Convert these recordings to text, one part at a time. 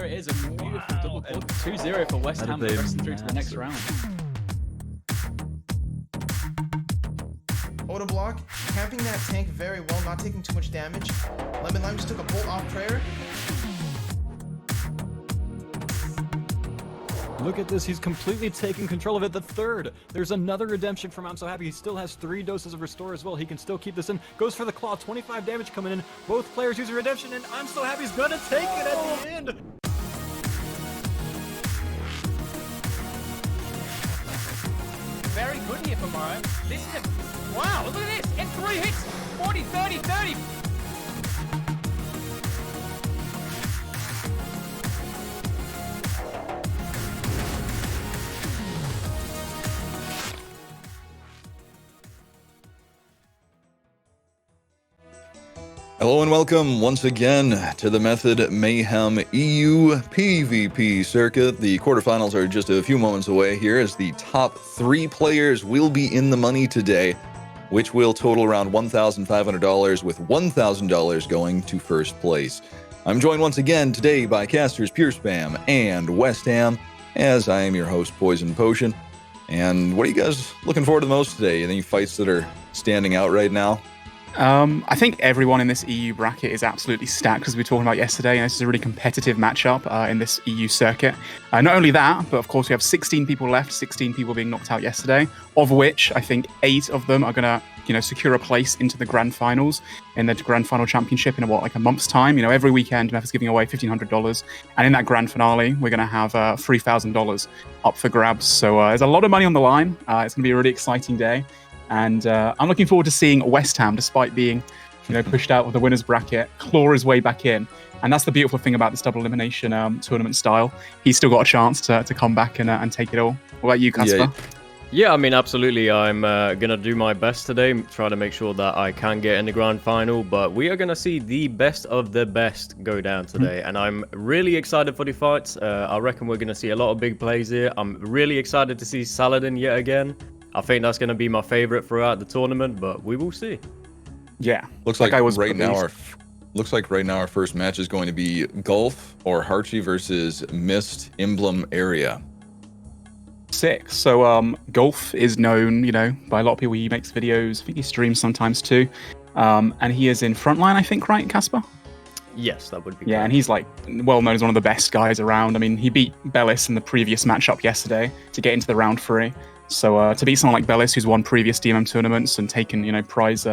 there it is, a beautiful double kill. 2-0 for West Ham, progressing through to the next round. Auto block, camping that tank very well, not taking too much damage. Lemon Lime just took a bolt off prayer. Look at this, he's completely taken control of it. The third, there's another redemption from I'm So Happy. He still has 3 doses of restore as well. He can still keep this in. Goes for the claw, 25 damage coming in. Both players use a redemption, and I'm So Happy's gonna take it at the end. Very good here for Morrow. This is a... Wow, look at this! In 3 hits! 40, 30, 30! Hello and welcome once again to the Method Mayhem EU PvP circuit. The quarterfinals are just a few moments away here as the top 3 players will be in the money today, which will total around $1,500 with $1,000 going to first place. I'm joined once again today by casters Pure Spam and West Ham, as I am your host Poison Potion. And what are you guys looking forward to the most today? Any fights that are standing out right now? I think everyone in this EU bracket is absolutely stacked, as we were talking about yesterday. This is a really competitive matchup in this EU circuit. Not only that, but of course we have 16 people left, 16 people being knocked out yesterday, of which I think 8 of them are going to, secure a place into the grand finals in the grand final championship in a month's time. Every weekend Method's giving away $1,500, and in that grand finale we're going to have $3,000 up for grabs. So there's a lot of money on the line. It's going to be a really exciting day. And I'm looking forward to seeing West Ham, despite being, pushed out of the winners bracket, claw his way back in. And that's the beautiful thing about this double elimination tournament style. He's still got a chance to come back and take it all. What about you, Casper? Yeah, I mean, absolutely. I'm going to do my best today, try to make sure that I can get in the grand final. But we are going to see the best of the best go down today. And I'm really excited for the fights. I reckon we're going to see a lot of big plays here. I'm really excited to see Saladin yet again. I think that's going to be my favorite throughout the tournament, but we will see. Yeah, looks like right now our first match is going to be Gulf or Harchi versus Mist Emblem area. Sick. So Gulf is known, by a lot of people. He makes videos. I think he streams sometimes too, and he is in Frontline, I think, right, Casper? Yes, that would be. Yeah, correct. And he's well known as one of the best guys around. I mean, he beat Bellis in the previous matchup yesterday to get into the round 3. So to beat someone like Bellis, who's won previous DMM tournaments and taken prize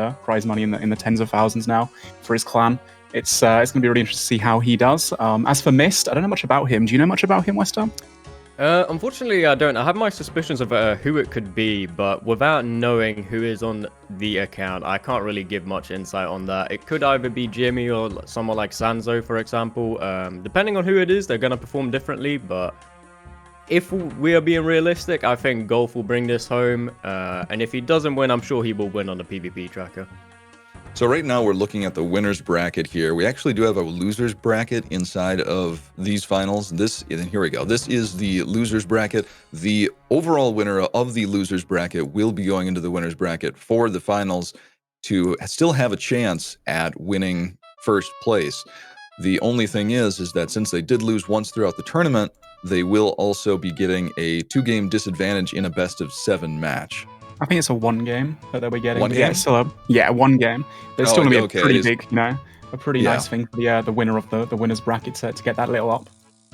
money in the tens of thousands now for his clan, it's going to be really interesting to see how he does. As for Mist, I don't know much about him. Do you know much about him, West Ham? Unfortunately, I don't. I have my suspicions of who it could be, but without knowing who is on the account, I can't really give much insight on that. It could either be Jimmy or someone like Sanzo, for example. Depending on who it is, they're going to perform differently, but if we are being realistic, I think Golf will bring this home, and if he doesn't win, I'm sure he will win on the PvP tracker. So right now we're looking at the winner's bracket here. We actually do have a loser's bracket inside of these finals. Here we go. This is the loser's bracket. The overall winner of the loser's bracket will be going into the winner's bracket for the finals to still have a chance at winning first place. The only thing is that since they did lose once throughout the tournament, they will also be getting a 2-game disadvantage in a best-of-7 match. I think it's a 1 game that they'll be getting. 1 game? Yeah, 1 game. There's still going to be a pretty big, a pretty Yeah. nice thing for the winner of the winner's bracket to get that little up.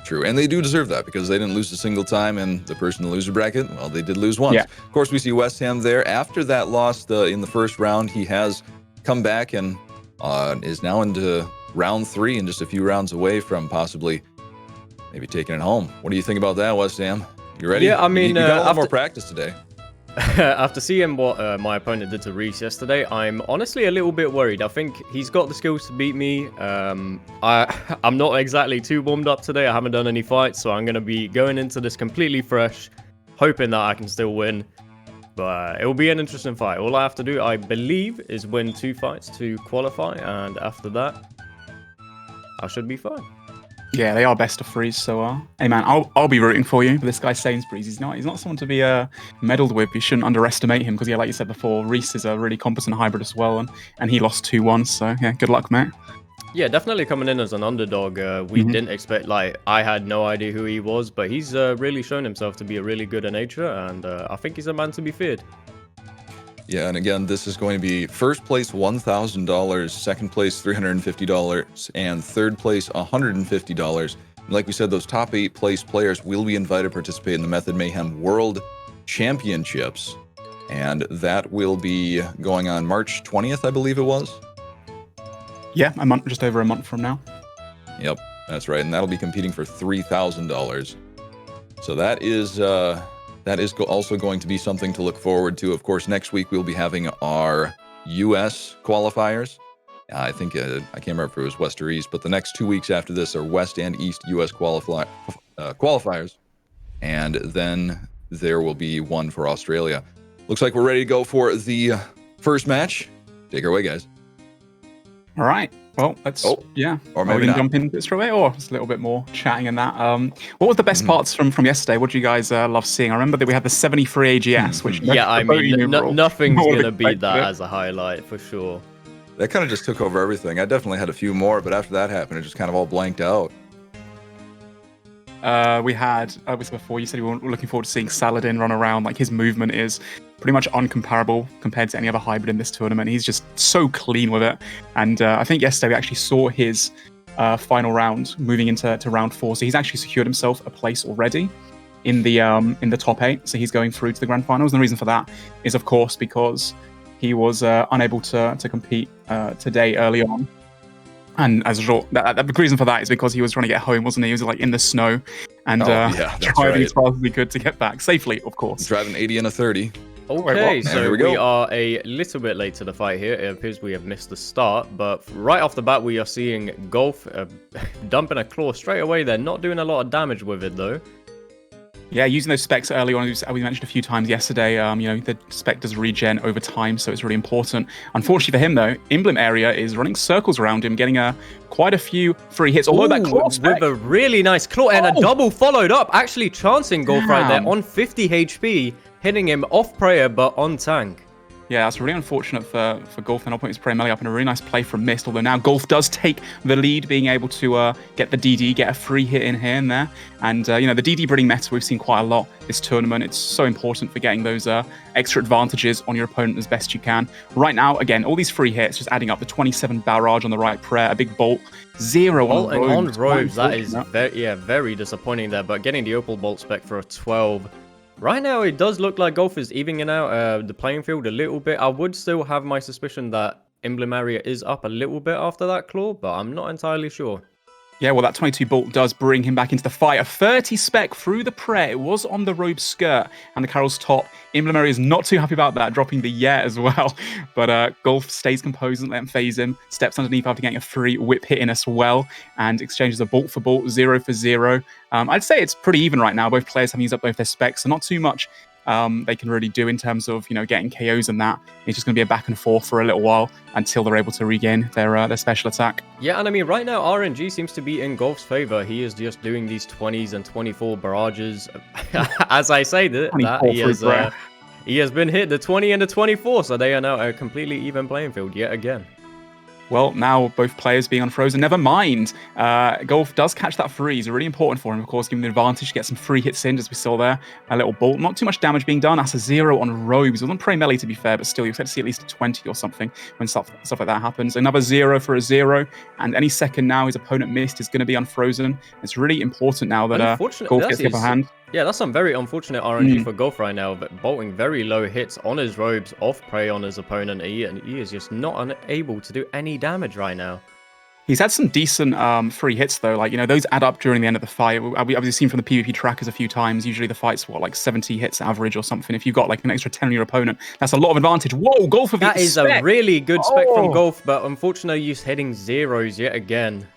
True, and they do deserve that because they didn't lose a single time, and the person in the loser bracket, well, they did lose once. Yeah. Of course, we see West Ham there. After that loss in the first round, he has come back and is now into round 3 and just a few rounds away from possibly maybe taking it home. What do you think about that, West Ham? You ready? Yeah, I mean, you got a lot more practice today. After seeing what my opponent did to Reese yesterday, I'm honestly a little bit worried. I think he's got the skills to beat me. I'm not exactly too warmed up today. I haven't done any fights, so I'm going to be going into this completely fresh, hoping that I can still win. But it will be an interesting fight. All I have to do, I believe, is win 2 fights to qualify, and after that, I should be fine. Yeah, they are best of 3s. So, hey man, I'll be rooting for you. But this guy Sainsbury's, he's not someone to be meddled with. You shouldn't underestimate him because, yeah, like you said before, Reese is a really competent hybrid as well, and he lost 2-1. So yeah, good luck, mate. Yeah, definitely coming in as an underdog. We didn't expect, like, I had no idea who he was, but he's really shown himself to be a really good nature, and I think he's a man to be feared. Yeah, and again, this is going to be first place $1,000, second place $350, and third place $150. And like we said, those top 8 place players will be invited to participate in the Method Mayhem World Championships. And that will be going on March 20th, I believe it was. Yeah, a month, just over a month from now. Yep, that's right. And that'll be competing for $3,000. So that is also going to be something to look forward to. Of course, next week we'll be having our U.S. qualifiers. I think, I can't remember if it was West or East, but the next 2 weeks after this are West and East U.S. qualifiers. And then there will be one for Australia. Looks like we're ready to go for the first match. Take her away, guys. All right. Well, let's, yeah. Or maybe we can not. jump in straight away, or just a little bit more chatting and that. What was the best parts from yesterday? What do you guys love seeing? I remember that we had the 73 AGS, which yeah, I mean, nothing's going to beat that as a highlight for sure. That kind of just took over everything. I definitely had a few more, but after that happened, it just kind of all blanked out. We had, obviously before, you said you were looking forward to seeing Saladin run around. Like, his movement is pretty much uncomparable compared to any other hybrid in this tournament. He's just so clean with it. And I think yesterday we actually saw his final round moving into round 4. So he's actually secured himself a place already in the top 8. So he's going through to the grand finals. And the reason for that is, of course, because he was unable to compete today early on. And as a result, the reason for that is because he was trying to get home, wasn't he? He was like in the snow and driving as fast as he could to get back safely, of course. Driving 80 and a 30. Okay, so here we are a little bit late to the fight here. It appears we have missed the start, but right off the bat, we are seeing Golf dumping a claw straight away. They're not doing a lot of damage with it, though. Yeah, using those specs early on, as we mentioned a few times yesterday, the spec does regen over time, so it's really important. Unfortunately for him, though, Emblem Area is running circles around him, getting quite a few free hits. Although that claw spec, with a really nice claw and a double followed up, actually chancing Golf right there on 50 HP, hitting him off prayer but on tank. Yeah, that's really unfortunate for Golf, and I'll put his Prey melee up in a really nice play from Mist, although now Golf does take the lead, being able to get the DD, get a free hit in here and there. And, the DD breeding meta we've seen quite a lot this tournament. It's so important for getting those extra advantages on your opponent as best you can. Right now, again, all these free hits, just adding up the 27 barrage on the right prayer, a big bolt, 0 on Robes. That is very disappointing there, but getting the Opal Bolt spec for a 12. Right now, it does look like Golf is evening out the playing field a little bit. I would still have my suspicion that Emblem Area is up a little bit after that claw, but I'm not entirely sure. Yeah, well, that 22 bolt does bring him back into the fight. A 30 spec through the prayer. It was on the robe skirt and the Carol's top. Emblem Area is not too happy about that, dropping the as well. But Golf stays composed and let him phase him. Steps underneath after getting a free whip hit in as well. And exchanges a bolt for bolt, 0 for 0. I'd say it's pretty even right now. Both players have used up both their specs, so not too much they can really do in terms of getting KOs and that. It's just going to be a back and forth for a little while until they're able to regain their special attack. Yeah, and I mean right now RNG seems to be in Golf's favor. He is just doing these 20s and 24 barrages. As I say that he has been hit the 20 and the 24, so they are now a completely even playing field yet again. Well, now both players being unfrozen, never mind. Golf does catch that freeze, really important for him, of course, giving the advantage to get some free hits in, as we saw there. A little bolt, not too much damage being done. That's a 0 on Robes. It wasn't Prey melee, to be fair, but still, you expect to see at least a 20 or something when stuff like that happens. Another 0 for a 0, and any second now his opponent Mist is going to be unfrozen. It's really important now that Golf gets the upper hand. Yeah, that's some very unfortunate RNG for Golf right now, but bolting very low hits on his Robes, off Prey on his opponent, and he is just not unable to do any damage right now. He's had some decent free hits, though. Like, those add up during the end of the fight. I've seen from the PvP trackers a few times. Usually the fight's, like 70 hits average or something. If you've got, like, an extra 10 on your opponent, that's a lot of advantage. Whoa, Golf of that is spec. A really good spec from Golf, but unfortunately he's hitting 0s yet again.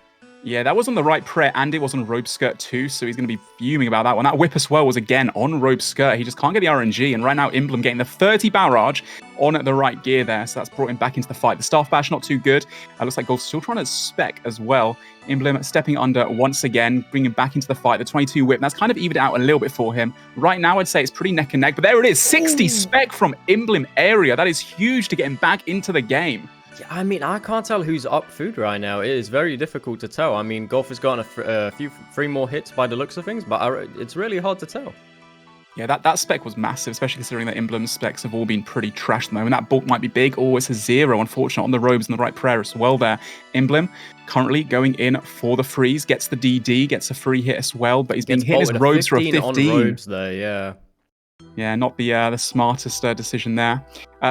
Yeah, that was on the right prayer, and it was on robe skirt too, so he's going to be fuming about that one. That whip as well was again on robe skirt. He just can't get the RNG, and right now Emblem getting the 30 barrage on the right gear there, so that's brought him back into the fight. The staff bash not too good. Looks like Golf's still trying to spec as well. Emblem stepping under once again, bringing him back into the fight. The 22 whip, that's kind of evened out a little bit for him. Right now, I'd say it's pretty neck and neck, but there it is, 60 spec from Emblem Area. That is huge to get him back into the game. Yeah, I mean, I can't tell who's up food right now. It is very difficult to tell. I mean, Golf has gotten three more hits by the looks of things, but it's really hard to tell. Yeah, that spec was massive, especially considering that Emblem's specs have all been pretty trash at the moment. That bulk might be big. Oh, it's a 0, unfortunate, on the robes and the right prayer as well there. Emblem currently going in for the freeze, gets the DD, gets a free hit as well, but he's been hitting his robes for a 15. On robes there, yeah. Yeah, not the smartest decision there.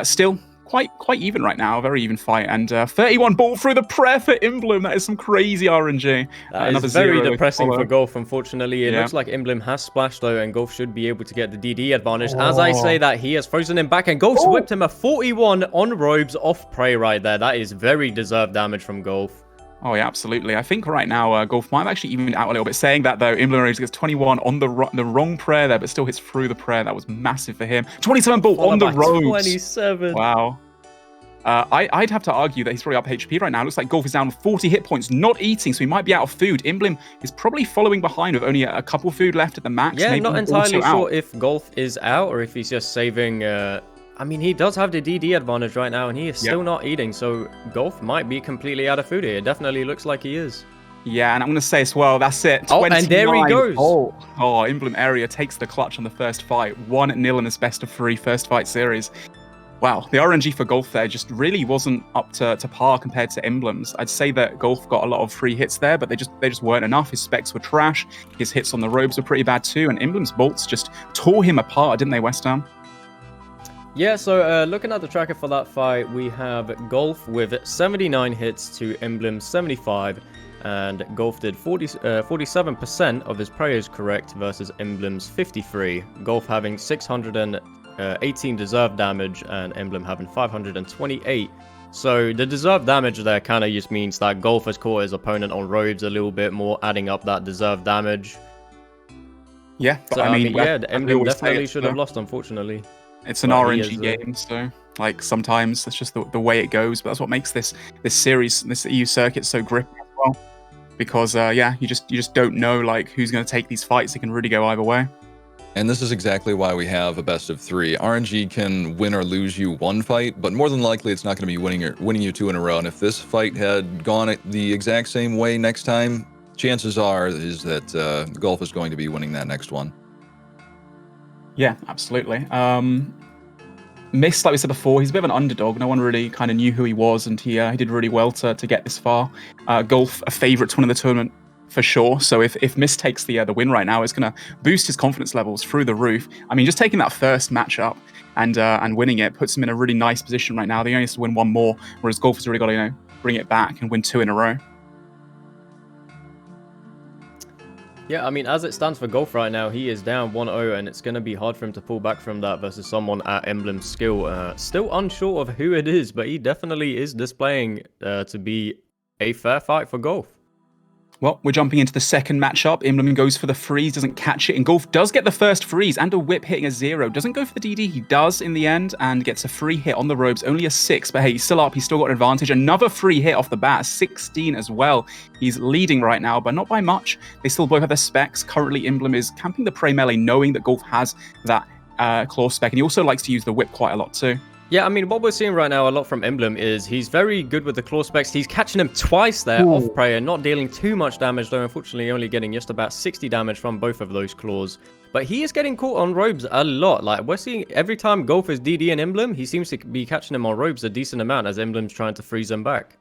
Still quite even right now, a very even fight, and 31 ball through the prayer for Emblem. That is some crazy RNG. That is very depressing for Golf, unfortunately. It looks like Emblem has splashed though, and Golf should be able to get the DD advantage. As I say that, he has frozen him back, and Golf's whipped him a 41 on robes off prey right there. That is very deserved damage from Golf. Oh yeah, absolutely. I think right now Golf might have actually evened out a little bit. Saying that though, Emblem gets 21 on the wrong prayer there, but still hits through the prayer. That was massive for him. 27 ball on the robes. 27. Wow. I'd have to argue that he's probably up HP right now. It looks like Golf is down with 40 hit points, not eating, so he might be out of food. Emblem is probably following behind with only a couple food left at the max. Yeah, maybe not entirely sure if Golf is out or if he's just saving. I mean, he does have the DD advantage right now, and he is still not eating, so Golf might be completely out of food here. It definitely looks like he is. Yeah, and I'm going to say as well, that's it. Oh, and there he goes. Oh, Emblem area takes the clutch on the first fight. 1-0 in this best of 3 first fight series. Wow, the RNG for Golf there just really wasn't up to par compared to Emblem's. I'd say that Golf got a lot of free hits there, but they just weren't enough. His specs were trash. His hits on the robes were pretty bad too, and Emblem's bolts just tore him apart, didn't they, West Ham? Yeah, so looking at the tracker for that fight, we have Golf with 79 hits to Emblem's 75, and Golf did 47% of his prayers correct versus Emblem's 53. Golf having 618 deserved damage, and Emblem having 528. So the deserved damage there kind of just means that Golf has caught his opponent on robes a little bit more, adding up that deserved damage. Yeah, but so, I mean, yeah, Emblem definitely should have lost, unfortunately. It's an RNG game, so like sometimes that's just the way it goes. But that's what makes this series, this EU circuit, so gripping as well. Because yeah, you just don't know like who's going to take these fights. It can really go either way. And this is exactly why we have a best of 3. RNG can win or lose you one fight, but more than likely it's not going to be winning you 2 in a row. And if this fight had gone the exact same way next time, chances are is that Golf is going to be winning that next one. Yeah, absolutely. Mist, like we said before, he's a bit of an underdog. No one really kind of knew who he was, and he did really well to get this far. Golf, a favourite to win the tournament for sure. So if Mist takes the win right now, it's going to boost his confidence levels through the roof. I mean, just taking that first matchup and winning it puts him in a really nice position right now. He only has to win 1 more, whereas Golf has already got to bring it back and win 2 in a row. Yeah, I mean, as it stands for Golf right now, he is down 1-0, and it's going to be hard for him to pull back from that versus someone at Emblem's skill. Still unsure of who it is, but he definitely is displaying to be a fair fight for Golf. Well, we're jumping into the second matchup. Emblem goes for the freeze, doesn't catch it, and Golf does get the first freeze and a whip hitting a 0. Doesn't go for the DD, he does in the end, and gets a free hit on the robes, only a 6, but hey, he's still up, he's still got an advantage. Another free hit off the bat, 16 as well. He's leading right now, but not by much. They still both have their specs. Currently, Emblem is camping the prey melee, knowing that Golf has that claw spec, and he also likes to use the whip quite a lot too. Yeah, I mean, what we're seeing right now a lot from Emblem is he's very good with the claw specs. He's catching him twice there off prey and not dealing too much damage, though unfortunately only getting just about 60 damage from both of those claws. But he is getting caught on robes a lot. Like, we're seeing every time Golf is DD and Emblem, he seems to be catching him on robes a decent amount as Emblem's trying to freeze him back.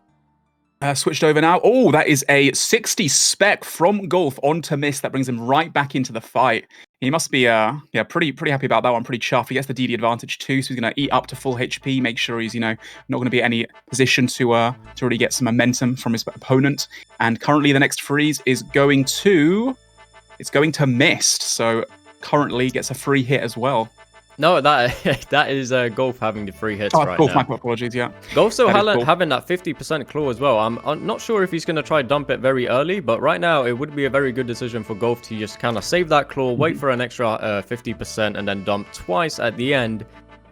Switched over now. Oh, that is a 60 spec from Golf onto Mist. That brings him right back into the fight. He must be pretty happy about that one, pretty chuffed. He gets the DD advantage too, so he's going to eat up to full HP, make sure he's, not going to be in any position to really get some momentum from his opponent. And currently the next freeze is going to Mist. So currently gets a free hit as well. No, that is Golf having the free hits right Golf, now. my apologies, yeah. Golf still having that 50% claw as well. I'm not sure if he's going to try dump it very early, but right now it would be a very good decision for Golf to just kind of save that claw, wait for an extra 50%, and then dump twice at the end,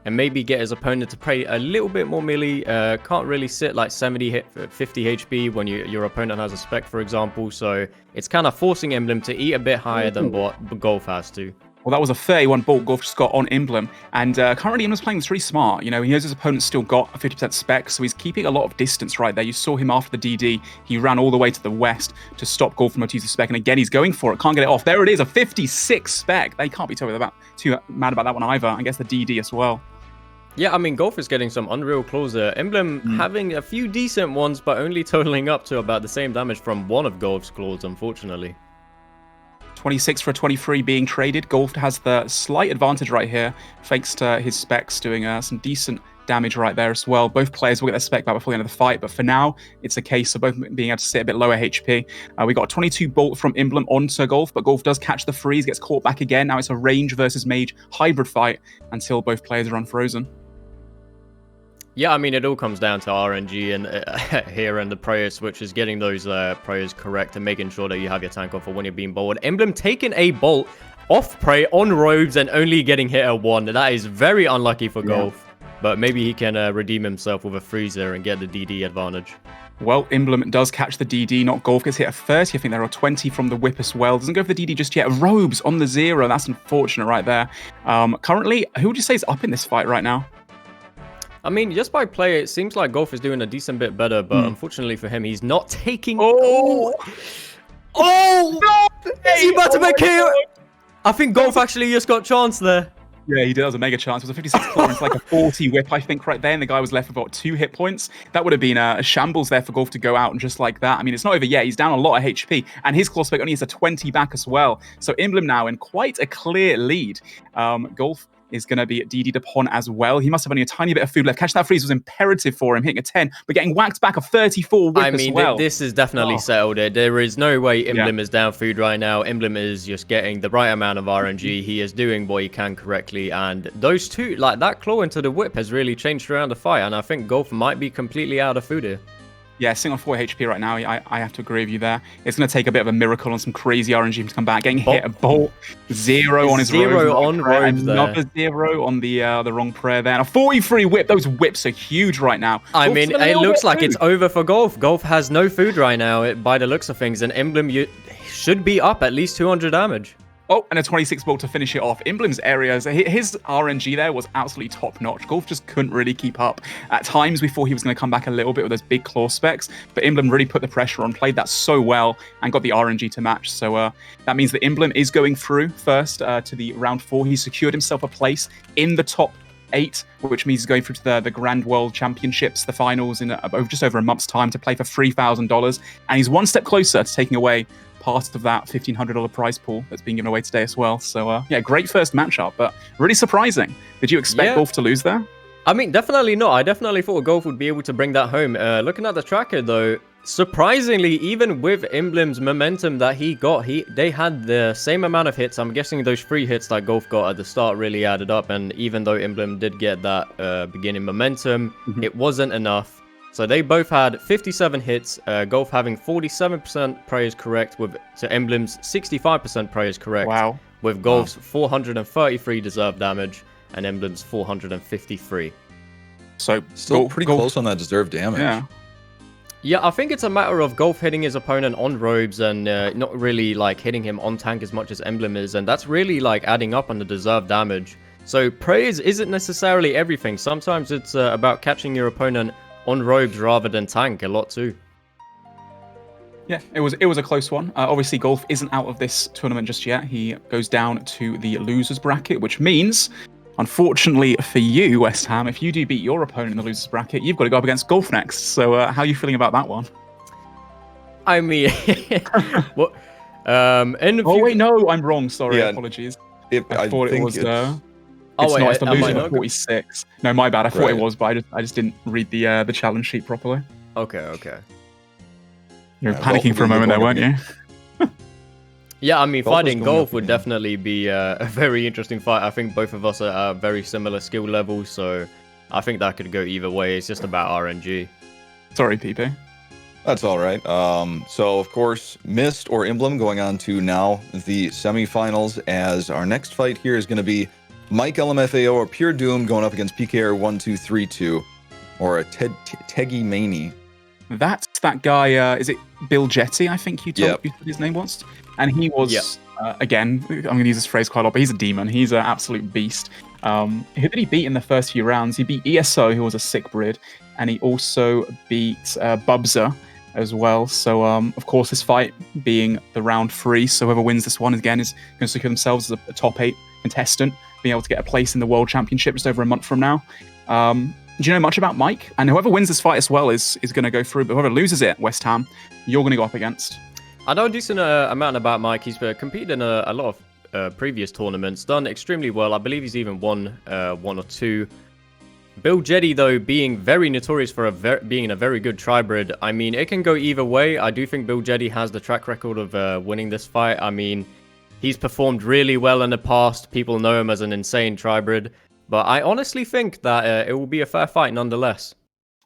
and maybe get his opponent to pay a little bit more melee. Can't really sit like 50 HP when your opponent has a spec, for example, so it's kind of forcing Emblem to eat a bit higher than what Golf has to. Well, that was a 31 bolt Golf just got on Emblem, and currently Emblem's playing this really smart. You know, he knows his opponent's still got a 50% spec, so he's keeping a lot of distance right there. You saw him after the DD. He ran all the way to the west to stop Golf from using spec, and again, he's going for it. Can't get it off. There it is, a 56 spec. They can't be too mad about that one either. I guess the DD as well. Yeah, I mean, Golf is getting some unreal claws there. Emblem having a few decent ones, but only totaling up to about the same damage from one of Golf's claws, unfortunately. 26 for a 23 being traded. Golf has the slight advantage right here, thanks to his specs doing some decent damage right there as well. Both players will get their spec back before the end of the fight, but for now, it's a case of both being able to sit a bit lower HP. We got a 22 bolt from Emblem onto Golf, but Golf does catch the freeze, gets caught back again. Now it's a range versus mage hybrid fight until both players are unfrozen. Yeah, I mean, it all comes down to RNG and here and the prayer switch is getting those prayers correct and making sure that you have your tank off for when you're being bolted. Emblem taking a bolt off prey on robes and only getting hit at 1. That is very unlucky for Golf, but maybe he can redeem himself with a freezer and get the DD advantage. Well, Emblem does catch the DD, not Golf. Gets hit at 30. I think there are 20 from the whip as well. Doesn't go for the DD just yet. Robes on the 0. That's unfortunate right there. Currently, who would you say is up in this fight right now? I mean, just by play, it seems like Golf is doing a decent bit better, but unfortunately for him, he's not taking... Oh! No! Is he about to make KO? I think Golf actually just got chance there. Yeah, he does a mega chance. It was a 56 claw into like a 40 whip, I think, right there. And the guy was left with, what, 2 hit points? That would have been a shambles there for Golf to go out and just like that. I mean, it's not over yet. He's down a lot of HP. And his claw spec only has a 20 back as well. So Emblem now in quite a clear lead. Golf is going to be DD'd upon as well. He must have only a tiny bit of food left. Catch that freeze was imperative for him, hitting a 10, but getting whacked back a 34 whip as well. This is definitely settled it. There is no way Emblem is down food right now. Emblem is just getting the right amount of RNG. He is doing what he can correctly, and those two, like that claw into the whip has really changed around the fight, and I think Golf might be completely out of food here. Yeah, sitting on 4 HP right now, I have to agree with you there. It's going to take a bit of a miracle on some crazy RNG to come back. Getting hit a bolt, 0 on his robes. 0 on robes there. Another 0 on the wrong prayer there. And a 43 whip. Those whips are huge right now. I mean, it looks like it's over for Golf. Golf has no food right now by the looks of things. And Emblem should be up at least 200 damage. Oh, and a 26 bolt to finish it off. Emblem's areas, his RNG there was absolutely top-notch. Golf just couldn't really keep up. At times, we thought he was going to come back a little bit with those big claw specs, but Emblem really put the pressure on, played that so well, and got the RNG to match. So that means that Emblem is going through first to the round 4. He secured himself a place in the top 8, which means he's going through to the Grand World Championships, the finals, in just over a month's time to play for $3,000. And he's one step closer to taking away part of that $1,500 prize pool that's being given away today as well. So, yeah, great first matchup, but really surprising. Did you expect Golf to lose there? I mean, definitely not. I definitely thought Golf would be able to bring that home. Looking at the tracker, though, surprisingly, even with Emblem's momentum that he got, they had the same amount of hits. I'm guessing those 3 hits that Golf got at the start really added up, and even though Emblem did get that beginning momentum, it wasn't enough. So they both had 57 hits, Golf having 47% praise correct to Emblem's 65% praise correct. Wow. With Golf's 433 deserved damage and Emblem's 453. So still pretty close on that deserved damage. Yeah. Yeah, I think it's a matter of Golf hitting his opponent on robes and not really like hitting him on tank as much as Emblem is, and that's really like adding up on the deserved damage. So praise isn't necessarily everything. Sometimes it's about catching your opponent on robes rather than tank a lot too. Yeah, it was a close one. Obviously, Golf isn't out of this tournament just yet. He goes down to the losers bracket, which means, unfortunately for you, West Ham, if you do beat your opponent in the losers bracket, you've got to go up against Golf next. So, how are you feeling about that one? I mean, what? Wait, no, I'm wrong. Sorry, Yeah, apologies. I thought it was. It's the loser 46. No, my bad. I thought it was, but I just didn't read the challenge sheet properly. Okay. You were panicking for a moment there, weren't you? Yeah, I mean, fighting Golf would definitely be a very interesting fight. I think both of us are at very similar skill levels, so I think that could go either way. It's just about RNG. Sorry, PP. That's all right. So, of course, Mist or Emblem going on to now the semifinals, as our next fight here is going to be Mike LMFAO or Pure Doom going up against PKR1232 or a Teggy Maney. That's that guy, is it Bill Jetty, I think you told his name was? And he was Again, I'm going to use this phrase quite a lot, but he's a demon. He's an absolute beast. Who did he beat in the first few rounds? He beat ESO, who was a sick Brid, and he also beat Bubza as well. So, of course, this fight being the round 3, so whoever wins this one, again, is going to secure themselves as a top 8 contestant, being able to get a place in the World Championship just over a month from now. Do you know much about Mike? And whoever wins this fight as well is going to go through, but whoever loses it, West Ham, you're going to go up against. I know a decent amount about Mike. He's competed in a lot of previous tournaments, done extremely well. I believe he's even won 1 or 2. Bill Jetty, though, being very notorious for being a very good tri-bred, I mean, it can go either way. I do think Bill Jetty has the track record of winning this fight. I mean, he's performed really well in the past. People know him as an insane tri-bred. But I honestly think that it will be a fair fight nonetheless.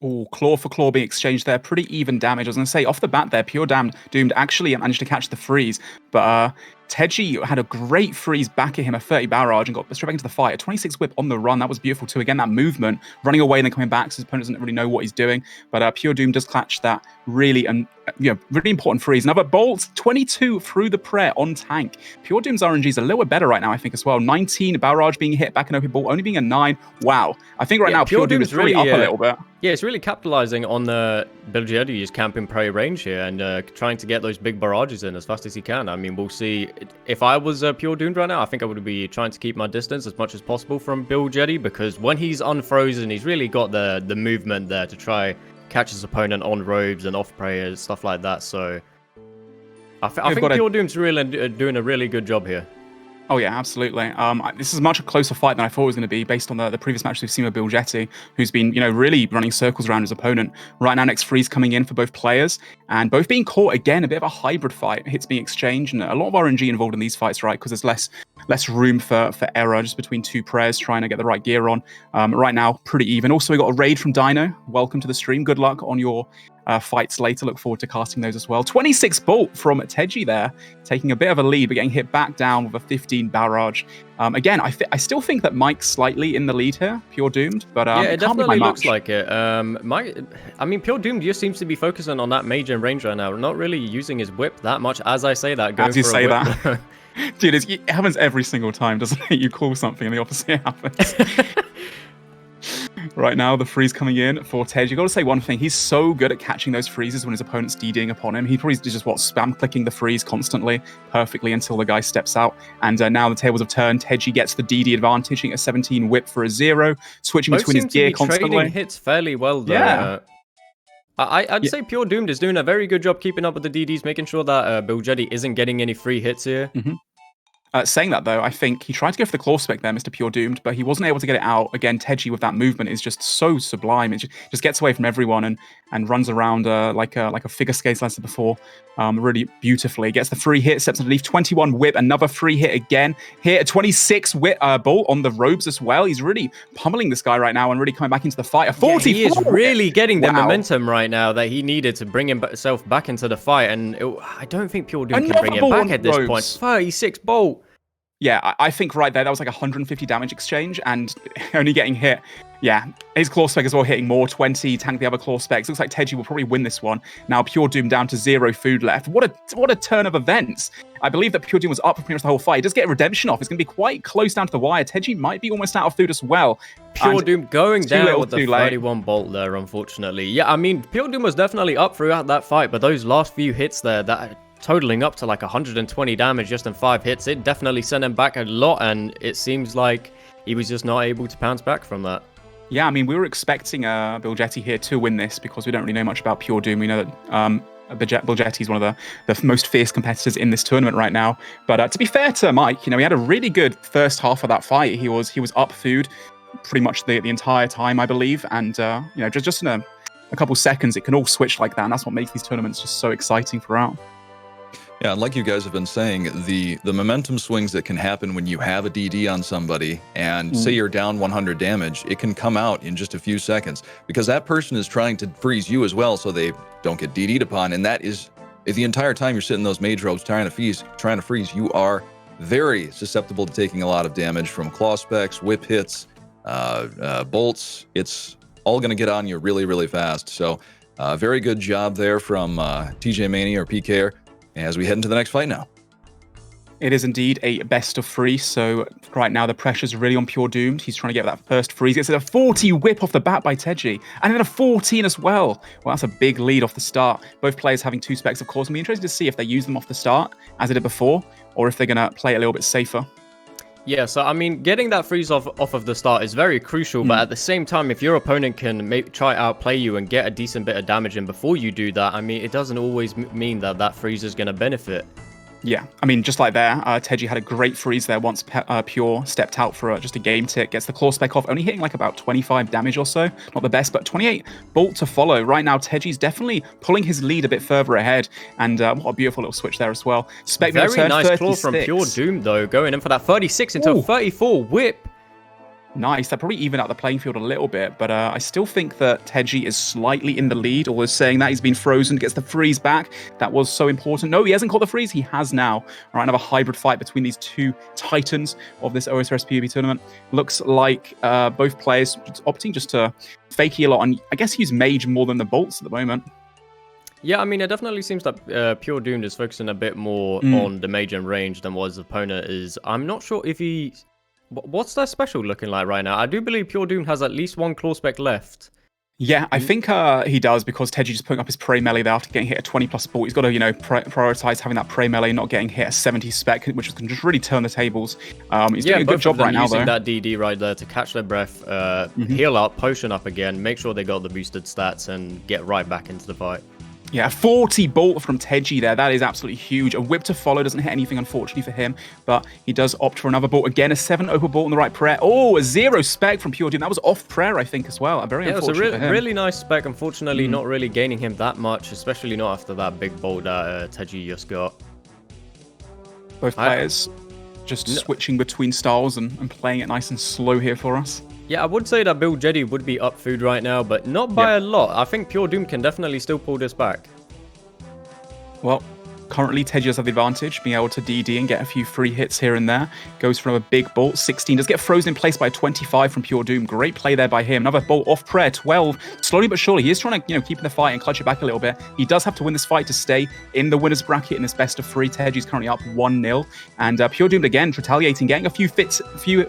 Oh, claw for claw being exchanged there. Pretty even damage. I was going to say, off the bat there, Pure Doomed actually managed to catch the freeze. But Teji had a great freeze back at him, a 30 barrage, and got straight back into the fight. A 26 whip on the run. That was beautiful too. Again, that movement, running away and then coming back, so his opponent doesn't really know what he's doing. But Pure Doom does catch that really really important freeze. Another bolt, 22 through the prayer on tank. Pure Doom's RNG is a little bit better right now, I think, as well. 19 barrage being hit back in open ball, only being a 9. Wow. I think right now Pure Doom is really up a little bit. Yeah, it's really capitalizing on the Bill Jetty's camping prey range here and trying to get those big barrages in as fast as he can. I mean, we'll see. If I was Pure Doomed right now, I think I would be trying to keep my distance as much as possible from Bill Jetty, because when he's unfrozen, he's really got the movement there to try catch his opponent on robes and off prey and stuff like that. So I think Pure Doom's really doing a really good job here. Oh yeah, absolutely. This is a much closer fight than I thought it was going to be, based on the previous match we've seen with Bill Jetty, who's been, really running circles around his opponent. Right now, next freeze coming in for both players, and both being caught again. A bit of a hybrid fight. Hits being exchanged, and a lot of RNG involved in these fights, right? Because there's less room for error just between two prayers trying to get the right gear on. Right now, pretty even. Also, we got a raid from Dino. Welcome to the stream. Good luck on your fights later. Look forward to casting those as well. 26 bolt from Teji there, taking a bit of a lead, but getting hit back down with a 15 barrage. Again, I still think that Mike's slightly in the lead here, Pure Doomed, but yeah, it definitely looks like it. Pure Doomed just seems to be focusing on that major range right now, not really using his whip that much. As I say that, as you say that, dude, it happens every single time, doesn't it? You call something and the opposite happens. Right now, the freeze coming in for Tej. You got to say one thing: he's so good at catching those freezes when his opponent's DDing upon him. He probably just spam clicking the freeze constantly, perfectly until the guy steps out. And now the tables have turned. Teji gets the DD advantage, hitting a 17 whip for a 0, switching between his gear constantly. Trading hits fairly well though. Yeah. I'd say Pure Doomed is doing a very good job keeping up with the DDs, making sure that Bill Jetty isn't getting any free hits here. Mm-hmm. Saying that, though, I think he tried to go for the claw spec there, Mr. Pure Doomed, but he wasn't able to get it out. Again, Teji with that movement is just so sublime. It just gets away from everyone and runs around like a figure skate, as I said before, really beautifully. Gets the free hit, steps underneath, 21 whip, another free hit again. Here, a 26 whip bolt on the robes as well. He's really pummeling this guy right now and really coming back into the fight. A 44. Yeah, he is really getting the momentum right now that he needed to bring himself back into the fight, and I don't think Pure Doomed can bring it back at this point. 36 bolt. Yeah, I think right there, that was like 150 damage exchange and only getting hit. Yeah, his claw spec as well hitting more, 20, tank the other claw specs. Looks like Teji will probably win this one. Now Pure Doom down to 0 food left. What a turn of events. I believe that Pure Doom was up for pretty much the whole fight. He does get a redemption off. It's going to be quite close down to the wire. Teji might be almost out of food as well. Pure Doom going down with the 31 bolt there, unfortunately. Yeah, I mean, Pure Doom was definitely up throughout that fight, but those last few hits there, that totaling up to like 120 damage just in 5 hits, it definitely sent him back a lot, and it seems like he was just not able to bounce back from that. Yeah, I mean, we were expecting Bill Jetty here to win this because we don't really know much about Pure Doom. We know that Bill Jetty is one of the most fierce competitors in this tournament right now. But to be fair to Mike, he had a really good first half of that fight. He was up food pretty much the entire time, I believe, and just in a couple seconds, it can all switch like that, and that's what makes these tournaments just so exciting throughout. Yeah, like you guys have been saying, the momentum swings that can happen when you have a DD on somebody and say you're down 100 damage, it can come out in just a few seconds because that person is trying to freeze you as well so they don't get DD'd upon. And that is the entire time you're sitting in those mage robes trying to freeze, you are very susceptible to taking a lot of damage from claw specs, whip hits, bolts. It's all going to get on you really, really fast. So very good job there from TJ Mania or PKer. As we head into the next fight now. It is indeed a best of 3, so right now the pressure's really on Pure Doomed. He's trying to get that first freeze. Gets a 40 whip off the bat by Teji, and then a 14 as well. Well, that's a big lead off the start. Both players having 2 specs, of course. It'll be interesting to see if they use them off the start, as they did before, or if they're going to play it a little bit safer. Yeah, so I mean, getting that freeze off of the start is very crucial, but at the same time, if your opponent can try outplay you and get a decent bit of damage in before you do that, I mean, it doesn't always mean that that freeze is going to benefit. Yeah, I mean, just like there, Teji had a great freeze there once Pure stepped out for just a game tick. Gets the claw spec off, only hitting like about 25 damage or so. Not the best, but 28 bolt to follow. Right now, Teji's definitely pulling his lead a bit further ahead. And what a beautiful little switch there as well. Spec Very return, nice 36. claw from Pure Doom, though, going in for that 36 into a 34 whip. Nice. That probably evened out the playing field a little bit, but I still think that Teji is slightly in the lead, although saying that he's been frozen, gets the freeze back. That was so important. No, he hasn't caught the freeze. He has now. All right, another hybrid fight between these 2 titans of this OSRS PvP tournament. Looks like both players opting just to fake heal on, I guess, use mage more than the bolts at the moment. Yeah, I mean, it definitely seems that Pure Doomed is focusing a bit more on the mage and range than what his opponent is. I'm not sure if he... What's their special looking like right now? I do believe Pure Doom has at least 1 claw spec left. Yeah, I think he does, because Teji just putting up his prey melee there after getting hit a 20+ bolt. He's got to, prioritize having that prey melee, not getting hit a 70 spec, which can just really turn the tables. He's doing a good job right now, though. Using that DD right there to catch their breath, heal up, potion up again, make sure they got the boosted stats, and get right back into the fight. Yeah, 40 bolt from Teji there. That is absolutely huge. A whip to follow doesn't hit anything, unfortunately, for him, but he does opt for another bolt. Again, a 7 open bolt in the right prayer. Oh, a 0 spec from Pure Doom. That was off prayer, I think, as well. Very unfortunate. It was a really nice spec. Unfortunately, not really gaining him that much, especially not after that big bolt that Teji just got. Both players just switching between styles and playing it nice and slow here for us. Yeah, I would say that Bill Jetty would be up food right now, but not by a lot. I think Pure Doom can definitely still pull this back. Well, currently Teji does have the advantage, being able to DD and get a few free hits here and there. Goes for another big bolt. 16 does get frozen in place by 25 from Pure Doom. Great play there by him. Another bolt off prayer. 12. Slowly but surely, he is trying to keep in the fight and clutch it back a little bit. He does have to win this fight to stay in the winner's bracket in this best of 3. Teji's currently up 1-0, and Pure Doom again retaliating, getting a few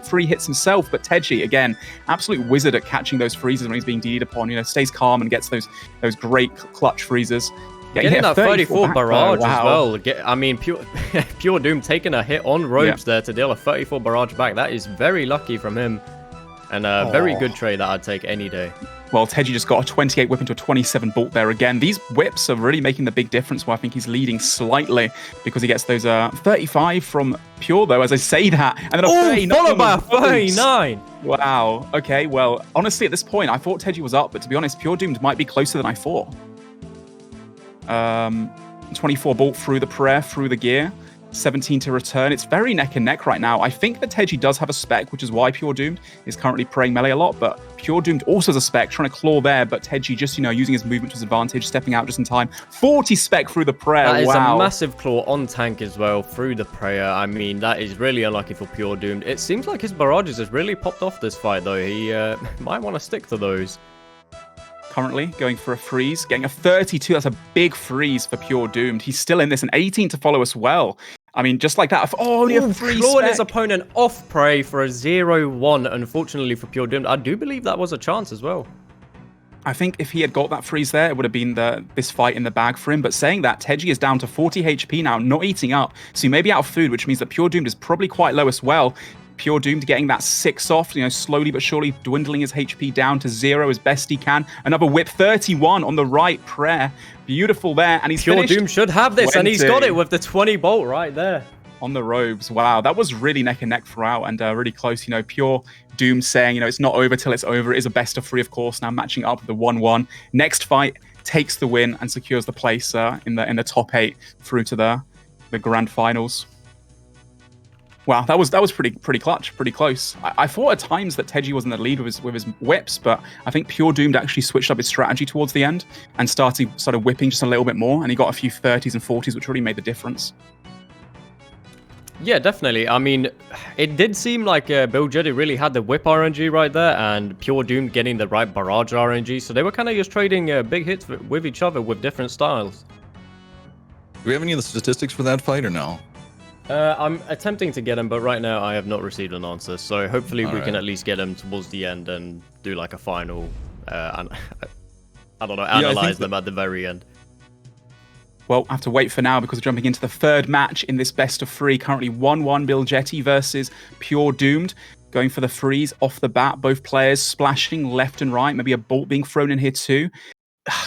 free hits himself. But Teji again, absolute wizard at catching those freezes when he's being DD'd upon. Stays calm and gets those great clutch freezes. Getting that 34 barrage as well. I mean, Pure Doom taking a hit on Robes there to deal a 34 barrage back. That is very lucky from him. And a very good trade that I'd take any day. Well, Teji just got a 28 whip into a 27 bolt there again. These whips are really making the big difference, where I think he's leading slightly, because he gets those 35 from Pure, though, as I say that. And then a 39 followed by a 39! Wow. Okay, well, honestly, at this point, I thought Teji was up, but to be honest, Pure Doomed might be closer than I thought. 24 bolt through the prayer, through the gear, 17 to return. It's very neck and neck right now. I think that Teji does have a spec, which is why Pure Doomed is currently praying melee a lot, but Pure Doomed also has a spec, trying to claw there, but Teji just, using his movement to his advantage, stepping out just in time. 40 spec through the prayer. That is a massive claw on tank as well, through the prayer. I mean, that is really unlucky for Pure Doomed. It seems like his barrages has really popped off this fight, though. He might want to stick to those. Currently going for a freeze, getting a 32. That's a big freeze for Pure Doomed. He's still in this, an 18 to follow as well. I mean, just like that. Only a free clawing his opponent off prey for a 0-1, unfortunately for Pure Doomed. I do believe that was a chance as well. I think if he had got that freeze there, it would have been this fight in the bag for him. But saying that, Teji is down to 40 HP now, not eating up. So he may be out of food, which means that Pure Doomed is probably quite low as well. Pure Doomed getting that 6 off, slowly but surely dwindling his HP down to 0 as best he can. Another whip, 31 on the right prayer. Beautiful there, and he's Pure Doom should have this, 20. and he's got it with the 20 bolt right there. On the Robes. Wow, that was really neck and neck throughout, and really close. Pure Doom saying, it's not over till it's over. It is a best of 3, of course, now matching up with the 1-1. Next fight takes the win and secures the place in the top 8 through to the grand finals. Wow, that was pretty clutch, pretty close. I thought at times that Teji was in the lead with his whips, but I think Pure Doomed actually switched up his strategy towards the end and started whipping just a little bit more, and he got a few 30s and 40s, which really made the difference. Yeah, definitely. I mean, it did seem like Bill Jetty really had the whip RNG right there, and Pure Doomed getting the right barrage RNG, so they were kind of just trading big hits with each other with different styles. Do we have any of the statistics for that fight or no? I'm attempting to get him, but right now I have not received an answer. So hopefully we can at least get him towards the end and do like a final, I don't know, analyze them at the very end. Well, I have to wait for now because we're jumping into the third match in this best of three. Currently 1-1 Bilgetti versus Pure Doomed. Going for the freeze off the bat. Both players splashing left and right. Maybe a bolt being thrown in here too.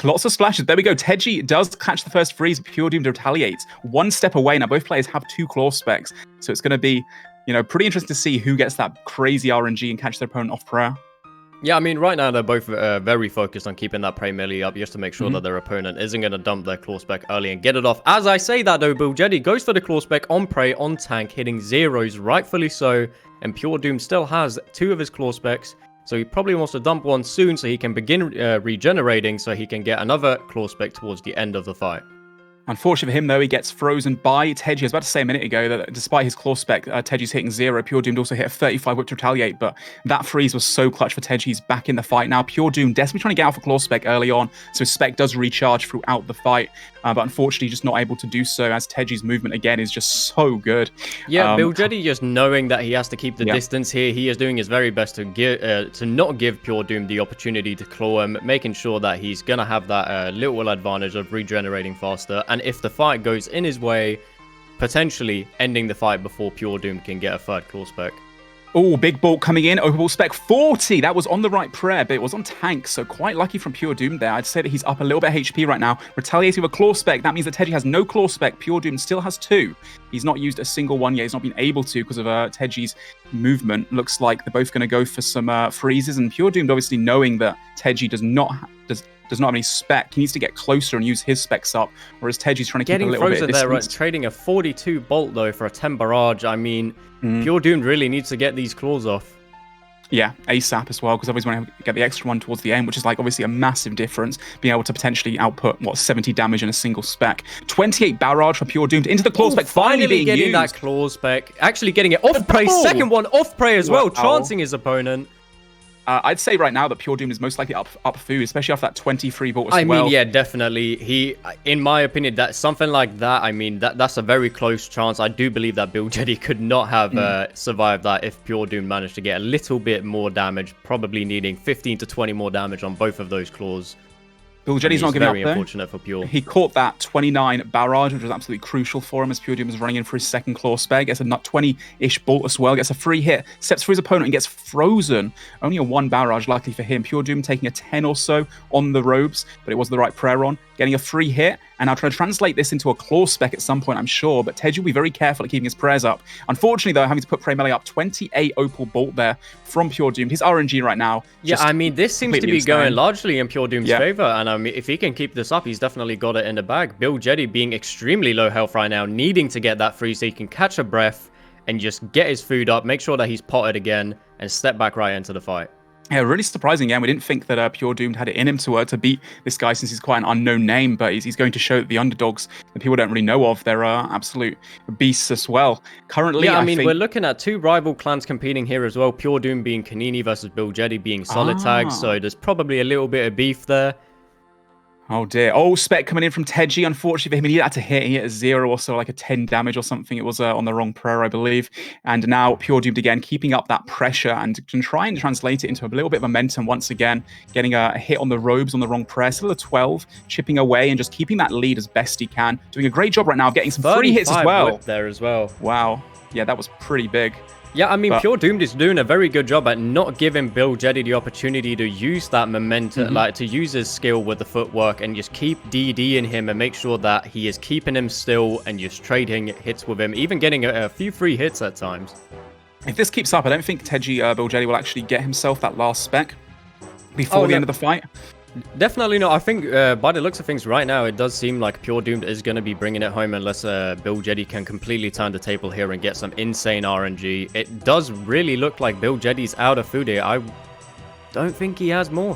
Lots of splashes. There we go. Teji does catch the first freeze. Pure Doomed retaliates. One step away. Now both players have 2 claw specs. So it's going to be, pretty interesting to see who gets that crazy RNG and catch their opponent off prayer. Yeah, I mean, right now they're both very focused on keeping that prey melee up just to make sure that their opponent isn't going to dump their claw spec early and get it off. As I say that though, Bilgetti goes for the claw spec on prey, on tank, hitting zeros, rightfully so. And Pure Doom still has 2 of his claw specs, so he probably wants to dump one soon so he can begin regenerating so he can get another claw spec towards the end of the fight. Unfortunately for him, though, he gets frozen by Teji. I was about to say a minute ago that despite his claw spec, Teji's hitting 0. Pure Doomed also hit a 35 whip to retaliate, but that freeze was so clutch for Teji. He's back in the fight now. Pure Doomed desperately trying to get out for claw spec early on, so his spec does recharge throughout the fight, but unfortunately just not able to do so as Teji's movement again is just so good. Yeah, Bilgetti just knowing that he has to keep the distance here, he is doing his very best to not give Pure Doomed the opportunity to claw him, making sure that he's going to have that little advantage of regenerating faster, and if the fight goes in his way, potentially ending the fight before Pure Doom can get a third claw spec. Oh, big bolt coming in. Open ball spec 40. That was on the right prayer, but it was on tank, so quite lucky from Pure Doom there. I'd say that he's up a little bit HP right now. Retaliating with a claw spec. That means that Teji has no claw spec. Pure Doom still has 2. He's not used a single one yet. He's not been able to because of Teji's movement. Looks like they're both going to go for some freezes, and Pure Doom obviously knowing that Teji does not have any spec. He needs to get closer and use his specs up, whereas Teji's trying to keep a little bit of distance. There, right? Trading a 42 bolt though for a 10 barrage. I mean, Pure Doom really needs to get these claws off. Yeah, ASAP as well, because otherwise want to get the extra one towards the end, which is like obviously a massive difference, being able to potentially output, 70 damage in a single spec. 28 barrage for Pure Doomed into the claw spec, finally being getting used. That claw spec, actually getting it off prey, second one off prey as well, chancing his opponent. I'd say right now that Pure Doom is most likely up food, especially after that 23 bolt as well. I mean, yeah, definitely. In my opinion, that something like that, I mean, that's a very close chance. I do believe that Bilgetti could not have survived that if Pure Doom managed to get a little bit more damage, probably needing 15 to 20 more damage on both of those claws. Bilgetti's not giving up, very unfortunate for Pure. He caught that 29 barrage, which was absolutely crucial for him as Pure Doom was running in for his second claw spec. Gets a 20-ish bolt as well, gets a free hit, steps through his opponent and gets frozen. Only a 1 barrage, luckily for him. Pure Doom taking a 10 or so on the robes, but it was the right prayer on. Getting a free hit, and I'll try to translate this into a claw spec at some point, I'm sure, but Teji will be very careful at keeping his prayers up. Unfortunately, though, having to put prey melee up, 28 opal bolt there from Pure Doom. His RNG right now. Yeah, I mean, this seems to be going largely in Pure Doom's favor, and I mean, if he can keep this up, he's definitely got it in the bag. Bilgetti being extremely low health right now, needing to get that free so he can catch a breath and just get his food up, make sure that he's potted again, and step back right into the fight. Yeah, really surprising game. We didn't think that Pure Doomed had it in him to beat this guy since he's quite an unknown name, but he's going to show that the underdogs that people don't really know of, they're absolute beasts as well. Currently, yeah, I mean, we're looking at 2 rival clans competing here as well. Pure Doom being Kanini versus Bilgetti being Solid Tag, so there's probably a little bit of beef there. Oh dear. Oh, spec coming in from Teji. Unfortunately for him, he had to hit. He hit a 0 or so, like a 10 damage or something. It was on the wrong prayer, I believe. And now Pure Doomed again, keeping up that pressure and can try and translate it into a little bit of momentum once again. Getting a hit on the robes on the wrong prayer. Still a 12, chipping away and just keeping that lead as best he can. Doing a great job right now of getting some free hits as well. There as well. Wow. Yeah, that was pretty big. Yeah, I mean, Pure Doomed is doing a very good job at not giving Bilgetti the opportunity to use that momentum, like to use his skill with the footwork and just keep DD in him and make sure that he is keeping him still and just trading hits with him, even getting a few free hits at times. If this keeps up, I don't think Bilgetti will actually get himself that last spec before the end of the fight. Definitely not. I think by the looks of things right now, it does seem like Pure Doomed is going to be bringing it home unless Bilgetti can completely turn the table here and get some insane RNG. It does really look like Bilgetti's out of food here. I don't think he has more.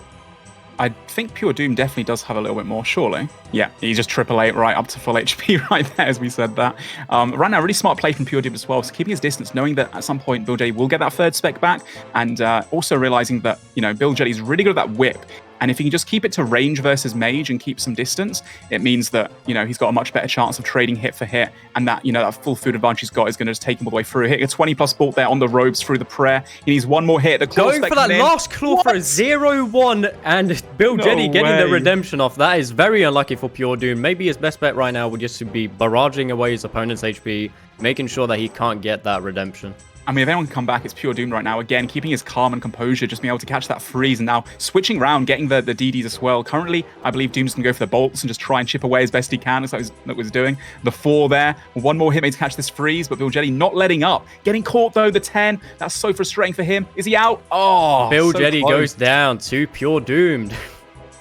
I think Pure Doom definitely does have a little bit more, surely. Yeah, he's just 888 right up to full HP right there, as we said that. Right now, really smart play from Pure Doom as well, so keeping his distance, knowing that at some point Bilgetti will get that third spec back, and also realizing that, Bilgetti's really good at that whip. And if he can just keep it to range versus mage and keep some distance, it means that, you know, he's got a much better chance of trading hit for hit. And that, you know, that full food advantage he's got is going to just take him all the way through. Hitting a 20+ bolt there on the ropes through the prayer. He needs one more hit. The claw Going for that last claw for a 0-1 and Bill Jetty getting the redemption off. That is very unlucky for Pure Doom. Maybe his best bet right now would just be barraging away his opponent's HP, making sure that he can't get that redemption. I mean, if anyone can come back, it's Pure Doom right now. Again, keeping his calm and composure, just being able to catch that freeze, and now switching around, getting the DDs as well. Currently, I believe Doom's going to go for the bolts and just try and chip away as best he can, as that was doing. The 4 there. One more hit made to catch this freeze, but Bill Jetty not letting up. Getting caught, though, the 10. That's so frustrating for him. Is he out? Oh, Bill so Jetty close. goes down to Pure Doomed.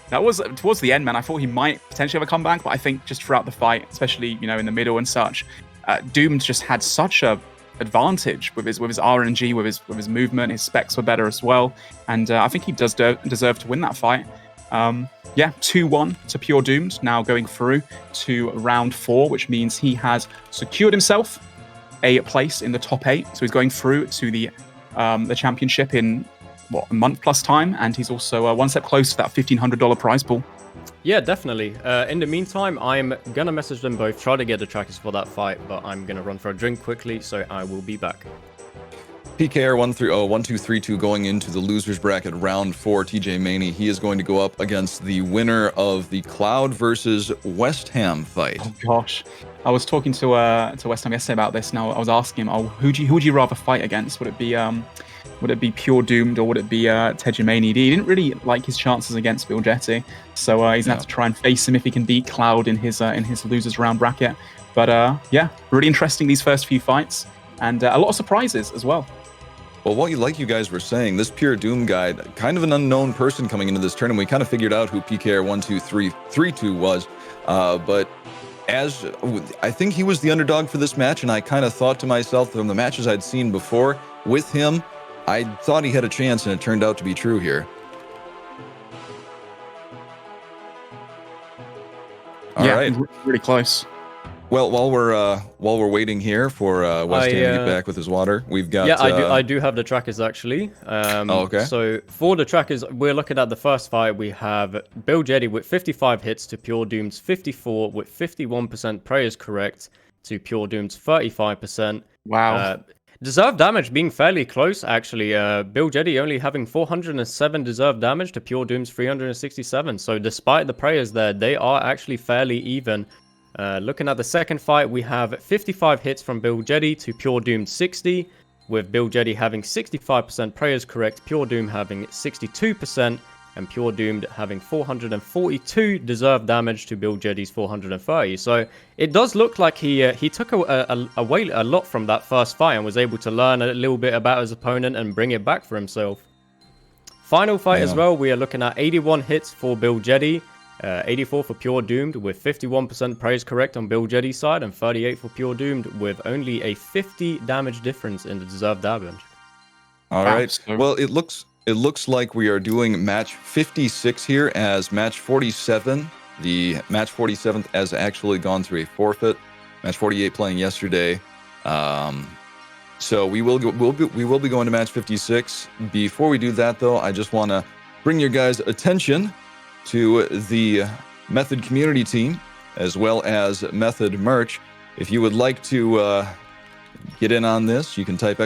That was towards the end, man. I thought he might potentially have a comeback, but I think just throughout the fight, especially, you know, in the middle and such, Doom's just had such a advantage with his RNG, with his movement. His specs were better as well, and I think he does deserve to win that fight. Yeah, 2-1 to Pure Doomed, now going through to round 4, which means he has secured himself a place in the top 8. So he's going through to the championship in a month plus time, and he's also one step close to that $1,500 prize pool. Yeah, definitely. In the meantime, I'm gonna message them both, try to get the trackers for that fight, but I'm gonna run for a drink quickly, so I will be back. PKR 1-2-3-2 going into the losers bracket round 4. TJ Maney, he is going to go up against the winner of the Cloud versus West Ham fight. Oh gosh, I was talking to West Ham yesterday about this. Now I was asking him, who would you rather fight against? Would it be Pure Doomed or would it be TJ Maney? He didn't really like his chances against Bill Jetty, so he's gonna have to try and face him if he can beat Cloud in his losers round bracket. But yeah, really interesting these first few fights, and a lot of surprises as well. Well, like you guys were saying, this Pure Doom guy, kind of an unknown person coming into this tournament. We kind of figured out who PKR 1-2-3-3-2 was, but as I think he was the underdog for this match, and I kind of thought to myself from the matches I'd seen before with him, I thought he had a chance, and it turned out to be true here. All right, really close. Well, while we're waiting here for West Ham to get back with his water, we've got. Yeah, I do have the trackers actually. Okay. So for the trackers, we're looking at the first fight. We have Bill Jetty with 55 hits to Pure Doom's 54, with 51% prayers correct to Pure Doom's 35%. Wow. Deserved damage being fairly close, actually. Bill Jetty only having 407 deserved damage to Pure Doom's 367. So despite the prayers there, they are actually fairly even. Looking at the second fight, we have 55 hits from Bill Jetty to Pure Doom 60, with Bill Jetty having 65% prayers correct, Pure Doom having 62%, and Pure Doomed having 442 deserved damage to Bill Jetty's 430. So it does look like he took away a lot from that first fight and was able to learn a little bit about his opponent and bring it back for himself. Final fight as well, we are looking at 81 hits for Bill Jetty, 84 for Pure Doomed, with 51% praise correct on Bill Jetty's side, and 38 for Pure Doomed, with only a 50 damage difference in the deserved damage. All right. Well, it looks like we are doing match 56 here, as match 47. The match 47th has actually gone through a forfeit. Match 48 playing yesterday. So we will be going to match 56. Before we do that, though, I just want to bring your guys' attention to the Method community team, as well as Method merch. If you would like to get in on this, you can type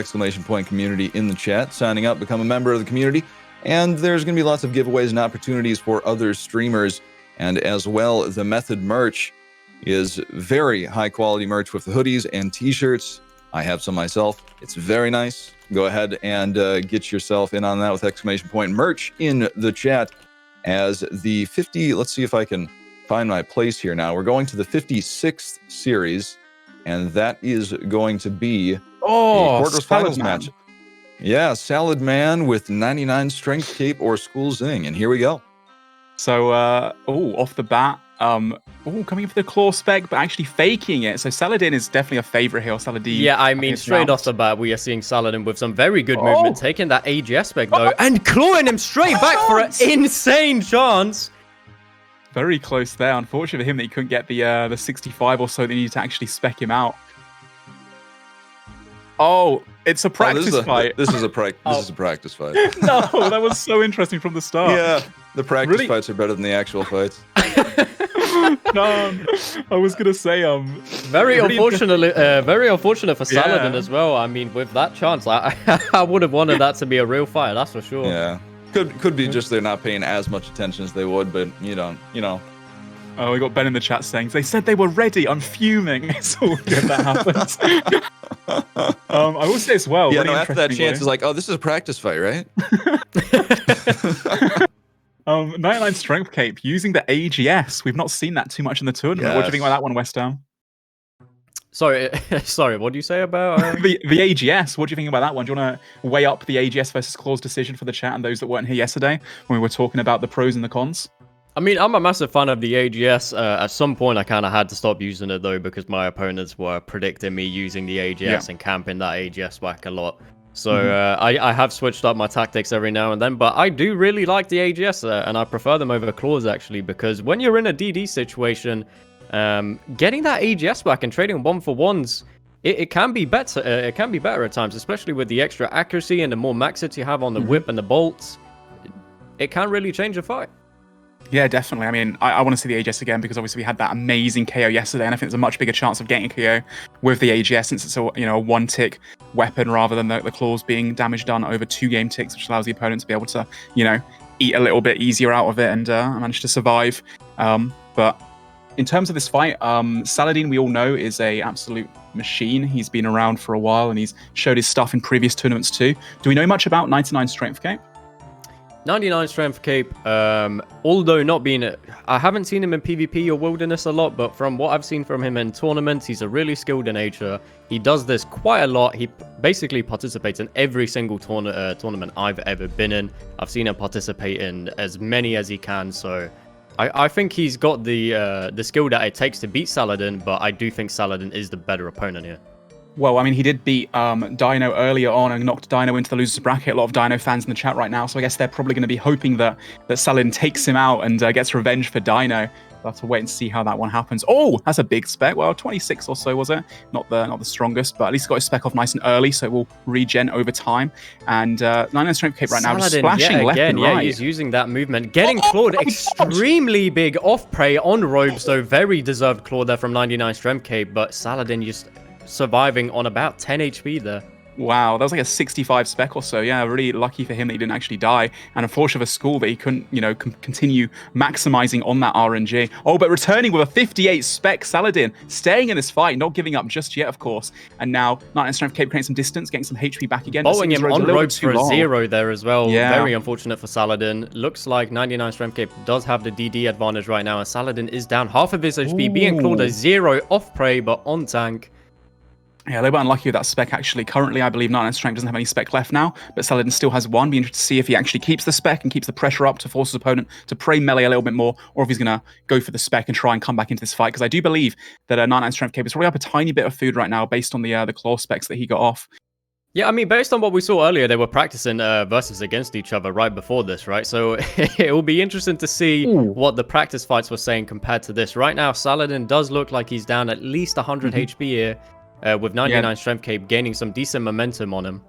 !community in the chat, signing up, become a member of the community, and there's going to be lots of giveaways and opportunities for other streamers. And as well, the Method merch is very high quality merch with the hoodies and t-shirts. I have some myself. It's very nice. Go ahead and get yourself in on that with ! merch in the chat. As the 50, let's see if I can find my place here now. We're going to the 56th series, and that is going to be a quarterfinals match. Yeah, Salad Man with 99 strength cape or school zing, and here we go. So, off the bat, coming for the claw spec, but actually faking it. So Saladin is definitely a favorite here, Saladin. Yeah, I mean, straight off the bat, we are seeing Saladin with some very good movement, taking that AG spec though, and clawing him straight back for an insane chance. Very close there. Unfortunately for him that he couldn't get the 65 or so they needed to actually spec him out. Oh, it's a practice fight. This is a practice fight. No, that was so interesting from the start. Yeah. The practice fights are better than the actual fights. No, I was gonna say very unfortunate for Saladin as well. I mean, with that chance, I would have wanted that to be a real fight. That's for sure. Yeah, could be just they're not paying as much attention as they would, but you know. Oh, we got Ben in the chat saying they said they were ready. I'm fuming. It's all good that happens. I will say as well. Yeah, really no, after that chance, way. is like, oh, this is a practice fight, right? 99 Strength Cape using the AGS. We've not seen that too much in the tournament. What do you think about that one, West Ham? Sorry, what do you say about the AGS? What do you think about that one? Do you want to weigh up the AGS versus Claws decision for the chat and those that weren't here yesterday when we were talking about the pros and the cons? I mean, I'm a massive fan of the AGS. At some point, I kind of had to stop using it, though, because my opponents were predicting me using the AGS and camping that AGS back a lot. So I have switched up my tactics every now and then, but I do really like the AGS, and I prefer them over Claws, actually, because when you're in a DD situation, getting that AGS back and trading 1-for-1s, it can be better. It can be better at times, especially with the extra accuracy and the more max hits you have on the whip and the bolts. It can really change a fight. Yeah, definitely. I mean, I want to see the AGS again because obviously we had that amazing KO yesterday, and I think there's a much bigger chance of getting a KO with the AGS since it's a a one-tick weapon rather than the Claws being damage done over 2 game ticks, which allows the opponent to be able to eat a little bit easier out of it and manage to survive. But in terms of this fight, Saladin, we all know, is a absolute machine. He's been around for a while and he's showed his stuff in previous tournaments too. Do we know much about 99 Strength Cape? 99 Strength Cape, although not being I haven't seen him in PvP or Wilderness a lot, but from what I've seen from him in tournaments, he's a really skilled nature. He does this quite a lot. He basically participates in every single tournament I've ever been in. I've seen him participate in as many as he can, so I think he's got the skill that it takes to beat Saladin, but I do think Saladin is the better opponent here. Well, I mean, he did beat Dino earlier on and knocked Dino into the losers bracket. A lot of Dino fans in the chat right now, so I guess they're probably going to be hoping that Saladin takes him out and gets revenge for Dino. We'll have to wait and see how that one happens. Oh, that's a big spec. Well, 26 or so was it? Not the strongest, but at least got his spec off nice and early, so it will regen over time. And 99 Strength Cape right now just splashing left and right. Yeah, he's using that movement, getting clawed extremely big off prey on robes, though very deserved claw there from 99 Strength Cape, but Saladin just surviving on about 10 HP there. Wow, that was like a 65 spec or so. Yeah, really lucky for him that he didn't actually die. And unfortunate for School that he couldn't, continue maximizing on that RNG. Oh, but returning with a 58 spec, Saladin staying in this fight, not giving up just yet, of course. And now 99 Strength Cape creating some distance, getting some HP back again. Bowling him on ropes for a 0 there as well. Yeah. Very unfortunate for Saladin. Looks like 99 Strength Cape does have the DD advantage right now, and Saladin is down half of his HP, being clawed a 0 off prey, but on tank. Yeah, a little bit unlucky with that spec, actually. Currently, I believe 99 Strength doesn't have any spec left now, but Saladin still has 1. Be interested to see if he actually keeps the spec and keeps the pressure up to force his opponent to prey melee a little bit more, or if he's going to go for the spec and try and come back into this fight, because I do believe that 99 Strength Cape is probably up a tiny bit of food right now based on the claw specs that he got off. Yeah, I mean, based on what we saw earlier, they were practicing versus against each other right before this, right? So it will be interesting to see what the practice fights were saying compared to this. Right now, Saladin does look like he's down at least 100 HP here. With 99 Strength Cape gaining some decent momentum on him.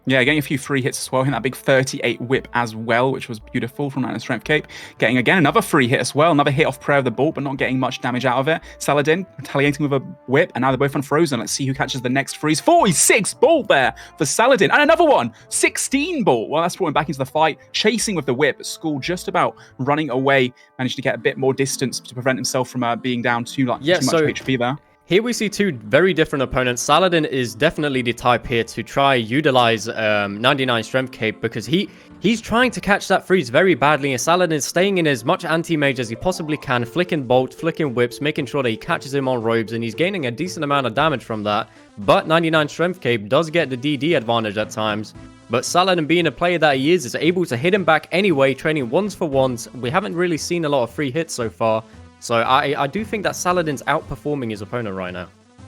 Yeah, getting a few free hits as well. Hitting that big 38 whip as well, which was beautiful from 99 Strength Cape. Getting, again, another free hit as well. Another hit off prayer of the bolt, but not getting much damage out of it. Saladin retaliating with a whip, and now they're both unfrozen. Let's see who catches the next freeze. 46 bolt there for Saladin. And another one, 16 bolt. Well, that's brought him back into the fight. Chasing with the whip. School just about running away. Managed to get a bit more distance to prevent himself from being down too much HP there. Here we see two very different opponents. Saladin is definitely the type here to try utilize 99 Strength Cape because he's trying to catch that freeze very badly, and Saladin is staying in as much anti-mage as he possibly can, flicking bolts, flicking whips, making sure that he catches him on robes, and he's gaining a decent amount of damage from that. But 99 Strength Cape does get the DD advantage at times. But Saladin, being a player that he is able to hit him back anyway, training 1s-for-1s. We haven't really seen a lot of free hits so far. So I do think that Saladin's outperforming his opponent right now.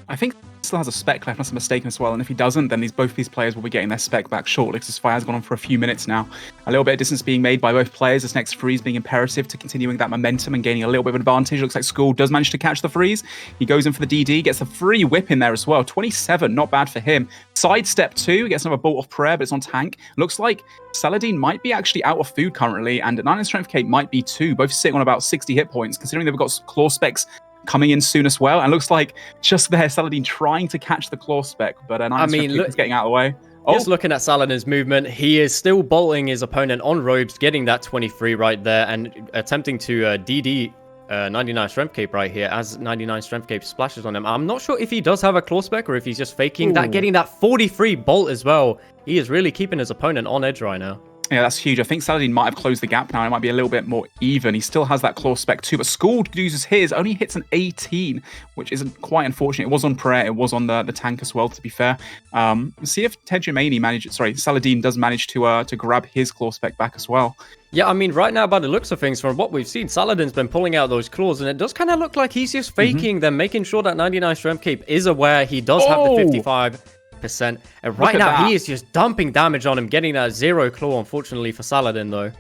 I think still has a spec left, unless I'm mistaken as well. And if he doesn't, then both these players will be getting their spec back shortly, because this fight has gone on for a few minutes now. A little bit of distance being made by both players. This next freeze being imperative to continuing that momentum and gaining a little bit of advantage. Looks like School does manage to catch the freeze. He goes in for the DD, gets a free whip in there as well. 27, not bad for him. Sidestep 2, gets another bolt of prayer, but it's on tank. Looks like Saladin might be actually out of food currently, and 9 in strength cape might be too, both sitting on about 60 hit points, considering they've got claw specs coming in soon as well. And looks like just there, Saladin trying to catch the claw spec, but 9 in strength cape is getting out of the way. Just looking at Saladin's movement, he is still bolting his opponent on ropes, getting that 23 right there, and attempting to DD 99 strength cape right here as 99 strength cape splashes on him. I'm not sure if he does have a claw spec or if he's just faking that, getting that 43 bolt as well. He is really keeping his opponent on edge right now. Yeah, that's huge. I think Saladin might have closed the gap now. It might be a little bit more even. He still has that claw spec too, but School uses his, only hits an 18, which isn't quite unfortunate. It was on prayer, it was on the tank as well, to be fair. See if Saladin does manage to grab his claw spec back as well. Yeah, I mean, right now, by the looks of things, from what we've seen, Saladin's been pulling out those claws, and it does kind of look like he's just faking them, making sure that 99 strength cape is aware he does have the 55%. And right now, he is just dumping damage on him, getting that 0 claw, unfortunately, for Saladin, though.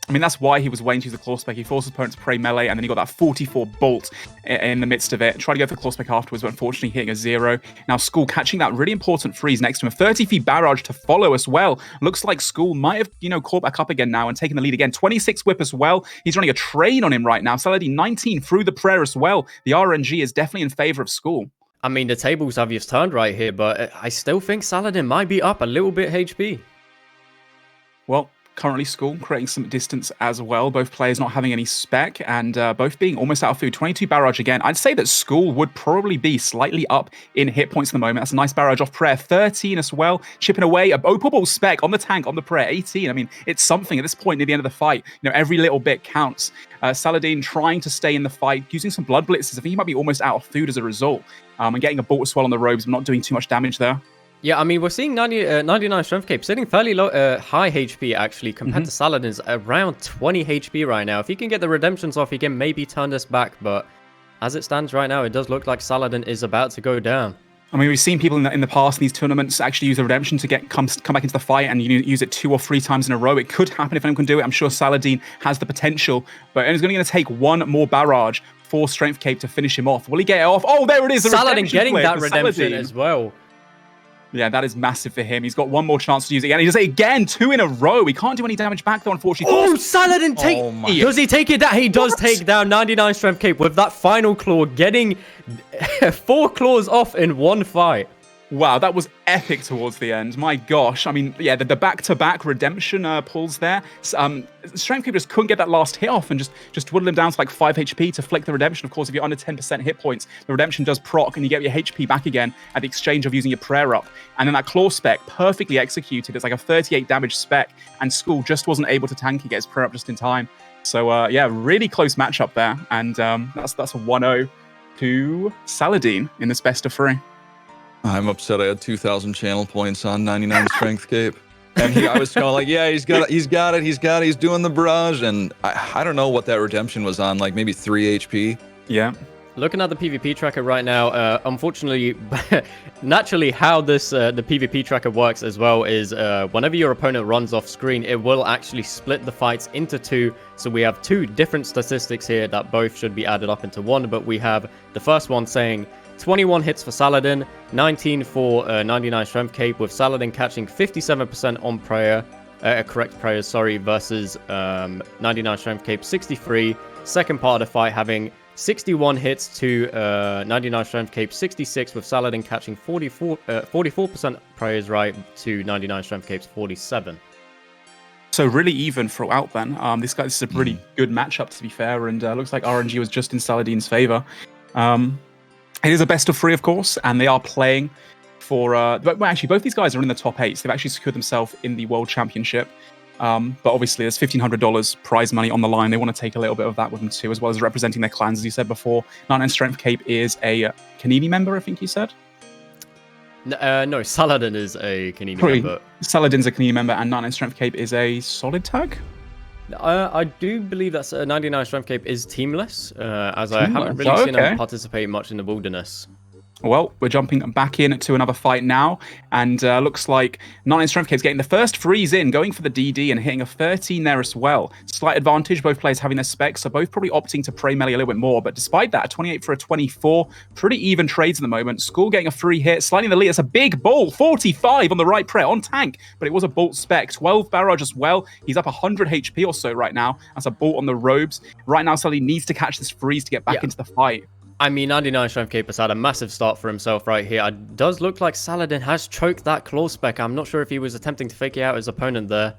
I mean, that's why he was waiting to use the claw spec. He forced his opponent to pray melee, and then he got that 44 bolt in the midst of it. Tried to go for the claw spec afterwards, but unfortunately hitting a 0. Now, School catching that really important freeze next to him. 30 feet barrage to follow as well. Looks like School might have, caught back up again now and taken the lead again. 26 whip as well. He's running a train on him right now. Saladin 19 through the prayer as well. The RNG is definitely in favor of School. I mean, the tables have just turned right here, but I still think Saladin might be up a little bit HP. Well, currently School creating some distance as well. Both players not having any spec and both being almost out of food. 22 barrage again. I'd say that School would probably be slightly up in hit points at the moment. That's a nice barrage off prayer. 13 as well. Chipping away a openable spec on the tank, on the prayer. 18. I mean, it's something at this point near the end of the fight. Every little bit counts. Saladin trying to stay in the fight, using some blood blitzes. I think he might be almost out of food as a result. And getting a bolt as well on the robes, but not doing too much damage there. Yeah, I mean, we're seeing 99 strength cape sitting fairly low, high HP actually, compared to Saladin's around 20 HP right now. If he can get the redemptions off, he can maybe turn this back, but as it stands right now, it does look like Saladin is about to go down. I mean, we've seen people in the past in these tournaments actually use the redemption to come back into the fight and use it 2 or 3 times in a row. It could happen if anyone can do it. I'm sure Saladin has the potential, but it's going to take one more barrage for strength cape to finish him off. Will he get it off? Oh, there it is. Saladin getting that redemption as well. Yeah, that is massive for him. He's got one more chance to use it again. He does it again, 2 in a row. He can't do any damage back though, unfortunately. Oh, Saladin does he take it down? He does take down 99 strength cape with that final claw, getting 4 claws off in one fight. Wow, that was epic towards the end. My gosh. I mean, yeah, the back-to-back redemption pulls there. Strength Cape just couldn't get that last hit off and just whittle him down to like 5 HP to flick the redemption. Of course, if you're under 10% hit points, the redemption does proc and you get your HP back again at the exchange of using your prayer up. And then that claw spec, perfectly executed. It's like a 38 damage spec, and School just wasn't able to tank and get his prayer up just in time. So, yeah, really close matchup there. And that's a 1-0 to Saladin in this best of 3. I'm upset I had 2,000 channel points on 99 strength cape. And I was kind of like, yeah, he's got it, he's doing the barrage. And I don't know what that redemption was on, like maybe 3 HP. Yeah. Looking at the PvP tracker right now, unfortunately, naturally how this the PvP tracker works as well is whenever your opponent runs off screen, it will actually split the fights into 2. So we have 2 different statistics here that both should be added up into 1. But we have the first one saying 21 hits for Saladin, 19 for 99 strength cape, with Saladin catching 57% on prayer, correct prayers, sorry, versus 99 strength cape 63. Second part of the fight having 61 hits to 99 strength cape 66, with Saladin catching 44% prayers right to 99 strength cape's 47. So really even throughout then. This is a really good matchup, to be fair, and looks like RNG was just in Saladin's favor. It is a best of 3, of course, and they are playing for... well, actually, both these guys are in the top 8, so they've actually secured themselves in the World Championship. But obviously, there's $1,500 prize money on the line. They want to take a little bit of that with them too, as well as representing their clans, as you said before. 99 Strength Cape is a Kanini member, I think you said? No, Saladin is a Kanini member. Saladin's a Kanini member, and 99 Strength Cape is a solid tag? I do believe that 99 Strength Cape is teamless, as I haven't really seen him participate much in the Wilderness. Well, we're jumping back into another fight now, and looks like 9 Strength Cape's getting the first freeze in, going for the DD and hitting a 13 there as well. Slight advantage, both players having their specs, so both probably opting to pray melee a little bit more, but despite that, a 28 for a 24, pretty even trades at the moment. School getting a free hit, sliding the lead. It's a big bolt, 45 on the right prayer, on tank, but it was a bolt spec, 12 barrage as well. He's up 100 HP or so right now. That's a bolt on the robes. Right now, Sully needs to catch this freeze to get back into the fight. I mean, 99 Strength Cape has had a massive start for himself right here. It does look like Saladin has choked that claw spec. I'm not sure if he was attempting to fake it out his opponent there.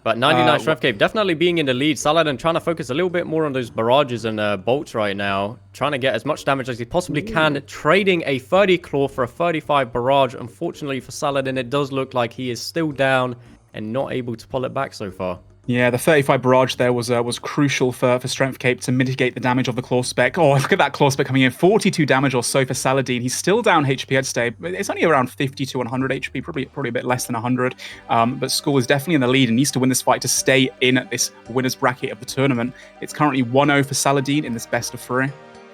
But 99 Strength Cape definitely being in the lead. Saladin trying to focus a little bit more on those barrages and bolts right now. Trying to get as much damage as he possibly can. Trading a 30 claw for a 35 barrage. Unfortunately for Saladin, it does look like he is still down and not able to pull it back so far. Yeah, the 35 barrage there was crucial for Strength Cape to mitigate the damage of the claw spec. Oh, look at that claw spec coming in. 42 damage or so for Saladin. He's still down HP, I'd say. It's only around 50 to 100 HP, probably a bit less than 100. But School is definitely in the lead and needs to win this fight to stay in this winner's bracket of the tournament. It's currently 1-0 for Saladin in this best of 3.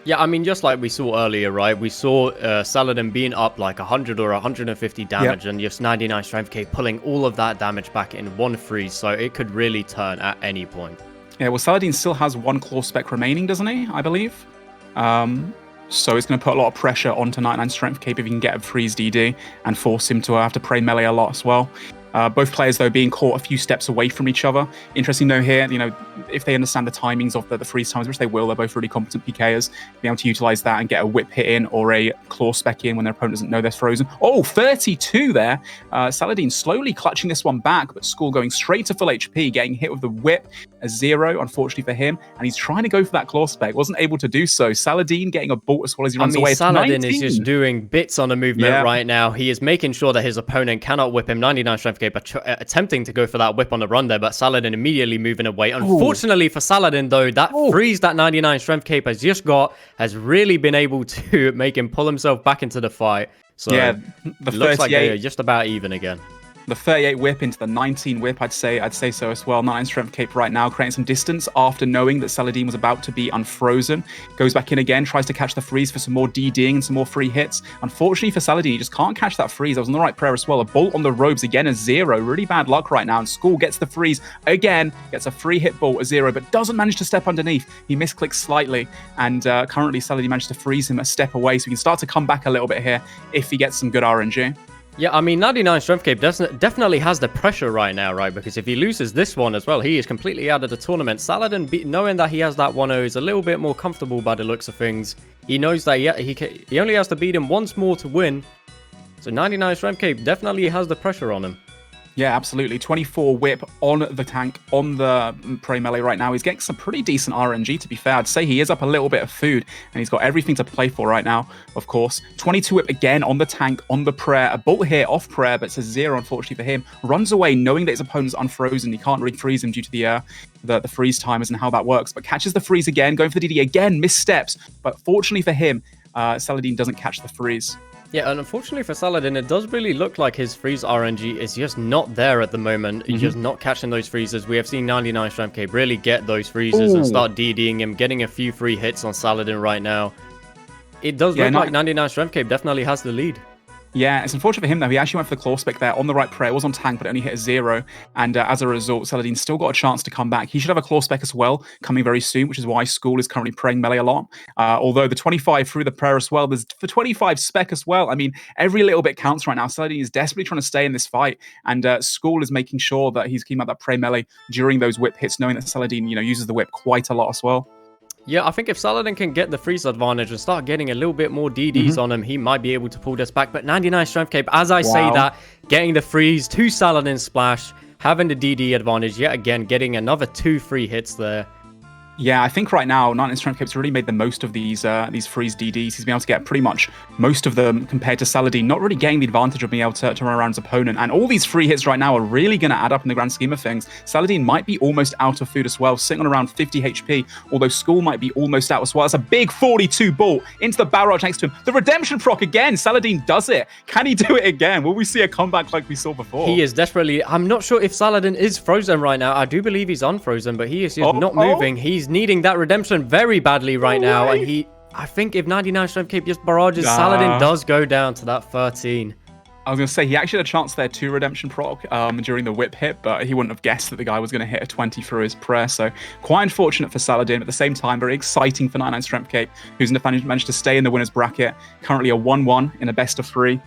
Yeah, I mean, just like we saw earlier, right? We saw Saladin being up like 100 or 150 damage, and just 99 Strength Cape pulling all of that damage back in one freeze, so it could really turn at any point. Yeah, well, Saladin still has 1 claw spec remaining, doesn't he? I believe. So it's going to put a lot of pressure onto 99 Strength Cape if he can get a freeze DD and force him to have to pray melee a lot as well. Both players, though, being caught a few steps away from each other. Interesting though here, if they understand the timings of the freeze times, which they will, they're both really competent PKers, being able to utilize that and get a whip hit in or a claw spec in when their opponent doesn't know they're frozen. Oh, 32 there. Saladin slowly clutching this one back, but School going straight to full HP, getting hit with the whip, a 0, unfortunately for him, and he's trying to go for that claw spec, wasn't able to do so. Saladin getting a bolt as well as he runs away. Saladin is just doing bits on the movement right now. He is making sure that his opponent cannot whip him. 99 Strength Cape attempting to go for that whip on the run there, but Saladin immediately moving away. Unfortunately for Saladin, though, that freeze that 99 Strength Cape has just got has really been able to make him pull himself back into the fight. So yeah, the looks like they're just about even again. The 38 whip into the 19 whip, I'd say so as well. 9 Strength Cape right now, creating some distance after knowing that Saladin was about to be unfrozen. Goes back in again, tries to catch the freeze for some more DDing and some more free hits. Unfortunately for Saladin, he just can't catch that freeze. I was on the right prayer as well. A bolt on the robes, again, a 0. Really bad luck right now. And School gets the freeze again, gets a free hit bolt, a 0, but doesn't manage to step underneath. He misclicks slightly, and currently Saladin managed to freeze him a step away, so he can start to come back a little bit here if he gets some good RNG. Yeah, I mean, 99 Strength Cape definitely has the pressure right now, right? Because if he loses this one as well, he is completely out of the tournament. Saladin, knowing that he has that 1-0, is a little bit more comfortable by the looks of things. He knows that he only has to beat him once more to win. So 99 Strength Cape definitely has the pressure on him. Yeah, absolutely. 24 whip on the tank, on the prey melee right now. He's getting some pretty decent RNG, to be fair. I'd say he is up a little bit of food, and he's got everything to play for right now, of course. 22 whip again on the tank, on the prayer. A bolt here off prayer, but it's a 0, unfortunately, for him. Runs away, knowing that his opponent's unfrozen. He can't refreeze him due to the freeze timers and how that works, but catches the freeze again, going for the DD again, missteps. But fortunately for him, Saladin doesn't catch the freeze. Yeah, and unfortunately for Saladin, it does really look like his freeze RNG is just not there at the moment. He's just not catching those freezes. We have seen 99 Strength Cape really get those freezes and start DDing him, getting a few free hits on Saladin right now. It does look like 99 Strength Cape definitely has the lead. Yeah, it's unfortunate for him, though. He actually went for the claw spec there on the right prayer. It was on tank, but it only hit a 0. And as a result, Saladin still got a chance to come back. He should have a claw spec as well, coming very soon, which is why School is currently praying melee a lot. Although the 25 through the prayer as well, there's the 25 spec as well. I mean, every little bit counts right now. Saladin is desperately trying to stay in this fight. And School is making sure that he's keeping up that pray melee during those whip hits, knowing that Saladin, uses the whip quite a lot as well. Yeah, I think if Saladin can get the freeze advantage and start getting a little bit more DDs on him, he might be able to pull this back. But 99 Strength Cape, as I say that, getting the freeze to Saladin splash, having the DD advantage, yet again, getting another 2 free hits there. Yeah, I think right now, 99 Strength Cape's really made the most of these freeze DDs. He's been able to get pretty much most of them compared to Saladin, not really getting the advantage of being able to run around his opponent. And all these free hits right now are really going to add up in the grand scheme of things. Saladin might be almost out of food as well, sitting on around 50 HP, although School might be almost out as well. That's a big 42 bolt into the barrage next to him. The redemption proc again. Saladin does it. Can he do it again? Will we see a comeback like we saw before? He is desperately... I'm not sure if Saladin is frozen right now. I do believe he's unfrozen, but he is just not moving. He's needing that redemption very badly right now, and I think if 99 Strength Cape just barrages, Saladin does go down to that 13. I was going to say, he actually had a chance there to redemption proc during the whip hit, but he wouldn't have guessed that the guy was going to hit a 20 through his prayer. So quite unfortunate for Saladin, but at the same time, very exciting for 99 Strength Cape, who's managed to stay in the winner's bracket. Currently a 1-1 in a best of 3.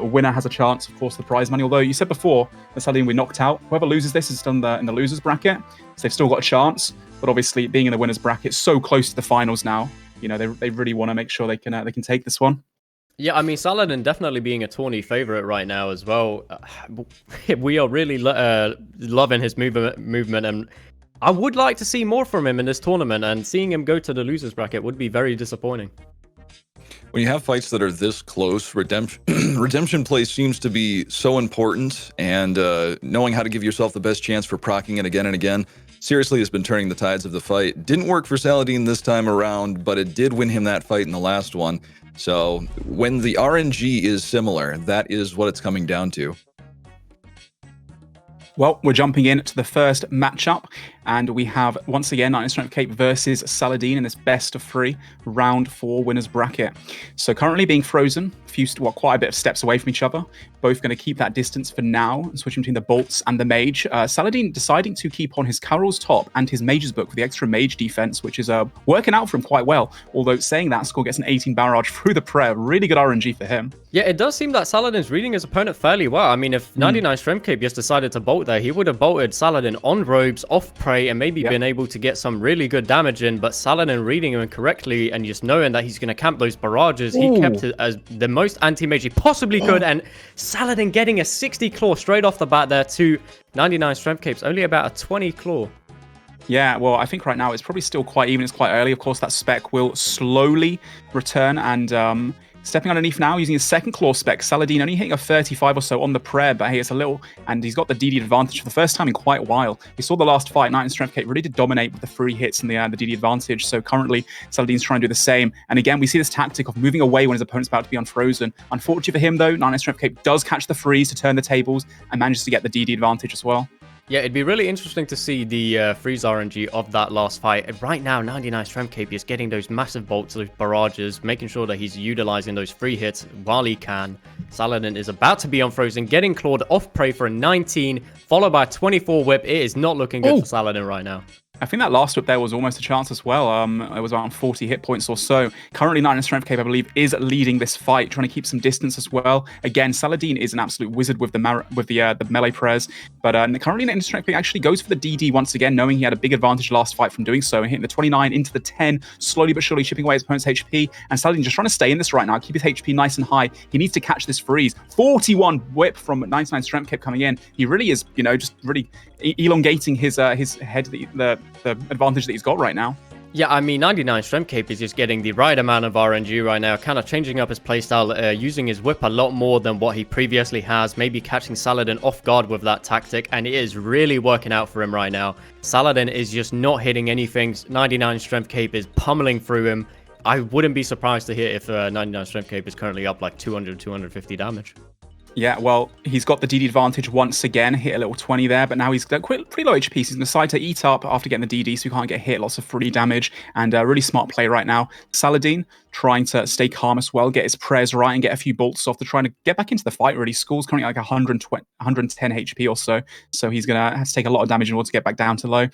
Winner has a chance, of course, the prize money. Although you said before that Saladin will be knocked out. Whoever loses this is done in the loser's bracket, so they've still got a chance. But obviously, being in the winner's bracket, so close to the finals now, you know, they really want to make sure they can take this one. Yeah, I mean, Saladin definitely being a tourney favorite right now as well. We are really loving his movement, and I would like to see more from him in this tournament, and seeing him go to the losers bracket would be very disappointing. When you have fights that are this close, redemption play seems to be so important, and knowing how to give yourself the best chance for proccing it again and again seriously has been turning the tides of the fight. Didn't work for Saladin this time around, but it did win him that fight in the last one. So when the RNG is similar, that is what it's coming down to. Well, we're jumping in to the first matchup, and we have, once again, 99 Strength Cape versus Saladin in this best of 3 round 4 winners bracket. So currently being frozen, quite a bit of steps away from each other. Both going to keep that distance for now and switching between the bolts and the mage. Saladin deciding to keep on his Carol's top and his mage's book with the extra mage defense, which is working out for him quite well. Although saying that, Skull gets an 18 barrage through the prayer. Really good RNG for him. Yeah, it does seem that Saladin's reading his opponent fairly well. I mean, if 99 Strength Cape just decided to bolt there, he would have bolted Saladin on robes, off prey, and maybe been able to get some really good damage in. But Saladin reading him correctly and just knowing that he's going to camp those barrages, he kept it as the most anti-mage he possibly could. And Saladin getting a 60 claw straight off the bat there to 99 Strength Cape's only about a 20 claw. Yeah, well, I think right now it's probably still quite even. It's quite early. Of course, that spec will slowly return, and stepping underneath now, using his second claw spec. Saladin only hitting a 35 or so on the prayer, but hey, it's a little, and he's got the DD advantage for the first time in quite a while. We saw the last fight, 99 Strength Cape really did dominate with the 3 hits and the DD advantage, so currently Saladin's trying to do the same. And again, we see this tactic of moving away when his opponent's about to be unfrozen. Unfortunately for him though, 99 Strength Cape does catch the freeze to turn the tables and manages to get the DD advantage as well. Yeah, it'd be really interesting to see the freeze RNG of that last fight. Right now, 99 Strength Cape is getting those massive bolts, those barrages, making sure that he's utilizing those free hits while he can. Saladin is about to be unfrozen, getting clawed off prey for a 19, followed by a 24 whip. It is not looking good for Saladin right now. I think that last whip there was almost a chance as well. It was around 40 hit points or so. Currently, 99 Strength Cape, I believe, is leading this fight, trying to keep some distance as well. Again, Saladin is an absolute wizard with the melee press, but currently 99 Strength Cape actually goes for the DD once again, knowing he had a big advantage last fight from doing so, and hitting the 29 into the 10, slowly but surely chipping away his opponent's HP. And Saladin just trying to stay in this right now, keep his HP nice and high. He needs to catch this freeze. 41 whip from 99 Strength Cape coming in. He really is, you know, just really elongating his head, the advantage that he's got right now. Yeah, I mean, 99 Strength Cape is just getting the right amount of RNG right now, kind of changing up his playstyle, using his whip a lot more than what he previously has, maybe catching Saladin off guard with that tactic, and it is really working out for him right now. Saladin is just not hitting anything. 99 Strength Cape is pummeling through him. I wouldn't be surprised to hit if 99 Strength Cape is currently up like 200, 250 damage. Yeah, well, he's got the DD advantage once again, hit a little 20 there, but now he's got pretty low HP. He's going to decide to eat up after getting the DD, so he can't get hit, lots of free damage, and really smart play right now. Saladin trying to stay calm as well, get his prayers right, and get a few bolts off to trying to get back into the fight, really. Skull's currently like 110 HP or so he's going to have to take a lot of damage in order to get back down to low.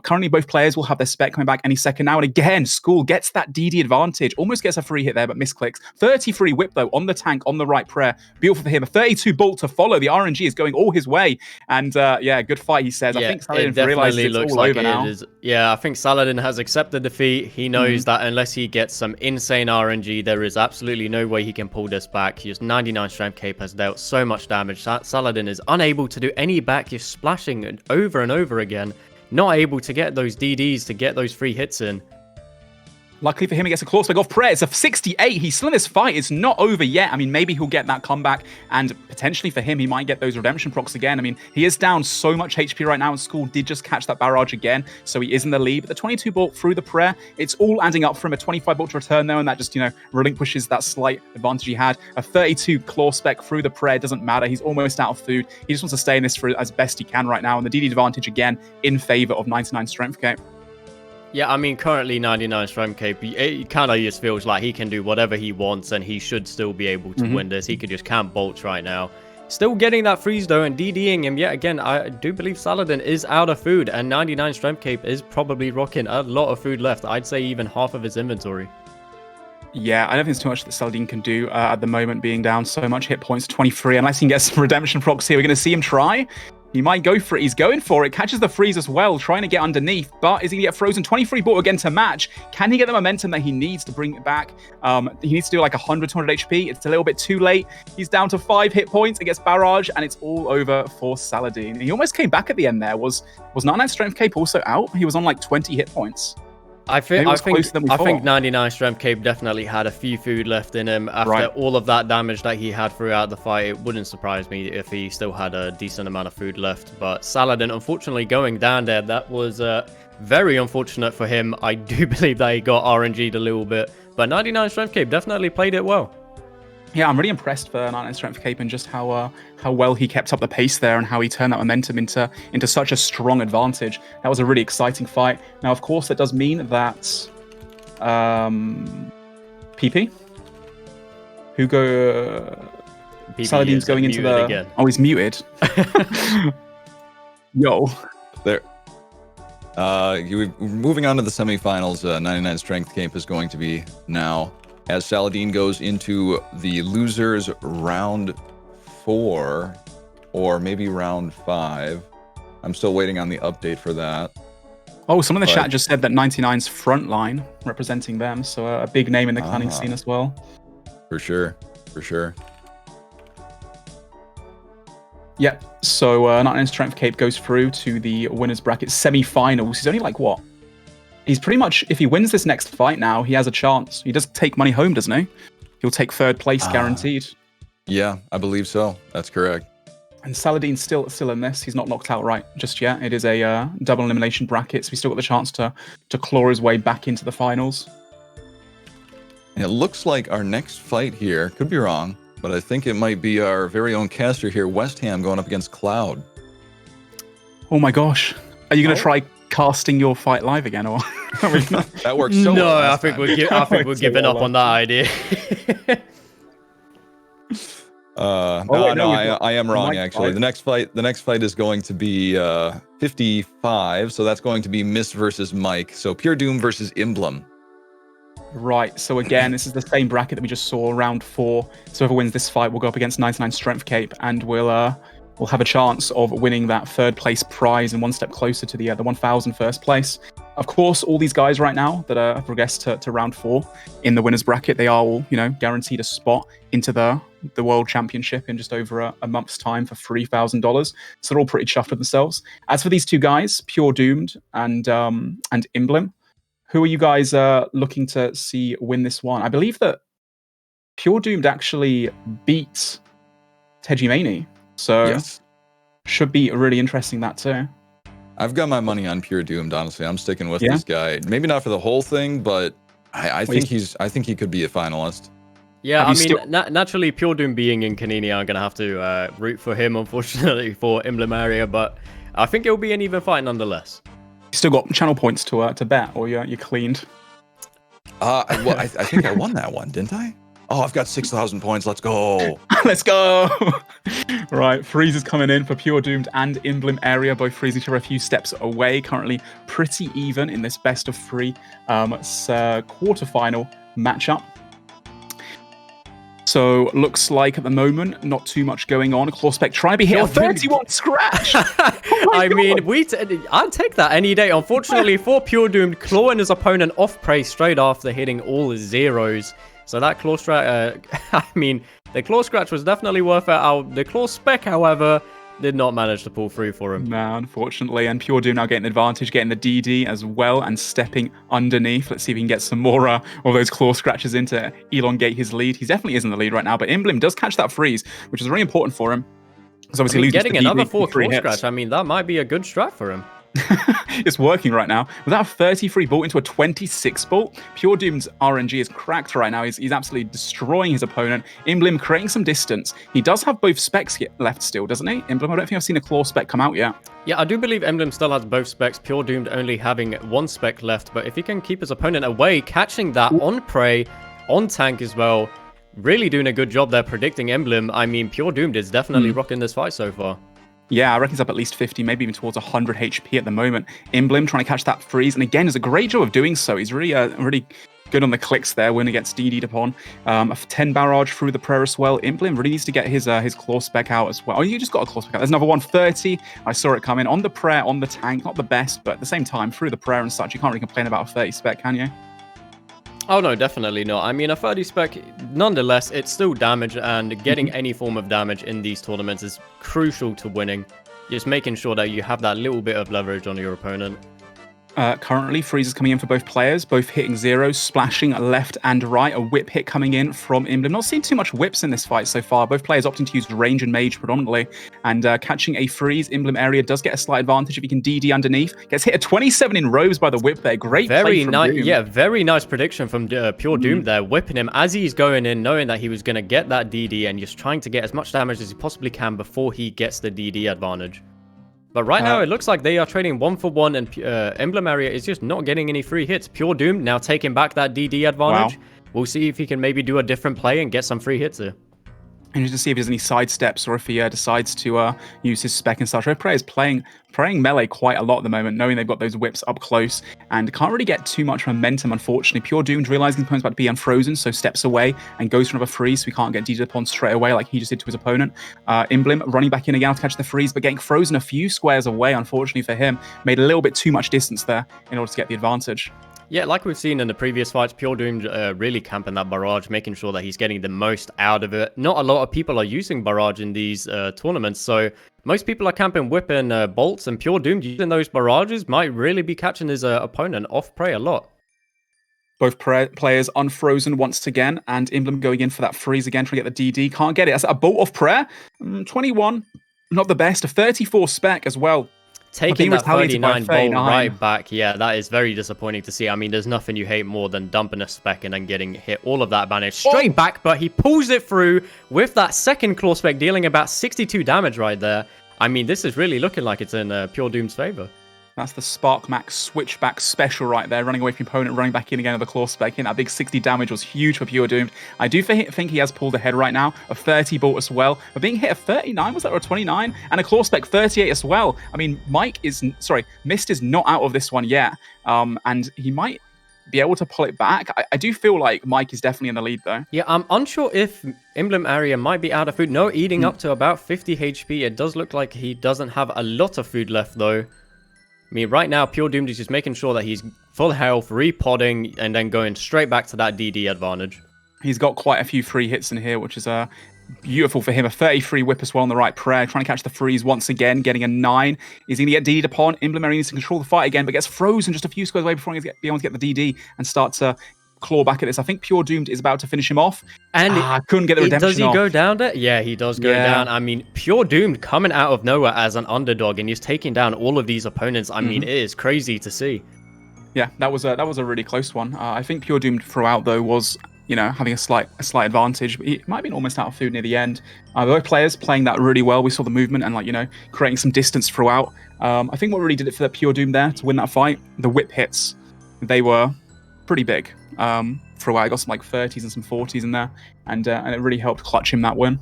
Currently, both players will have their spec coming back any second now, and again, Skull gets that DD advantage, almost gets a free hit there, but misclicks. 33 whip, though, on the tank, on the right prayer. Beautiful for him. A 32 bolt to follow. The RNG is going all his way, and yeah, good fight, he says. Yeah, I think Saladin realizes it's all over now. Yeah, I think Saladin has accepted defeat. He knows that unless he gets some insane RNG, there is absolutely no way he can pull this back. His 99 Strength Cape has dealt so much damage. Saladin is unable to do any back. He's splashing over and over again, not able to get those DDs, to get those free hits in. Luckily for him, he gets a claw spec off prayer. It's a 68. He's still in this fight. It's not over yet. I mean, maybe he'll get that comeback, and potentially for him, he might get those redemption procs again. I mean, he is down so much HP right now, and Skull did just catch that barrage again, so he is in the lead. But the 22 bolt through the prayer, it's all adding up for him. A 25 bolt to return, though, and that just, you know, relinquishes that slight advantage he had. A 32 claw spec through the prayer doesn't matter. He's almost out of food. He just wants to stay in this for as best he can right now, and the DD advantage again in favor of 99 Strength Cape. Yeah, I mean, currently 99 strength cape, it kind of just feels like he can do whatever he wants and he should still be able to win this. He could just camp bolts right now. Still getting that freeze though and DDing him yet again. I do believe Saladin is out of food and 99 strength cape is probably rocking a lot of food left. I'd say even half of his inventory. Yeah, I don't think there's too much that Saladin can do at the moment, being down so much hit points, 23, unless he can get some redemption procs here. We're going to see him try. He might go for it. He's going for it. Catches the freeze as well, trying to get underneath. But is he going to get frozen? 23 ball again to match. Can he get the momentum that he needs to bring it back? He needs to do like 100, 200 HP. It's a little bit too late. He's down to 5 hit points. It gets barrage, and it's all over for Saladin. He almost came back at the end there. Was 99 strength cape also out? He was on like 20 hit points. I think 99 strength cape definitely had a few food left in him after all of that damage that he had throughout the fight. It wouldn't surprise me if he still had a decent amount of food left. But Saladin, unfortunately, going down there, that was very unfortunate for him. I do believe that he got RNG'd a little bit, but 99 strength cape definitely played it well. Yeah, I'm really impressed for 99 strength cape and just how well he kept up the pace there and how he turned that momentum into such a strong advantage. That was a really exciting fight. Now, of course, that does mean that PP, Saladin's going into the again. Oh, he's muted. Yo, there. Moving on to the semifinals. 99 strength cape is going to be now, as Saladin goes into the losers round 4, or maybe round 5. I'm still waiting on the update for that. Oh, someone in the chat just said that 99's frontline representing them, so a big name in the clanning scene as well. For sure, for sure. Yep, so 99 strength cape goes through to the winners bracket semi-finals. He's only like, what? He's pretty much, if he wins this next fight now, he has a chance. He does take money home, doesn't he? He'll take 3rd place guaranteed. Yeah, I believe so. That's correct. And Saladin's still in this. He's not knocked out right just yet. It is a double elimination bracket, so he's still got the chance to claw his way back into the finals. And it looks like our next fight here, could be wrong, but I think it might be our very own caster here, West Ham, going up against Cloud. Oh my gosh. Are you going to try casting your fight live again, or that works so well. I think we're giving up on that idea. I am wrong actually. The next fight is going to be 55, so that's going to be Mist versus Mike. So Pure Doom versus Emblem. Right, so again, this is the same bracket that we just saw, round 4. So whoever wins this fight will go up against 99 strength cape, and we'll have a chance of winning that 3rd place prize and one step closer to the 1,000 first place. Of course, all these guys right now that have progressed to round 4 in the winners bracket, they are all, guaranteed a spot into the World Championship in just over a month's time for $3,000. So they're all pretty chuffed with themselves. As for these two guys, Pure Doomed and Emblem, who are you guys looking to see win this one? I believe that Pure Doomed actually beat Tejimani. So yes. Should be really interesting, that too. I've got my money on Pure Doomed, honestly. I'm sticking with this guy. Maybe not for the whole thing, but I think he could be a finalist. Yeah, I mean, naturally, Pure Doom being in Kanini, I'm going to have to root for him, unfortunately, for Emblem area, but I think it'll be an even fight nonetheless. You still got channel points to bet, or you're cleaned? I think I won that one, didn't I? Oh, I've got 6,000 points. Let's go. Let's go. Right, Freeze is coming in for Pure Doomed and Emblem area. Both Freeze each other a few steps away. Currently pretty even in this best of 3 quarterfinal matchup. So looks like at the moment, not too much going on. Clawspec trying to be hit. 31 scratch. I mean, I'd take that any day. Unfortunately for Pure Doomed, clawing his opponent off prey straight after hitting all his zeros. So that claw scratch, the claw scratch was definitely worth it. The claw spec, however, did not manage to pull through for him. No, unfortunately. And Pure Doom now getting the advantage, getting the DD as well, and stepping underneath. Let's see if he can get some more of those claw scratches in to elongate his lead. He definitely is in the lead right now, but Emblem does catch that freeze, which is really important for him. Because obviously getting another 4 claw scratch, I mean, that might be a good strat for him. It's working right now. With that 33 bolt into a 26 bolt, Pure Doom's RNG is cracked right now. He's absolutely destroying his opponent. Imblim creating some distance. He does have both specs left still, doesn't he? Imblim, I don't think I've seen a claw spec come out yet. Yeah, I do believe Emblem still has both specs, Pure Doomed only having one spec left, but if he can keep his opponent away, catching that on prey, on tank as well, really doing a good job there predicting Emblem. I mean, Pure Doomed is definitely rocking this fight so far. Yeah, I reckon he's up at least 50, maybe even towards 100 HP at the moment. Imblim trying to catch that freeze, and again, does a great job of doing so. He's really good on the clicks there when he gets DD'd upon. A 10 barrage through the prayer as well. Imblim really needs to get his claw spec out as well. Oh, you just got a claw spec out. There's another one, 30. I saw it come in on the prayer, on the tank. Not the best, but at the same time, through the prayer and such, you can't really complain about a 30 spec, can you? Oh no, definitely not. I mean, a 30 spec, nonetheless, it's still damage, and getting any form of damage in these tournaments is crucial to winning. Just making sure that you have that little bit of leverage on your opponent. Currently, freezes coming in for both players, both hitting zeros, splashing left and right. A whip hit coming in from Imblim. Not seeing too much whips in this fight so far. Both players opting to use range and mage predominantly. And catching a freeze, Imblim area does get a slight advantage if he can DD underneath. Gets hit a 27 in rows by the whip there. Great play from Doom. Yeah, very nice prediction from Pure Doom there. Whipping him as he's going in, knowing that he was going to get that DD and just trying to get as much damage as he possibly can before he gets the DD advantage. But right now, it looks like they are trading 1-for-1, and Emblem area is just not getting any free hits. Pure Doom now taking back that DD advantage. Wow. We'll see if he can maybe do a different play and get some free hits here. And just to see if there's any side steps or if he decides to use his spec and such. Red Prayer is playing melee quite a lot at the moment, knowing they've got those whips up close and can't really get too much momentum, unfortunately. Pure Doomed realizing his opponent's about to be unfrozen, so steps away and goes for another freeze, so he can't get DD'd upon straight away like he just did to his opponent. Imblim running back in again to catch the freeze, but getting frozen a few squares away, unfortunately for him. Made a little bit too much distance there in order to get the advantage. Yeah, like we've seen in the previous fights, Pure Doom really camping that barrage, making sure that he's getting the most out of it. Not a lot of people are using barrage in these tournaments, so most people are camping whip and bolts, and Pure Doom using those barrages might really be catching his opponent off prey a lot. Both players unfrozen once again, and Imblim going in for that freeze again, trying to get the DD. Can't get it. That's a bolt off prayer. 21, not the best. A 34 spec as well. Taking that 39 bolt right back, yeah, that is very disappointing to see. I mean, there's nothing you hate more than dumping a spec and then getting hit all of that advantage straight back, but he pulls it through with that second claw spec, dealing about 62 damage right there. I mean, this is really looking like it's in Pure Doom's favor. That's the Spark Max switchback special right there, running away from your opponent, running back in again with the claw spec in. That big 60 damage was huge for Pure Doomed. I do think he has pulled ahead right now. A 30 bolt as well. But being hit a 39, was that, or a 29? And a claw spec 38 as well. I mean, Mist is not out of this one yet. And he might be able to pull it back. I do feel like Mike is definitely in the lead though. Yeah, I'm unsure if Emblem area might be out of food. No, eating up to about 50 HP. It does look like he doesn't have a lot of food left though. I mean, right now, Pure Doomed is just making sure that he's full health, repodding, and then going straight back to that DD advantage. He's got quite a few free hits in here, which is beautiful for him. A 33 whip as well on the right prayer, trying to catch the freeze once again, getting a 9. Is he going to get DD'd upon? Imblim needs to control the fight again, but gets frozen just a few squares away before he gets able to get the DD and start to claw back at this. I think Pure Doomed is about to finish him off. And couldn't get the redemption off. Does he go down there? Yeah, he does go down. I mean, Pure Doomed coming out of nowhere as an underdog, and he's taking down all of these opponents. I mean, it is crazy to see. Yeah, that was a really close one. I think Pure Doomed throughout though was, having a slight advantage. He might have been almost out of food near the end. Both players playing that really well. We saw the movement and creating some distance throughout. I think what really did it for the Pure Doom there to win that fight, the whip hits, they were pretty big. For a while, I got some 30s and some 40s in there, and it really helped clutch him that win.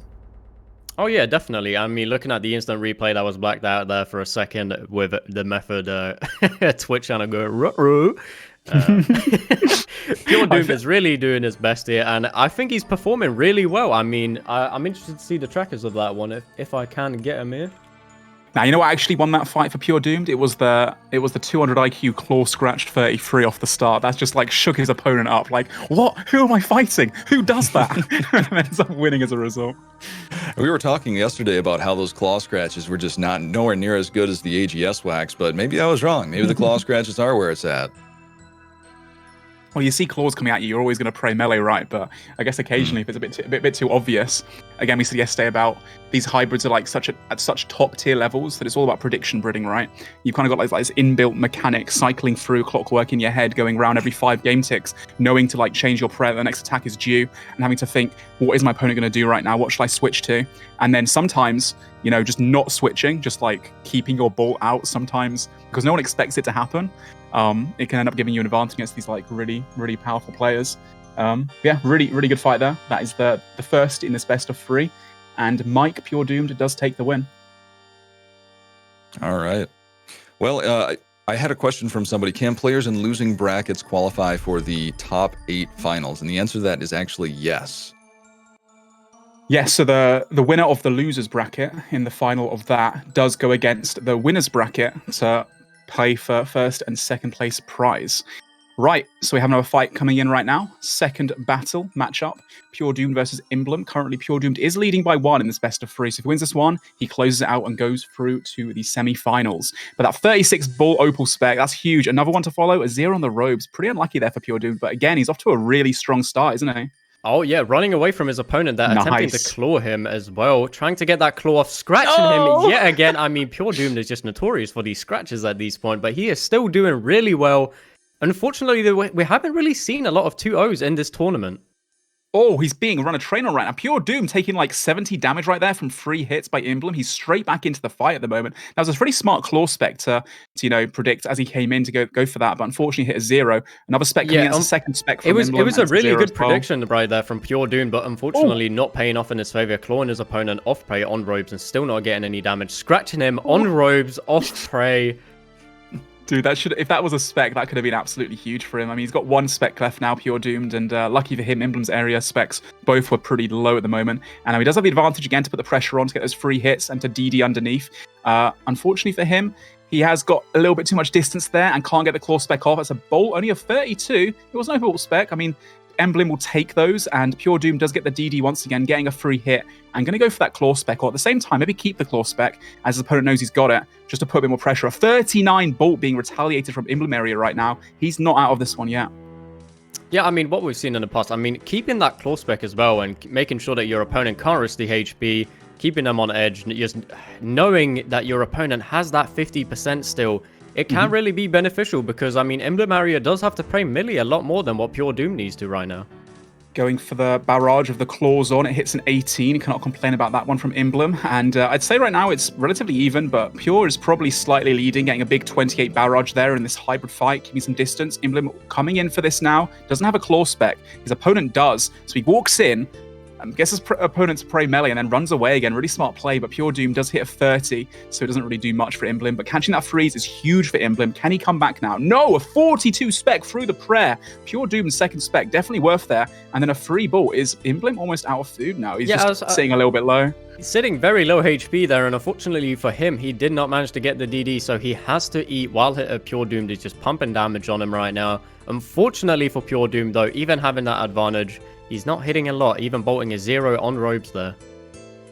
Oh yeah, definitely. I mean, looking at the instant replay that was blacked out there for a second with the Method Twitch channel go ruh-ruh. Pure Doom is really doing his best here, and I think he's performing really well. I mean, I'm interested to see the trackers of that one if I can get him here. Now, you know what actually won that fight for Pure Doomed? It was the 200 IQ claw scratched 33 off the start. That's just shook his opponent up. What? Who am I fighting? Who does that? And ends up winning as a result. We were talking yesterday about how those claw scratches were just nowhere near as good as the AGS wax, but maybe I was wrong. Maybe the claw scratches are where it's at. Well, you see claws coming at you, you're always going to pray melee, right? But I guess occasionally, if it's a bit too obvious, again, we said yesterday about these hybrids are like at such top tier levels that it's all about prediction breeding, right? You've kind of got like this inbuilt mechanic cycling through clockwork in your head, going around every 5 game ticks, knowing to like change your prayer, the next attack is due, and having to think, what is my opponent going to do right now? What should I switch to? And then sometimes, you know, just not switching, just like keeping your ball out sometimes, because no one expects it to happen. It can end up giving you an advantage against these like really, really powerful players. Yeah, really, really good fight there. That is the first in this best of 3. And Mike Pure Doomed does take the win. All right. Well, I had a question from somebody. Can players in losing brackets qualify for the top 8 finals? And the answer to that is actually yes. Yes, so the winner of the losers bracket in the final of that does go against the winners bracket to play for first and second place prize. Right, so we have another fight coming in right now. Second battle matchup, Pure Doomed versus Emblem. Currently, Pure Doomed is leading by 1 in this best of 3. So if he wins this one, he closes it out and goes through to the semi-finals. But that 36 ball Opal spec, that's huge. Another one to follow, a 0 on the robes. Pretty unlucky there for Pure Doomed. But again, he's off to a really strong start, isn't he? Oh, yeah, running away from his opponent there, attempting to claw him as well, trying to get that claw off, scratching him yet again. I mean, Pure Doomed is just notorious for these scratches at this point, but he is still doing really well. Unfortunately, we haven't really seen a lot of 2-0s in this tournament. Oh, he's being run a train on right now. Pure Doom taking like 70 damage right there from 3 hits by Emblem. He's straight back into the fight at the moment. That was a pretty smart claw spec to you know, predict as he came in to go for that, but unfortunately hit a 0. Another spec coming in as a second spec from Emblem. It was a really good prediction right there from Pure Doom, but unfortunately not paying off in his favor, clawing his opponent off prey on robes and still not getting any damage, scratching him on robes, off prey. Dude, if that was a spec, that could have been absolutely huge for him. I mean, he's got 1 spec left now, Pure Doomed, and lucky for him, Emblem's area specs both were pretty low at the moment. And now he does have the advantage again to put the pressure on to get those free hits and to DD underneath. Unfortunately for him, he has got a little bit too much distance there and can't get the claw spec off. It's a bolt, only a 32. It was no bolt spec. I mean, Emblem will take those, and Pure Doom does get the DD once again, getting a free hit. I'm going to go for that claw spec, or at the same time, maybe keep the claw spec, as his opponent knows he's got it, just to put a bit more pressure. A 39 bolt being retaliated from Emblem area right now. He's not out of this one yet. Yeah, I mean, what we've seen in the past, I mean, keeping that claw spec as well, and making sure that your opponent can't risk the HP, keeping them on edge, just knowing that your opponent has that 50% still, it can really be beneficial because, I mean, Emblem area does have to pray melee a lot more than what Pure Doom needs to right now. Going for the barrage of the claws on, it hits an 18. Cannot complain about that one from Emblem. And I'd say right now it's relatively even, but Pure is probably slightly leading, getting a big 28 barrage there in this hybrid fight, keeping some distance. Emblem coming in for this now, doesn't have a claw spec. His opponent does, so he walks in, gets his opponent to pray melee and then runs away again. Really smart play, but Pure Doom does hit a 30, so it doesn't really do much for Emblem. But catching that freeze is huge for Emblem. Can he come back now? No, a 42 spec through the prayer. Pure Doom's second spec, definitely worth there. And then a free ball. Is Emblem almost out of food now? He's just sitting a little bit low. He's sitting very low HP there, and unfortunately for him, he did not manage to get the DD, so he has to eat while Pure Doom is just pumping damage on him right now. Unfortunately for Pure Doom, though, even having that advantage, he's not hitting a lot, even bolting a 0 on robes there.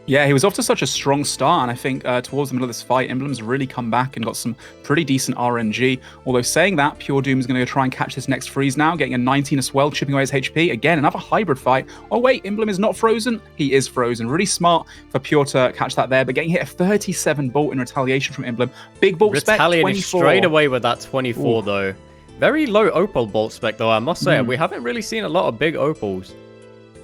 Yeah, he was off to such a strong start, and I think towards the middle of this fight, Emblem's really come back and got some pretty decent RNG. Although saying that, Pure Doom is going to go try and catch this next freeze now, getting a 19 as well, chipping away his HP. Again, another hybrid fight. Oh wait, Emblem is not frozen. He is frozen. Really smart for Pure to catch that there, but getting hit a 37 bolt in retaliation from Emblem. Big bolt spec, 24. Straight away with that 24 though. Very low opal bolt spec though, I must say. We haven't really seen a lot of big opals.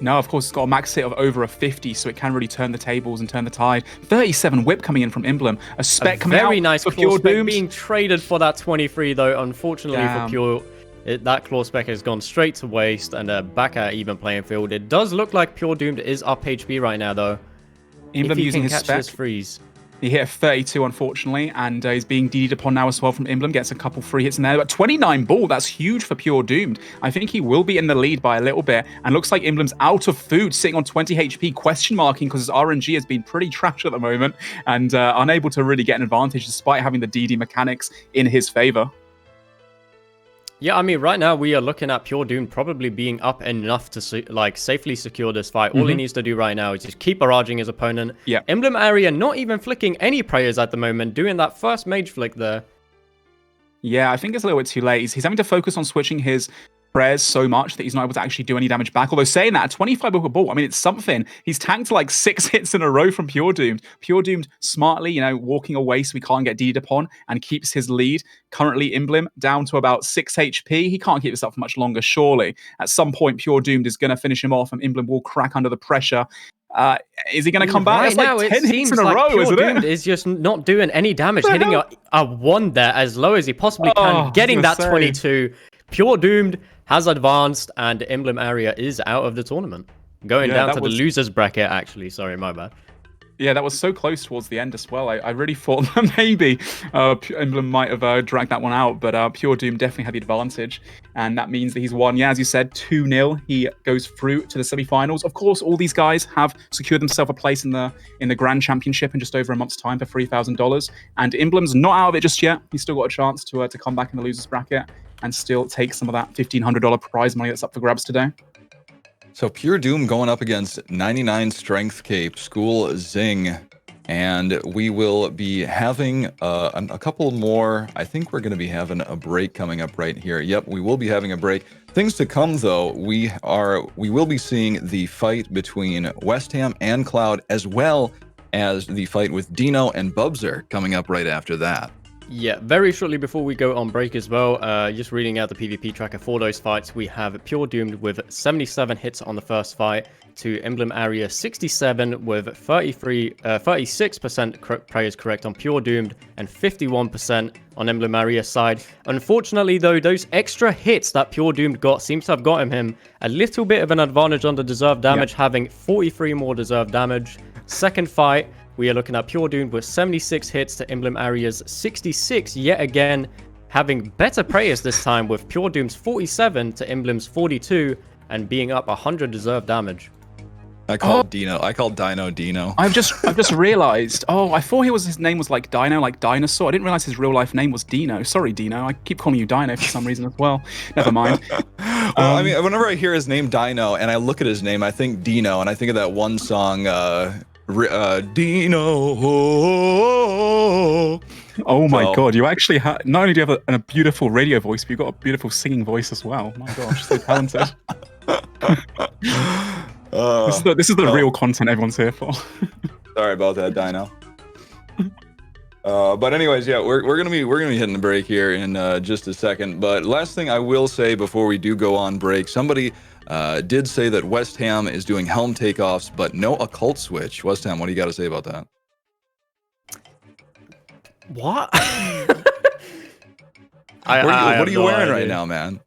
No, of course, it's got a max hit of over a 50, so it can really turn the tables and turn the tide. 37 whip coming in from Emblem. A spec coming out very nice for claw Pure spec Doomed. being traded for that 23, though. Unfortunately for Pure, that claw spec has gone straight to waste and back at even playing field. It does look like Pure Doomed is up HP right now, though. Emblem using his spec. This freeze. He hit a 32, unfortunately, and he's being DD'd upon now as well from Emblem. Gets a couple free hits in there. But 29 ball, that's huge for Pure Doomed. I think he will be in the lead by a little bit. And looks like Emblem's out of food, sitting on 20 HP, question marking, because his RNG has been pretty trash at the moment. And unable to really get an advantage, despite having the DD mechanics in his favor. Yeah, I mean, right now we are looking at Pure Doom probably being up enough to safely secure this fight. All he needs to do right now is just keep barraging his opponent. Yeah. Emblem area not even flicking any prayers at the moment, doing that first mage flick there. Yeah, I think it's a little bit too late. He's having to focus on switching his prayers so much that he's not able to actually do any damage back. Although saying that, a 25 book a ball, I mean, it's something. He's tanked like 6 hits in a row from Pure Doomed. Pure Doomed smartly, you know, walking away so he can't get deed upon and keeps his lead. Currently, Emblem down to about 6 HP. He can't keep this up for much longer, surely. At some point, Pure Doomed is going to finish him off and Emblem will crack under the pressure. Is he going to come back? Right It's like now, 10 it hits seems in a like row, Pure isn't Doomed it? is just not doing any damage, hitting a 1 there as low as he possibly can, getting that 22. Pure Doomed has advanced, and Emblem Area is out of the tournament. Going down to the losers bracket, actually. Sorry, my bad. Yeah, that was so close towards the end as well. I really thought that maybe Emblem might have dragged that one out, but Pure Doom definitely had the advantage, and that means that he's won, yeah, as you said, 2-0. He goes through to the semi-finals. Of course, all these guys have secured themselves a place in the Grand Championship in just over a month's time for $3,000, and Emblem's not out of it just yet. He's still got a chance to come back in the losers bracket and still take some of that $1,500 prize money that's up for grabs today. So Pure Doom going up against 99 Strength Cape, School Zing, and we will be having a couple more. I think we're going to be having a break coming up right here. Yep, we will be having a break. Things to come though, we will be seeing the fight between West Ham and Cloud, as well as the fight with Dino and Bubzer coming up right after that. Yeah, very shortly before we go on break as well, just reading out the PvP tracker for those fights, we have Pure Doomed with 77 hits on the first fight, to Emblem Area 67 with 36% prayers correct on Pure Doomed, and 51% on Emblem Area side. Unfortunately though, those extra hits that Pure Doomed got seems to have gotten him a little bit of an advantage on the deserved damage, having 43 more deserved damage. Second fight, we are looking at Pure Doomed with 76 hits to Emblem Area's 66, yet again having better prayers this time with Pure Doomed's 47 to Emblem's 42 and being up 100 deserved damage. I called Dino. I called Dino. I've just realized. Oh, I thought his name was like Dino, like dinosaur. I didn't realize his real life name was Dino. Sorry, Dino. I keep calling you Dino for some reason as well. Never mind. Well, I mean, whenever I hear his name Dino and I look at his name, I think Dino, and I think of that one song, Dino. Oh my God! You actually have. Not only do you have a beautiful radio voice, but you've got a beautiful singing voice as well. My gosh, so talented. This is the real content everyone's here for. Sorry about that, Dino. But anyways, yeah, we're gonna be hitting the break here in just a second. But last thing I will say before we do go on break, somebody did say that West Ham is doing helm takeoffs, but no occult switch. West Ham, what do you got to say about that? What? What are you wearing right now, man?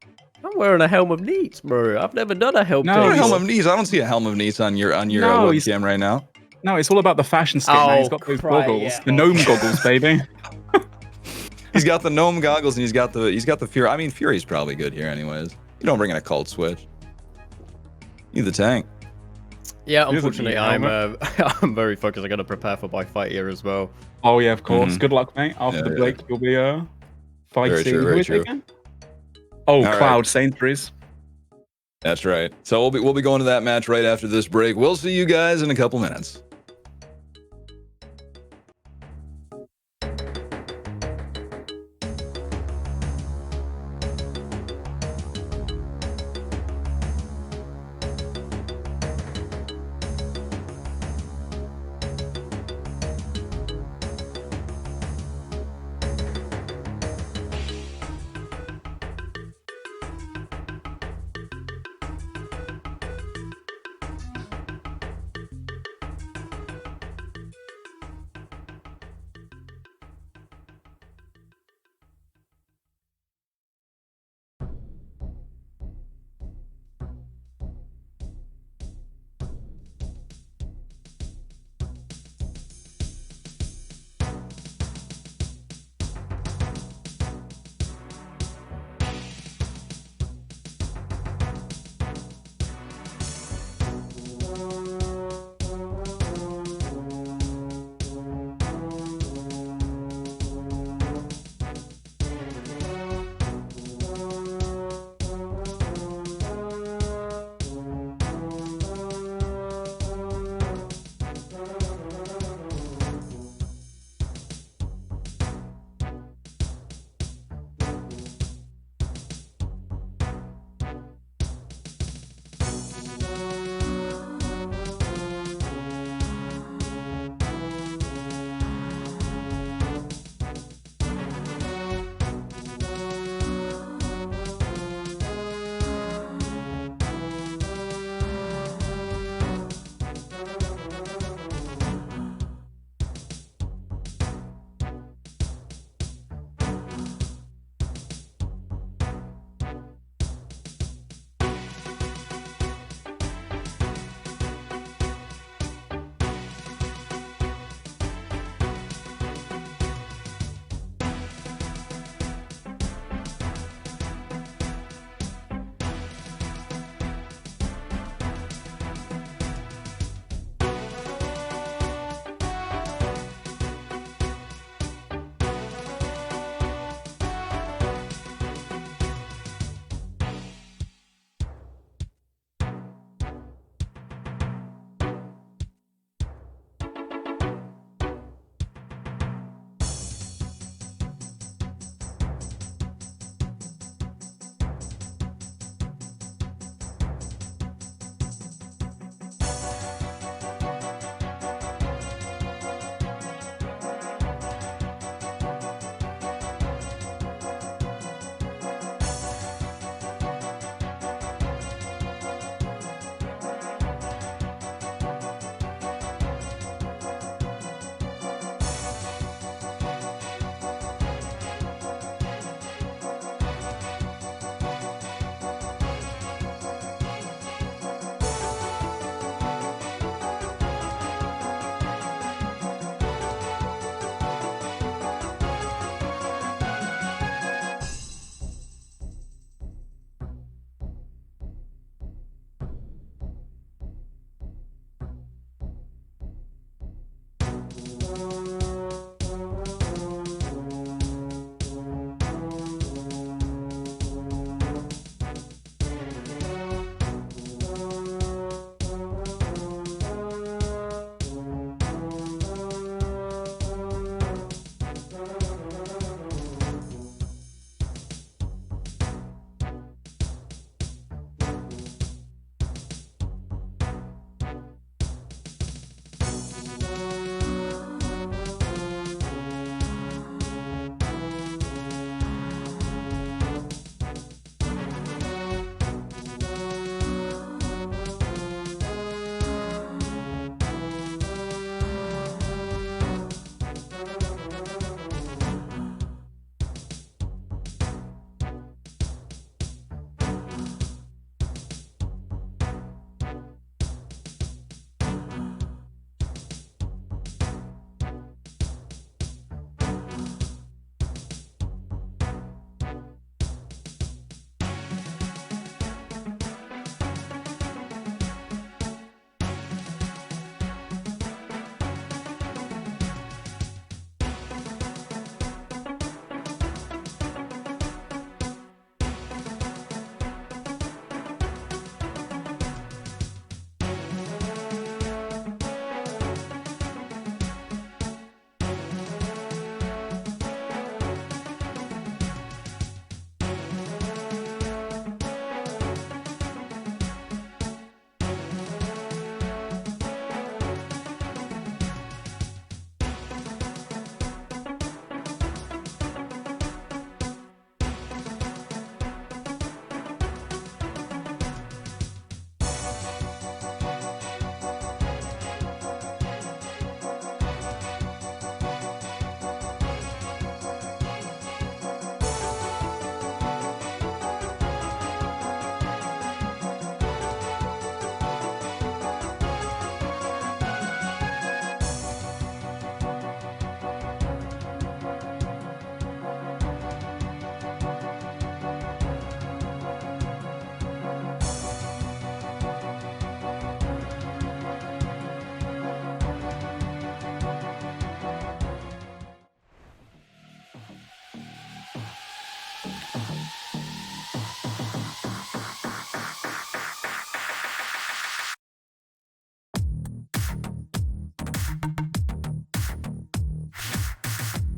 I'm wearing a helm of needs, bro. I've never done a helm. No, helm of needs. I don't see a helm of needs on your webcam right now. No, it's all about the fashion state, man. He's got those goggles, yeah. the gnome goggles, baby. He's got the gnome goggles and he's got the Fury. I mean, Fury's probably good here, anyways. You don't bring in a cult switch. You the tank. Yeah, unfortunately, I'm very focused. I got to prepare for my fight here as well. Oh yeah, of course. Good luck, mate. After the break, you'll be fighting. Very true. Again? Oh, all Cloud right. Sainsbury's. That's right. So we'll be going to that match right after this break. We'll see you guys in a couple minutes.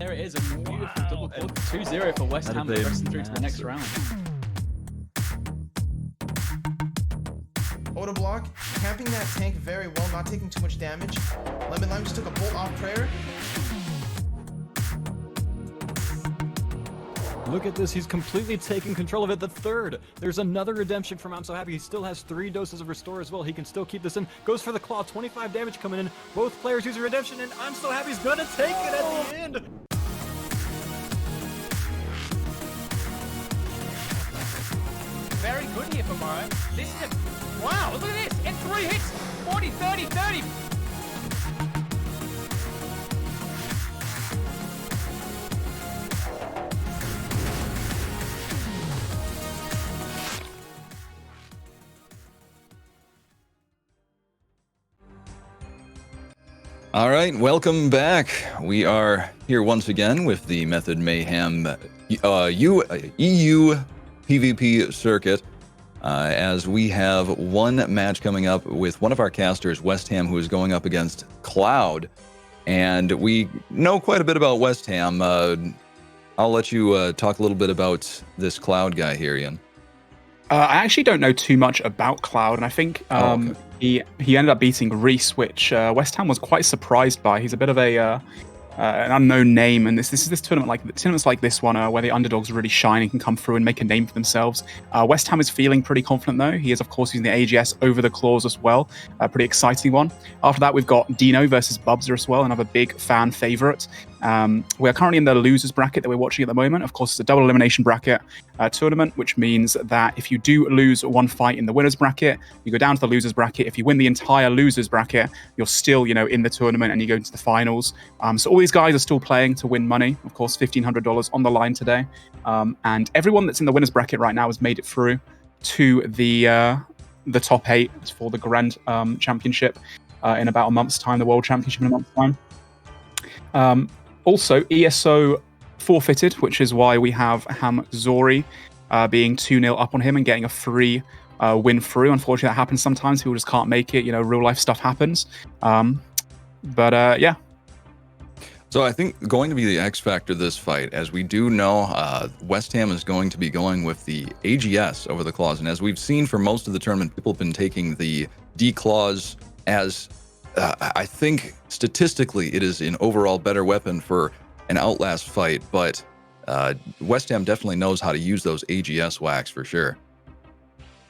there it is, a beautiful double kill. 2-0 for West Ham, progressing through to the next round. Auto block, camping that tank very well, not taking too much damage. Lemon Lime just took a bolt off prayer. Look at this, he's completely taking control of it. The third. There's another redemption from I'm So Happy. He still has 3 doses of restore as well. He can still keep this in. Goes for the claw, 25 damage coming in. Both players use a redemption, and I'm So Happy's gonna take it at the end. Very good here for Mario. This is a... Wow, look at this. In 3 hits. 40, 30, 30. All right, welcome back. We are here once again with the Method Mayhem EU PvP circuit, as we have one match coming up with one of our casters, West Ham, who is going up against Cloud. And we know quite a bit about West Ham. I'll let you talk a little bit about this Cloud guy here, Ian. I actually don't know too much about Cloud, and I think he ended up beating Reese, which West Ham was quite surprised by. He's a bit of an unknown name, and this tournaments like this one, where the underdogs really shine and can come through and make a name for themselves. West Ham is feeling pretty confident though. He is of course using the AGS over the claws as well. A pretty exciting one. After that, we've got Dino versus Bubser as well, another big fan favorite. We are currently in the losers bracket that we're watching at the moment. Of course, it's a double elimination bracket tournament, which means that if you do lose one fight in the winners bracket, you go down to the losers bracket. If you win the entire losers bracket, you're still, in the tournament and you go into the finals. So all these guys are still playing to win money. Of course, $1,500 on the line today. And everyone that's in the winners bracket right now has made it through to the top 8 for the Grand Championship in about a month's time, the World Championship in a month's time. Also, ESO forfeited, which is why we have Hamzori being 2-0 up on him and getting a free win through. Unfortunately, that happens sometimes. People just can't make it. Real life stuff happens. Yeah. So I think going to be the X factor this fight, as we do know, West Ham is going to be going with the AGS over the claws. And as we've seen for most of the tournament, people have been taking the D claws as... I think statistically it is an overall better weapon for an Outlast fight, but West Ham definitely knows how to use those AGS whacks for sure,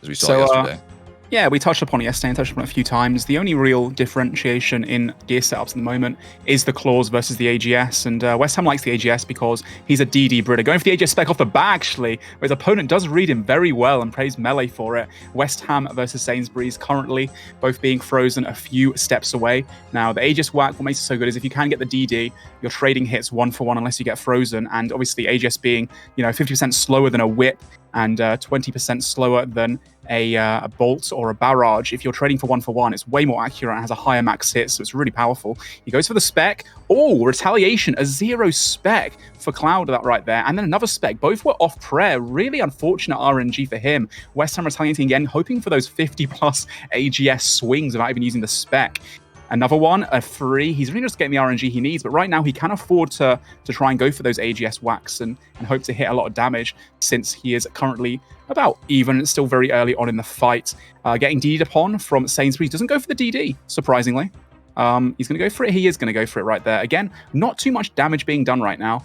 as we saw yesterday. Yeah, we touched upon it yesterday and touched upon it a few times. The only real differentiation in gear setups at the moment is the claws versus the AGS. And West Ham likes the AGS because he's a DD Britter. Going for the AGS spec off the bat, actually. But his opponent does read him very well and praise Melee for it. West Ham versus Sainsbury's currently both being frozen a few steps away. Now, the AGS whack, what makes it so good is if you can get the DD, you're trading hits 1-for-1 unless you get frozen. And obviously, AGS being 50% slower than a whip and 20% slower than a bolt or a barrage. If you're trading for 1-for-1, it's way more accurate and has a higher max hit, so it's really powerful. He goes for the spec. Oh, retaliation, a 0 spec for Cloud that right there, and then another spec. Both were off prayer. Really unfortunate RNG for him. West Ham retaliating again, hoping for those 50+ AGS swings without even using the spec. Another one, a 3. He's really just getting the RNG he needs, but right now he can afford to try and go for those AGS whacks and hope to hit a lot of damage, since he is currently about even. It's still very early on in the fight. Getting DD'd upon from Sainsbury's. Doesn't go for the DD, surprisingly. He's going to go for it. He is going to go for it right there. Again, not too much damage being done right now.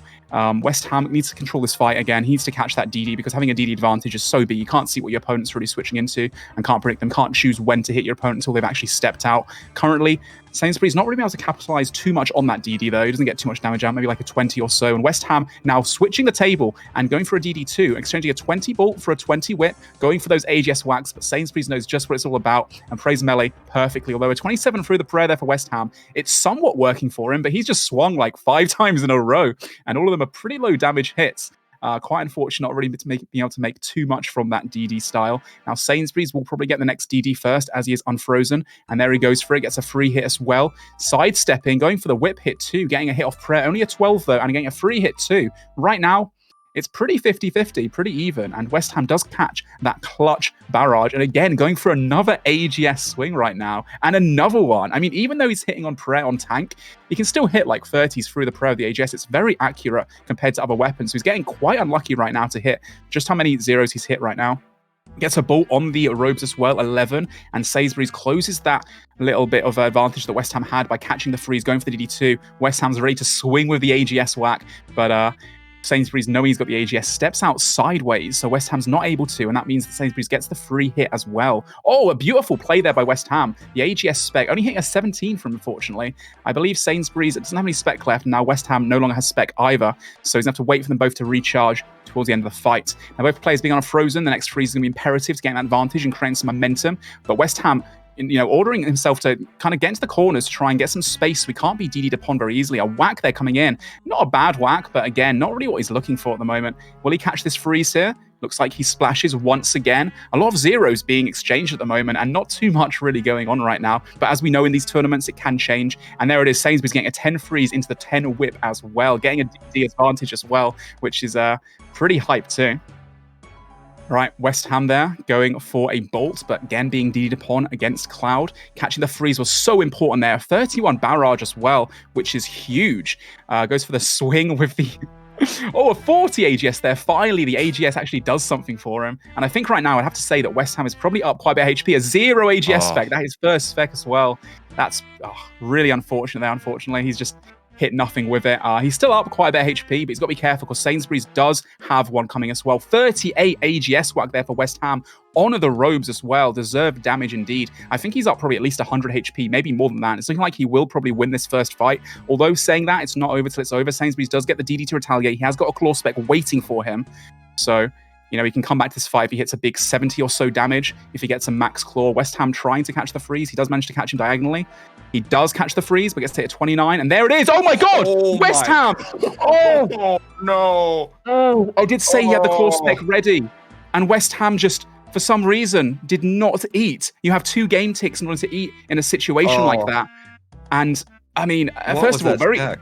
West Ham needs to control this fight again. He needs to catch that DD, because having a DD advantage is so big. You can't see what your opponent's really switching into and can't predict them, can't choose when to hit your opponent until they've actually stepped out. Currently, Sainsbury's not really been able to capitalize too much on that DD though. He doesn't get too much damage out, maybe like a 20 or so. And West Ham now switching the table and going for a DD2, exchanging a 20 bolt for a 20 whip, going for those AGS whacks, but Sainsbury's knows just what it's all about and plays Melee perfectly. Although a 27 through the prayer there for West Ham, it's somewhat working for him, but he's just swung like 5 times in a row, and all of them are pretty low damage hits. Quite unfortunate, not really being able to make too much from that DD style. Now, Sainsbury's will probably get the next DD first, as he is unfrozen. And there he goes for it, gets a free hit as well. Sidestepping, going for the whip hit too, getting a hit off prayer. Only a 12 though, and getting a free hit too. Right now, it's pretty 50-50, pretty even. And West Ham does catch that clutch barrage. And again, going for another AGS swing right now. And another one. I mean, even though he's hitting on prayer on tank, he can still hit like 30s through the prayer of the AGS. It's very accurate compared to other weapons. So he's getting quite unlucky right now to hit just how many zeros he's hit right now. Gets a bolt on the robes as well, 11, and Sainsbury's closes that little bit of advantage that West Ham had by catching the freeze, going for the DD2. West Ham's ready to swing with the AGS whack, but Sainsbury's, knowing he's got the AGS, steps out sideways, so West Ham's not able to, and that means that Sainsbury's gets the free hit as well. Oh, a beautiful play there by West Ham. The AGS spec only hitting a 17 from, unfortunately. I believe Sainsbury's doesn't have any spec left, and now West Ham no longer has spec either, so he's going to have to wait for them both to recharge towards the end of the fight. Now, both players being on a frozen, the next freeze is going to be imperative to get an advantage and create some momentum, but West Ham, ordering himself to kind of get into the corners to try and get some space. We can't be DD'd upon very easily. A whack there coming in. Not a bad whack, but again, not really what he's looking for at the moment. Will he catch this freeze here? Looks like he splashes once again. A lot of zeros being exchanged at the moment and not too much really going on right now. But as we know in these tournaments, it can change. And there it is. Sainsbury's getting a 10 freeze into the 10 whip as well. Getting a DD advantage as well, which is pretty hype too. Right, West Ham there going for a bolt, but again being DD'd upon against Cloud. Catching the freeze was so important there. 31 barrage as well, which is huge. Goes for the swing with the... oh, a 40 AGS there. Finally, the AGS actually does something for him. And I think right now I'd have to say that West Ham is probably up quite a bit of HP. A 0 AGS spec. That is first spec as well. That's really unfortunate there, unfortunately. He's just hit nothing with it. He's still up quite a bit of HP, but he's got to be careful because Sainsbury's does have one coming as well. 38 AGS whack there for West Ham. Honor the robes as well. Deserved damage indeed. I think he's up probably at least 100 HP, maybe more than that. It's looking like he will probably win this first fight. Although saying that, it's not over till it's over. Sainsbury's does get the DD to retaliate. He has got a claw spec waiting for him. So, he can come back to this fight if he hits a big 70 or so damage. If he gets a max claw, West Ham trying to catch the freeze. He does manage to catch him diagonally. He does catch the freeze, but gets to hit 29. And there it is. Oh my God! West Ham! Oh no! Oh, I did say he had the claw spec ready. And West Ham just, for some reason, did not eat. You have 2 game ticks in order to eat in a situation like that. And I mean, first of all,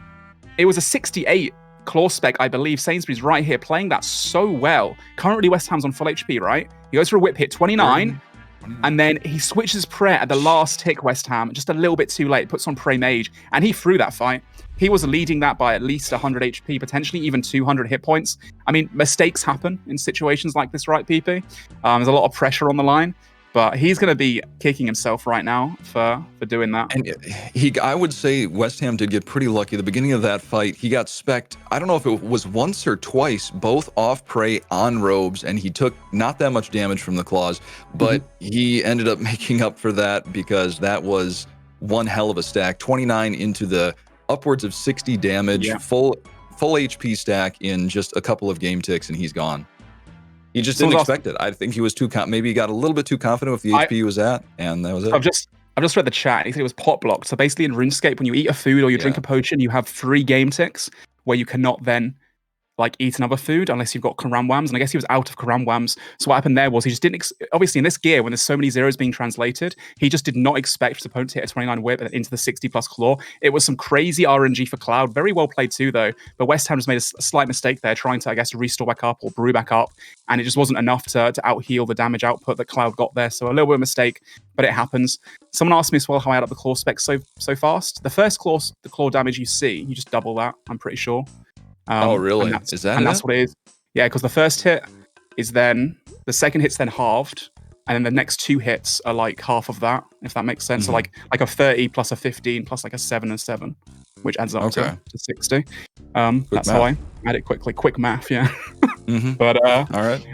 it was a 68 claw spec, I believe. Sainsbury's right here playing that so well. Currently, West Ham's on full HP, right? He goes for a whip hit, 29. And then he switches prayer at the last tick, West Ham, just a little bit too late, puts on Prey Mage, and he threw that fight. He was leading that by at least 100 HP, potentially even 200 hit points. I mean, mistakes happen in situations like this, right, PP? There's a lot of pressure on the line, but he's going to be kicking himself right now for doing that. And I would say West Ham did get pretty lucky. The beginning of that fight, he got specced, I don't know if it was once or twice, both off prey on robes, and he took not that much damage from the claws, but he ended up making up for that because that was one hell of a stack. 29 into the upwards of 60 damage, full HP stack in just a couple of game ticks, and he's gone. He just didn't expect it. I think he was maybe he got a little bit too confident with the HP he was at, and that was it. I've just read the chat. He said it was pot blocked. So basically in RuneScape, when you eat a food or you drink a potion, you have 3 game ticks where you cannot then eat another food unless you've got Karamwams. And I guess he was out of Karamwams. So what happened there was he just didn't, obviously in this gear, when there's so many zeros being translated, he just did not expect his opponent to hit a 29 whip and into the 60 plus claw. It was some crazy RNG for Cloud. Very well played too, though. But West Ham just made a slight mistake there, trying to, I guess, restore back up or brew back up. And it just wasn't enough to out-heal the damage output that Cloud got there. So a little bit of a mistake, but it happens. Someone asked me as well how I add up the claw specs so fast. The first the claw damage you see, you just double that, I'm pretty sure. Oh, really? Is that that's what it is. Yeah, because the first hit is then, the second hit's then halved, and then the next 2 hits are like half of that, if that makes sense. So like a 30 plus a 15 plus like a 7 and 7, which adds up to 60. That's how I add it quickly. Quick math, yeah. But all right.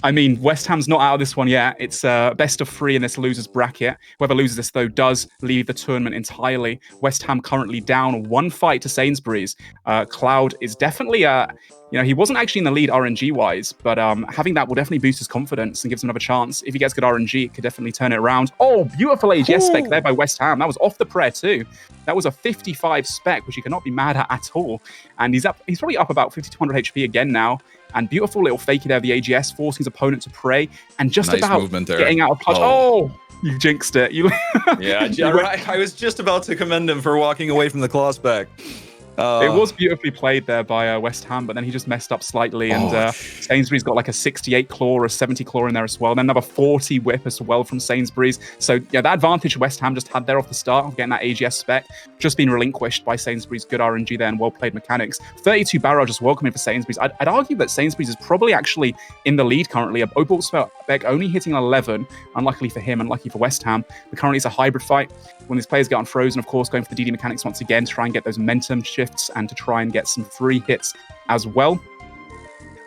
I mean, West Ham's not out of this one yet. It's best of 3 in this losers bracket. Whoever loses this though does leave the tournament entirely. West Ham currently down 1 fight to Sainsbury's. Cloud is definitely he wasn't actually in the lead RNG wise, but having that will definitely boost his confidence and gives him another chance. If he gets good RNG, it could definitely turn it around. Oh, beautiful AGS spec there by West Ham. That was off the prayer too. That was a 55 spec, which you cannot be mad at all. And he's probably up about 50 to 100 HP again now. And beautiful little fakey there of the AGS, forcing his opponent to pray. And just about getting out of clutch. Oh, you jinxed it. Yeah, right. I was just about to commend him for walking away from the claw spec. It was beautifully played there by West Ham, but then he just messed up slightly, and Sainsbury's got like a 68 claw or a 70 claw in there as well. Then another 40 whip as well from Sainsbury's. So yeah, that advantage West Ham just had there off the start of getting that AGS spec, just been relinquished by Sainsbury's. Good RNG there and well-played mechanics. 32 barrage just welcoming for Sainsbury's. I'd argue that Sainsbury's is probably actually in the lead currently. A Obalt spec only hitting 11, unluckily for him, unlucky for West Ham. But currently it's a hybrid fight. When these players get unfrozen, of course, going for the DD mechanics once again to try and get those momentum shifts and to try and get some free hits as well.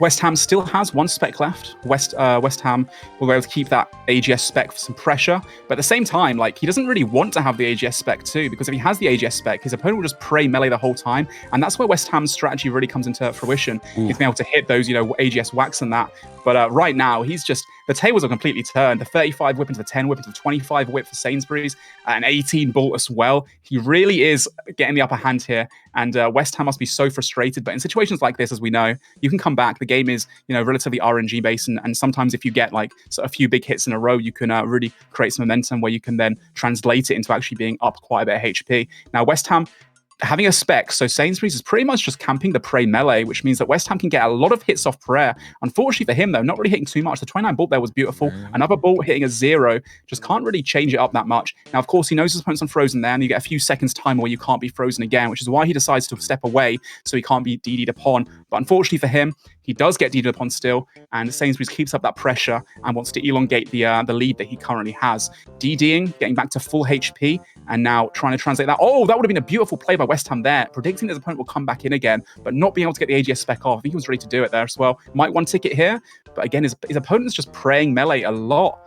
West Ham still has one spec left. West Ham will be able to keep that AGS spec for some pressure. But at the same time, like, he doesn't really want to have the AGS spec too, because if he has the AGS spec, his opponent will just pray melee the whole time. And that's where West Ham's strategy really comes into fruition. He's been able to hit those, AGS whacks and that. But right now, the tables are completely turned. The 35 whip into the 10 whip into the 25 whip for Sainsbury's, an 18 bolt as well. He really is getting the upper hand here. And West Ham must be so frustrated. But in situations like this, as we know, you can come back. The game is, relatively RNG based. And sometimes if you get like a few big hits in a row, you can really create some momentum where you can then translate it into actually being up quite a bit of HP. Now, West Ham having a spec, so Sainsbury's is pretty much just camping the prey melee, which means that West Ham can get a lot of hits off prayer. Unfortunately for him, though, not really hitting too much. The 29 bolt there was beautiful. Another bolt hitting a 0, just can't really change it up that much. Now, of course, he knows his opponent's unfrozen there, and you get a few seconds time where you can't be frozen again, which is why he decides to step away so he can't be DD'd upon. But unfortunately for him, he does get DD'd upon still, and Sainsbury's keeps up that pressure and wants to elongate the lead that he currently has. DDing, getting back to full HP, and now trying to translate that. Oh, that would have been a beautiful play by West Ham there, predicting that his opponent will come back in again, but not being able to get the AGS spec off. I think he was ready to do it there as well. Might one ticket here, but again, his opponent's just praying melee a lot.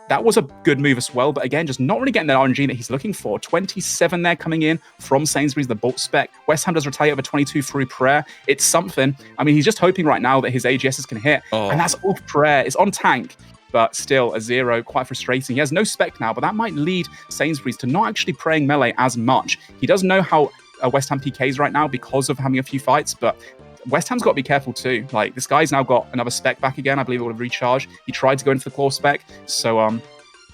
That was a good move as well, but again, just not really getting that RNG that he's looking for. 27 there coming in from Sainsbury's, the bolt spec. West Ham does retaliate over 22 through prayer. It's something. I mean, he's just hoping right now that his AGSs can hit, and that's off prayer. It's on tank, but still a 0, quite frustrating. He has no spec now, but that might lead Sainsbury's to not actually praying melee as much. He does know how West Ham PKs right now because of having a few fights, but West Ham's got to be careful too. Like, this guy's now got another spec back again. I believe it would have recharged. He tried to go into the claw spec, so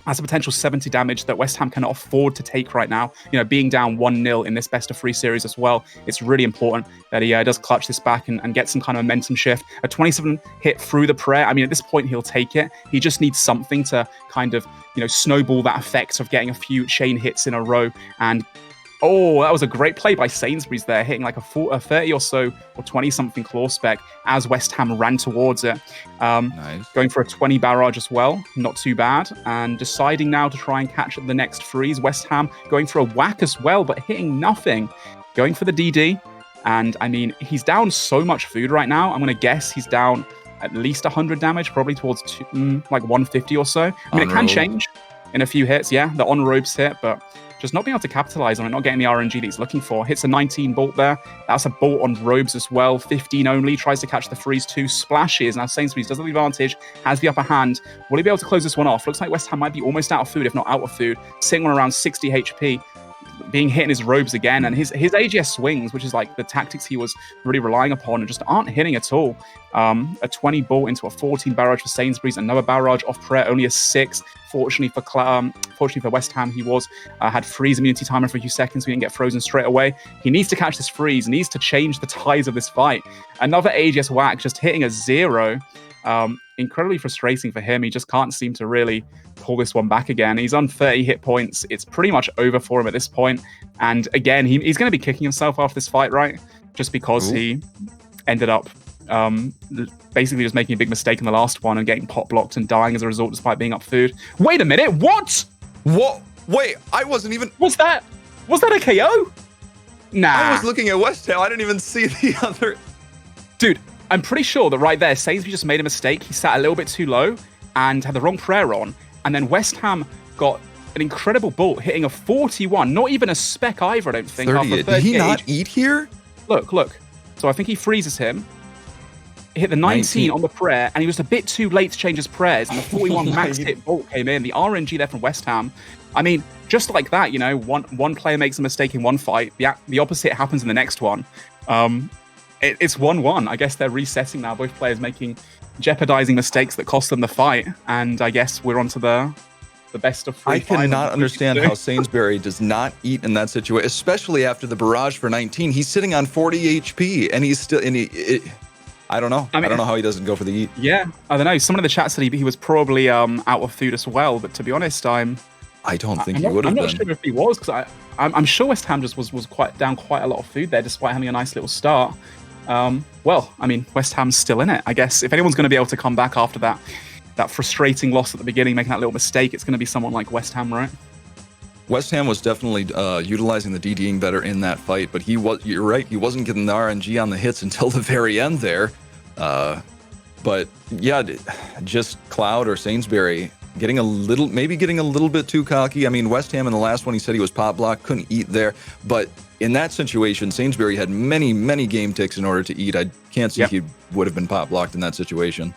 that's a potential 70 damage that West Ham cannot afford to take right now. Being down 1-0 in this best of 3 series as well, it's really important that he does clutch this back and get some kind of momentum shift. A 27 hit through the prayer. I mean, at this point, he'll take it. He just needs something to kind of, snowball that effect of getting a few chain hits in a row. And oh, that was a great play by Sainsbury's there, hitting like a 30 or so or 20-something claw spec as West Ham ran towards it. Nice. Going for a 20 barrage as well, not too bad. And deciding now to try and catch the next freeze. West Ham going for a whack as well, but hitting nothing. Going for the DD. And I mean, he's down so much food right now. I'm going to guess he's down at least 100 damage, probably towards like 150 or so. I mean, it can change in a few hits. Yeah, the on-ropes hit, but just not being able to capitalize on it, not getting the RNG that he's looking for. Hits a 19 bolt there. That's a bolt on robes as well. 15 only. Tries to catch the freeze. 2 splashes. Now Sainsbury's does have the advantage, has the upper hand. Will he be able to close this one off? Looks like West Ham might be almost out of food, if not out of food. Sitting on around 60 HP. Being hit in his robes again, and his AGS swings, which is like the tactics he was really relying upon, and just aren't hitting at all. A 20 bolt into a 14 barrage for Sainsbury's, another barrage off prayer, only a 6. Fortunately for West Ham, he had freeze immunity timer for a few seconds, so he didn't get frozen straight away. He needs to catch this freeze, needs to change the tides of this fight. Another AGS whack, just hitting a 0. Incredibly frustrating for him. He just can't seem to really pull this one back again. He's on 30 hit points. It's pretty much over for him at this point. And again, he's going to be kicking himself after this fight, right? Just because he ended up basically just making a big mistake in the last one and getting pot blocked and dying as a result despite being up food. Wait a minute, what? What? Wait, I wasn't even... Was that a KO? Nah. I was looking at West Ham. I didn't even see the other... Dude, I'm pretty sure that right there, Sainsbury just made a mistake. He sat a little bit too low and had the wrong prayer on. And then West Ham got an incredible bolt, hitting a 41. Not even a spec either, I don't think. 30. Did he not eat here? Look. So I think he freezes him. Hit the 19 on the prayer, and he was a bit too late to change his prayers. And the 41 max hit bolt came in. The RNG there from West Ham. I mean, just like that, one player makes a mistake in one fight. The opposite happens in the next one. It's 1-1. I guess they're resetting now. Both players jeopardizing mistakes that cost them the fight. And I guess we're onto the the best of 3. I cannot understand how Sainsbury does not eat in that situation, especially after the barrage for 19. He's sitting on 40 HP, and he's still I don't know. I don't know how he doesn't go for the eat. Yeah, I don't know. Someone in the chat said he was probably out of food as well. But to be honest, I don't think he would have been. I'm not sure if he was, because I'm sure West Ham just was quite down quite a lot of food there, despite having a nice little start. Well, I mean, West Ham's still in it. I guess if anyone's going to be able to come back after that frustrating loss at the beginning, making that little mistake, it's going to be someone like West Ham, right? West Ham was definitely utilizing the DDing better in that fight, but you're right, he wasn't getting the RNG on the hits until the very end there. But yeah, just Cloud or Sainsbury getting a little bit too cocky. I mean, West Ham in the last one, he said he was pop block, couldn't eat there. But in that situation, Sainsbury had many, many game ticks in order to eat. I can't see he would have been pop blocked in that situation.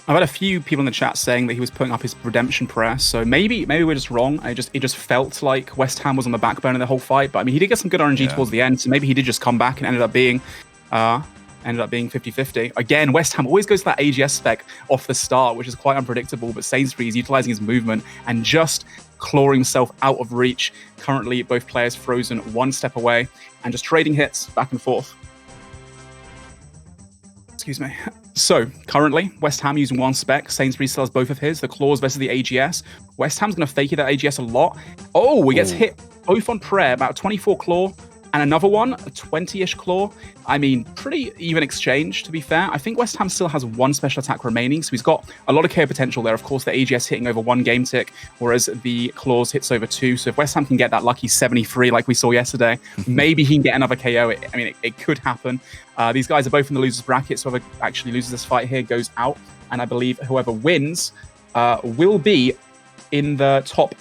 I've had a few people in the chat saying that he was putting up his redemption prayer, so maybe we're just wrong. It just felt like West Ham was on the backbone of the whole fight. But I mean, he did get some good RNG towards the end, so maybe he did just come back and ended up being 50-50. Again, West Ham always goes to that AGS spec off the start, which is quite unpredictable, but Sainsbury is utilizing his movement and just clawing himself out of reach. Currently, both players frozen one step away and just trading hits back and forth. Excuse me. So, currently, West Ham using one spec. Sainsbury still has both of his. The claws versus the AGS. West Ham's going to fake it at AGS a lot. Oh, he gets hit both on prayer, about 24 claw. And another one, a 20-ish claw. I mean, pretty even exchange, to be fair. I think West Ham still has one special attack remaining, so he's got a lot of KO potential there. Of course, the AGS hitting over 1 game tick, whereas the claws hits over 2. So if West Ham can get that lucky 73 like we saw yesterday, maybe he can get another KO. It could happen. These guys are both in the loser's bracket, so whoever actually loses this fight here goes out. And I believe whoever wins will be in the top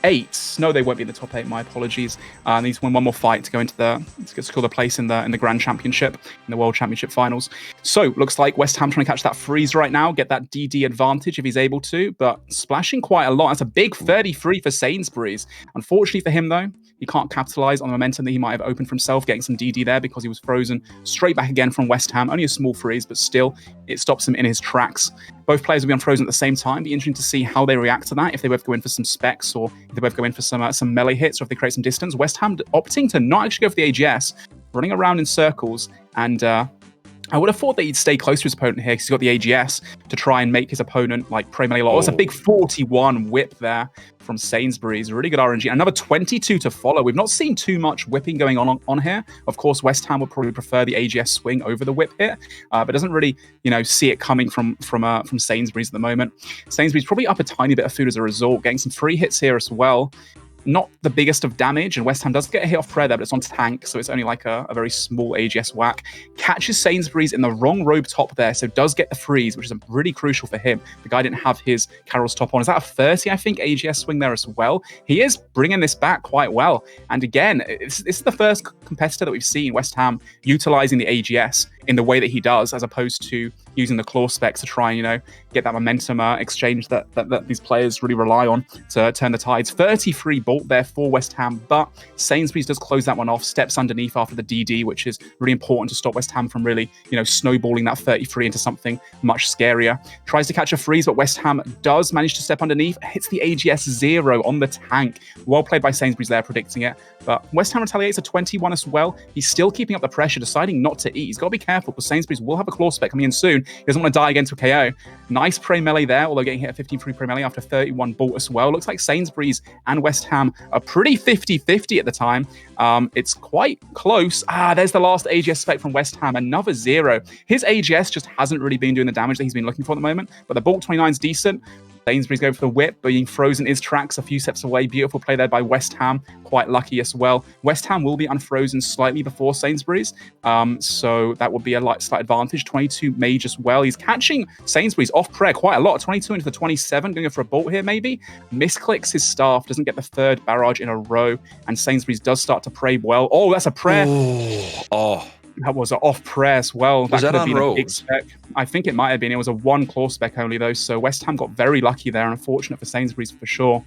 8. No, they won't be in the top 8. My apologies. Need to win one more fight to go into to secure the place in the Grand Championship, in the World Championship Finals. So looks like West Ham trying to catch that freeze right now, get that DD advantage if he's able to, but splashing quite a lot. That's a big 33 for Sainsbury's. Unfortunately for him though, he can't capitalize on the momentum that he might have opened for himself, getting some DD there because he was frozen straight back again from West Ham. Only a small freeze, but still, it stops him in his tracks. Both players will be unfrozen at the same time. Be interesting to see how they react to that, if they both go in for some specs or if they both go in for some melee hits or if they create some distance. West Ham opting to not actually go for the AGS, running around in circles, and I would have thought that he'd stay close to his opponent here because he's got the AGS to try and make his opponent like pray melee. Oh, it's a big 41 whip there from Sainsbury's. Really good RNG. Another 22 to follow. We've not seen too much whipping going on here. Of course, West Ham would probably prefer the AGS swing over the whip hit, but doesn't really, see it coming from Sainsbury's at the moment. Sainsbury's probably up a tiny bit of food as a result, getting some free hits here as well. Not the biggest of damage, and West Ham does get a hit off prayer there, but it's on tank, so it's only like a very small AGS whack. Catches Sainsbury's in the wrong robe top there, so does get the freeze, which is really crucial for him. The guy didn't have his Carol's top on. Is that a 30, I think, AGS swing there as well? He is bringing this back quite well. And again, this is the first competitor that we've seen West Ham utilizing the AGS in the way that he does, as opposed to using the claw specs to try and, get that momentum exchange that these players really rely on to turn the tides. 33 bolt there for West Ham, but Sainsbury's does close that one off, steps underneath after the DD, which is really important to stop West Ham from really, snowballing that 33 into something much scarier. Tries to catch a freeze, but West Ham does manage to step underneath, hits the AGS 0 on the tank. Well played by Sainsbury's there, predicting it. But West Ham retaliates a 21 as well. He's still keeping up the pressure, deciding not to eat. He's got to be careful because Sainsbury's will have a claw spec coming in soon. He doesn't want to die again to a KO. Nice prey melee there, although getting hit at 15 free prey melee after 31 bolt as well. Looks like Sainsbury's and West Ham are pretty 50-50 at the time. It's quite close. There's the last AGS spec from West Ham, another 0. His AGS just hasn't really been doing the damage that he's been looking for at the moment, but the bolt 29 is decent. Sainsbury's going for the whip, being frozen his tracks a few steps away. Beautiful play there by West Ham. Quite lucky as well. West Ham will be unfrozen slightly before Sainsbury's, so that would be a slight advantage. 22 mage as well. He's catching Sainsbury's off prayer quite a lot. 22 into the 27, going for a bolt here maybe. Misclicks his staff, doesn't get the 3rd barrage in a row, and Sainsbury's does start to pray well. Oh, that's a prayer. Oh. That was an off prayer as well. Was that could have on been Rose? A big spec. I think it might have been. It was a 1 claw spec only though, so West Ham got very lucky there, and unfortunate for Sainsbury's for sure.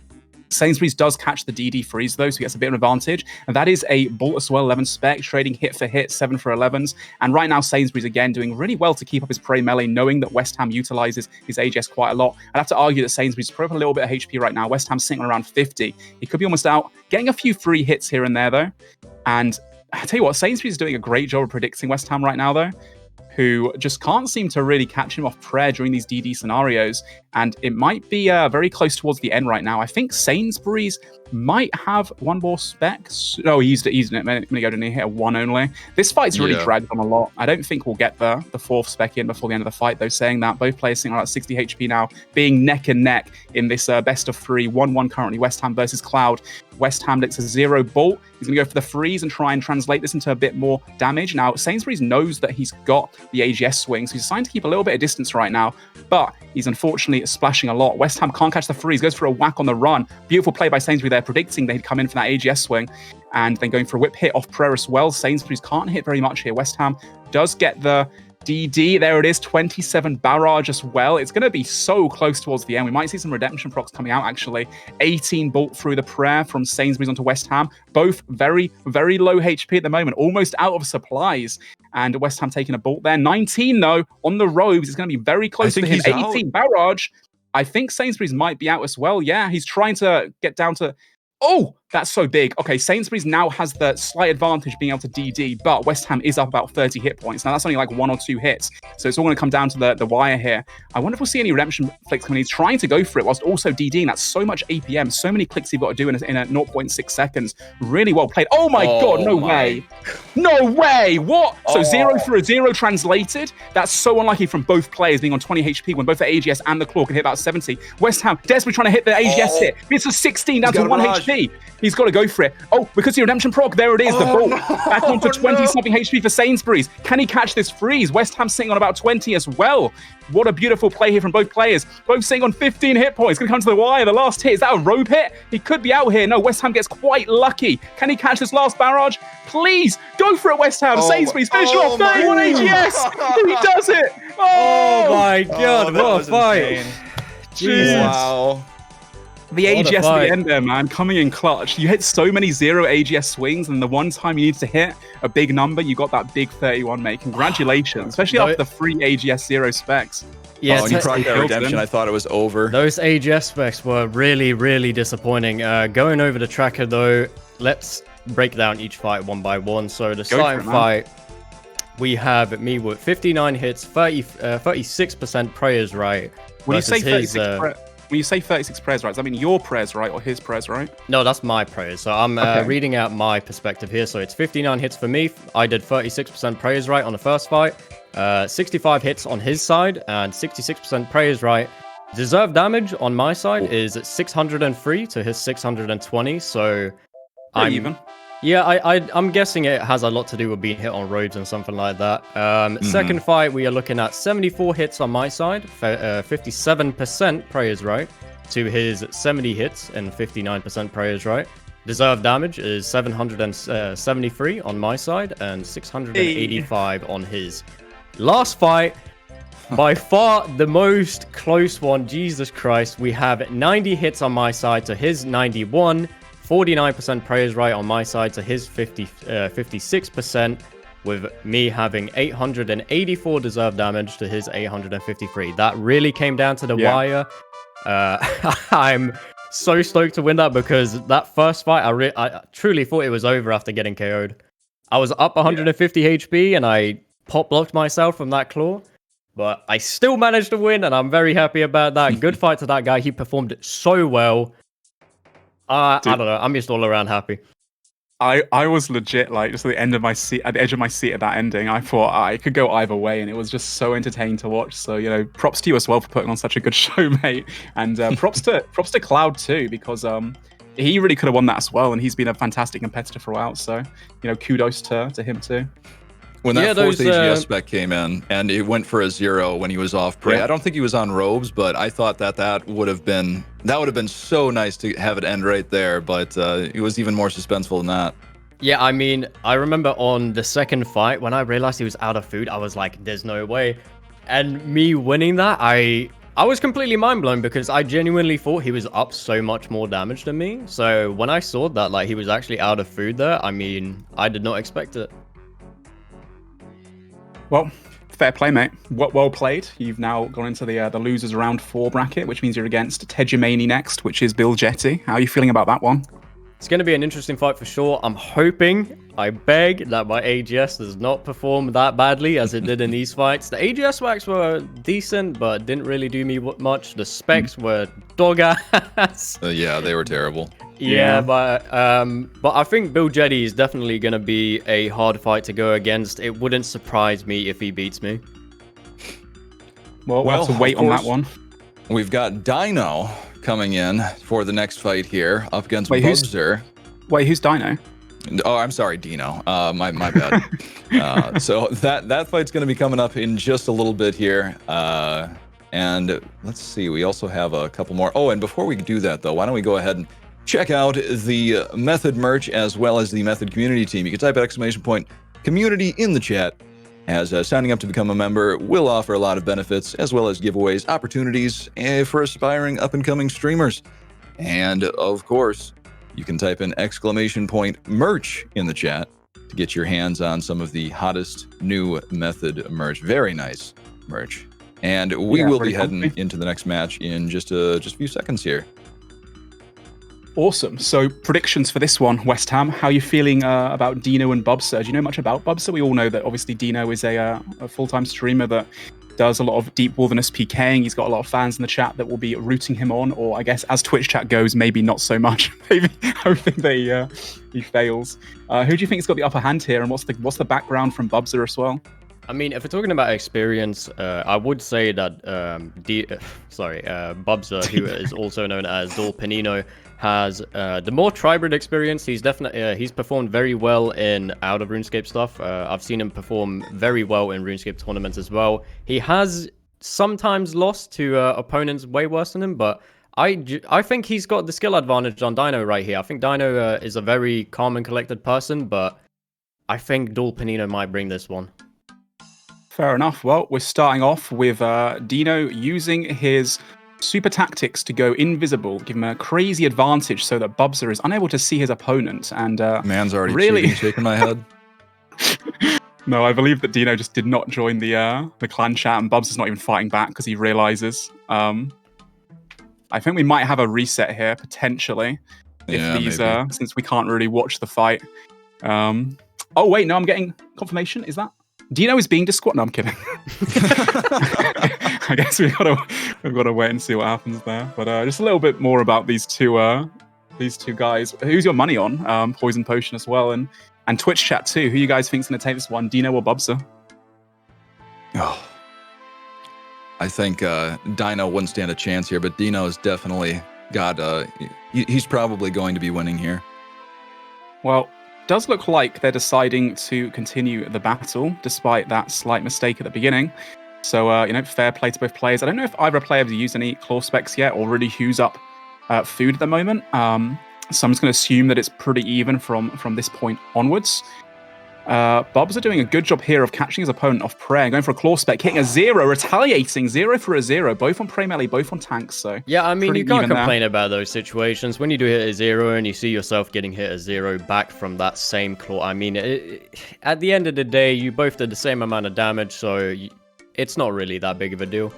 Sainsbury's does catch the DD freeze though, so he gets a bit of an advantage. And that is a Bolt as well, 11 spec, trading hit for hit, 7 for 11s. And right now, Sainsbury's again doing really well to keep up his prey melee, knowing that West Ham utilizes his AGS quite a lot. I'd have to argue that Sainsbury's probably a little bit of HP right now. West Ham's sitting on around 50. He could be almost out, getting a few free hits here and there though. And I tell you what, Sainsbury's is doing a great job of predicting West Ham right now though, who just can't seem to really catch him off prayer during these DD scenarios. And it might be very close towards the end right now. I think Sainsbury's might have one more spec. Oh, he used it. Let me go down here, hit a 1 only. This fight's really dragged on a lot. I don't think we'll get the 4th spec in before the end of the fight, though, saying that. Both players sitting around 60 HP now, being neck and neck in this best of 3. 1-1 currently, West Ham versus Cloud. West Ham looks a 0 Bolt. He's going to go for the freeze and try and translate this into a bit more damage. Now, Sainsbury's knows that he's got the AGS swing, so he's trying to keep a little bit of distance right now, but he's unfortunately splashing a lot. West Ham can't catch the freeze, goes for a whack on the run. Beautiful play by Sainsbury there, predicting they'd come in for that AGS swing, and then going for a whip hit off prayer as well. Sainsbury's can't hit very much here. West Ham does get the DD, there it is, 27 barrage as well. It's going to be so close towards the end. We might see some redemption procs coming out, actually. 18 Bolt through the prayer from Sainsbury's onto West Ham. Both very, very low HP at the moment, almost out of supplies. And West Ham taking a Bolt there. 19, though, on the robes. It's going to be very close to him. 18 barrage. I think Sainsbury's might be out as well. Yeah, he's trying to get down to... Oh, that's so big. Okay, Sainsbury's now has the slight advantage being able to DD, but West Ham is up about 30 hit points. Now, that's only like 1 or 2 hits, so it's all going to come down to the wire here. I wonder if we'll see any redemption flicks when he's trying to go for it whilst also DDing. That's so much APM, so many clicks you've got to do in a 0.6 seconds. Really well played. Oh my God, no way. No way. What? So 0 for a 0 translated? That's so unlucky from both players being on 20 HP when both the AGS and the Claw can hit about 70. West Ham desperately trying to hit the AGS hit. It's a 16 down to 1 HP. He's got to go for it. Oh, because the redemption proc, there it is, the ball. Back on to 20-something HP for Sainsbury's. Can he catch this freeze? West Ham sitting on about 20 as well. What a beautiful play here from both players. Both sitting on 15 hit points. Going to come to the wire. The last hit, is that a rope hit? He could be out here. No, West Ham gets quite lucky. Can he catch this last barrage? Please, go for it, West Ham. Sainsbury's, finish you off. 31 AGS. He does it. Oh my God, what a fight. Jesus. Wow. The AGS at the end there, man, coming in clutch. You hit so many 0 AGS swings, and the one time you needed to hit a big number, you got that big 31, mate. Congratulations, especially after the free AGS 0 specs. Yeah, when you proc that redemption, I thought it was over. Those AGS specs were really, really disappointing. Going over the tracker, though, let's break down each fight one by one. So the starting fight, we have me with 59 hits, 36% prayers right. When you say 36 when you say 36 prayers right, does that mean your prayers right or his prayers right? No, that's my prayers. So I'm reading out my perspective here. So it's 59 hits for me. I did 36% prayers right on the first fight. 65 hits on his side and 66% prayers right. Deserved damage on my side is 603 to his 620. So I'm even. Yeah, I'm guessing it has a lot to do with being hit on roads and something like that. Second fight, we are looking at 74 hits on my side, 57% prayers right, to his 70 hits and 59% prayers right. Deserved damage is 773 on my side and 685 on his. Last fight, by far the most close one, Jesus Christ, we have 90 hits on my side to his 91. 49% prayers right on my side to his 56%, with me having 884 deserved damage to his 853. That really came down to the wire. I'm so stoked to win that because that first fight, I truly thought it was over after getting KO'd. I was up 150 HP and I pop blocked myself from that claw, but I still managed to win and I'm very happy about that. Good fight to that guy. He performed so well. I don't know. I'm just all around happy. I was legit like just at the end of my seat, at the edge of my seat at that ending. I thought I could go either way, and it was just so entertaining to watch. So props to you as well for putting on such a good show, mate. And props to Cloud too, because he really could have won that as well, and he's been a fantastic competitor for a while. So kudos to him too. When that fourth AGS spec came in and it went for a 0 when he was off prey, I don't think he was on robes, but I thought that would have been so nice to have it end right there, but it was even more suspenseful than that. Yeah, I mean, I remember on the second fight when I realized he was out of food, I was like, there's no way. And me winning that, I I was completely mind blown because I genuinely thought he was up so much more damage than me. So when I saw that, like, he was actually out of food there, I mean, I did not expect it. Well, fair play, mate. Well played. You've now gone into the losers round 4 bracket, which means you're against Tejumani next, which is Bill Jetty. How are you feeling about that one? It's going to be an interesting fight for sure. I'm hoping, I beg, that my AGS does not perform that badly as it did in these fights. The AGS whacks were decent, but didn't really do me much. The specs were dog ass. Yeah, they were terrible. Yeah, but I think Bill Jetty is definitely going to be a hard fight to go against. It wouldn't surprise me if he beats me. Well, we'll have to wait on that one. We've got Dino coming in for the next fight here, up against Bubzer. Who's Dino? Oh, I'm sorry, Dino. My bad. So that fight's going to be coming up in just a little bit here. And let's see, we also have a couple more. Oh, and before we do that, though, why don't we go ahead and check out the Method merch as well as the Method community team. You can type !community in the chat, as signing up to become a member will offer a lot of benefits, as well as giveaways, opportunities for aspiring up-and-coming streamers. And, of course, you can type in !merch in the chat to get your hands on some of the hottest new Method merch. Very nice merch. And we will be heading into the next match in just a few seconds here. Awesome. So predictions for this one, West Ham. How are you feeling about Dino and Bubzer? Do you know much about Bubzer? We all know that obviously Dino is a full-time streamer that does a lot of deep wilderness PKing. He's got a lot of fans in the chat that will be rooting him on, or I guess as Twitch chat goes, maybe not so much. Maybe hoping he fails. Who do you think has got the upper hand here, and what's the background from Bubzer as well? I mean, if we're talking about experience, I would say that Bubzer, who is also known as Dol Panino, has the more Tribrid experience. He's definitely he's performed very well in out of RuneScape stuff. I've seen him perform very well in RuneScape tournaments as well. He has sometimes lost to opponents way worse than him, but I think he's got the skill advantage on Dino right here. I think Dino is a very calm and collected person, but I think Dol Panino might bring this one. Fair enough. Well, we're starting off with Dino using his super tactics to go invisible, give him a crazy advantage so that Bubzer is unable to see his opponent. And man's already really shaking my head. No, I believe that Dino just did not join the clan chat, and Bubzer's not even fighting back because he realizes. I think we might have a reset here potentially, if these since we can't really watch the fight. Oh wait, no, I'm getting confirmation. Is that Dino is being disqualified? No, I'm kidding. I guess we've got to wait and see what happens there. But just a little bit more about these two guys. Who's your money on? Poison Potion as well, and Twitch chat too. Who you guys think's going to take this one, Dino or Bubzer? Oh, I think Dino wouldn't stand a chance here, but Dino's definitely got. He's probably going to be winning here. Well, does look like they're deciding to continue the battle despite that slight mistake at the beginning. So, fair play to both players. I don't know if either player has used any claw specs yet or really who's up food at the moment. So I'm just going to assume that it's pretty even from this point onwards. Bobs are doing a good job here of catching his opponent off prayer, going for a claw spec, hitting a 0, retaliating 0 for a 0, both on prey melee, both on tanks. So yeah, I mean, you can't complain about those situations. When you do hit a 0 and you see yourself getting hit a 0 back from that same claw, I mean, at the end of the day, you both did the same amount of damage, so it's not really that big of a deal.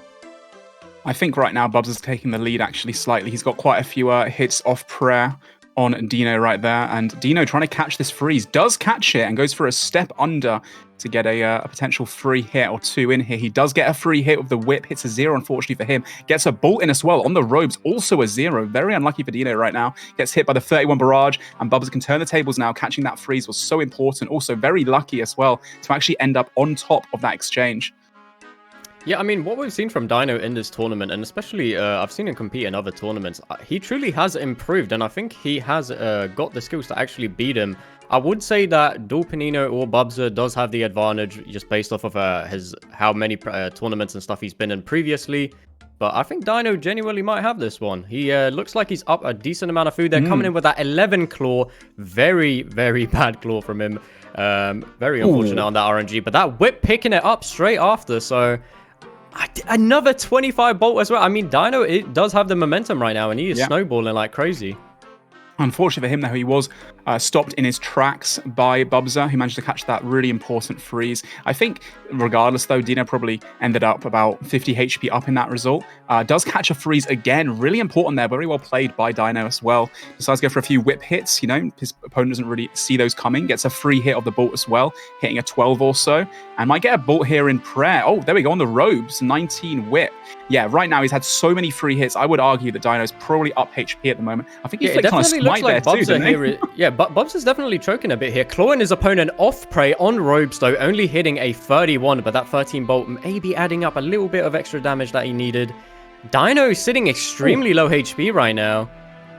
I think right now Bubs is taking the lead actually slightly. He's got quite a few hits off prayer on Dino right there, and Dino trying to catch this freeze, does catch it and goes for a step under to get a potential free hit or 2 in here. He does get a free hit with the whip, hits a 0 unfortunately for him, gets a bolt in as well on the robes, also a 0, very unlucky for Dino right now, gets hit by the 31 barrage, and Bubs can turn the tables now. Catching that freeze was so important, also very lucky as well to actually end up on top of that exchange. Yeah, I mean, what we've seen from Dino in this tournament, and especially I've seen him compete in other tournaments, he truly has improved, and I think he has got the skills to actually beat him. I would say that Dol Panino or Bubzer does have the advantage just based off of how many tournaments and stuff he's been in previously, but I think Dino genuinely might have this one. He looks like he's up a decent amount of food. They're coming in with that 11 claw, very, very bad claw from him. Very unfortunate on that RNG, but that whip picking it up straight after, so Another 25 bolt as well. I mean, Dino, it does have the momentum right now, and he is snowballing like crazy. Unfortunately for him, though, he was stopped in his tracks by Bubza, who managed to catch that really important freeze. I think, regardless, though, Dino probably ended up about 50 HP up in that result. Does catch a freeze again. Really important there. Very well played by Dino as well. Decides to go for a few whip hits. You know, his opponent doesn't really see those coming. Gets a free hit of the bolt as well, hitting a 12 or so. And might get a bolt here in prayer. Oh, there we go on the robes. 19 whip. Yeah, right now he's had so many free hits. I would argue that Dino's probably up HP at the moment. I think he flicked on a smite there too, didn't he? Yeah, but Bubza's definitely choking a bit here. Clawing his opponent off prey on robes, though, only hitting a 31, but that 13 bolt may be adding up a little bit of extra damage that he needed. Dino sitting extremely low HP right now.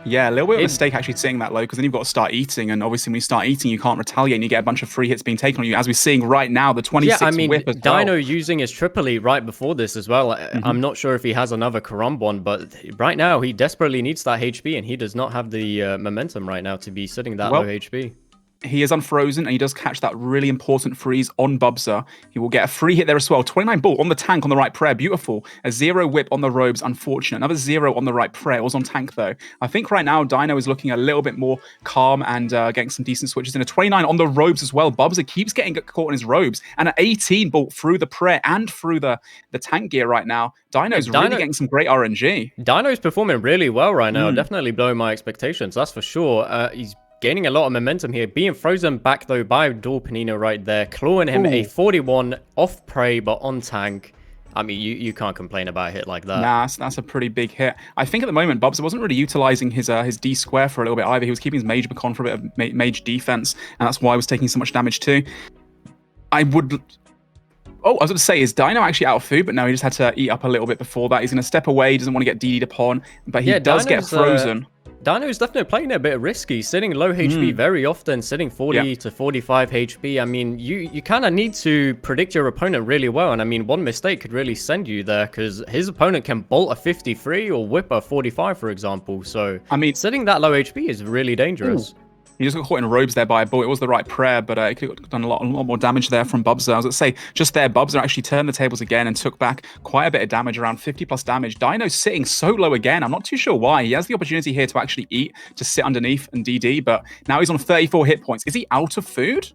Yeah, a little bit of a mistake actually sitting that low, because then you've got to start eating, and obviously when you start eating, you can't retaliate, and you get a bunch of free hits being taken on you, as we're seeing right now, the 26 whip as well. Dino using his triple E right before this as well. I'm not sure if he has another Karumb one, but right now he desperately needs that HP, and he does not have the momentum right now to be sitting that low HP. He is unfrozen, and he does catch that really important freeze on Bubza. He will get a free hit there as well. 29 bolt on the tank on the right prayer. Beautiful. A 0 whip on the robes. Unfortunate. Another 0 on the right prayer. It was on tank, though. I think right now, Dino is looking a little bit more calm and getting some decent switches in. A 29 on the robes as well. Bubza keeps getting caught in his robes. And an 18 bolt through the prayer and through the tank gear right now. Dino's really getting some great RNG. Dino's performing really well right now. Definitely blowing my expectations. That's for sure. He's gaining a lot of momentum here, being frozen back though by Dual Panino right there, clawing him a 41 off prey but on tank. I mean, you can't complain about a hit like that. Nah, that's a pretty big hit. I think at the moment, Bubza wasn't really utilizing his D square for a little bit either. He was keeping his mage Bacon for a bit of mage defense, and that's why he was taking so much damage too. I was going to say, is Dino actually out of food? But no, he just had to eat up a little bit before that. He's going to step away. He doesn't want to get DD'd upon, but he does get frozen. Dino's definitely playing it a bit risky, sitting low HP very often, sitting 40 to 45 HP. I mean, you kind of need to predict your opponent really well. And I mean, one mistake could really send you there, because his opponent can bolt a 53 or whip a 45, for example. So, I mean, sitting that low HP is really dangerous. He just got caught in robes there by a bull. It was the right prayer, but it could have done a lot more damage there from Bubza. I was going to say, just there, Bubza actually turned the tables again and took back quite a bit of damage, around 50 plus damage. Dino's sitting so low again. I'm not too sure why. He has the opportunity here to actually eat, to sit underneath and DD, but now he's on 34 hit points. Is he out of food?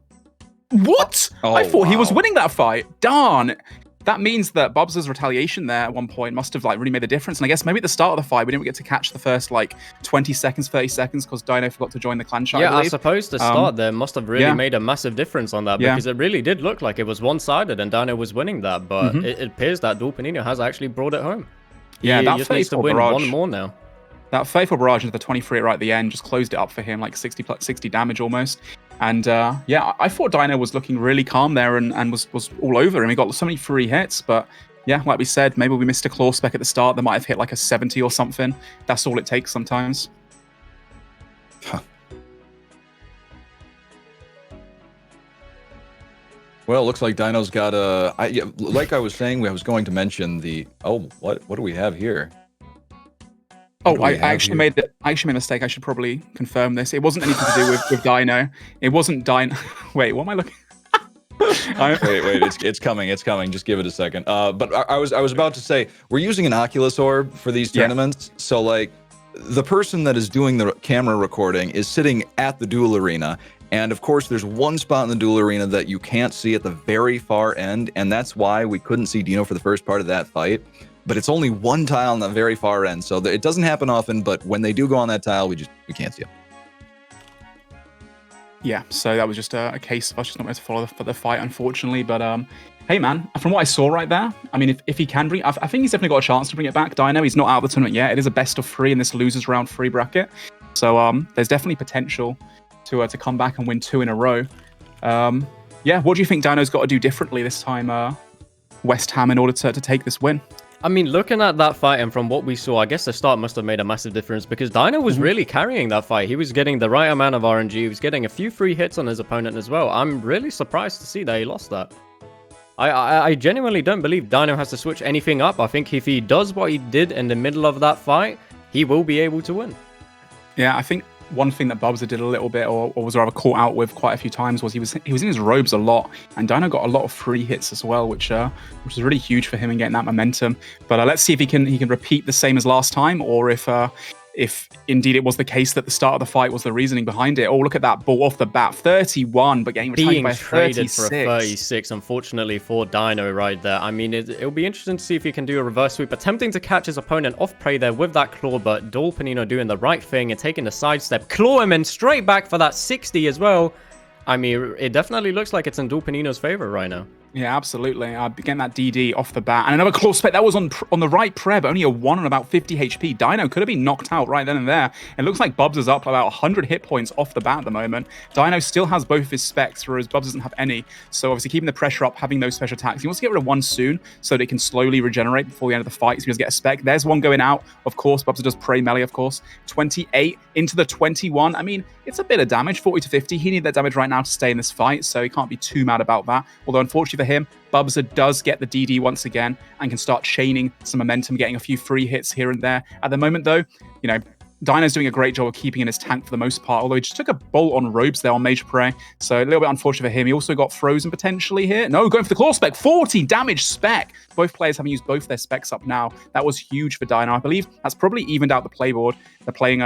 What? I thought he was winning that fight. Darn. That means that Bubza's retaliation there at one point must have really made a difference. And I guess maybe at the start of the fight, we didn't get to catch the first 20 seconds, 30 seconds, because Dino forgot to join the clan chat. Yeah, I suppose the start there must have really made a massive difference on that, because it really did look like it was one-sided and Dino was winning that. But it appears that Dual Panino has actually brought it home. Yeah, he just needs to win one more now. That faithful barrage into the 23 right at the end just closed it up for him, 60 damage almost. And I thought Dino was looking really calm there and was all over him. He got so many free hits, but yeah, like we said, maybe we missed a claw spec at the start. They might have hit a 70 or something. That's all it takes sometimes. Huh. Well, it looks like Dino's got a... like I was saying, I was going to mention the... Oh, what do we have here? I actually made a mistake. I should probably confirm this. It wasn't anything to do with Dino. It wasn't Dino. Wait, what am I looking? Wait, it's coming. Just give it a second. But I was about to say, we're using an Oculus orb for these tournaments. So the person that is doing the camera recording is sitting at the duel arena. And of course, there's one spot in the duel arena that you can't see at the very far end. And that's why we couldn't see Dino for the first part of that fight. But it's only one tile on the very far end, so it doesn't happen often, but when they do go on that tile, we can't see it. Yeah, so that was just a case of us just not able to follow the fight, unfortunately. But hey, man, from what I saw right there, I mean, if he can bring... I think he's definitely got a chance to bring it back. Dino, he's not out of the tournament yet. It is a best of 3 in this losers round 3 bracket. So there's definitely potential to come back and win 2 in a row. Yeah, what do you think Dino's got to do differently this time, West Ham, in order to take this win? I mean, looking at that fight and from what we saw, I guess the start must have made a massive difference, because Dino was really carrying that fight. He was getting the right amount of RNG. He was getting a few free hits on his opponent as well. I'm really surprised to see that he lost that. I genuinely don't believe Dino has to switch anything up. I think if he does what he did in the middle of that fight, he will be able to win. Yeah, I think one thing that Bubza did a little bit, or was rather caught out with quite a few times, was he was in his robes a lot, and Dino got a lot of free hits as well, which is really huge for him in getting that momentum. But let's see if he can repeat the same as last time, or if indeed it was the case that the start of the fight was the reasoning behind it. Oh, look at that ball off the bat, 31, but getting retired by 36. For a 36, unfortunately for Dino right there. I mean, it'll be interesting to see if he can do a reverse sweep, attempting to catch his opponent off prey there with that claw, but Dolpanino doing the right thing and taking the sidestep, claw him and straight back for that 60 as well. I mean, it definitely looks like it's in Dolpanino's favor right now. Yeah, absolutely. Getting that DD off the bat. And another claw spec. That was on the right prayer, but only a 1 on about 50 HP. Dino could have been knocked out right then and there. It looks like Bubs is up about 100 hit points off the bat at the moment. Dino still has both of his specs, whereas Bubs doesn't have any. So obviously keeping the pressure up, having those special attacks. He wants to get rid of one soon so that it can slowly regenerate before the end of the fight. So he does get a spec. There's one going out, of course. Bubs does pray melee, of course. 28 into the 21. I mean, it's a bit of damage, 40 to 50. He needed that damage right now to stay in this fight, so he can't be too mad about that. Although, unfortunately for him, Bubza does get the DD once again and can start chaining some momentum, getting a few free hits here and there. At the moment, though, you know, Dino's doing a great job of keeping in his tank for the most part, although he just took a bolt on robes there on Major Prey, so a little bit unfortunate for him. He also got frozen potentially here. No, going for the claw spec, 40 damage spec. Both players having used both their specs up now. That was huge for Dino. I believe that's probably evened out the playboard. They're playing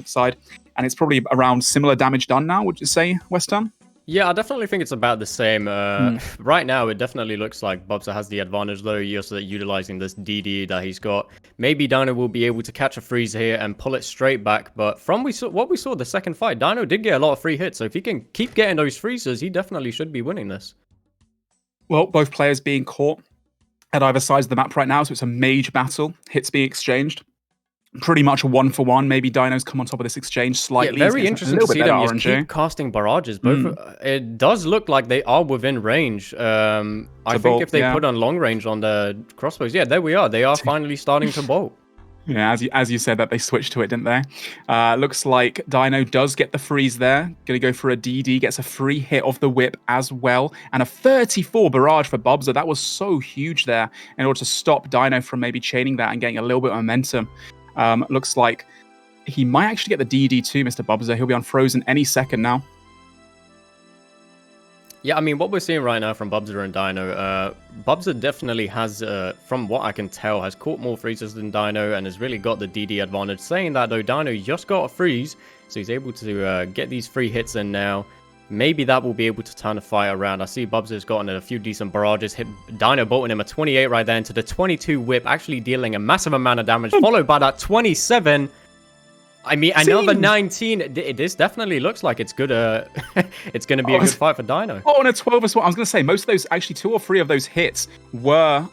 side, and it's probably around similar damage done now, would you say, Weston? Yeah, I definitely think it's about the same. Right now, it definitely looks like Bubza has the advantage, though. You're also utilizing this DD that he's got. Maybe Dino will be able to catch a freeze here and pull it straight back. But from what we saw the second fight, Dino did get a lot of free hits. So if he can keep getting those freezes, he definitely should be winning this. Well, both players being caught at either sides of the map right now, so it's a mage battle. Hits being exchanged. Pretty much a 1-for-1. Maybe Dino's come on top of this exchange slightly. Yeah, very interesting to see them just keep casting barrages. Both it does look like they are within range. I think if they put on long range on the crossbows, yeah, there we are. They are finally starting to bolt. Yeah, as you said that they switched to it, didn't they? Looks like Dino does get the freeze there. Gonna go for a DD, gets a free hit off the whip as well, and a 34 barrage for Bubza. That was so huge there in order to stop Dino from maybe chaining that and getting a little bit of momentum. Looks like he might actually get the DD too, Mr. Bubza. He'll be on frozen any second now. Yeah, I mean, what we're seeing right now from Bubza and Dino, Bubza definitely has, from what I can tell, has caught more freezes than Dino and has really got the DD advantage. Saying that, though, Dino just got a freeze, so he's able to get these free hits in now. Maybe that will be able to turn the fight around. I see Bubza's gotten a few decent barrages. Hit Dino bolting him a 28 right there into the 22 whip, actually dealing a massive amount of damage, followed by that 27. I mean, another 19. This definitely looks like it's good. It's going to be a good fight for Dino. Oh, and a 12 as well. I was going to say, most of those, actually 2 or 3 of those hits were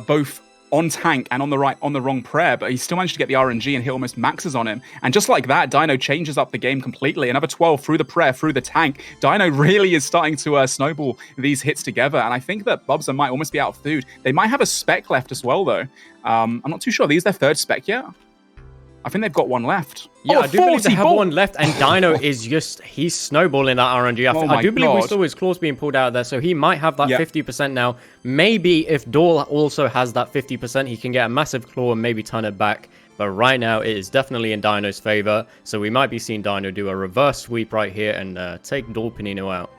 both on tank and on the wrong prayer, but he still managed to get the RNG and hit almost maxes on him. And just like that, Dino changes up the game completely. Another 12 through the prayer, through the tank. Dino really is starting to snowball these hits together. And I think that Bubza might almost be out of food. They might have a spec left as well, though. I'm not too sure. These their third spec yet? I think they've got one left. Yeah, I do believe they have one left, and Dino is he's snowballing that RNG. I do believe we saw his claws being pulled out of there, so he might have that 50% now. Maybe if Dahl also has that 50%, he can get a massive claw and maybe turn it back. But right now, it is definitely in Dino's favor, so we might be seeing Dino do a reverse sweep right here and take Dolpanino out.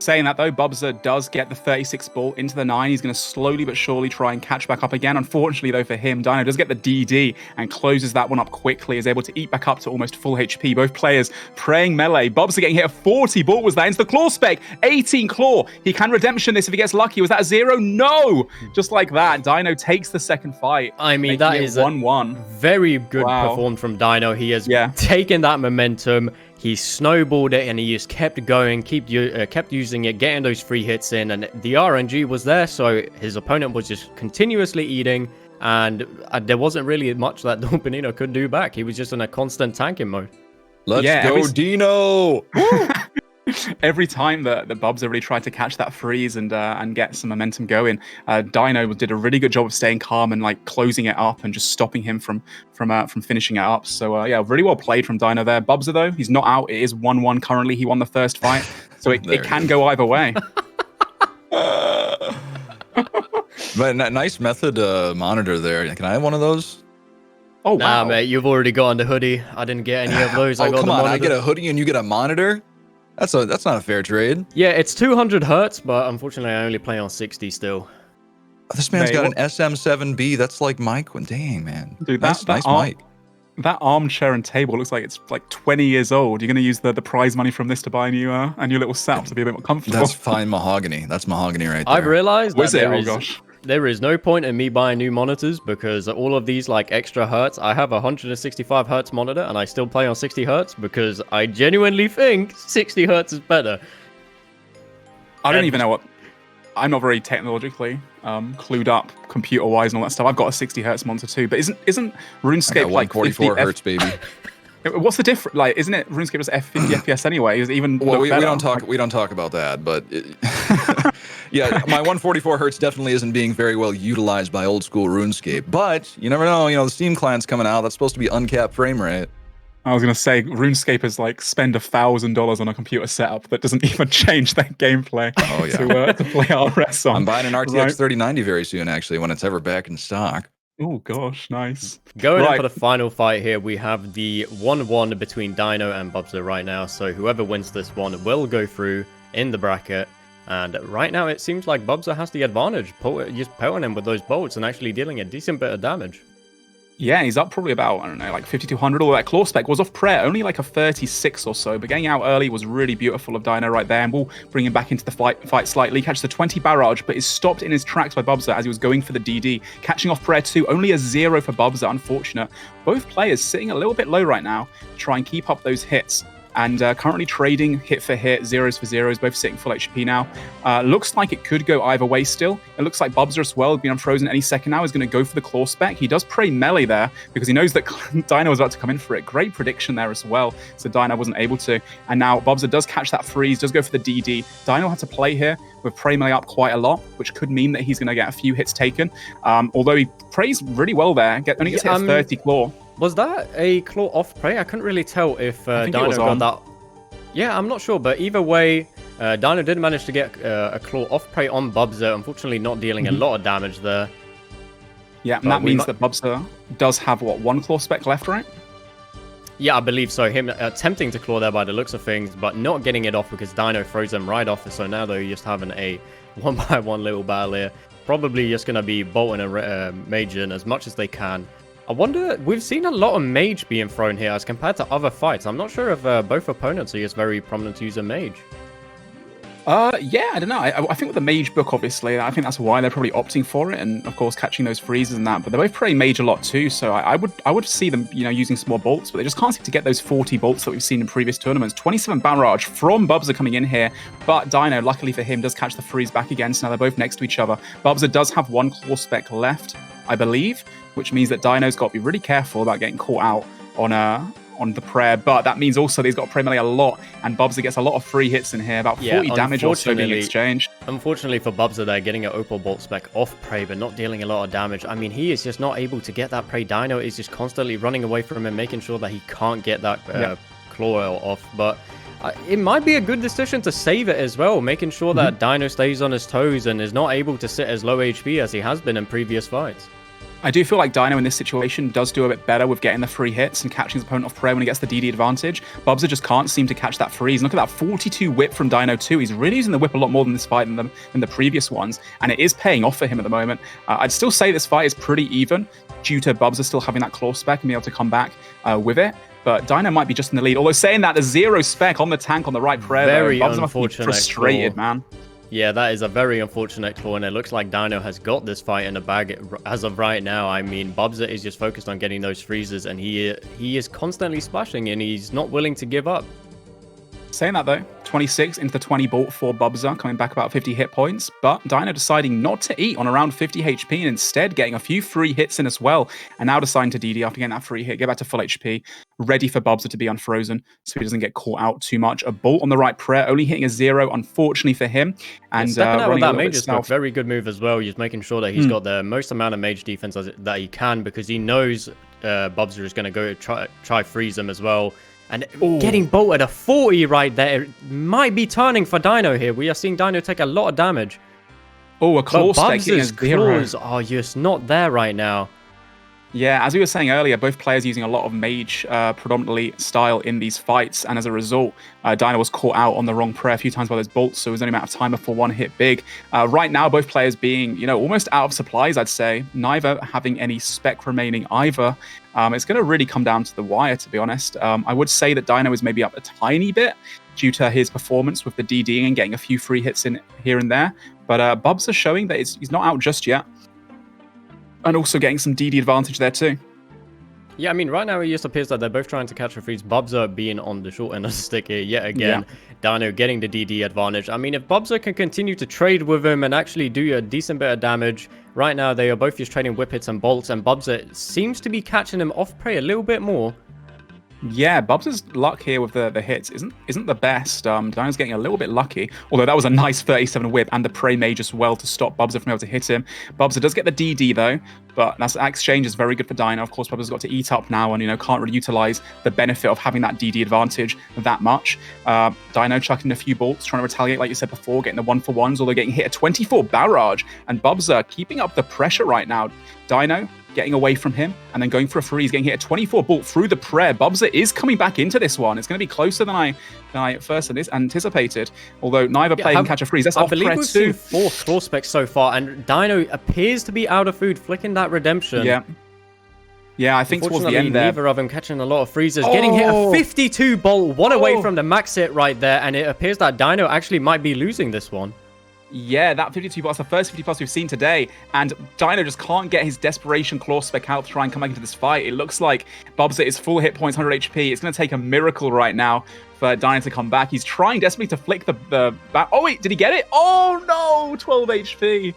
Saying that, though, Bubza does get the 36 ball into the 9. He's going to slowly but surely try and catch back up again. Unfortunately, though, for him, Dino does get the DD and closes that one up quickly, is able to eat back up to almost full HP. Both players praying melee. Bubza getting hit a 40 ball was that into the claw spec. 18 claw. He can redemption this if he gets lucky. Was that a 0? No! Just like that, Dino takes the second fight. I mean, that is 1-1. Very good performed from Dino. He has taken that momentum. He snowballed it and he just kept going, kept using it, getting those free hits in, and the RNG was there, so his opponent was just continuously eating, and there wasn't really much that Dolpanino could do back. He was just in a constant tanking mode. Let's go, Dino! Every time that Bubza really tried to catch that freeze and get some momentum going, Dino did a really good job of staying calm and like closing it up and just stopping him from finishing it up. So yeah, really well played from Dino there. Bubza though, he's not out. It is 1-1 currently. He won the first fight, so it can go either way. But nice method monitor there. Can I have one of those? Oh, Nah, wow. mate, you've already gotten the hoodie. I didn't get any of those. I Oh, got come the on. monitor. I get a hoodie and you get a monitor? That's not a fair trade. Yeah, it's 200 hertz, but unfortunately I only play on 60 still. This man's Mate, got what- an SM7B. That's like my... Dang, man. Dude, nice that mic. That armchair and table looks like it's like 20 years old. You're going to use the prize money from this to buy a new little setup to be a bit more comfortable. That's fine mahogany. That's mahogany right there. I've realized Was that it? there is no point in me buying new monitors because all of these like extra hertz, I have a 165 hertz monitor and I still play on 60 hertz because I genuinely think 60 hertz is better. I don't even know what. I'm not very technologically clued up, computer-wise, and all that stuff. I've got a 60 hertz monitor too, but isn't I RuneScape got like 144 50 hertz, baby. What's the difference? Like, isn't it RuneScape was 50 FPS anyway? Is it even? Well, look we better? don't talk about that, but yeah, my 144 hertz definitely isn't being very well utilized by old school RuneScape. But you never know. You know, the Steam client's coming out. That's supposed to be uncapped frame rate. I was gonna say RuneScapers like spend $1,000 on a computer setup that doesn't even change their gameplay. Oh, yeah. to play RS on. I'm buying an RTX Right. 3090 very soon, actually, when it's ever back in stock. Oh gosh, nice. Going in Right. for the final fight here, we have the 1-1 between Dino and Bubza right now. So whoever wins this one will go through in the bracket. And right now it seems like Bubza has the advantage, just pelting him with those bolts and actually dealing a decent bit of damage. Yeah, he's up probably about, I don't know, like 5,200. Although that claw spec was off prayer, only like a 36 or so. But getting out early was really beautiful of Dino right there. And we'll bring him back into the fight slightly. Catches the 20 barrage, but is stopped in his tracks by Bubza as he was going for the DD. Catching off prayer too, only a 0 for Bubza, unfortunate. Both players sitting a little bit low right now to try and keep up those hits. And currently trading hit for hit, zeros for zeros, both sitting full HP now. Looks like it could go either way still. It looks like Bubza as well, being unfrozen any second now, is going to go for the claw spec. He does pray melee there because he knows that Dino was about to come in for it. Great prediction there as well. So Dino wasn't able to. And now Bubza does catch that freeze, does go for the DD. Dino had to play here with pray melee up quite a lot, which could mean that he's going to get a few hits taken. Although he prays really well there, only gets hit a 30 claw. Was that a claw off prey? I couldn't really tell if Dino got that. Yeah, I'm not sure, but either way, Dino did manage to get a claw off prey on Bubza, unfortunately not dealing a lot of damage there. Yeah, and But that we means that Bubza does have, what, one claw spec left, right? Yeah, I believe so. Him attempting to claw there by the looks of things, but not getting it off because Dino throws them right off. So now they're just having a 1-by-1 little battle here. Probably just going to be bolting a mage in as much as they can. I wonder, we've seen a lot of mage being thrown here as compared to other fights. I'm not sure if both opponents are just very prominent to use a mage. Yeah, I don't know. I think with the mage book, obviously, I think that's why they're probably opting for it, and of course catching those freezes and that. But they're both playing mage a lot too, so I would see them, using some more bolts, but they just can't seem to get those 40 bolts that we've seen in previous tournaments. 27 barrage from Bubza coming in here, but Dino, luckily for him, does catch the freeze back again. So now they're both next to each other. Bubza does have one claw spec left, I believe, which means that Dino's got to be really careful about getting caught out on the prayer, but that means also that he's got to pray melee a lot, and Bubza gets a lot of free hits in here, about 40 damage or so being exchanged. Unfortunately for Bubza, they're getting an Opal Bolt spec off prey, but not dealing a lot of damage. I mean, he is just not able to get that prey. Dino is just constantly running away from him, making sure that he can't get that claw off, but it might be a good decision to save it as well, making sure that Dino stays on his toes and is not able to sit as low HP as he has been in previous fights. I do feel like Dino in this situation does do a bit better with getting the free hits and catching his opponent off prayer when he gets the DD advantage. Bubza just can't seem to catch that freeze. And look at that 42 whip from Dino too. He's really using the whip a lot more than this fight than the previous ones, and it is paying off for him at the moment. I'd still say this fight is pretty even due to Bubza still having that claw spec and being able to come back with it. But Dino might be just in the lead. Although saying that, the 0 spec on the tank on the right prayer, Very Bubza must be unfortunate frustrated, claw. man. Yeah, that is a very unfortunate claw, and it looks like Dino has got this fight in the bag as of right now. I mean, Bubza is just focused on getting those freezes, and he is constantly splashing, and he's not willing to give up. Saying that though, 26 into the 20 bolt for Bubza, coming back about 50 hit points, but Dino deciding not to eat on around 50 HP and instead getting a few free hits in as well, and now deciding to DD after getting that free hit, get back to full HP, ready for Bubza to be unfrozen so he doesn't get caught out too much. A bolt on the right prayer, only hitting a 0, unfortunately for him. And stepping out with that mage is a stealth. very good move as well. He's making sure that he's got the most amount of mage defense that he can, because he knows Bubza is going to go try freeze him as well. And getting bolted a 40 right there, it might be turning for Dino here. We are seeing Dino take a lot of damage. Oh, a claw But spec getting a Bubza's 0. claws are just not there right now. Yeah, as we were saying earlier, both players using a lot of mage predominantly style in these fights, and as a result, Dino was caught out on the wrong prayer a few times by those bolts, so it was only a matter of time before one hit big. Right now, both players being, you know, almost out of supplies, I'd say, neither having any spec remaining either. It's going to really come down to the wire, to be honest. I would say that Dino is maybe up a tiny bit due to his performance with the DDing and getting a few free hits in here and there, but Bubs is showing that he's not out just yet. And also getting some DD advantage there too. Yeah, I mean, right now it just appears that they're both trying to catch a freeze. Bubzer being on the short end of the stick here yet again. Yeah. Dino getting the DD advantage. I mean, if Bubzer can continue to trade with him and actually do a decent bit of damage, right now they are both just trading whip hits and bolts, and Bubzer seems to be catching him off prey a little bit more. Yeah, Bubs' luck here with the hits isn't the best. Dino's getting a little bit lucky, although that was a nice 37 whip and the prey mage as well to stop Bubs from able to hit him. Bubs does get the DD though, but that exchange is very good for Dino. Of course, Bubs got to eat up now and, you know, can't really utilize the benefit of having that DD advantage that much. Dino chucking a few bolts, trying to retaliate like you said before, getting the 1-for-1s, although getting hit a 24 barrage, and Bubs keeping up the pressure right now. Dino getting away from him and then going for a freeze, getting hit a 24 bolt through the prayer. Bubs is coming back into this one. It's going to be closer than I at first anticipated, although neither player can catch a freeze. That's I off believe prayer we've too. seen 4 claw specs so far, and Dino appears to be out of food, flicking that redemption. Yeah, I think towards the end there, neither of them catching a lot of freezes. Getting hit a 52 bolt, one away from the max hit right there, and it appears that Dino actually might be losing this one. Yeah, that 52 plus, the first 50 plus we've seen today, and Dino just can't get his desperation claw spec out to try and come back into this fight. It looks like Bubs at his full hit points, 100 HP. It's going to take a miracle right now for Dino to come back. He's trying desperately to flick the back. Oh wait, did he get it? Oh no, 12 HP.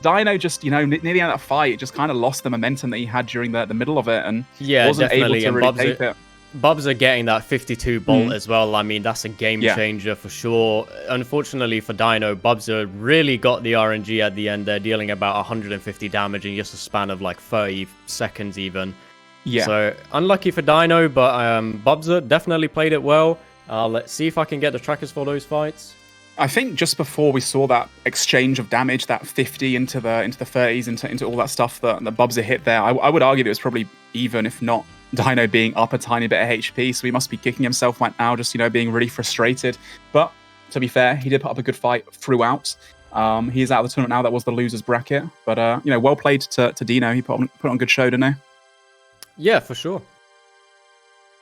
Dino just, you know, nearly out of that fight, just kind of lost the momentum that he had during the middle of it, and wasn't able to really take it. Bubs are getting that 52 bolt as well. I mean, that's a game changer for sure. Unfortunately for Dino, Bubs really got the RNG at the end there, dealing about 150 damage in just a span of like 30 seconds even. Yeah. So unlucky for Dino, but Bubs definitely played it well. Let's see if I can get the trackers for those fights. I think just before we saw that exchange of damage, that 50 into the 30s, into all that stuff that Bubs hit there, I would argue that it was probably even, if not Dino being up a tiny bit of HP, so he must be kicking himself right now, just, you know, being really frustrated. But to be fair, he did put up a good fight throughout. He is out of the tournament now. That was the losers bracket, but you know, well played to Dino. He put on a good show, didn't he? Yeah, for sure.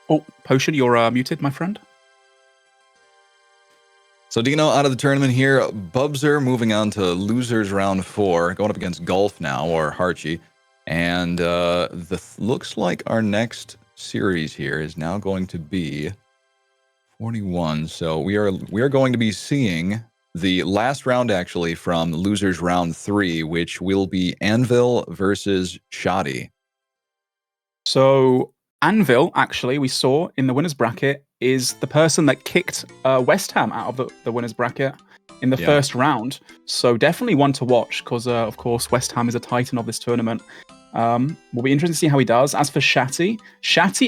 Oh, Potion, you're muted, my friend. So Dino out of the tournament here. Bubzer moving on to losers round 4, going up against Golf now, or Harchi. And looks like our next series here is now going to be 41. So we are going to be seeing the last round actually from losers round 3, which will be Anvil versus Shoddy. So Anvil, actually, we saw in the winners bracket, is the person that kicked West Ham out of the winners bracket in the first round. So definitely one to watch, because of course West Ham is a titan of this tournament. Will be interesting to see how he does. As for Shatty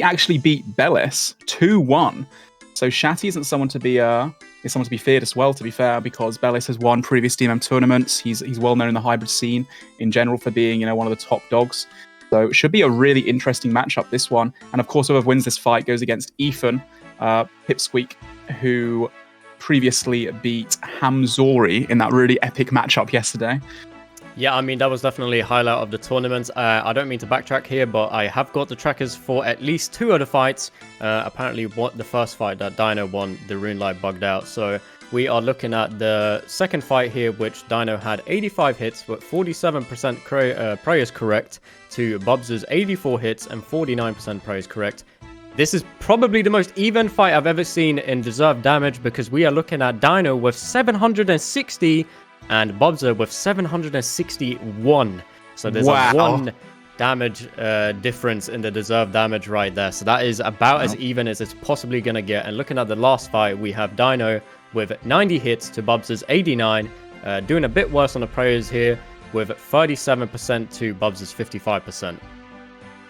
actually beat Bellis 2-1. So Shatty isn't someone to be is someone to be feared as well, to be fair, because Bellis has won previous DMM tournaments. He's well known in the hybrid scene in general for being, you know, one of the top dogs. So it should be a really interesting matchup, this one. And of course, whoever wins this fight goes against Ethan Pipsqueak, who previously beat Hamzori in that really epic matchup yesterday. Yeah, I mean, that was definitely a highlight of the tournament. I don't mean to backtrack here, but I have got the trackers for at least 2 of the fights. Apparently, the first fight that Dino won, the rune light bugged out. So we are looking at the second fight here, which Dino had 85 hits, but 47% prayers correct to Bubs' 84 hits and 49% prayers correct. This is probably the most even fight I've ever seen in deserved damage, because we are looking at Dino with 760 and Bubzer with 761. So there's a 1 damage difference in the deserved damage right there. So that is about as even as it's possibly going to get. And looking at the last fight, we have Dino with 90 hits to Bubz's 89. Doing a bit worse on the prayers here with 37% to Bubz's 55%.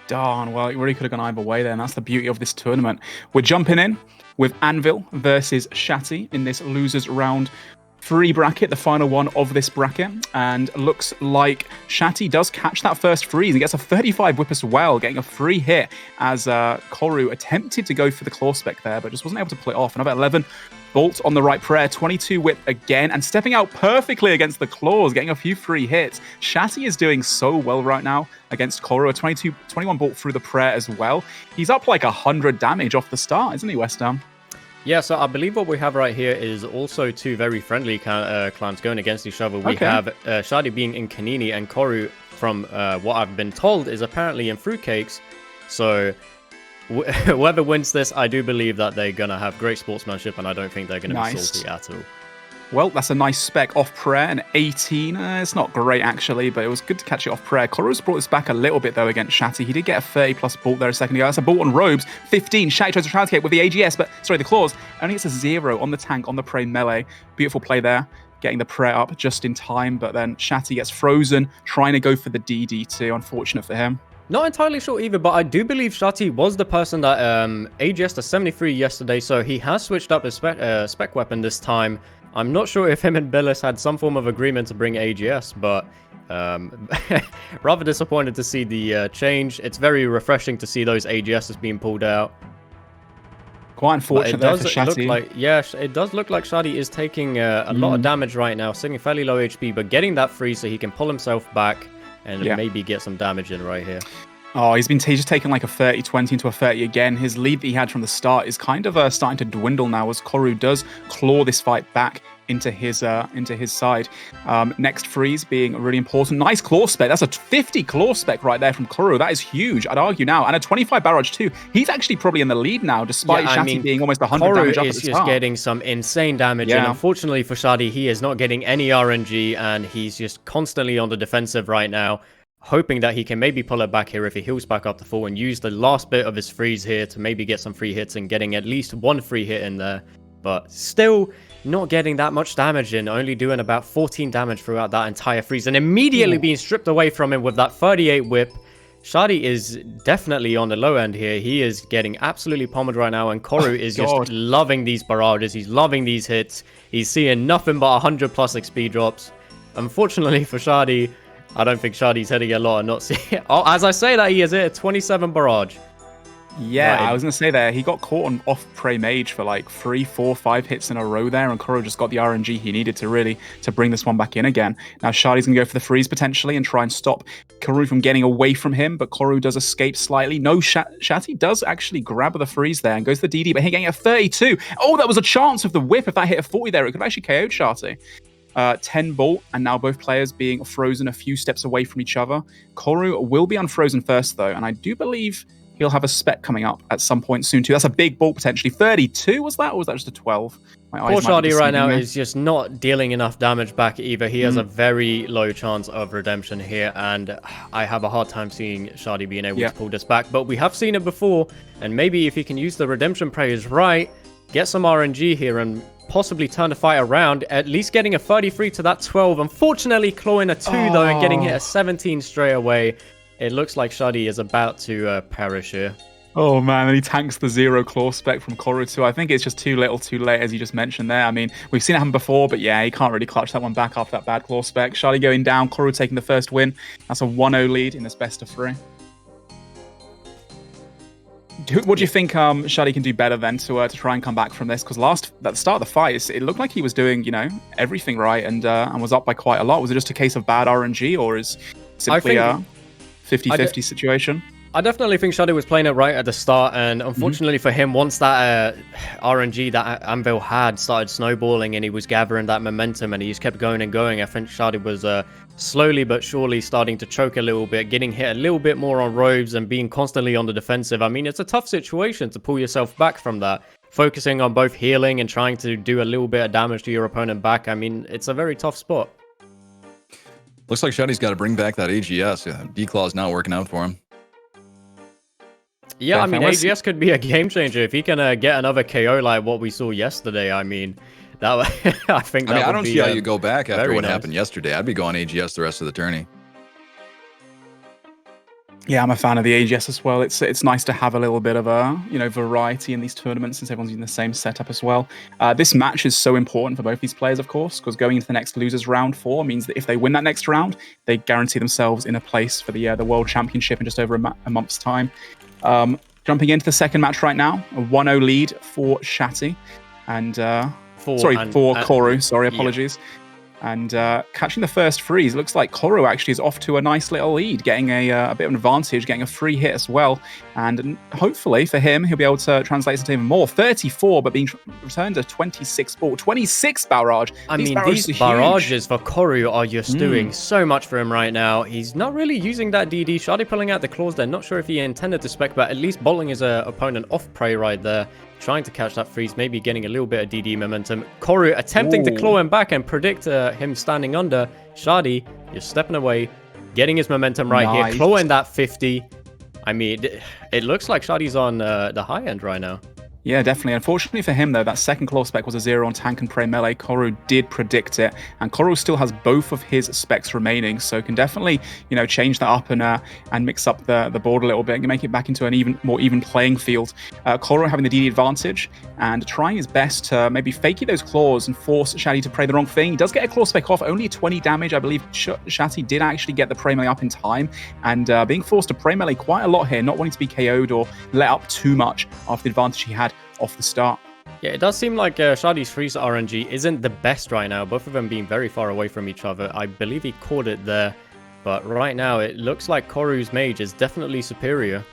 Darn, well, it really could have gone either way there, and that's the beauty of this tournament. We're jumping in with Anvil versus Shatty in this losers round free bracket, the final one of this bracket, and looks like Shatty does catch that first freeze and gets a 35 whip as well, getting a free hit as Koru attempted to go for the claw spec there, but just wasn't able to pull it off. Another 11 bolt on the right prayer, 22 whip again, and stepping out perfectly against the claws, getting a few free hits. Shatty is doing so well right now against Koru, a 21 bolt through the prayer as well. He's up like 100 damage off the start, isn't he, West Ham? Yeah, so I believe what we have right here is also two very friendly clans going against each other. We have Shadi being in Kanini, and Koru, from what I've been told, is apparently in Fruitcakes. So whoever wins this, I do believe that they're going to have great sportsmanship, and I don't think they're going to be salty at all. Well, that's a nice spec off prayer, an 18. It's not great, actually, but it was good to catch it off prayer. Koru's brought this back a little bit, though, against Shatty. He did get a 30-plus bolt there a second ago. That's a bolt on robes. 15. Shatty tries to eradicate with the AGS, but, sorry, the claws. Only gets a 0 on the tank, on the prey melee. Beautiful play there, getting the prayer up just in time, but then Shatty gets frozen, trying to go for the DD2. Unfortunate for him. Not entirely sure either, but I do believe Shati was the person that AGS to 73 yesterday, so he has switched up his spec weapon this time. I'm not sure if him and Billis had some form of agreement to bring AGS, but rather disappointed to see the change. It's very refreshing to see those AGSs being pulled out. Quite unfortunate there for Shadi. It does look like Shadi is taking a lot of damage right now, sitting fairly low HP, but getting that free so he can pull himself back and maybe get some damage in right here. Oh, he's just taken like a 30-20 into a 30 again. His lead that he had from the start is kind of starting to dwindle now as Koru does claw this fight back into his side. Next freeze being really important. Nice claw spec. That's a 50 claw spec right there from Koru. That is huge, I'd argue now. And a 25 barrage too. He's actually probably in the lead now, despite Shadi being almost 100 Koru damage up at the is start. just getting some insane damage, and unfortunately for Shadi, he is not getting any RNG, and he's just constantly on the defensive right now, hoping that he can maybe pull it back here if he heals back up to full and use the last bit of his freeze here to maybe get some free hits and getting at least one free hit in there. But still not getting that much damage in, only doing about 14 damage throughout that entire freeze, and immediately being stripped away from him with that 38 whip. Shadi is definitely on the low end here. He is getting absolutely pummeled right now, and Koru is just loving these barrages. He's loving these hits. He's seeing nothing but 100 plus XP drops. Unfortunately for Shadi, I don't think Shadi's hitting a lot and not seeing it. Oh, as I say that, he has hit a 27 barrage. Yeah, right. I was going to say there, he got caught on off-prey mage for like 3, 4, 5 hits in a row there, and Koru just got the RNG he needed to bring this one back in again. Now Shadi's going to go for the freeze potentially and try and stop Koru from getting away from him, but Koru does escape slightly. No, Shati does actually grab the freeze there and goes to the DD, but he getting a 32. Oh, that was a chance of the whip. If that hit a 40 there, it could have actually KO'd Shati. 10 bolt, and now both players being frozen a few steps away from each other. Koru will be unfrozen first, though, and I do believe he'll have a spec coming up at some point soon, too. That's a big bolt, potentially. 32, was that? Or was that just a 12? Poor Shadi right now is just not dealing enough damage back either. He has a very low chance of redemption here, and I have a hard time seeing Shadi being able to pull this back. But we have seen it before, and maybe if he can use the redemption prayers right, get some RNG here, and possibly turn the fight around, at least getting a 33 to that 12. Unfortunately, clawing a 2 though, and getting hit a 17 straight away. It looks like Shadi is about to perish here. Oh man, and he tanks the 0 claw spec from Koru too. I think it's just too little too late, as you just mentioned there. I mean, we've seen it happen before, but yeah, he can't really clutch that one back after that bad claw spec. Shadi going down, Koru taking the first win. That's a 1-0 lead in this best of 3. What do you think Shadi can do better then to try and come back from this? Because at the start of the fight, it looked like he was doing, everything right and was up by quite a lot. Was it just a case of bad RNG, or is it simply a 50-50 situation? I definitely think Shadi was playing it right at the start, and unfortunately for him, once that RNG that Anvil had started snowballing and he was gathering that momentum and he just kept going and going, I think Shadi was slowly but surely starting to choke a little bit, getting hit a little bit more on robes and being constantly on the defensive. I mean, it's a tough situation to pull yourself back from that, focusing on both healing and trying to do a little bit of damage to your opponent back. I mean, it's a very tough spot. Looks like Shadi's got to bring back that AGS. D-Claw's not working out for him. Yeah, I mean, AGS could be a game changer if he can get another KO like what we saw yesterday. I mean, that I think that I don't see how you go back after what happened yesterday. I'd be going AGS the rest of the tourney. Yeah, I'm a fan of the AGS as well. It's nice to have a little bit of a variety in these tournaments since everyone's using the same setup as well. This match is so important for both these players, of course, because going into the next losers round 4 means that if they win that next round, they guarantee themselves in a place for the World Championship in just over a month's time. Jumping into the second match right now, a 1-0 lead for Shatty, and for Koru. Sorry, apologies. Yeah. And catching the first freeze, looks like Koru actually is off to a nice little lead, getting a bit of an advantage, getting a free hit as well. And hopefully for him, he'll be able to translate into even more. 34, but being returned to 26 ball, 26 barrage. These barrages for Koru are just doing so much for him right now. He's not really using that DD. Shadi pulling out the claws there. Not sure if he intended to spec, but at least bowling his opponent off prey right there. Trying to catch that freeze, maybe getting a little bit of DD momentum. Koru attempting to claw him back and predict him standing under. Shadi just stepping away, getting his momentum right here, clawing that 50. I mean, it looks like Shadi's on the high end right now. Yeah, definitely. Unfortunately for him, though, that second claw spec was a 0 on tank and prey melee. Koru did predict it, and Koru still has both of his specs remaining, so can definitely, change that up and mix up the board a little bit and make it back into an more even playing field. Koru having the DD advantage and trying his best to maybe fakey those claws and force Shadi to prey the wrong thing. He does get a claw spec off, only 20 damage. I believe Shadi did actually get the prey melee up in time, and being forced to prey melee quite a lot here, not wanting to be KO'd or let up too much after the advantage he had off the start. Yeah, it does seem like Shadi's freeze RNG isn't the best right now, both of them being very far away from each other. I believe he caught it there, but right now it looks like Koru's mage is definitely superior.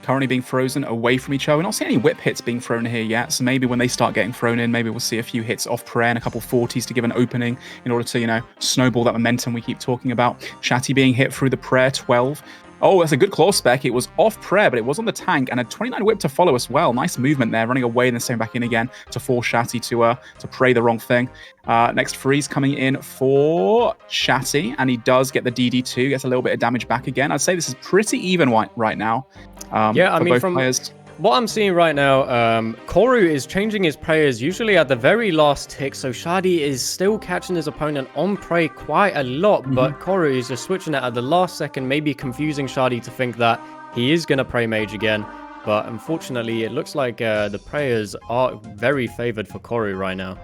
Currently being frozen away from each other. We're not seeing any whip hits being thrown here yet, so maybe when they start getting thrown in, maybe we'll see a few hits off prayer and a couple 40s to give an opening in order to, snowball that momentum we keep talking about. Shatty being hit through the prayer 12. Oh, that's a good claw spec. It was off prayer, but it was on the tank, and a 29 whip to follow as well. Nice movement there, running away and then staying back in again to force Shatty to pray the wrong thing. Next freeze coming in for Shatty, and he does get the DD2, gets a little bit of damage back again. I'd say this is pretty even right now. Yeah, I mean, from players. What I'm seeing right now, Koru is changing his prayers usually at the very last tick, so Shadi is still catching his opponent on prey quite a lot, but Koru is just switching it at the last second, maybe confusing Shadi to think that he is going to prey mage again. But unfortunately, it looks like the prayers are very favored for Koru right now.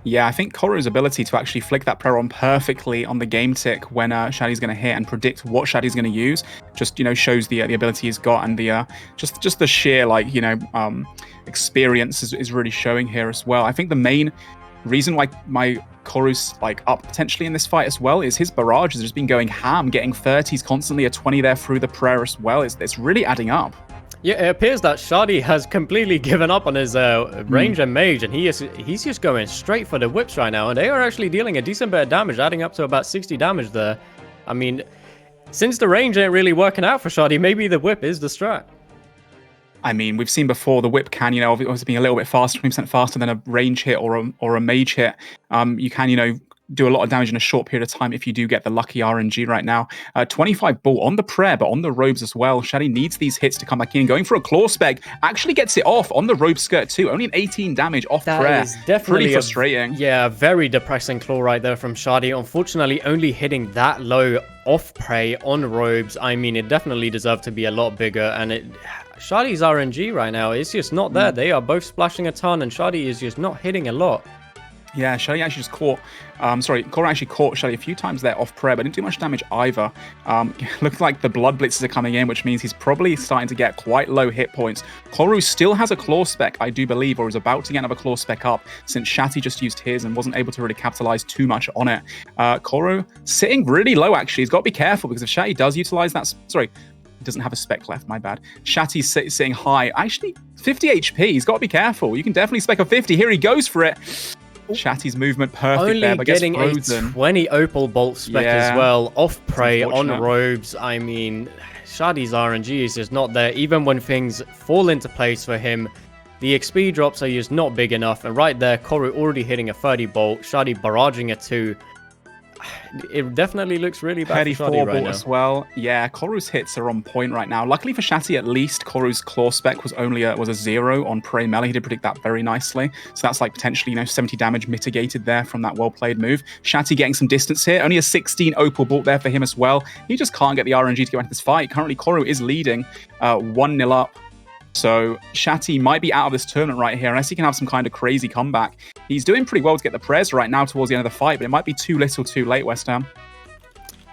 Yeah, I think Koru's ability to actually flick that prayer on perfectly on the game tick when Shadi's going to hit and predict what Shadi's going to use just, shows the ability he's got, and the just the sheer experience is really showing here as well. I think the main reason why my Koru's up potentially in this fight as well is his barrage has just been going ham, getting 30s constantly, a 20 there through the prayer as well. It's really adding up. Yeah, it appears that Shadi has completely given up on his range and mage, and he's just going straight for the whips right now, and they are actually dealing a decent bit of damage, adding up to about 60 damage there. I mean, since the range ain't really working out for Shadi, maybe the whip is the strat. I mean, we've seen before the whip can, obviously being a little bit faster, 20% faster than a range hit or a mage hit. You can, do a lot of damage in a short period of time if you do get the lucky RNG right now. 25 ball on the prayer, but on the robes as well. Shadi needs these hits to come back in. Going for a claw spec, actually gets it off on the robe skirt too. Only an 18 damage off prayer. That is definitely pretty frustrating. Yeah, very depressing claw right there from Shadi. Unfortunately, only hitting that low off prey on robes. I mean, it definitely deserved to be a lot bigger, and Shadi's RNG right now is just not there. They are both splashing a ton, and Shadi is just not hitting a lot. Yeah, Shadi actually just caught, Koru actually caught Shadi a few times there off prayer, but didn't do much damage either. Looks like the blood blitzes are coming in, which means he's probably starting to get quite low hit points. Koru still has a claw spec, I do believe, or is about to get another claw spec up, since Shadi just used his and wasn't able to really capitalize too much on it. Koru sitting really low, actually. He's got to be careful, because if Shadi does utilize that, he doesn't have a spec left, my bad. Shati's sitting high. Actually, 50 HP. He's got to be careful. You can definitely spec a 50. Here he goes for it. Shatty's movement perfect only there, but getting gets frozen. A 20 opal bolt spec as well. Off prey, on robes. I mean, Shadi's RNG is just not there. Even when things fall into place for him, the XP drops are just not big enough. And right there, Koru already hitting a 30 bolt. Shadi barraging a 2. it definitely looks really bad Petty for Shadi right now. as well. Yeah, Koru's hits are on point right now. Luckily for Shadi, at least, Koru's claw spec was only a 0 on Prey Melee. He did predict that very nicely. So that's like potentially, 70 damage mitigated there from that well-played move. Shadi getting some distance here. Only a 16 Opal bolt there for him as well. He just can't get the RNG to go into this fight. Currently, Koru is leading 1-0 up. So Shadi might be out of this tournament right here, unless he can have some kind of crazy comeback. He's doing pretty well to get the prayers right now towards the end of the fight, but it might be too little too late, West Ham.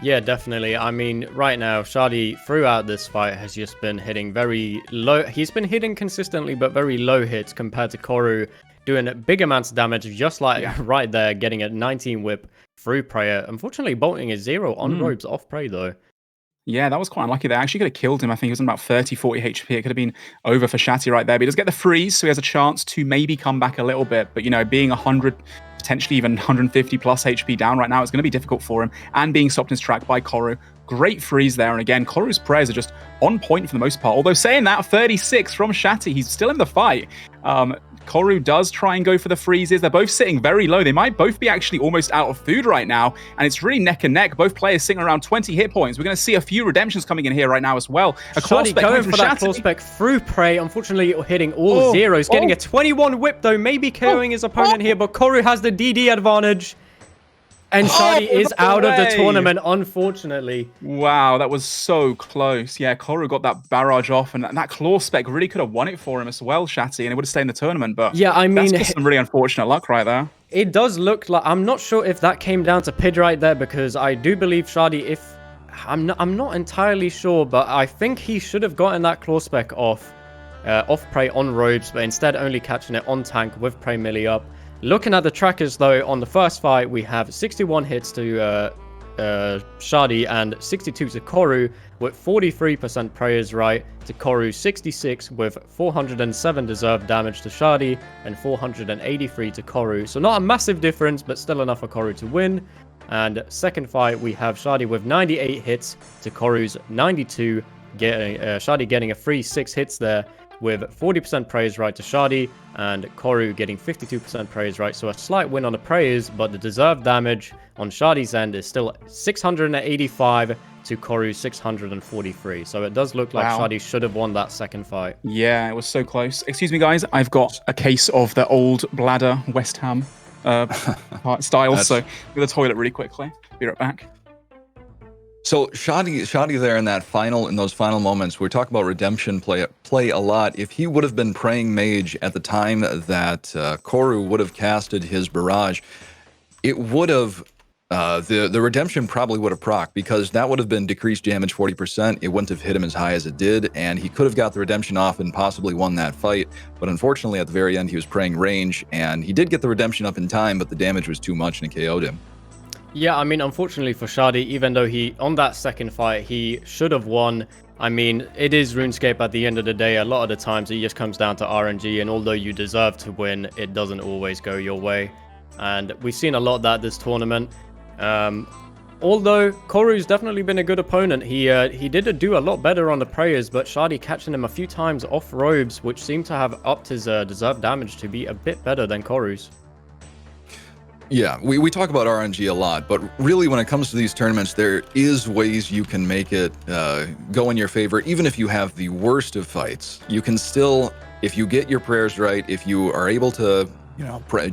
Yeah, definitely. I mean, right now, Shadi, throughout this fight, has just been hitting very low. He's been hitting consistently, but very low hits compared to Koru, doing big amounts of damage, just like right there, getting a 19 whip through prayer. Unfortunately, bolting a 0 on robes off prey, though. Yeah, that was quite unlucky. They actually could have killed him. I think he was on about 30, 40 HP. It could have been over for Shadi right there. But he does get the freeze, so he has a chance to maybe come back a little bit. But, being 100, potentially even 150 plus HP down right now, it's going to be difficult for him. And being stopped in his track by Koru. Great freeze there. And again, Koru's prayers are just on point for the most part. Although saying that, 36 from Shadi, he's still in the fight. Koru does try and go for the freezes. They're both sitting very low. They might both be actually almost out of food right now. And it's really neck and neck. Both players sitting around 20 hit points. We're going to see a few redemptions coming in here right now as well. A claw spec going for that claw spec through prey. Unfortunately, hitting all zeros. Getting a 21 whip, though. Maybe KOing his opponent here. But Koru has the DD advantage. And Shadi is out of the tournament, unfortunately. Wow, that was so close. Yeah, Koru got that barrage off, and that claw spec really could have won it for him as well, Shadi, and it would have stayed in the tournament. But yeah, I mean, that's just some really unfortunate luck right there. It does look like, I'm not sure if that came down to Pidge right there, because I do believe Shadi, I'm not entirely sure, but I think he should have gotten that claw spec off prey on robes, but instead only catching it on tank with prey melee up. Looking at the trackers, though, on the first fight, we have 61 hits to Shadi and 62 to Koru, with 43% prayers right to Koru, 66 with 407 deserved damage to Shadi and 483 to Koru. So not a massive difference, but still enough for Koru to win. And second fight, we have Shadi with 98 hits to Koru's 92, Shadi getting a free 6 hits there, with 40% praise right to Shadi and Koru getting 52% praise right. So a slight win on the praise, but the deserved damage on Shadi's end is still 685 to Koru's 643. So it does look like Shadi should have won that second fight. Yeah, it was so close. Excuse me, guys. I've got a case of the old bladder West Ham style. So go to the toilet really quickly. Be right back. So Shadi there in those final moments, we're talking about redemption play a lot. If he would have been praying mage at the time that Koru would have casted his barrage, it would have the redemption probably would have procced, because that would have been decreased damage 40%. It wouldn't have hit him as high as it did, and he could have got the redemption off and possibly won that fight. But unfortunately, at the very end, he was praying range, and he did get the redemption up in time, but the damage was too much and it KO'd him. Yeah, I mean, unfortunately for Shadi, even though on that second fight, he should have won. I mean, it is RuneScape at the end of the day. A lot of the times it just comes down to RNG, and although you deserve to win, it doesn't always go your way. And we've seen a lot of that this tournament. Although Koru's definitely been a good opponent. He did do a lot better on the prayers, but Shadi catching him a few times off robes, which seemed to have upped his deserved damage to be a bit better than Koru's. Yeah, we talk about RNG a lot, but really when it comes to these tournaments, there is ways you can make it go in your favor. Even if you have the worst of fights, you can still, if you get your prayers right, if you are able to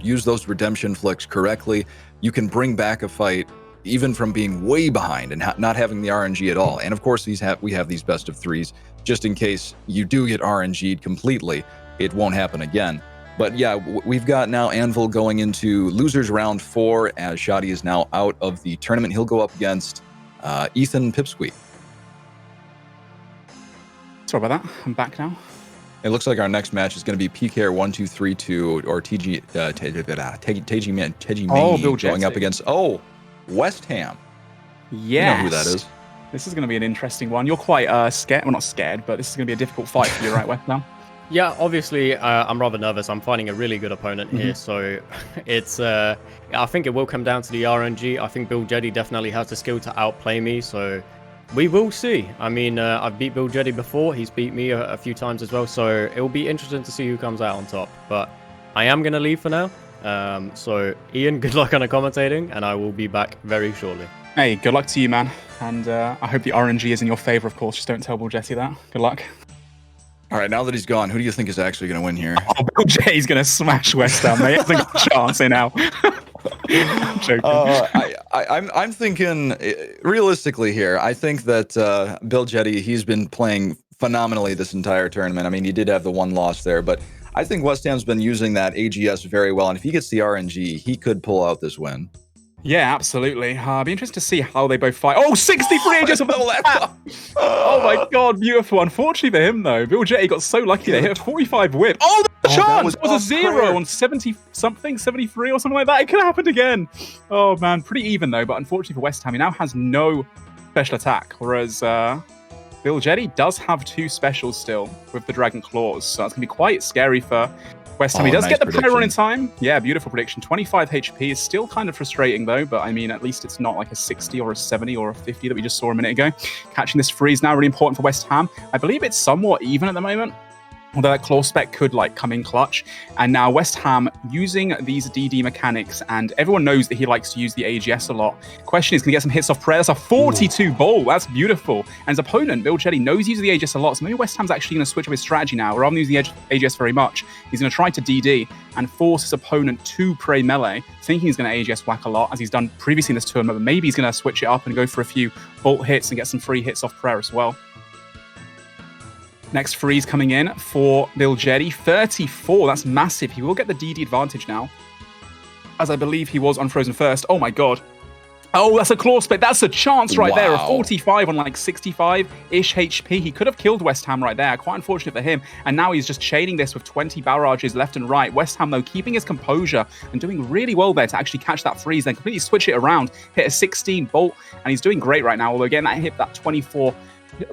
use those redemption flicks correctly, you can bring back a fight even from being way behind and not having the RNG at all. And of course, we have these best of threes, just in case you do get RNG'd completely, it won't happen again. But yeah, we've got now Anvil going into losers round 4, as Shadi is now out of the tournament. He'll go up against Ethan Pipsqueak. Sorry about that. I'm back now. It looks like our next match is going to be PKR 1232 or TG Bill going up against West Ham. Yes. You know who that is. This is going to be an interesting one. You're quite scared. Well, not scared, but this is going to be a difficult fight for you, right, West Ham? Yeah, obviously, I'm rather nervous. I'm fighting a really good opponent here, so it's. I think it will come down to the RNG. I think Bill Jetty definitely has the skill to outplay me, so we will see. I mean, I've beat Bill Jetty before. He's beat me a few times as well, so it will be interesting to see who comes out on top. But I am going to leave for now. So Ian, good luck on the commentating, and I will be back very shortly. Hey, good luck to you, man. And I hope the RNG is in your favor, of course. Just don't tell Bill Jetty that. Good luck. All right, now that he's gone, who do you think is actually going to win here? Oh, Bill Jetty's going to smash West Ham, mate. I think got a chance here now. I'm joking. I'm thinking, realistically here, I think that Bill Jetty, he's been playing phenomenally this entire tournament. I mean, he did have the one loss there, but I think West Ham's been using that AGS very well. And if he gets the RNG, he could pull out this win. Yeah, absolutely. Be interested to see how they both fight. Oh, 63 just on the left. Oh my God, beautiful. Unfortunately for him, though, Bill Jetty got so lucky they hit a 45 whip. Oh, the chance! It was a 0 on 70-something, 73 or something like that. It could have happened again. Oh, man. Pretty even, though. But unfortunately for West Ham, he now has no special attack. Whereas Bill Jetty does have 2 specials still with the Dragon Claws. So that's going to be quite scary for West Ham. He does get the prayer on in time. Yeah, beautiful prediction. 25 HP is still kind of frustrating, though. But, I mean, at least it's not like a 60 or a 70 or a 50 that we just saw a minute ago. Catching this freeze now really important for West Ham. I believe it's somewhat even at the moment. Although that claw spec could come in clutch. And now West Ham using these DD mechanics, and everyone knows that he likes to use the AGS a lot. Question is, can he get some hits off prayer? That's a 42 ball. That's beautiful. And his opponent, Bill Jetty, knows he uses the AGS a lot. So maybe West Ham's actually going to switch up his strategy now. Rather than use the AGS very much, he's going to try to DD and force his opponent to pray melee, thinking he's going to AGS whack a lot, as he's done previously in this tournament. But maybe he's going to switch it up and go for a few bolt hits and get some free hits off prayer as well. Next freeze coming in for Bill Jetty. 34, that's massive. He will get the DD advantage now, as I believe he was unfrozen first. Oh my God. Oh, that's a claw spec. That's a chance right there. A 45 on 65-ish HP. He could have killed West Ham right there. Quite unfortunate for him. And now he's just chaining this with 20 barrages left and right. West Ham, though, keeping his composure and doing really well there to actually catch that freeze, then completely switch it around, hit a 16 bolt, and he's doing great right now. Although, again, that hit that 24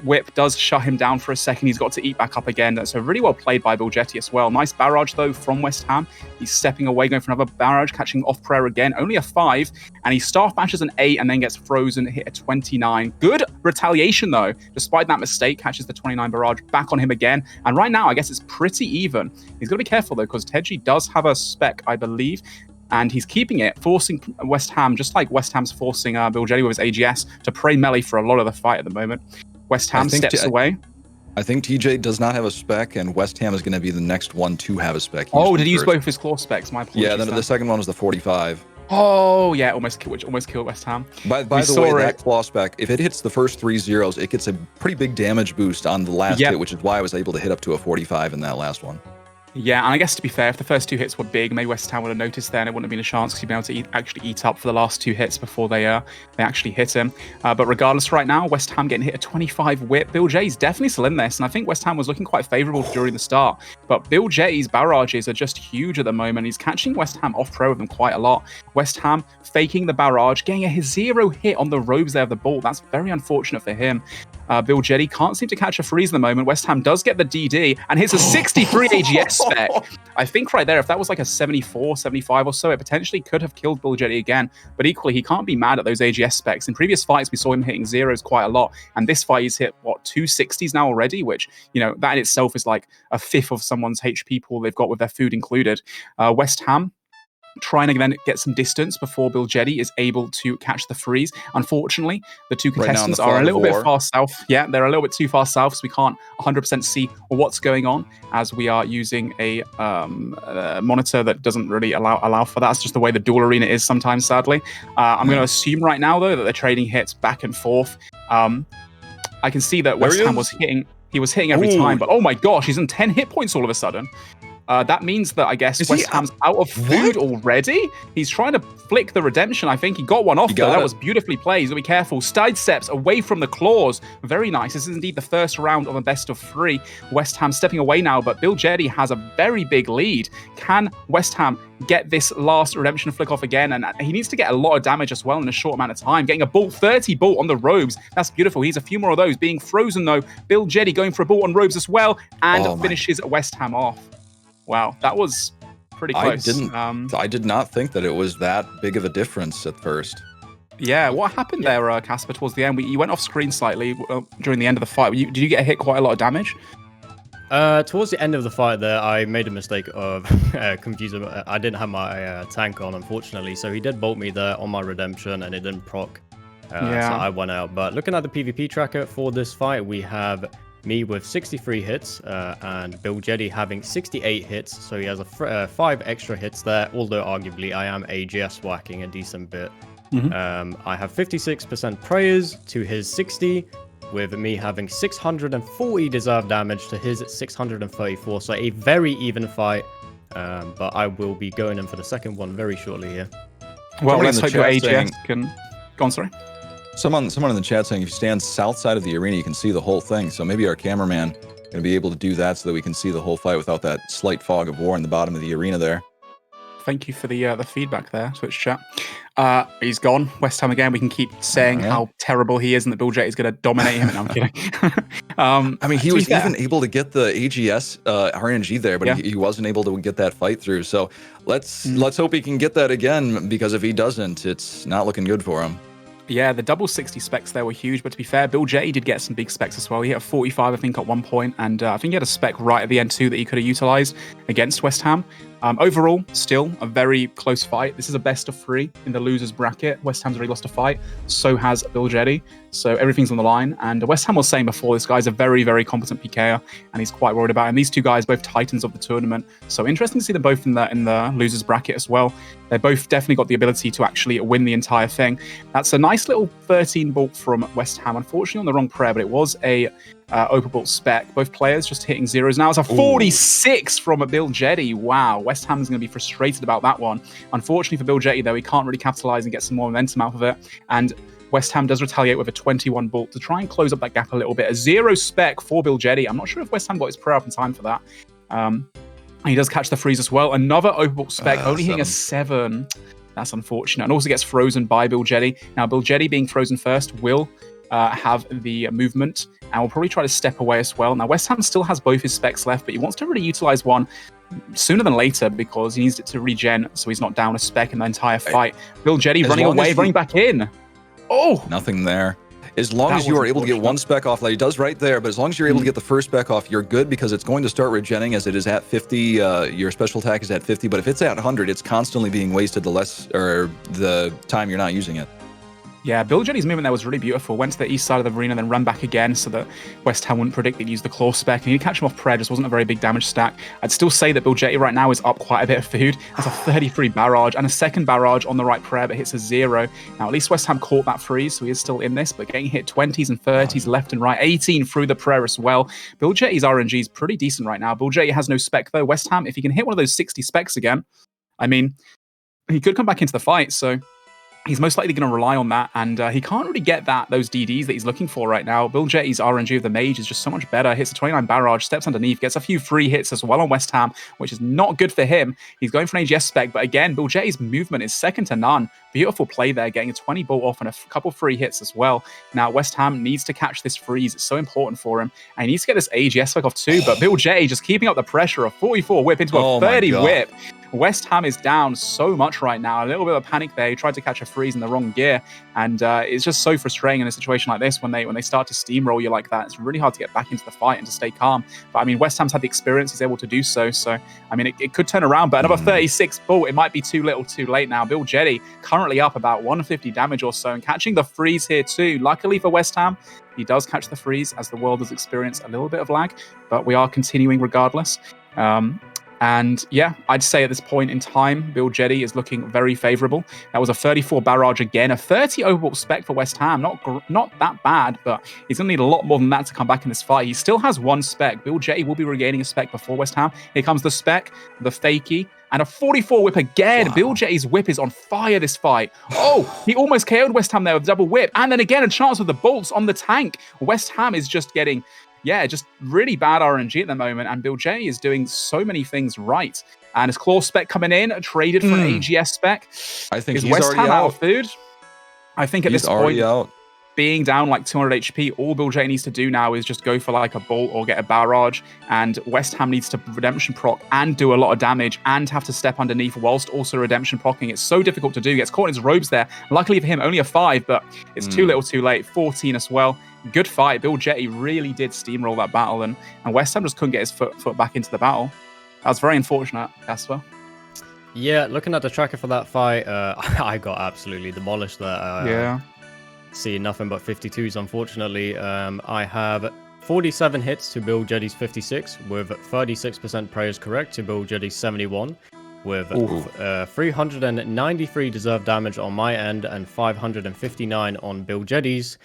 whip does shut him down for a second. He's got to eat back up again. So really well played by Bill Jetty as well. Nice barrage, though, from West Ham. He's stepping away, going for another barrage, catching off prayer again. Only a 5, and he staff bashes an 8 and then gets frozen, hit a 29. Good retaliation, though. Despite that mistake, catches the 29 barrage back on him again. And right now, I guess it's pretty even. He's got to be careful, though, because Tedji does have a spec, I believe. And he's keeping it, forcing West Ham, just like West Ham's forcing Bill Jetty with his AGS, to pray melee for a lot of the fight at the moment. West Ham steps away. I think TJ does not have a spec, and West Ham is going to be the next one to have a spec. Oh, did he use both of his claw specs? My apologies. Yeah, the second one was the 45. Oh, yeah, almost killed West Ham. By the way, that claw spec, if it hits the first 3 zeros, it gets a pretty big damage boost on the last hit, which is why I was able to hit up to a 45 in that last one. Yeah, and I guess to be fair, if the first 2 hits were big, maybe West Ham would have noticed there and it wouldn't have been a chance because he'd been able to actually eat up for the last 2 hits before they actually hit him. But regardless, right now, West Ham getting hit a 25 whip. Bill Jetty's definitely still in this, and I think West Ham was looking quite favourable during the start. But Bill Jetty's barrages are just huge at the moment. He's catching West Ham off pro with them quite a lot. West Ham faking the barrage, getting a 0 hit on the robes there of the ball. That's very unfortunate for him. Bill Jetty can't seem to catch a freeze at the moment. West Ham does get the DD and hits a 63 AGS spec. I think right there, if that was like a 74, 75 or so, it potentially could have killed Bill Jetty again. But equally, he can't be mad at those AGS specs. In previous fights, we saw him hitting 0s quite a lot. And this fight, he's hit, 2 60s now already, which, that in itself is like a 5th of someone's HP pool they've got with their food included. West Ham trying to then get some distance before Bill Jetty is able to catch the freeze. Unfortunately, the 2 contestants are a little bit far south. Yeah, they're a little bit too far south, so we can't 100% see what's going on as we are using a monitor that doesn't really allow for that. It's just the way the duel arena is sometimes, sadly. I'm going to assume right now, though, that they're trading hits back and forth. I can see that West Ham was hitting. He was hitting every time, but oh my gosh, he's on 10 hit points all of a sudden. That means that I guess West Ham's out of food already. He's trying to flick the redemption. I think he got one off, though. That was beautifully played. He's got to be careful. Side steps away from the claws. Very nice. This is indeed the first round of a best of 3. West Ham stepping away now, but Bill Jetty has a very big lead. Can West Ham get this last redemption flick off again? And he needs to get a lot of damage as well in a short amount of time. Getting a bolt, 30 bolt on the robes. That's beautiful. He's a few more of those. Being frozen, though. Bill Jetty going for a bolt on robes as well and finishes West Ham off. Wow, that was pretty close. I did not think that it was that big of a difference at first. Yeah, what happened there, Casper, towards the end? You went off screen slightly during the end of the fight. Did you get hit quite a lot of damage? Towards the end of the fight there, I made a mistake of confusing. I didn't have my tank on, unfortunately, so he did bolt me there on my redemption, and it didn't proc. So I went out. But looking at the PvP tracker for this fight, we have me with 63 hits and Bill Jetty having 68 hits. So he has 5 extra hits there, although arguably I am AGS whacking a decent bit. I have 56% prayers to his 60, with me having 640 deserved damage to his 634. So a very even fight, but I will be going in for the second one very shortly here. Well, Someone let's in the hope your chat saying- AGS can... Go on, sorry. Someone in the chat saying if you stand south side of the arena, you can see the whole thing. So maybe our cameraman going to be able to do that so that we can see the whole fight without that slight fog of war in the bottom of the arena there. Thank you for the feedback there, Twitch chat. He's gone. West Ham again. We can keep saying how terrible he is and that Bill Jetty is going to dominate him. No, I'm kidding. I mean, he was even able to get the AGS RNG there, but he wasn't able to get that fight through. So let's hope he can get that again, because if he doesn't, it's not looking good for him. Yeah, the double 60 specs there were huge, but to be fair, Bill Jetty did get some big specs as well. He hit a 45, I think, at one point, and I think he had a spec right at the end too that he could have utilized against West Ham. Overall, still a very close fight. This is a best of 3 in the losers bracket. West Ham's already lost a fight, so has Bill Jetty. So everything's on the line. And West Ham was saying before, this guy's a very, very competent PKer, and he's quite worried about him. These two guys, both titans of the tournament. So interesting to see them both in the losers bracket as well. They both definitely got the ability to actually win the entire thing. That's a nice little 13 bolt from West Ham. Unfortunately on the wrong prayer, but it was a Opal spec. Both players just hitting zeros. Now it's a 46 from a Bill Jetty. Wow, West Ham's going to be frustrated about that one. Unfortunately for Bill Jetty, though, he can't really capitalize and get some more momentum out of it. And West Ham does retaliate with a 21 bolt to try and close up that gap a little bit. A 0 spec for Bill Jetty. I'm not sure if West Ham got his prayer up in time for that. He does catch the freeze as well. Another Opal spec, only hitting a 7. That's unfortunate. And also gets frozen by Bill Jetty. Now, Bill Jetty being frozen first will have the movement, and will probably try to step away as well. Now, West Ham still has both his specs left, but he wants to really utilize one sooner than later because he needs it to regen so he's not down a spec in the entire fight. Bill Jetty running away, running back in. Oh! Nothing there. As long as you are able to get one spec off, like he does right there, but as long as you're able to get the first spec off, you're good because it's going to start regenning as it is at 50. Your special attack is at 50, but if it's at 100, it's constantly being wasted the time you're not using it. Yeah, Bill Jetty's movement there was really beautiful. Went to the east side of the arena, then ran back again so that West Ham wouldn't predict he'd use the claw spec. And he'd catch him off prayer, just wasn't a very big damage stack. I'd still say that Bill Jetty right now is up quite a bit of food. That's a 33 barrage and a second barrage on the right prayer, but hits a 0. Now, at least West Ham caught that freeze, so he is still in this, but getting hit 20s and 30s left and right, 18 through the prayer as well. Bill Jetty's RNG is pretty decent right now. Bill Jetty has no spec, though. West Ham, if he can hit one of those 60 specs again, I mean, he could come back into the fight, so he's most likely going to rely on that, and he can't really get those DDs that he's looking for right now. Bill Jetty's RNG of the Mage is just so much better. Hits a 29 barrage, steps underneath, gets a few free hits as well on West Ham, which is not good for him. He's going for an AGS spec, but again, Bill Jetty's movement is second to none. Beautiful play there, getting a 20 bolt off and a couple free hits as well. Now, West Ham needs to catch this freeze. It's so important for him, and he needs to get this AGS spec off too, but Bill Jetty just keeping up the pressure. A 44 whip into a 30 whip. West Ham is down so much right now. A little bit of a panic there. He tried to catch a freeze in the wrong gear, and it's just so frustrating in a situation like this when they start to steamroll you like that. It's really hard to get back into the fight and to stay calm. But I mean, West Ham's had the experience; he's able to do so. So I mean, it could turn around. But another 36 bolt. It might be too little, too late now. Bill Jetty currently up about 150 damage or so, and catching the freeze here too. Luckily for West Ham, he does catch the freeze as the world has experienced a little bit of lag, but we are continuing regardless. And yeah, I'd say at this point in time, Bill Jetty is looking very favorable. That was a 34 barrage again, a 30 overall spec for West Ham. Not that bad, but he's going to need a lot more than that to come back in this fight. He still has one spec. Bill Jetty will be regaining a spec before West Ham. Here comes the spec, the fakie, and a 44 whip again. Wow. Bill Jetty's whip is on fire this fight. Oh, he almost KO'd West Ham there with double whip. And then again, a chance with the bolts on the tank. West Ham is just getting... just really bad RNG at the moment, and Bill Jetty is doing so many things right. And his claw spec coming in, traded for an AGS spec. I think is he's West already Ham out of food? I think at this point, out. Being down like 200 HP, all Bill Jetty needs to do now is just go for like a bolt or get a barrage, and West Ham needs to redemption proc and do a lot of damage and have to step underneath whilst also redemption procking. It's so difficult to do. Gets caught in his robes there. Luckily for him, only a 5, but it's too little too late. 14 as well. good fight. Bill Jetty really did steamroll that battle, and West Ham just couldn't get his foot back into the battle. That was very unfortunate, Casper. Yeah, looking at the tracker for that fight, I got absolutely demolished there. Yeah. Seeing nothing but 52s, unfortunately. I have 47 hits to Bill Jetty's 56, with 36% prayers correct to Bill Jetty's 71, with 393 deserved damage on my end and 559 on Bill Jetty's.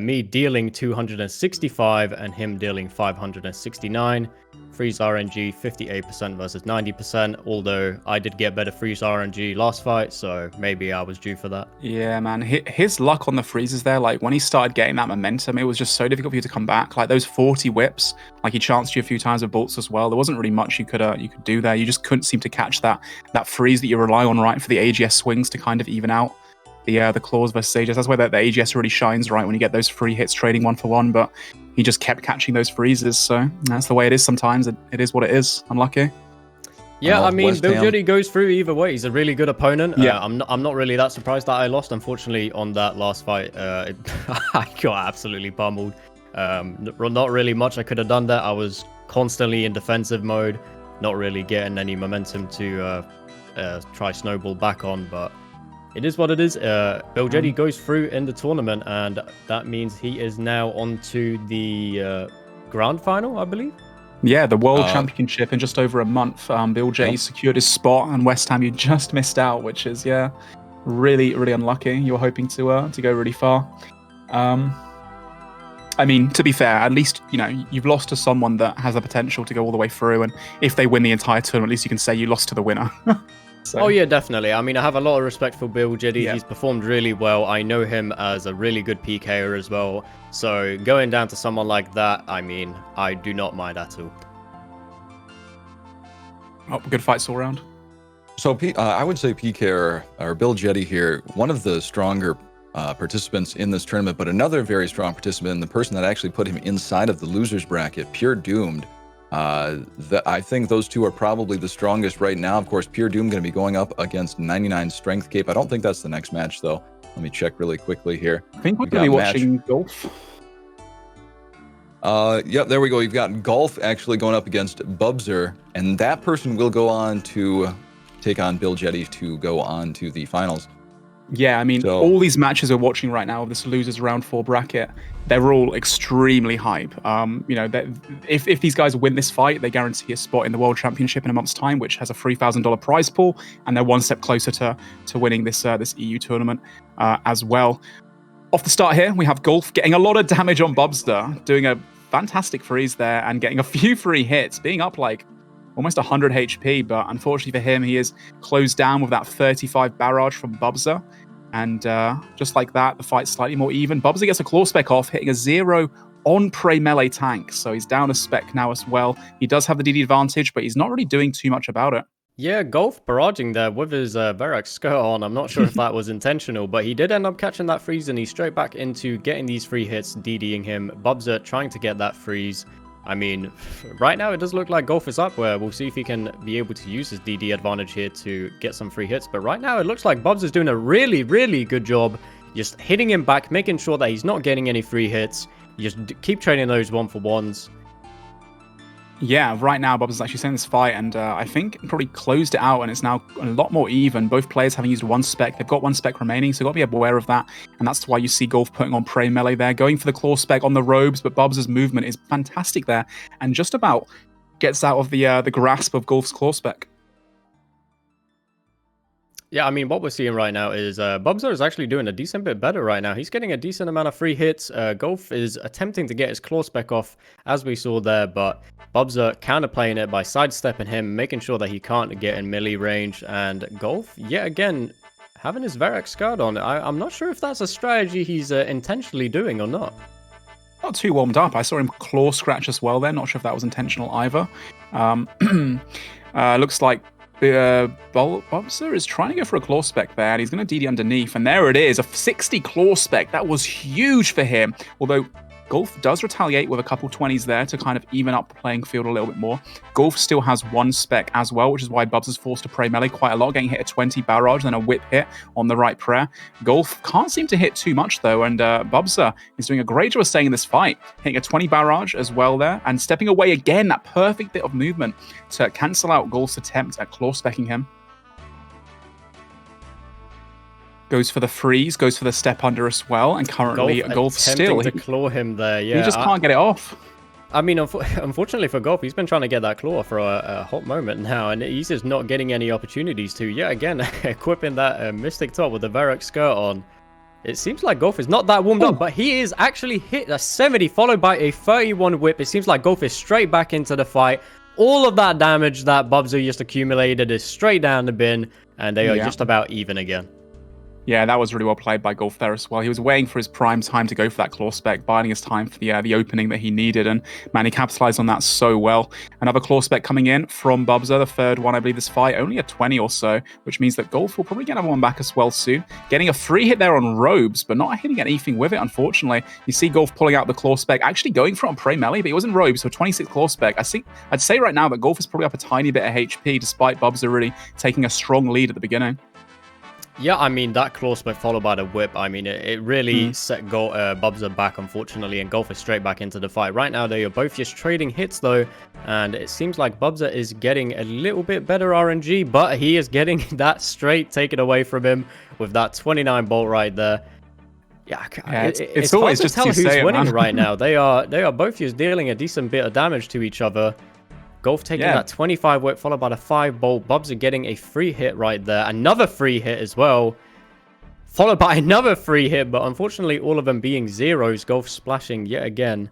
Me dealing 265 and him dealing 569. Freeze RNG 58% versus 90%, although I did get better freeze RNG last fight, so maybe I was due for that. Yeah, man. His luck on the freezes there, like when he started getting that momentum, it was just so difficult for you to come back. Like those 40 whips, like he chanced you a few times with bolts as well. There wasn't really much you could do there. You just couldn't seem to catch that freeze that you rely on, right, for the AGS swings to kind of even out the claws versus AGS. That's where the AGS really shines, right, when you get those free hits trading 1-for-1, but he just kept catching those freezes, so that's the way it is sometimes. It is what it is. Unlucky. Yeah, I mean, West Bill Ham. Jetty goes through either way. He's a really good opponent. Yeah. I'm not really that surprised that I lost. Unfortunately, on that last fight, I got absolutely pummeled. Not really much I could have done there. I was constantly in defensive mode, not really getting any momentum to try snowball back on, but it is what it is. Bill Jetty goes through in the tournament, and that means he is now on to the grand final, I believe. Yeah, the World Championship in just over a month. Bill Jetty secured his spot, and West Ham, you just missed out, which is, really, really unlucky. You were hoping to go really far. I mean, to be fair, at least, you've lost to someone that has the potential to go all the way through, and if they win the entire tournament, at least you can say you lost to the winner. So. Oh yeah, definitely. I mean, I have a lot of respect for Bill Jetty. Yeah. He's performed really well. I know him as a really good PKer as well. So going down to someone like that, I mean, I do not mind at all. Oh, good fights all around. So I would say PK or Bill Jetty here, one of the stronger participants in this tournament, but another very strong participant, the person that actually put him inside of the losers bracket, Pure Doomed. I think those two are probably the strongest right now. Of course, Pure Doom going to be going up against 99 Strength Cape. I don't think that's the next match, though. Let me check really quickly here. I think we're going to be watching golf. Yep, there we go. You've got Golf actually going up against Bubzer, and that person will go on to take on Bill Jetty to go on to the finals. Yeah, I mean, all these matches we're watching right now of this losers round 4 bracket, they're all extremely hype. If these guys win this fight, they guarantee a spot in the World Championship in a month's time, which has a $3,000 prize pool, and they're one step closer to winning this EU tournament as well. Off the start here, we have Golf getting a lot of damage on Bubster, doing a fantastic freeze there and getting a few free hits, being up like almost 100 HP, but unfortunately for him, he is closed down with that 35 barrage from Bubzer. And just like that, the fight's slightly more even. Bubzer gets a claw spec off, hitting a 0 on prey melee tank. So he's down a spec now as well. He does have the DD advantage, but he's not really doing too much about it. Yeah, Golf barraging there with his Verex skirt on. I'm not sure if that was intentional, but he did end up catching that freeze, and he's straight back into getting these free hits, DDing him. Bubzer trying to get that freeze. I mean, right now it does look like Golf is up, where we'll see if he can be able to use his DD advantage here to get some free hits. But right now it looks like Bubs is doing a really, really good job just hitting him back, making sure that he's not getting any free hits. You just keep trading those 1-for-1s. Yeah, right now Bubs is actually saying this fight, and I think probably closed it out, and it's now a lot more even. Both players having used one spec. They've got one spec remaining, so you've got to be aware of that. And that's why you see Golf putting on prey melee there, going for the claw spec on the robes, but Bubs' movement is fantastic there, and just about gets out of the grasp of Golf's claw spec. Yeah, I mean, what we're seeing right now is Bubzer is actually doing a decent bit better right now. He's getting a decent amount of free hits. Golf is attempting to get his claw spec off, as we saw there, but Bubzer counterplaying it by sidestepping him, making sure that he can't get in melee range, and Golf, yet again, having his Verex Scarred on. I'm not sure if that's a strategy he's intentionally doing or not. Not too warmed up. I saw him claw scratch as well there. Not sure if that was intentional either. Looks like Bubzer is trying to go for a claw spec there, and he's going to DD underneath, and there it is, a 60 claw spec. That was huge for him, although Golf does retaliate with a couple 20s there to kind of even up the playing field a little bit more. Golf still has one spec as well, which is why Bubs is forced to pray melee quite a lot, getting hit a 20 barrage, then a whip hit on the right prayer. Golf can't seem to hit too much though, and Bubsa is doing a great job of staying in this fight, hitting a 20 barrage as well there, and stepping away again, that perfect bit of movement to cancel out Golf's attempt at claw specking him. Goes for the freeze, goes for the step under as well, and currently Golf still to claw him there. Yeah, he just can't get it off. I mean, unfortunately for Golf, he's been trying to get that claw for a hot moment now, and he's just not getting any opportunities to. Yeah, again, equipping that Mystic top with the Varrock skirt on. It seems like Golf is not that warmed up, but he is actually hit a 70 followed by a 31 whip. It seems like Golf is straight back into the fight. All of that damage that Bubsy just accumulated is straight down the bin, and they are just about even again. Yeah, that was really well played by Golf there as well. He was waiting for his prime time to go for that claw spec, biding his time for the opening that he needed, and man, he capitalized on that so well. Another claw spec coming in from Bubsa, the third one, I believe, this fight. Only a 20 or so, which means that Golf will probably get another one back as well soon. Getting a free hit there on Robes, but not hitting anything with it, unfortunately. You see Golf pulling out the claw spec, actually going for it on Prey Melee, but he was in Robes, so 26 claw spec. I'd say right now that Golf is probably up a tiny bit of HP, despite Bubsa really taking a strong lead at the beginning. Yeah, I mean, that claw spec followed by the whip, I mean, it really set Bubsa back, unfortunately, and Golf is straight back into the fight. Right now, they are both just trading hits, though, and it seems like Bubsa is getting a little bit better RNG, but he is getting that straight taken away from him with that 29 bolt right there. Yeah, it's always hard to tell who's winning right now. They are both just dealing a decent bit of damage to each other. Golf taking that 25 whip followed by the 5 bolt. Bubsa getting a free hit right there. Another free hit as well. Followed by another free hit, but unfortunately all of them being zeros. Golf splashing yet again.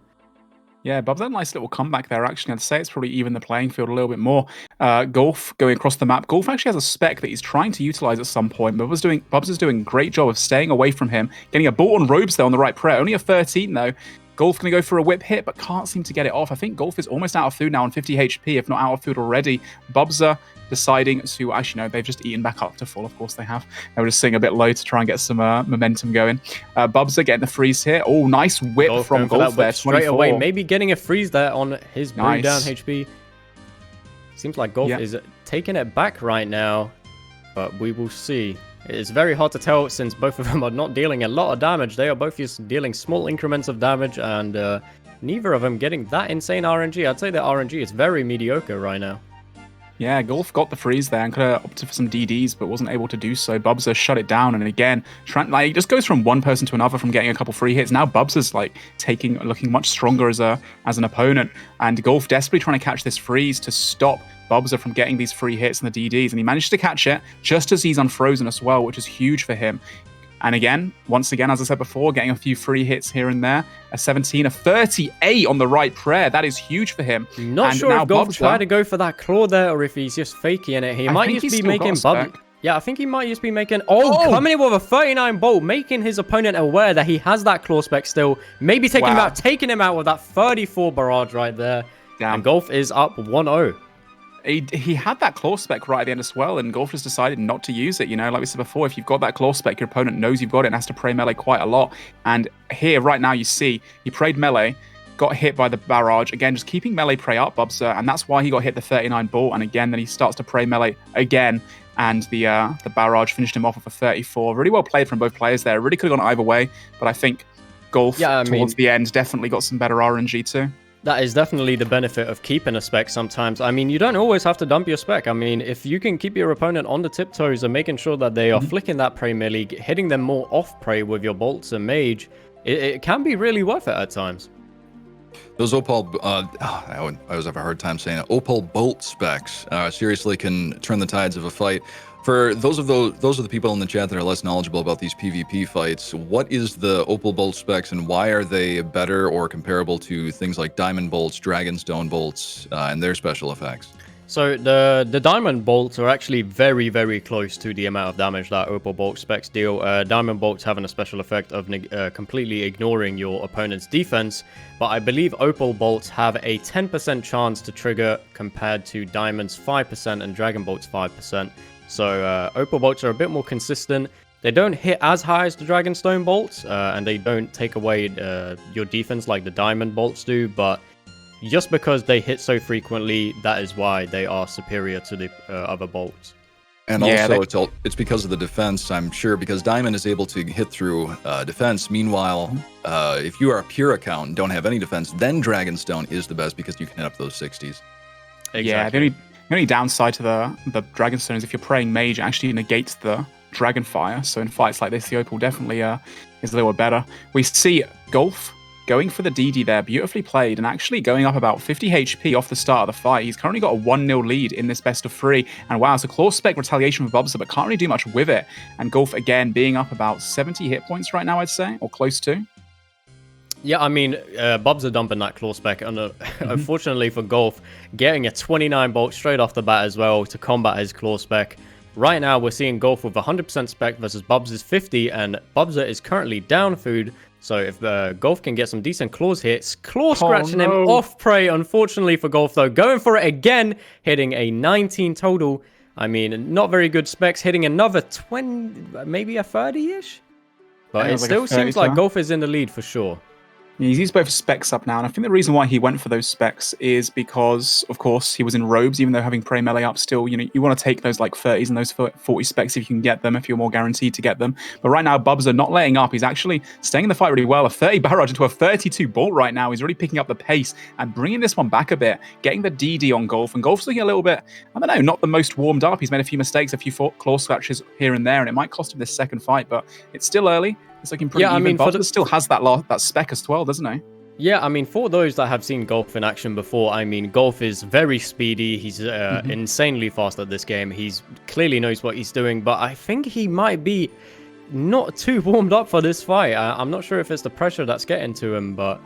Yeah, Bubs had a nice little comeback there, actually. I'd say it's probably even the playing field a little bit more. Golf going across the map. Golf actually has a spec that he's trying to utilize at some point. Bubs is doing a great job of staying away from him. Getting a bolt on Robes there on the right prayer. Only a 13 though. Golf going to go for a whip hit, but can't seem to get it off. I think Golf is almost out of food now on 50 HP, if not out of food already. Bubsa deciding to, actually no, they've just eaten back up to full. Of course they have. They were just sitting a bit low to try and get some momentum going. Bubsa getting the freeze here. Oh, nice whip from Golf there. Straight away, maybe getting a freeze there on his blue down HP. Seems like Golf is taking it back right now, but we will see. It's very hard to tell since both of them are not dealing a lot of damage. They are both just dealing small increments of damage, and neither of them getting that insane RNG. I'd say the RNG is very mediocre right now. Yeah, Golf got the freeze there and could have opted for some DDs, but wasn't able to do so. Bubsa shut it down, and again, he just goes from one person to another from getting a couple free hits. Now Bubsa's looking much stronger as an opponent, and Golf desperately trying to catch this freeze to stop Bubsa from getting these free hits and the DDs, and he managed to catch it just as he's unfrozen as well, which is huge for him. And again, once again, as I said before, getting a few free hits here and there. A 17, a 38 on the right prayer. That is huge for him. Not sure if Golf tried to go for that claw there or if he's just faking it. He might just be making Bubsa. Yeah, I think he might just be making... coming in with a 39 bolt, making his opponent aware that he has that claw spec still. Maybe taking him out with that 34 barrage right there. Damn. And Golf is up 1-0. He had that claw spec right at the end as well, and Golf just decided not to use it. You know, like we said before, if you've got that claw spec, your opponent knows you've got it and has to pray melee quite a lot. And here, right now, you see, he prayed melee, got hit by the barrage. Again, just keeping melee prey up, Bubsa, and that's why he got hit the 39 bolt. And again, then he starts to pray melee again, and the barrage finished him off with a 34. Really well played from both players there. Really could have gone either way, but I think Golf, towards the end, definitely got some better RNG too. That is definitely the benefit of keeping a spec sometimes. I mean, you don't always have to dump your spec. I mean, if you can keep your opponent on the tiptoes and making sure that they are flicking that prey melee, hitting them more off prey with your bolts and mage, it can be really worth it at times. Those Opal, I always have a hard time saying it. Opal bolt specs seriously can turn the tides of a fight. For those of the people in the chat that are less knowledgeable about these PvP fights, what is the Opal bolt specs and why are they better or comparable to things like Diamond bolts, Dragonstone bolts, and their special effects? So the Diamond bolts are actually very, very close to the amount of damage that Opal bolt specs deal. Diamond bolts having a special effect of completely ignoring your opponent's defense, but I believe Opal bolts have a 10% chance to trigger compared to Diamond's 5% and Dragon bolt's 5%. So Opal bolts are a bit more consistent. They don't hit as high as the Dragonstone bolts, and they don't take away your defense like the Diamond bolts do, but just because they hit so frequently, that is why they are superior to the other bolts. And also, it's because of the defense, I'm sure, because Diamond is able to hit through defense. Meanwhile, if you are a pure account and don't have any defense, then Dragonstone is the best because you can hit up those 60s. Exactly. Yeah, the only downside to the Dragonstone is if you're praying mage, it actually negates the Dragonfire. So in fights like this, the Opal definitely is a little bit better. We see Golf going for the DD there, beautifully played, and actually going up about 50 HP off the start of the fight. He's currently got a 1-0 lead in this best of 3. And wow, it's a Claw Spec retaliation for Bubza, but can't really do much with it. And Golf, again, being up about 70 hit points right now, I'd say, or close to. Yeah, I mean, Bubza dumping that Claw Spec, and unfortunately for Golf, getting a 29 bolt straight off the bat as well to combat his Claw Spec. Right now, we're seeing Golf with 100% spec versus Bubza's 50, and Bubza is currently down food. So if Golf can get some decent claws hits, claw scratching him off prey, unfortunately for Golf though. Going for it again, hitting a 19 total. I mean, not very good specs, hitting another 20, maybe a 30-ish? But it still seems like Golf is in the lead for sure. He's used both specs up now, and I think the reason why he went for those specs is because, of course, he was in robes, even though having prey melee up still, you know, you want to take those like 30s and those 40 specs if you can get them, if you're more guaranteed to get them. But right now, Bubza not letting up. He's actually staying in the fight really well. A 30 barrage into a 32 bolt right now. He's really picking up the pace and bringing this one back a bit, getting the DD on Golf. And Golf's looking a little bit, I don't know, not the most warmed up. He's made a few mistakes, a few claw scratches here and there, and it might cost him this second fight, but it's still early. It's looking pretty even. I mean, Bubza still has that spec as well, doesn't he? Yeah, I mean, for those that have seen Golf in action before, I mean, Golf is very speedy. He's insanely fast at this game. He's clearly knows what he's doing, but I think he might be not too warmed up for this fight. I'm not sure if it's the pressure that's getting to him, but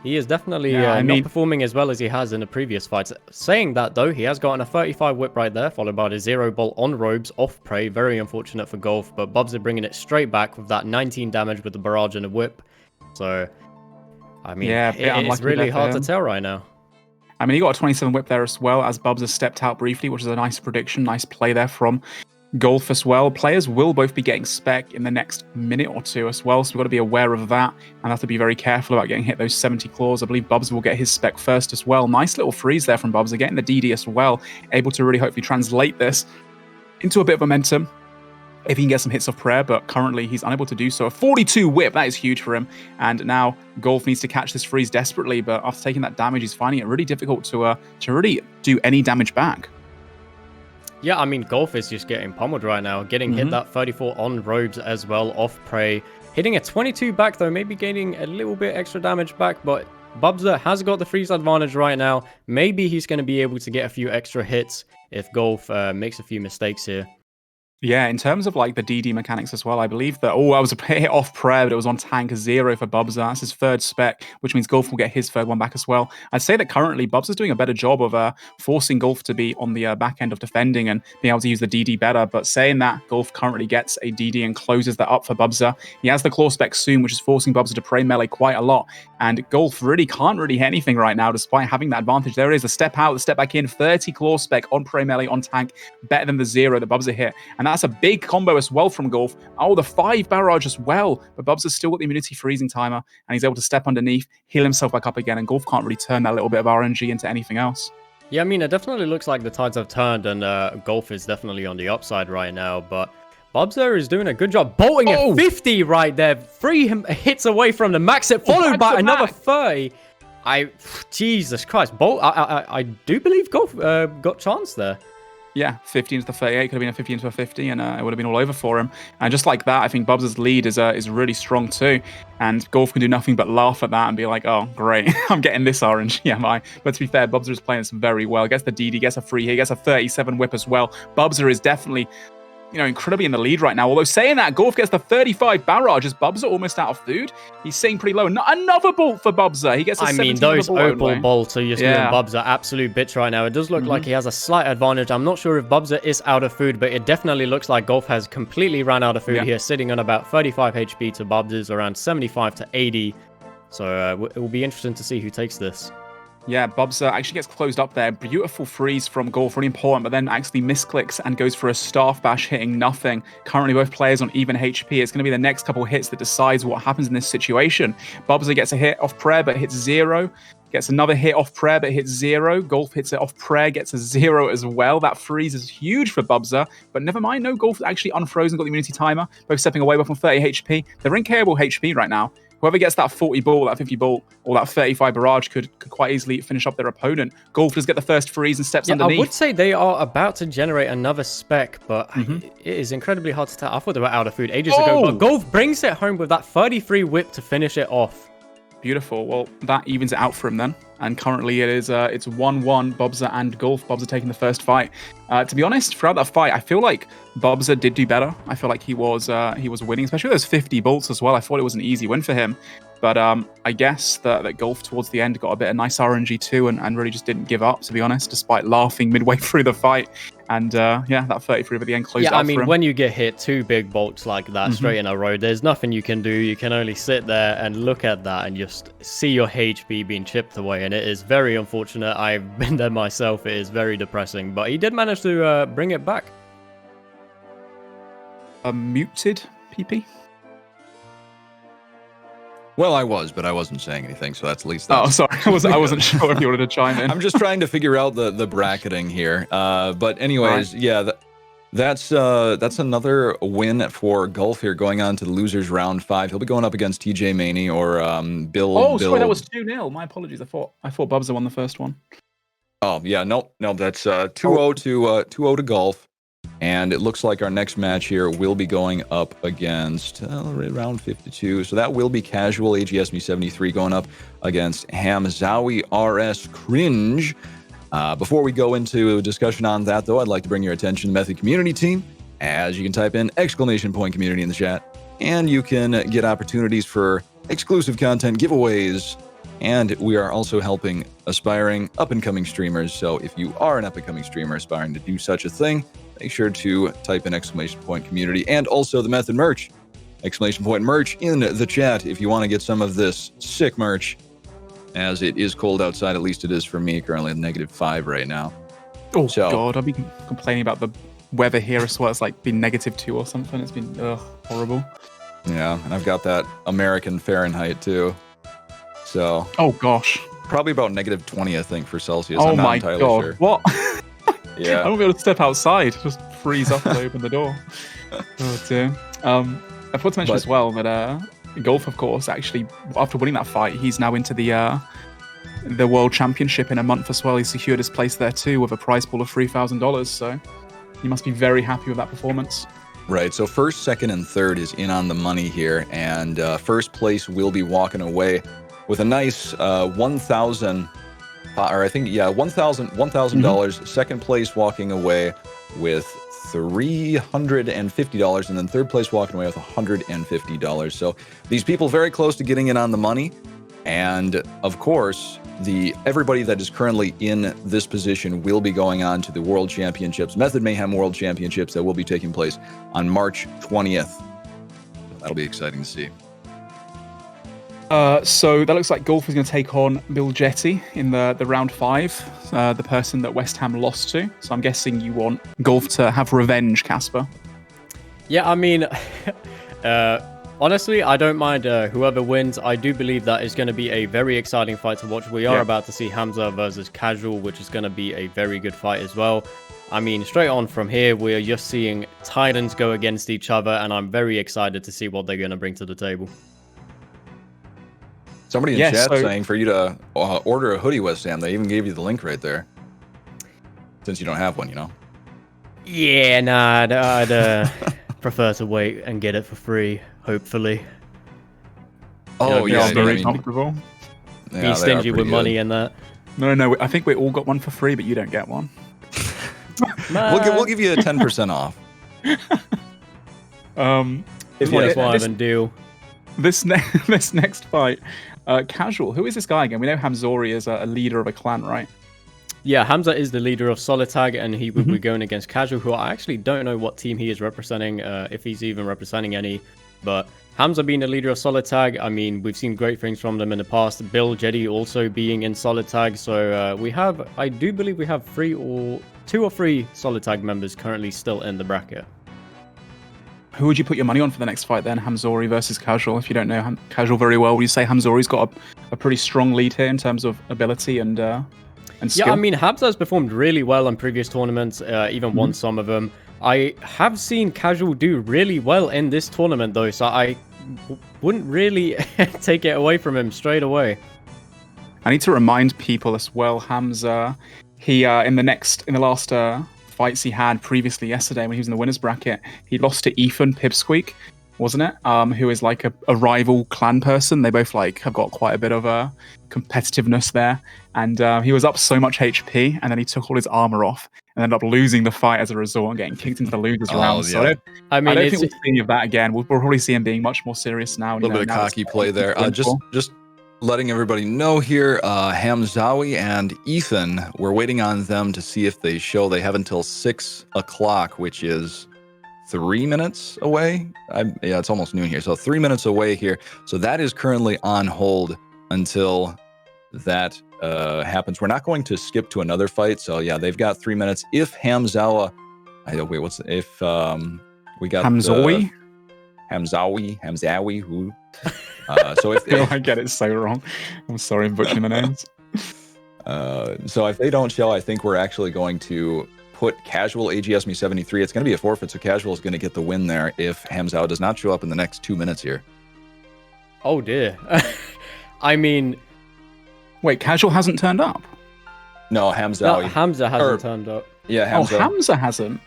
he is definitely not performing as well as he has in the previous fights. Saying that, though, he has gotten a 35 whip right there, followed by the 0 bolt on robes off prey. Very unfortunate for Golf, but Bubza bringing it straight back with that 19 damage with the barrage and the whip. So, I mean, it's really hard to tell right now. I mean, he got a 27 whip there as well, as Bubza stepped out briefly, which is a nice prediction, nice play there from Golf as well. Players will both be getting spec in the next minute or two as well, so we've got to be aware of that and have to be very careful about getting hit those 70 claws. I believe Bubza will get his spec first as well. Nice little freeze there from Bubza, getting the DD as well, able to really hopefully translate this into a bit of momentum if he can get some hits off prayer, but currently he's unable to do so. A 42 whip, that is huge for him, and now Golf needs to catch this freeze desperately, but after taking that damage, he's finding it really difficult to really do any damage back. Yeah, I mean, Golf is just getting pummeled right now, getting hit that 34 on robes as well, off prey. Hitting a 22 back, though, maybe gaining a little bit extra damage back, but Bubza has got the freeze advantage right now. Maybe he's going to be able to get a few extra hits if Golf makes a few mistakes here. Yeah, in terms of like the DD mechanics as well, I believe that, I was a hit off prayer, but it was on tank 0 for Bubza. That's his third spec, which means Golf will get his third one back as well. I'd say that currently Bubza's doing a better job of forcing Golf to be on the back end of defending and being able to use the DD better. But saying that, Golf currently gets a DD and closes that up for Bubza. He has the claw spec soon, which is forcing Bubza to prey melee quite a lot. And Golf really can't hit anything right now, despite having that advantage. There it is, a step out, the step back in, 30 claw spec on prey melee on tank, better than the 0 that Bubza hit. And that's a big combo as well from Golf. Oh, the 5 barrage as well. But Bubza's still got the immunity freezing timer, and he's able to step underneath, heal himself back up again, and Golf can't really turn that little bit of RNG into anything else. Yeah, I mean, it definitely looks like the tides have turned, and Golf is definitely on the upside right now, but Bubza is doing a good job bolting a 50 right there. 3 hits away from the max hit, followed by another 30. Jesus Christ. I do believe Golf got chance there. Yeah, 50 into the 38 could have been a 50 into a 50, and it would have been all over for him. And just like that, I think Bubza's lead is really strong too. And Golf can do nothing but laugh at that and be like, oh, great, I'm getting this orange. Yeah, am I? But to be fair, Bubza is playing this very well. Gets the DD, gets a free hit, gets a 37 whip as well. Bubza is definitely, incredibly in the lead right now. Although saying that, Golf gets the 35 barrage as Bubza almost out of food. He's sitting pretty low. Another bolt for Bubza. He gets a 17 those Opal only. bolts are just doing Bubza absolute bits right now. It does look like he has a slight advantage. I'm not sure if Bubza is out of food, but it definitely looks like Golf has completely ran out of food here, sitting on about 35 HP to Bubza's around 75 to 80. So it will be interesting to see who takes this. Yeah, Bubza actually gets closed up there. Beautiful freeze from Golf, really important, but then actually misclicks and goes for a staff bash, hitting nothing. Currently, both players on even HP. It's going to be the next couple hits that decides what happens in this situation. Bubza gets a hit off prayer, but hits 0. Gets another hit off prayer, but hits 0. Golf hits it off prayer, gets a 0 as well. That freeze is huge for Bubza, but never mind. No, Golf actually unfrozen, got the immunity timer. Both stepping away, both on 30 HP. They're in KOable HP right now. Whoever gets that 40 ball, that 50 ball, or that 35 barrage could quite easily finish up their opponent. Golf does get the first freeze and steps underneath. I would say they are about to generate another spec, but it is incredibly hard to tell. I thought they were out of food ages ago, but Golf brings it home with that 33 whip to finish it off. Beautiful. Well, that evens it out for him then. And currently it is it's 1-1, Bubza and Golf. Bubza taking the first fight. To be honest, throughout that fight, I feel like Bubza did do better. I feel like he was winning, especially with those 50 bolts as well. I thought it was an easy win for him. But I guess that Golf towards the end got a bit of nice RNG too and really just didn't give up, to be honest, despite laughing midway through the fight. And yeah, that 33 at the end closed out for him. Yeah, I mean, when you get hit 2 big bolts like that straight in a row, there's nothing you can do. You can only sit there and look at that and just see your HP being chipped away. And it is very unfortunate. I've been there myself. It is very depressing. But he did manage to bring it back. Muted PP? Well, I was, but I wasn't saying anything, so that's at least. Oh, sorry, I wasn't sure if you wanted to chime in. I'm just trying to figure out the bracketing here. But anyways, right. Yeah, that's another win for Golf here, going on to the losers round 5. He'll be going up against TJ Maney or Bill. Oh, sorry, that was 2-0. My apologies. I thought Bubza won the first one. Oh yeah, no, that's 2-0 to Golf. And it looks like our next match here will be going up against round 52. So that will be Casual AGSME 73 going up against Hamzawi RS Cringe. Before we go into a discussion on that, though, I'd like to bring your attention to the Method community team, as you can type in !community in the chat, and you can get opportunities for exclusive content giveaways. And we are also helping aspiring up-and-coming streamers. So if you are an up-and-coming streamer aspiring to do such a thing, make sure to type in !community and also the Method merch. !merch in the chat if you want to get some of this sick merch, as it is cold outside. At least it is for me, currently at -5 right now. Oh, so, God, I've been complaining about the weather here as well. It's like been -2 or something. It's been horrible. Yeah, and I've got that American Fahrenheit too. So. Oh, gosh. Probably about -20, I think, for Celsius. Oh, I'm not my entirely God. Sure. What? Yeah. I won't be able to step outside. Just freeze up as I open the door. Oh, dear. I forgot to mention as well that Golf, of course, actually, after winning that fight, he's now into the World Championship in a month as well. He secured his place there too with a prize pool of $3,000. So he must be very happy with that performance. Right. So first, second, and third is in on the money here. And first place will be walking away with a nice $1,000. Or I think, yeah, $1,000. Second place walking away with $350, and then third place walking away with $150. So these people very close to getting in on the money. And of course, everybody that is currently in this position will be going on to the World Championships, Method Mayhem World Championships, that will be taking place on March 20th. That'll be exciting to see. So that looks like Golf is going to take on Bill Jetty in the round 5, the person that West Ham lost to. So I'm guessing you want Golf to have revenge, Casper. Yeah, I mean, honestly, I don't mind whoever wins. I do believe that is going to be a very exciting fight to watch. We are about to see Hamza versus Casual, which is going to be a very good fight as well. I mean, straight on from here, we're just seeing Titans go against each other, and I'm very excited to see what they're going to bring to the table. Somebody in chat saying for you to order a hoodie, West Ham. They even gave you the link right there. Since you don't have one, you know. Yeah, nah, I'd prefer to wait and get it for free, hopefully. Oh, yeah, very comfortable. Be stingy with money and that. No, I think we all got one for free, but you don't get one. We'll give you a 10% off. It's one Ivan deal. This next fight, Casual. Who is this guy again? We know Hamzori is a leader of a clan, right? Yeah, Hamza is the leader of Solitag, and he will be going against Casual, who I actually don't know what team he is representing, if he's even representing any. But Hamza being the leader of Solid Tag, I mean, we've seen great things from them in the past. Bill Jetty also being in Solid Tag. So I do believe we have two or three Solid Tag members currently still in the bracket. Who would you put your money on for the next fight then? Hamzori versus Casual. If you don't know Casual very well, would you say Hamzori's got a pretty strong lead here in terms of ability and skill? Yeah, I mean, Hamza has performed really well in previous tournaments, even won some of them. I have seen Casual do really well in this tournament, though, so I wouldn't really take it away from him straight away. I need to remind people as well, Hamza, he in the last fights he had previously yesterday when he was in the winners bracket, he lost to Ethan Pipsqueak, wasn't it? Who is like a rival clan person. They both like have got quite a bit of competitiveness there, and he was up so much HP, and then he took all his armor off and ended up losing the fight as a result and getting kicked into the losers round. Yeah. So I don't think we'll see any of that again. We'll probably see him being much more serious now. A little bit of cocky play there. Just letting everybody know here, Hamzawi and Ethan, we're waiting on them to see if they show. They have until 6 o'clock, which is 3 minutes away. Yeah, it's almost noon here. So 3 minutes away here. So that is currently on hold until that happens. We're not going to skip to another fight. So yeah, they've got 3 minutes. If Hamzawi, we got Hamzawi, who so if I get it so wrong. I'm sorry, I'm butchering the names. So if they don't show, I think we're actually going to put Casual AGS Me 73. It's going to be a forfeit, so Casual is going to get the win there if Hamzawi does not show up in the next 2 minutes here. Oh dear. I mean, wait, Casual hasn't turned up? No, Hamzawi. No, Hamza hasn't turned up. Yeah, Hamza. Oh, Hamza hasn't.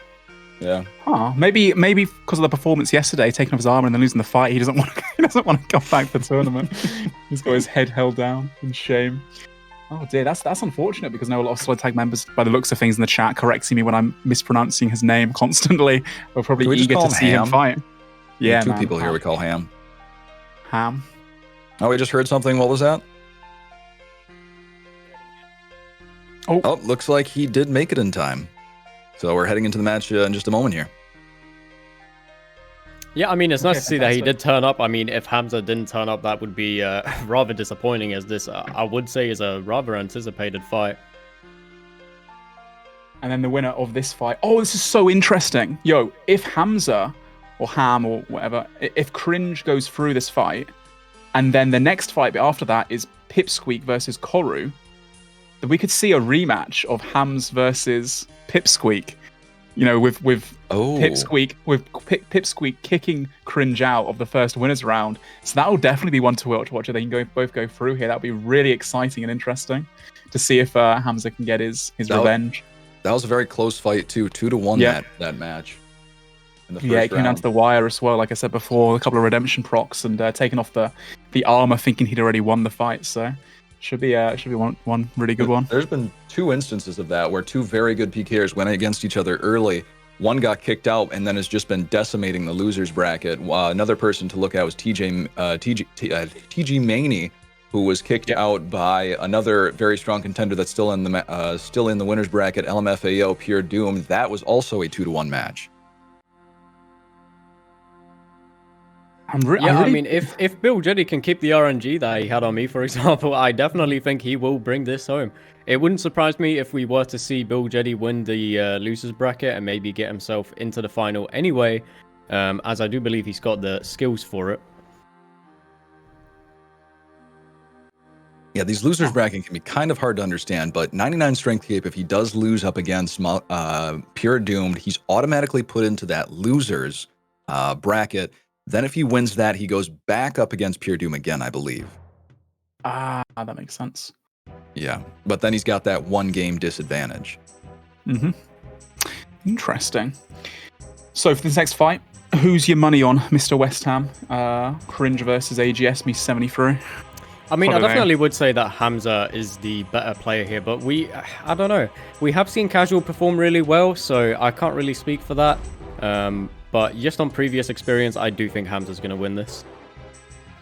Yeah. Huh. Maybe because of the performance yesterday, taking off his armor and then losing the fight, he doesn't want to come back for the tournament. He's got his head held down in shame. Oh dear, that's unfortunate because I know a lot of Solid Tag members, by the looks of things in the chat, correcting me when I'm mispronouncing his name constantly. We're probably eager to see him fight. Yeah, two people here we call Ham. Ham. Oh, we just heard something. What was that? Oh, looks like he did make it in time. So we're heading into the match in just a moment here. Yeah, I mean, it's nice to see that he did turn up. I mean, if Hamza didn't turn up, that would be rather disappointing, as this, I would say, is a rather anticipated fight. And then the winner of this fight. Oh, this is so interesting. Yo, if Hamza, or Ham, or whatever, if Cringe goes through this fight, and then the next fight after that is Pipsqueak versus Koru, then we could see a rematch of Hams versus Pipsqueak. You know, with Pipsqueak kicking Cringe out of the first winners round. So that will definitely be one to watch. If they can both go through here, that'll be really exciting and interesting to see if Hamza can get his revenge. That was a very close fight too, 2-1 that match. In the first it came down to the wire as well. Like I said before, a couple of redemption procs and taking off the armor, thinking he'd already won the fight. So. Should be one really good one. There's been 2 instances of that where 2 very good PKers went against each other early. One got kicked out and then has just been decimating the losers bracket. Another person to look at was TG Maney, who was kicked out by another very strong contender that's still in the winners bracket, LMFAO Pure Doom. That was also a 2-1 match. I mean, if Bill Jetty can keep the RNG that he had on me, for example, I definitely think he will bring this home. It wouldn't surprise me if we were to see Bill Jetty win the losers bracket and maybe get himself into the final anyway, as I do believe he's got the skills for it. Yeah, these losers bracket can be kind of hard to understand, but 99 strength cape, if he does lose up against Pure Doomed, he's automatically put into that losers bracket. Then if he wins that, he goes back up against Pure Doom again, I believe. That makes sense. Yeah, but then he's got that 1 game disadvantage. Mm-hmm. Interesting. So for this next fight, who's your money on, Mr. West Ham? Cringe versus AGS Me 73. I mean, I definitely would say that Hamza is the better player here, but I don't know. We have seen Casual perform really well, so I can't really speak for that. But just on previous experience, I do think Hamza's going to win this.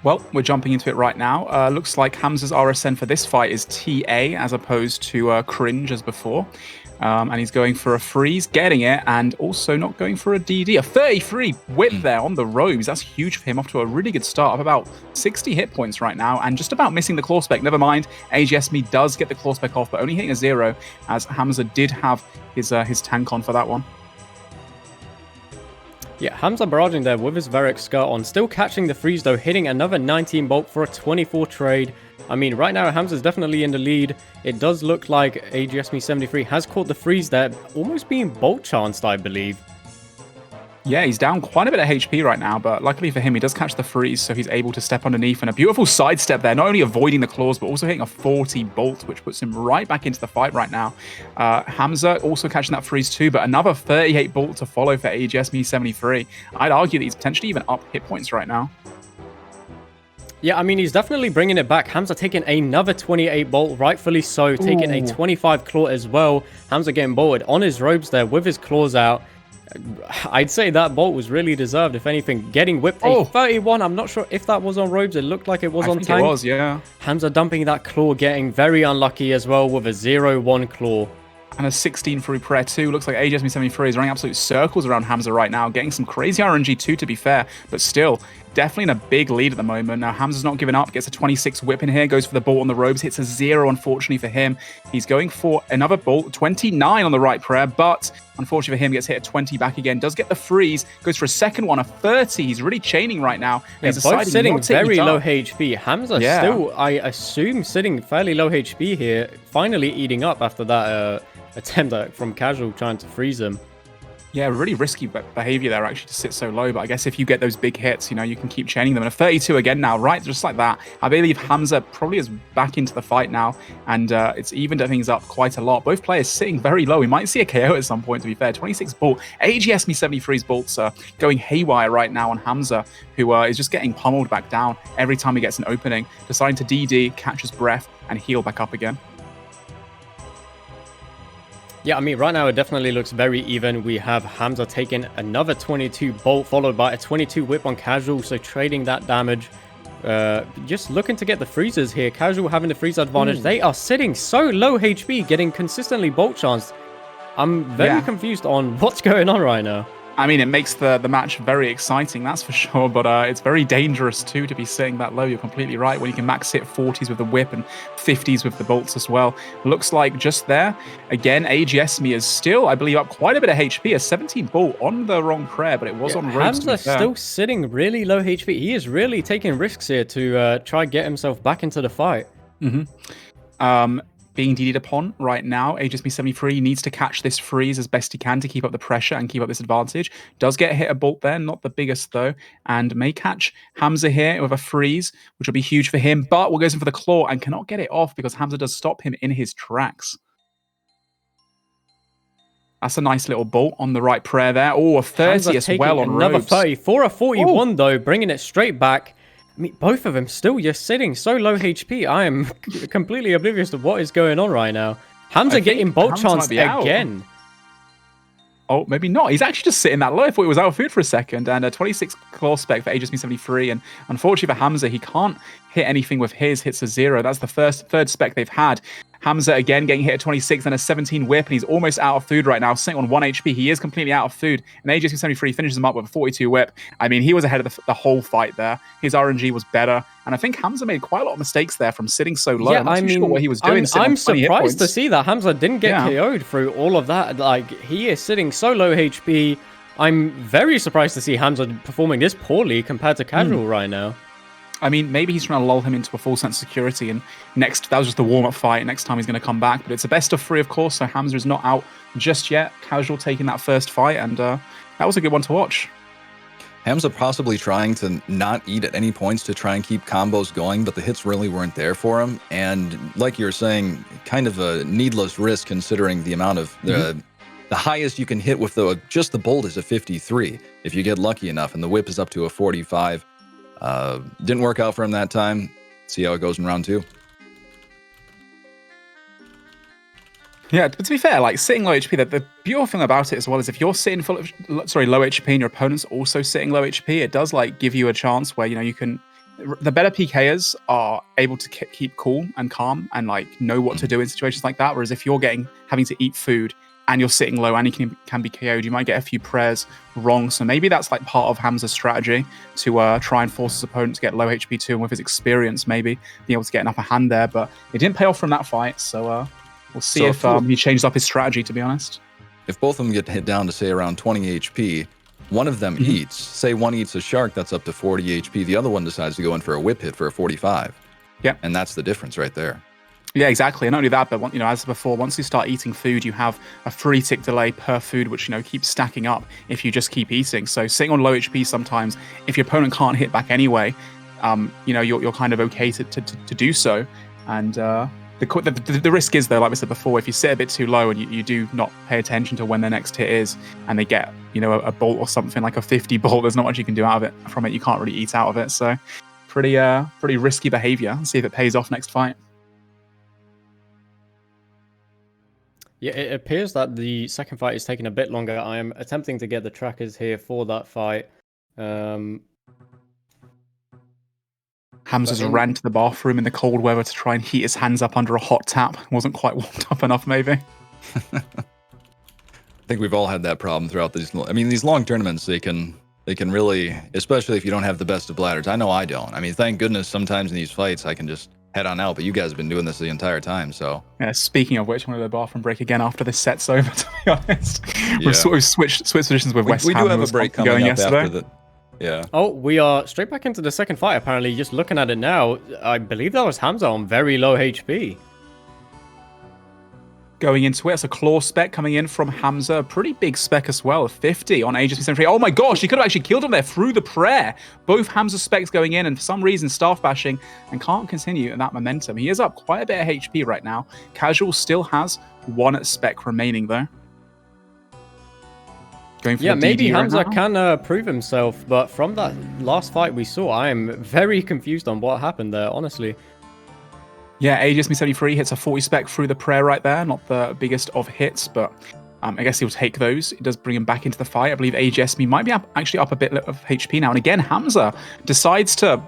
Well, we're jumping into it right now. Looks like Hamza's RSN for this fight is TA as opposed to Cringe as before. And he's going for a freeze, getting it, and also not going for a DD. A 33 whip there on the robes. That's huge for him, off to a really good start of about 60 hit points right now, and just about missing the claw spec. Never mind, AGSME does get the claw spec off, but only hitting a 0, as Hamza did have his tank on for that one. Yeah, Hamza barraging there with his Varric skirt on. Still catching the freeze though, hitting another 19 bolt for a 24 trade. I mean, right now, Hamza's definitely in the lead. It does look like AGSME 73 has caught the freeze there, almost being bolt chanced, I believe. Yeah, he's down quite a bit of HP right now, but luckily for him, he does catch the freeze, so he's able to step underneath, and a beautiful sidestep there, not only avoiding the claws, but also hitting a 40 bolt, which puts him right back into the fight right now. Hamza also catching that freeze too, but another 38 bolt to follow for AGSME 73. I'd argue that he's potentially even up hit points right now. Yeah, I mean, he's definitely bringing it back. Hamza taking another 28 bolt, rightfully so, taking a 25 claw as well. Hamza getting bolted on his robes there with his claws out. I'd say that bolt was really deserved, if anything. Getting whipped a 31. I'm not sure if that was on robes. It looked like it was on tank. It was, yeah. Hamza dumping that claw, getting very unlucky as well with a 0-1 claw. And a 16 through prayer too. Looks like AGSME 73 is running absolute circles around Hamza right now, getting some crazy RNG too, to be fair, but still definitely in a big lead at the moment. Now Hamza's not giving up, gets a 26 whip in here, goes for the bolt on the robes, hits a 0 unfortunately for him. He's going for another bolt, 29 on the right prayer, but unfortunately for him, gets hit a 20 back again, does get the freeze, goes for a second one, a 30. He's really chaining right now. Yeah, both sitting very low HP. Hamza still, I assume, sitting fairly low HP here, finally eating up after that attempt from Casual trying to freeze him. Yeah, really risky behavior there actually to sit so low, but I guess if you get those big hits, you know, you can keep chaining them. And a 32 again now, right, just like that. I believe Hamza probably is back into the fight now, and it's evened things up quite a lot. Both players sitting very low. We might see a KO at some point, to be fair. 26 bolt. AGSME 73's bolts are going haywire right now on Hamza, who is just getting pummeled back down every time he gets an opening, deciding to DD, catch his breath, and heal back up again. Yeah, I mean, right now it definitely looks very even. We have Hamza taking another 22 bolt, followed by a 22 whip on Casual, so trading that damage. Just looking to get the freezes here. Casual having the freeze advantage. They are sitting so low HP, getting consistently bolt chanced. I'm very confused on what's going on right now. I mean, it makes the match very exciting, that's for sure, but it's very dangerous too to be sitting that low. You're completely right, when you can max hit 40s with the whip and 50s with the bolts as well. Looks like just there, again, AGSME is still, I believe, up quite a bit of HP, a 17 bolt on the wrong prayer, but it was on ropes. Hamza still sitting really low HP. He is really taking risks here to try get himself back into the fight. Being DD'd upon right now. AGSME 73 needs to catch this freeze as best he can to keep up the pressure and keep up this advantage. Does get hit a bolt there, not the biggest though, and may catch Hamza here with a freeze, which will be huge for him, but will goes in for the claw and cannot get it off because Hamza does stop him in his tracks. That's a nice little bolt on the right prayer there. Oh, a 30 as well on another robes. 30 for a 41 though, bringing it straight back. I mean, both of them still just sitting so low HP. I am completely oblivious to what is going on right now. Hamza getting bolt chanced again. Oh, maybe not. He's actually just sitting that low. I thought he was out of food for a second. And a 26 claw spec for AGSME 73. And unfortunately for Hamza, he can't hit anything with his. Hits a 0. That's the third spec they've had. Hamza again getting hit at 26 and a 17 whip, and he's almost out of food right now, sitting on 1 HP. He is completely out of food, and AGSME 73 finishes him up with a 42 whip. I mean, he was ahead of the whole fight there. His RNG was better, and I think Hamza made quite a lot of mistakes there from sitting so low. Yeah, I'm not too sure what he was doing. I'm surprised to see that Hamza didn't get KO'd through all of that. Like, he is sitting so low HP. I'm very surprised to see Hamza performing this poorly compared to Casual right now. I mean, maybe he's trying to lull him into a full sense of security, and that was just the warm-up fight. Next time he's going to come back, but it's a best of 3, of course, so Hamza is not out just yet. Casual taking that first fight, and that was a good one to watch. Hamza possibly trying to not eat at any points to try and keep combos going, but the hits really weren't there for him. And like you were saying, kind of a needless risk considering the amount of the highest you can hit with just the bolt is a 53 if you get lucky enough, and the whip is up to a 45. Didn't work out for him that time. See how it goes in round 2. Yeah, but to be fair, like sitting low HP, the beautiful thing about it as well is if you're sitting low HP and your opponent's also sitting low HP, it does like give you a chance where, you know, you can the better PKers are able to keep cool and calm and like know what to do in situations like that. Whereas if you're having to eat food and you're sitting low and you can be KO'd, you might get a few prayers wrong. So maybe that's like part of Hamza's strategy to try and force his opponent to get low HP too, and with his experience, maybe being able to get an upper hand there. But it didn't pay off from that fight, so we'll see if he changes up his strategy, to be honest. If both of them get hit down to, say, around 20 HP, one of them eats. Say one eats a shark that's up to 40 HP, the other one decides to go in for a whip hit for a 45. Yeah. And that's the difference right there. Yeah, exactly. And not only that, but as before, once you start eating food, you have a 3 tick delay per food, which keeps stacking up if you just keep eating. So sitting on low HP sometimes, if your opponent can't hit back anyway, you're kind of okay to do so. And the risk is, though, like we said before, if you sit a bit too low and you do not pay attention to when the next hit is, and they get a bolt or something like a 50 bolt, there's not much you can do from it. You can't really eat out of it. So pretty risky behavior. Let's see if it pays off next fight. Yeah, it appears that the second fight is taking a bit longer. I am attempting to get the trackers here for that fight. Hamza's ran to the bathroom in the cold weather to try and heat his hands up under a hot tap. Wasn't quite warmed up enough, maybe. I think we've all had that problem throughout these. I mean, these long tournaments, they can really, especially if you don't have the best of bladders. I know I don't. I mean, thank goodness sometimes in these fights I can just head on out, but you guys have been doing this the entire time, so. Yeah, speaking of which, I'm going to the bathroom break again after this set's over, to be honest. Yeah. We've sort of switched positions with West Ham. We do have a break coming up after the. Yeah. Oh, we are straight back into the second fight, apparently. Just looking at it now, I believe that was Hamza on very low HP. Going into it, it's a claw spec coming in from Hamza. A pretty big spec as well, 50 on Aegis 73. Oh my gosh, he could have actually killed him there through the prayer. Both Hamza specs going in, and for some reason, staff bashing and can't continue in that momentum. He is up quite a bit of HP right now. Casual still has 1 spec remaining, though. Going for the maybe DD Hamza right can prove himself, but from that last fight we saw, I am very confused on what happened there, honestly. Yeah, Aegis 73 hits a 40 spec through the prayer right there. Not the biggest of hits, but I guess he'll take those. It does bring him back into the fight. I believe Aegis might be actually up a bit of HP now. And again, Hamza decides to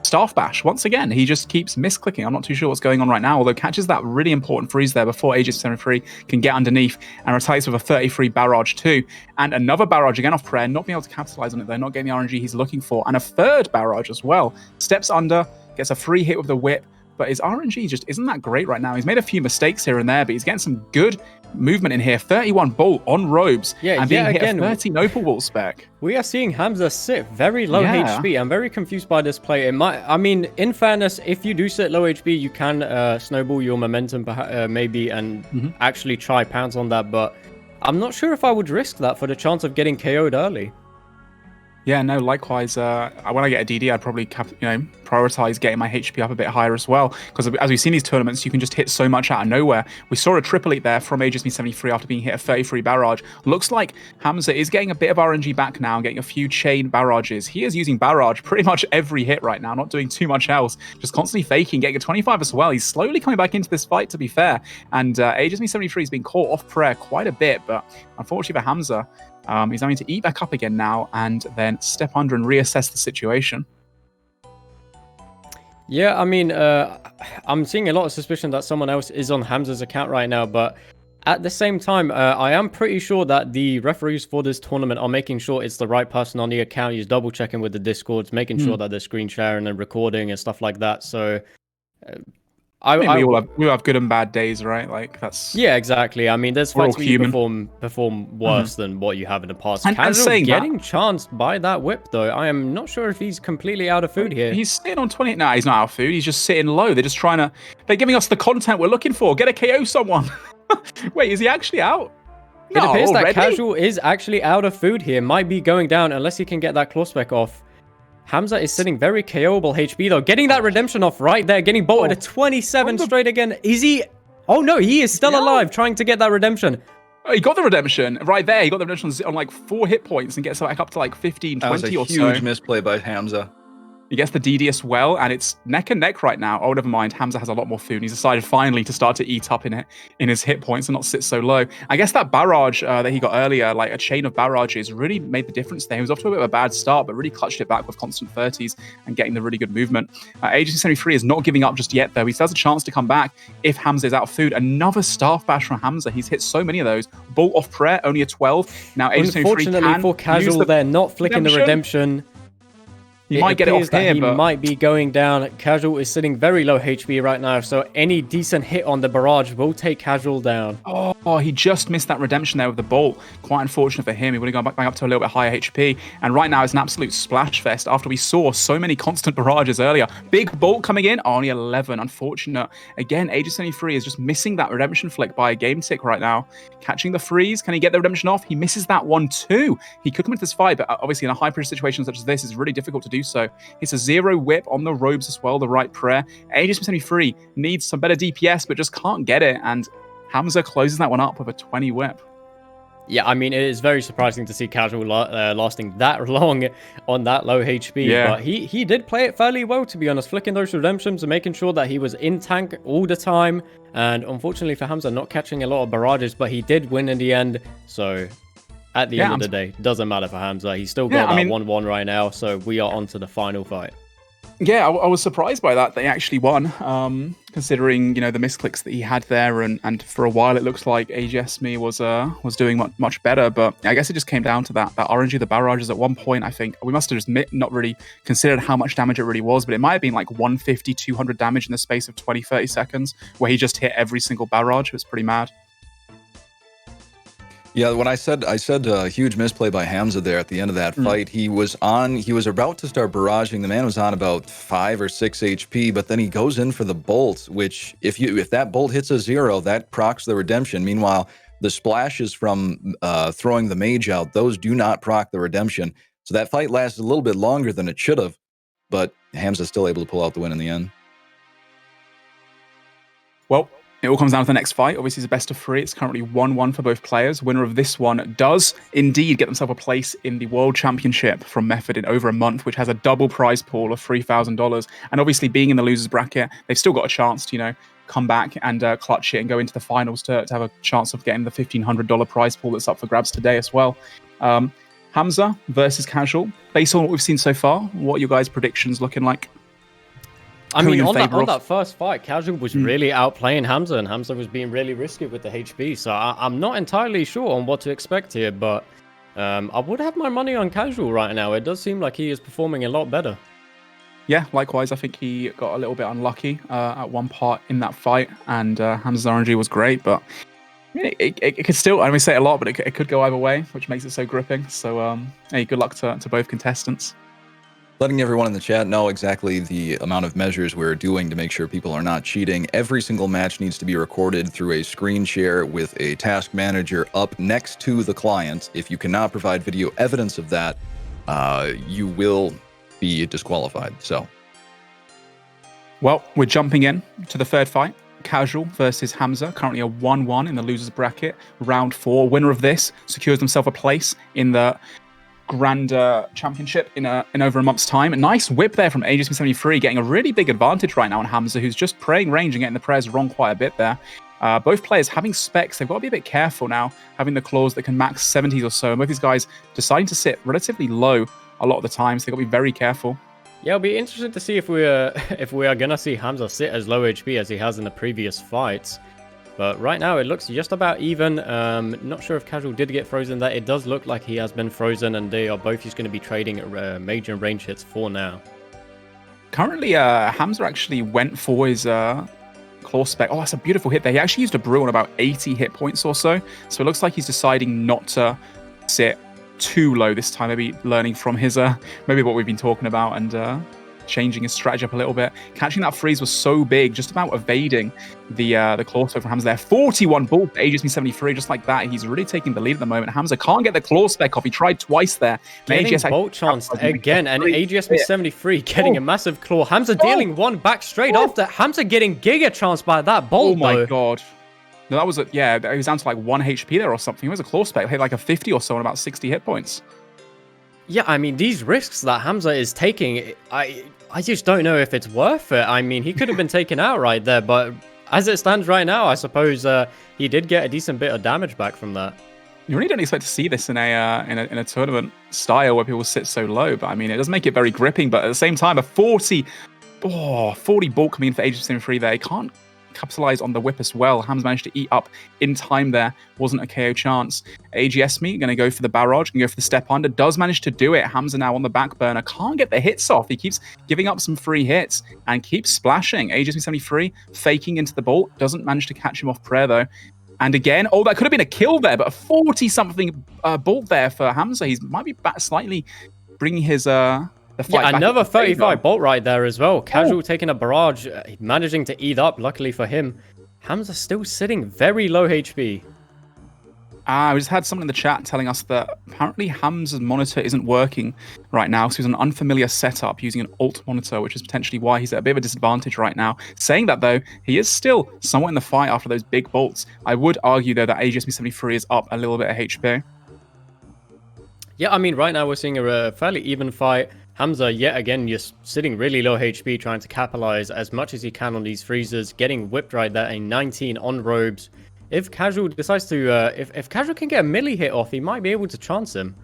staff bash. Once again, he just keeps misclicking. I'm not too sure what's going on right now, although catches that really important freeze there before Aegis 73 can get underneath and retaliates with a 33 barrage too. And another barrage again off prayer, not being able to capitalize on it though, not getting the RNG he's looking for. And a third barrage as well. Steps under, gets a free hit with the whip. But his RNG just isn't that great right now. He's made a few mistakes here and there, but he's getting some good movement in here. 31 bolt on robes, and being hit a 13 opal bolt spec. We are seeing Hamza sit very low HP. I'm very confused by this play. I mean, in fairness, if you do sit low HP, you can snowball your momentum maybe and actually try pounce on that. But I'm not sure if I would risk that for the chance of getting KO'd early. Yeah, no, likewise. When I get a DD, I'd probably prioritize getting my HP up a bit higher as well. Because as we've seen these tournaments, you can just hit so much out of nowhere. We saw a triple eat there from Aegis 73 after being hit a 33 barrage. Looks like Hamza is getting a bit of RNG back now, getting a few chain barrages. He is using barrage pretty much every hit right now, not doing too much else. Just constantly faking, getting a 25 as well. He's slowly coming back into this fight, to be fair. And Aegis 73 has been caught off prayer quite a bit, but unfortunately for Hamza, he's having to eat back up again now and then step under and reassess the situation. Yeah, I mean, I'm seeing a lot of suspicion that someone else is on Hamza's account right now, but at the same time, I am pretty sure that the referees for this tournament are making sure it's the right person on the account. He's double checking with the Discords, making sure that they're screen sharing and recording and stuff like that. So we all have good and bad days, right? Like that's exactly. I mean, there's fights where you perform worse than what you have in the past. Casual getting chanced by that whip, though. I am not sure if he's completely out of food here. He's sitting on 20. No, he's not out of food. He's just sitting low. They're just trying to. They're giving us the content we're looking for. Get a KO someone. Wait, is he actually out? It appears that Casual is actually out of food here. Might be going down unless he can get that claw spec off. Hamza is sitting very KO'able HP though. Getting that redemption off right there. Getting bolted at 27 straight again. Is he? Oh no, he is still alive trying to get that redemption. Oh, he got the redemption right there. He got the redemption on like 4 hit points and gets back up to like 15, 20 or so. That was a huge misplay by Hamza. He gets the DD as well, and it's neck and neck right now. Oh, never mind. Hamza has a lot more food, and he's decided finally to start to eat up in his hit points and not sit so low. I guess that barrage that he got earlier, like a chain of barrages, really made the difference there. He was off to a bit of a bad start, but really clutched it back with constant 30s and getting the really good movement. Agency 73 is not giving up just yet, though. He still has a chance to come back if Hamza is out of food. Another staff bash from Hamza. He's hit so many of those. Bolt off prayer, only a 12. Now, Agency 73 unfortunately for Casual, they're not flicking the redemption. He might get it off here, he but might be going down. Casual is sitting very low HP right now, so any decent hit on the barrage will take Casual down. Oh, he just missed that redemption there with the bolt. Quite unfortunate for him. He would have gone back up to a little bit higher HP. And right now it's an absolute splash fest after we saw so many constant barrages earlier. Big bolt coming in, only 11. Unfortunate. Again, Aegis 73 is just missing that redemption flick by a game tick right now. Catching the freeze. Can he get the redemption off? He misses that one too. He could come into this fight, but obviously in a high pressure situation such as this, it's really difficult to do so. It's a 0 whip on the robes as well, the right prayer. Aegis 73 needs some better DPS, but just can't get it. And Hamza closes that one up with a 20 whip. Yeah, I mean, it is very surprising to see Casual lasting that long on that low HP. Yeah. But he did play it fairly well, to be honest, flicking those redemptions and making sure that he was in tank all the time. And unfortunately for Hamza, not catching a lot of barrages, but he did win in the end. So at the end of the day, doesn't matter for Hamza. He's still got that 1-1 right now. So we are on to the final fight. Yeah, I was surprised by that. They actually won, considering, you know, the misclicks that he had there. And for a while, it looks like AGS Me was doing much better. But I guess it just came down to that RNG, the barrages. At one point, I think we must have just not really considered how much damage it really was. But it might have been like 150, 200 damage in the space of 20, 30 seconds, where he just hit every single barrage. It was pretty mad. Yeah, when I said a huge misplay by Hamza there at the end of that fight. He was about to start barraging. The man was on about 5 or 6 HP, but then he goes in for the bolt, which if that bolt hits a 0, that procs the redemption. Meanwhile, the splashes from throwing the mage out, those do not proc the redemption. So that fight lasted a little bit longer than it should have, but Hamza's still able to pull out the win in the end. Well, it all comes down to the next fight. Obviously, it's a best of 3. It's currently 1-1 for both players. Winner of this one does indeed get themselves a place in the World Championship from Method in over a month, which has a double prize pool of $3,000. And obviously, being in the losers bracket, they've still got a chance to, you know, come back and clutch it and go into the finals to have a chance of getting the $1,500 prize pool that's up for grabs today as well. Hamza versus Casual. Based on what we've seen so far, what are your guys' predictions looking like? I mean, on that first fight, Casual was really outplaying Hamza, and Hamza was being really risky with the HP. So I'm not entirely sure on what to expect here, but I would have my money on Casual right now. It does seem like he is performing a lot better. Yeah, likewise. I think he got a little bit unlucky at one part in that fight, and Hamza's RNG was great, but it could still, I mean, say it a lot, but it could go either way, which makes it so gripping. So, hey, good luck to both contestants. Letting everyone in the chat know exactly the amount of measures we're doing to make sure people are not cheating. Every single match needs to be recorded through a screen share with a task manager up next to the client. If you cannot provide video evidence of that, you will be disqualified. So, well, we're jumping in to the third fight. Casual versus Hamza, currently a 1-1 in the losers bracket. Round 4. Winner of this secures himself a place in the Grand Championship in over a month's time. A nice whip there from Aegis 73, getting a really big advantage right now on Hamza, who's just praying range and getting the prayers wrong quite a bit there. Both players having specs, they've got to be a bit careful now, having the claws that can max 70s or so. And both these guys deciding to sit relatively low a lot of the time, so they've got to be very careful. Yeah, it'll be interesting to see if we are gonna see Hamza sit as low HP as he has in the previous fights. But right now, it looks just about even. Not sure if Casual did get frozen there. It does look like he has been frozen, and they are both just going to be trading major and range hits for now. Currently, Hamza actually went for his claw spec. Oh, that's a beautiful hit there. He actually used a brew on about 80 hit points or so. So it looks like he's deciding not to sit too low this time. Maybe learning from his, maybe what we've been talking about and changing his strategy up a little bit. Catching that freeze was so big, just about evading the claw spec from Hamza there. 41 ball for Aegis 73, just like that. He's really taking the lead at the moment. Hamza can't get the claw spec off. He tried twice there. Getting bolt chanced again, and Aegis 73 getting a massive claw. Hamza dealing one back straight after. Hamza getting giga chanced by that bolt. Oh my god. No, that was he was down to like 1 HP there or something. It was a claw spec. Hit like a 50 or so on about 60 hit points. Yeah, I mean, these risks that Hamza is taking, I just don't know if it's worth it. I mean, he could have been taken out right there, but as it stands right now, I suppose he did get a decent bit of damage back from that. You really don't expect to see this in a tournament style where people sit so low, but I mean, it does make it very gripping. But at the same time, a 40 ball coming in for AGS73 there. He can't capitalize on the whip as well. Ham's managed to eat up in time there. Wasn't a KO chance. AGS going to go for the barrage, going to go for the step under. Does manage to do it. Hamza now on the back burner. Can't get the hits off. He keeps giving up some free hits and keeps splashing. AGS73 faking into the ball. Doesn't manage to catch him off prayer though. And again, that could have been a kill there, but a 40-something bolt there for Hamza. He might be back slightly, bringing his the fight back. Another 35 bolt right there as well. Casual taking a barrage, managing to eat up, luckily for him. Hamza still sitting very low HP. We just had someone in the chat telling us that apparently Hamza's monitor isn't working right now, so he's on an unfamiliar setup using an alt monitor, which is potentially why he's at a bit of a disadvantage right now. Saying that, though, he is still somewhat in the fight after those big bolts. I would argue, though, that AGSB73 is up a little bit of HP. Yeah, I mean, right now we're seeing a fairly even fight. Hamza, yet again, just sitting really low HP, trying to capitalize as much as he can on these freezers, getting whipped right there, a 19 on robes. If Casual decides to, if Casual can get a melee hit off, he might be able to chance him.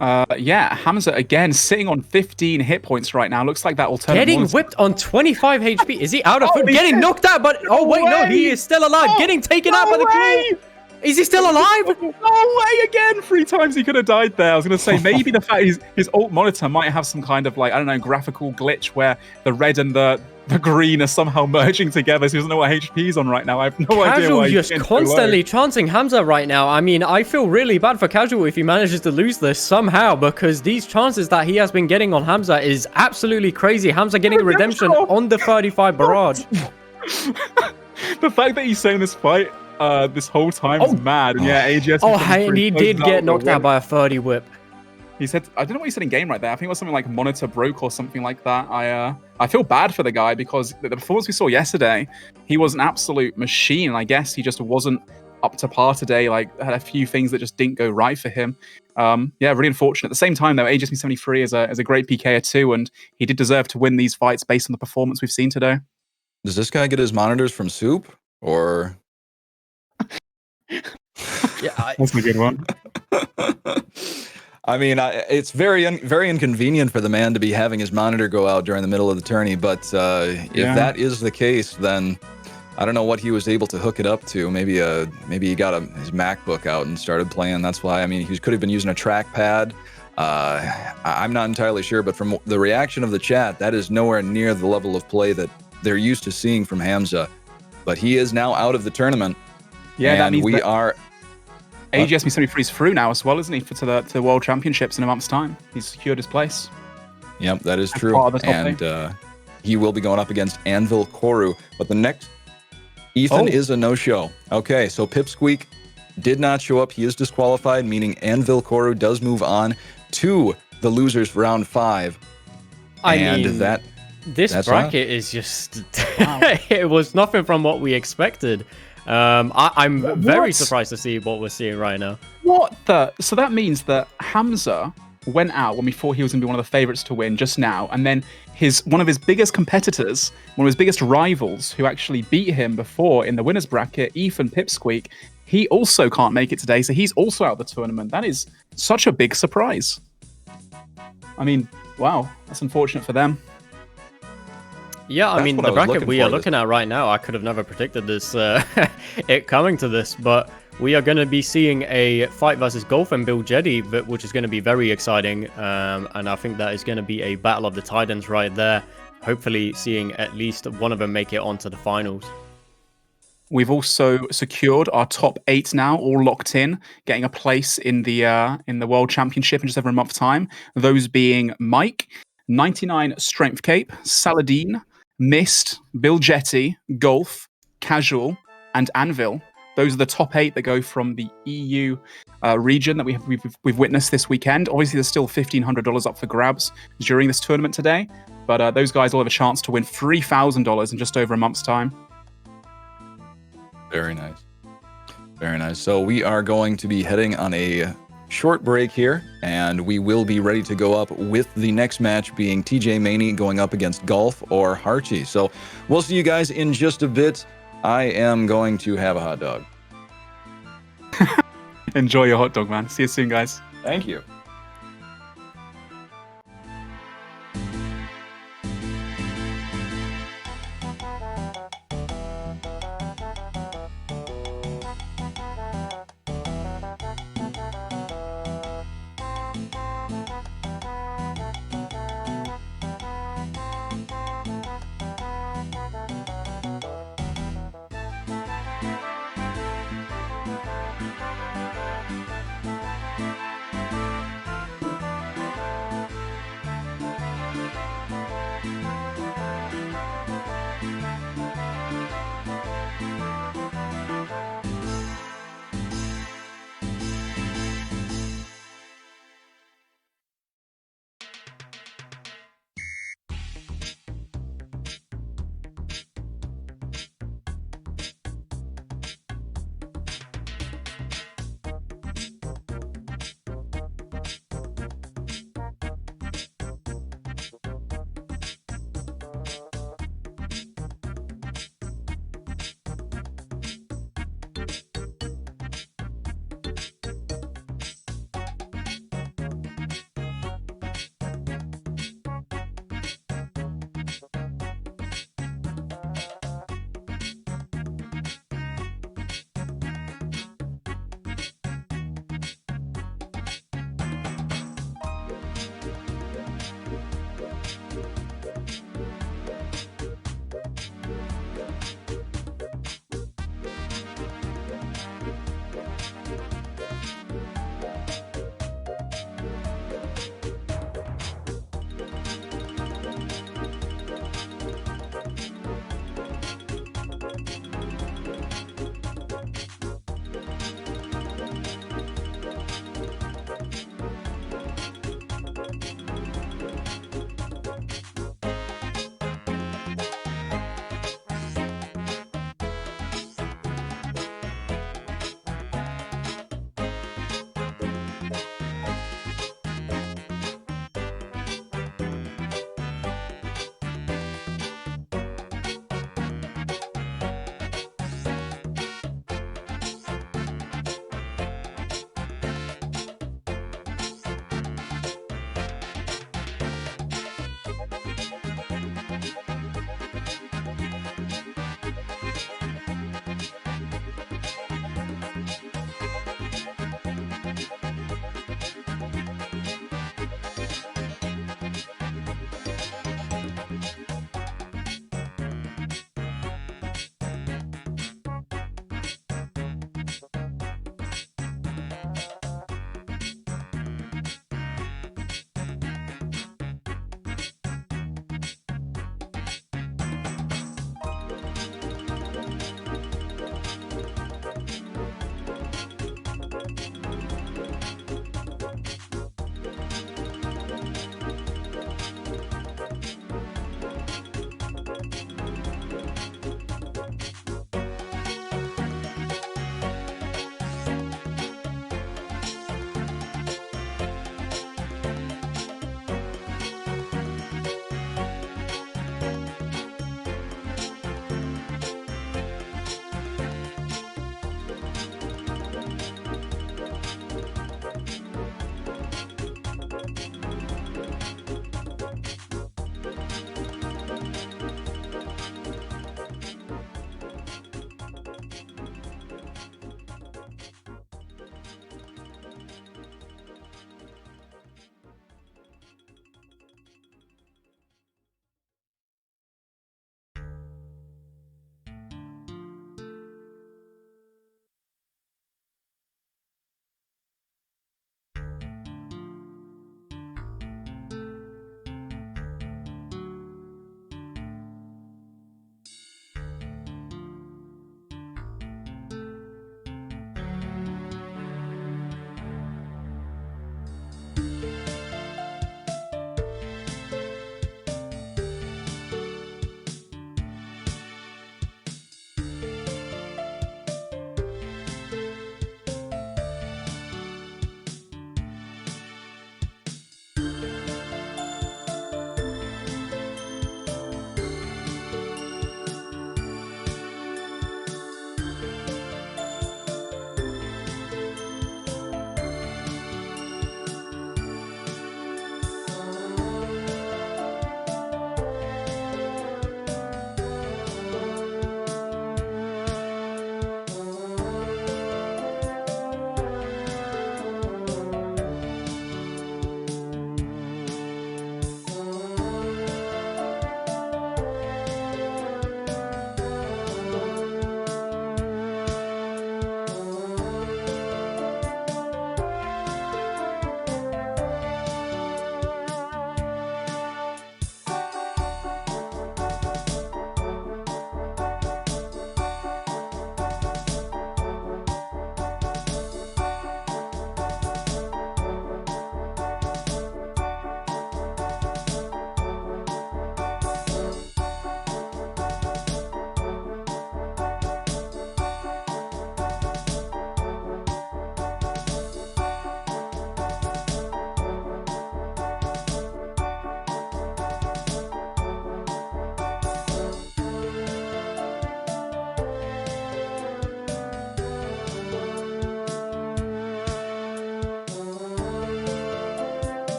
Yeah, Hamza again sitting on 15 hit points right now. Looks like that alternative. Getting whipped on 25 HP. Is he out of food? Getting knocked out, but no, he is still alive. Getting taken out by the claw. Is he still alive? No way again! 3 times he could have died there. I was going to say, maybe the fact his alt monitor might have some kind of, like, I don't know, graphical glitch where the red and the green are somehow merging together, so he doesn't know what HP he's on right now. I have no idea why he's just constantly chancing Hamza right now. I mean, I feel really bad for Casual if he manages to lose this somehow, because these chances that he has been getting on Hamza is absolutely crazy. Hamza getting a redemption on the 35 barrage. The fact that he's saying this fight this whole time is mad. And yeah, AGS. And he did get knocked out by a 30 whip. He said, I don't know what he said in game right there. I think it was something like monitor broke or something like that. I feel bad for the guy because the performance we saw yesterday, he was an absolute machine. I guess he just wasn't up to par today. Like, had a few things that just didn't go right for him. Yeah, really unfortunate. At the same time, though, AGS73 is a great PKer too, and he did deserve to win these fights based on the performance we've seen today. Does this guy get his monitors from Soup, or? Yeah, that's a good one. I mean, it's very inconvenient for the man to be having his monitor go out during the middle of the tourney, but if that is the case, then I don't know what he was able to hook it up to. Maybe he got his MacBook out and started playing. That's why. I mean, he could have been using a trackpad. I'm not entirely sure, but from the reaction of the chat, that is nowhere near the level of play that they're used to seeing from Hamza. But he is now out of the tournament. Yeah, and that means we are. AGS73 is through now as well, isn't he? To the World Championships in a month's time. He's secured his place. Yep, that is true. And he will be going up against Anvil Koru. But the next Ethan is a no-show. Okay, so Pipsqueak did not show up. He is disqualified, meaning Anvil Koru does move on to the losers round 5. This bracket is just it was nothing from what we expected. I'm very surprised to see what we're seeing right now. So that means that Hamza went out when we thought he was going to be one of the favorites to win just now, and then one of his biggest competitors, one of his biggest rivals who actually beat him before in the winners bracket, Ethan Pipsqueak, he also can't make it today, so he's also out of the tournament. That is such a big surprise. I mean, wow, that's unfortunate for them. Yeah, I mean, the bracket we are looking at right now, I could have never predicted this, it coming to this, but we are going to be seeing a fight versus Golf and Bill Jetty, which is going to be very exciting, and I think that is going to be a battle of the titans right there, hopefully seeing at least one of them make it onto the finals. We've also secured our top 8 now, all locked in, getting a place in the World Championship in just over a month's time, those being Mike, 99 Strength Cape, Saladin, Mist, Bill Jetty, Golf, Casual, and Anvil. Those are the top 8 that go from the EU region that we've witnessed this weekend. Obviously, there's still $1,500 up for grabs during this tournament today, but those guys will have a chance to win $3,000 in just over a month's time. Very nice. Very nice. So we are going to be heading on a short break here, and we will be ready to go up with the next match being TJ Maney going up against Golf or Harchi. So we'll see you guys in just a bit. I am going to have a hot dog. Enjoy your hot dog, man. See you soon, guys. Thank you.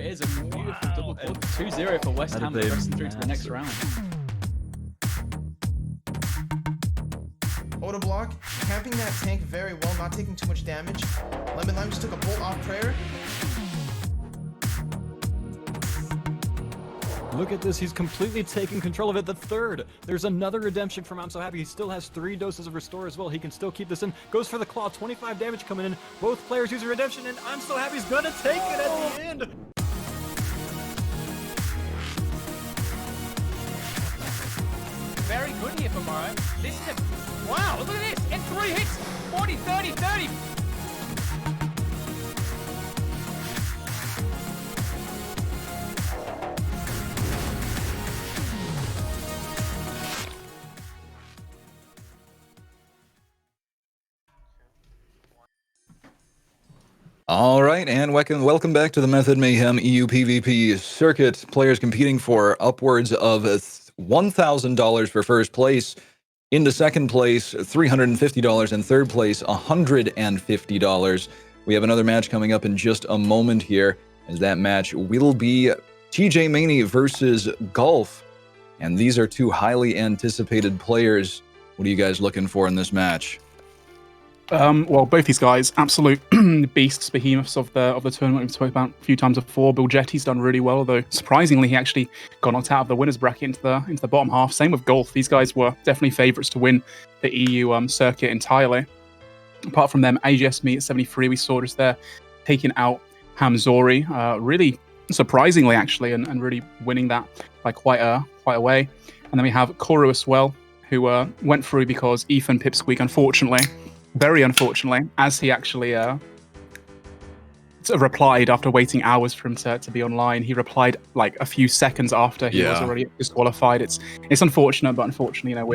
it is. A beautiful double club. 2-0 for West Ham, progressing through to the next round. Auto block, camping that tank very well, not taking too much damage. Lemon Lime just took a bolt off prayer. Look at this, he's completely taking control of it. The third. There's another redemption from I'm So Happy. He still has 3 doses of restore as well. He can still keep this in. Goes for the claw, 25 damage coming in. Both players use a redemption, and I'm So Happy's gonna take it at the end. Very good here for Mario. This is a... Wow, look at this. In 3 hits. 40, 30, 30. All right, and welcome back to the Method Mayhem EU PvP circuit. Players competing for upwards of $1,000 for first place, into second place $350, and third place $150. We have another match coming up in just a moment here, as that match will be TJ Maney versus Golf, and these are 2 highly anticipated players. What are you guys looking for in this match? Well, both these guys, absolute beasts, behemoths of the tournament we've spoken about a few times before. Bill Jetty's done really well, although surprisingly he actually got knocked out of the winners bracket into the bottom half. Same with Golf. These guys were definitely favourites to win the EU circuit entirely. Apart from them, AGS Me at 73, we saw just there taking out Hamzori, really surprisingly actually, and really winning that by quite a way. And then we have Koru as well, who went through because Ethan Pipsqueak, unfortunately, very unfortunately, as he actually replied after waiting hours for him to be online. He replied like a few seconds after he was already disqualified. It's unfortunate, but unfortunately, you know,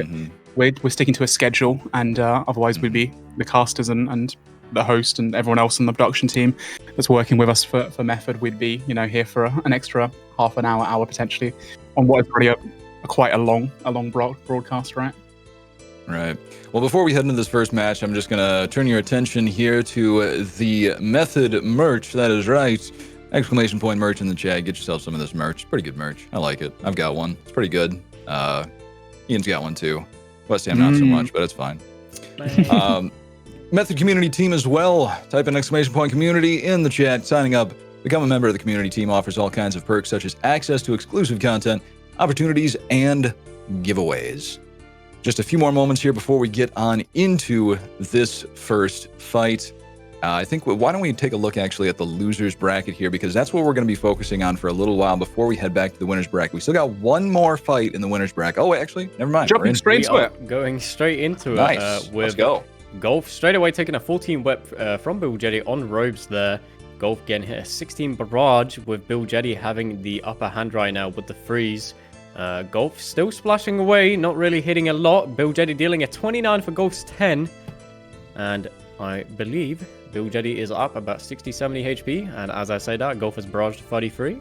we're sticking to a schedule, and otherwise we'd be the casters and the host and everyone else on the production team that's working with us for Method. We'd be, you know, here for an extra half an hour potentially on what is already quite a long broadcast, right? Right. Well, before we head into this first match, I'm just going to turn your attention here to the Method merch. That is right. Exclamation point merch in the chat. Get yourself some of this merch. Pretty good merch. I like it. I've got one. It's pretty good. Ian's got one too. West Ham not so much, but it's fine. Method community team as well. Type in exclamation point community in the chat. Signing up. Become a member of the community team. Offers all kinds of perks such as access to exclusive content, opportunities, and giveaways. Just a few more moments here before we get on into this first fight. I think, why don't we take a look actually at the losers bracket here, because that's what we're going to be focusing on for a little while before we head back to the winners bracket. We still got one more fight in the winners bracket. Oh, wait, actually, never mind. Jumping straight into it. Going straight into nice. it. Let's go. Golf straight away taking a 14 whip from Bill Jetty on Robes there. Golf getting hit a 16 barrage, with Bill Jetty having the upper hand right now with the freeze. Golf still splashing away, not really hitting a lot. Bill Jetty dealing a 29 for Golf's 10. And I believe Bill Jetty is up about 60-70 HP. And as I say that, Golf has barraged 33.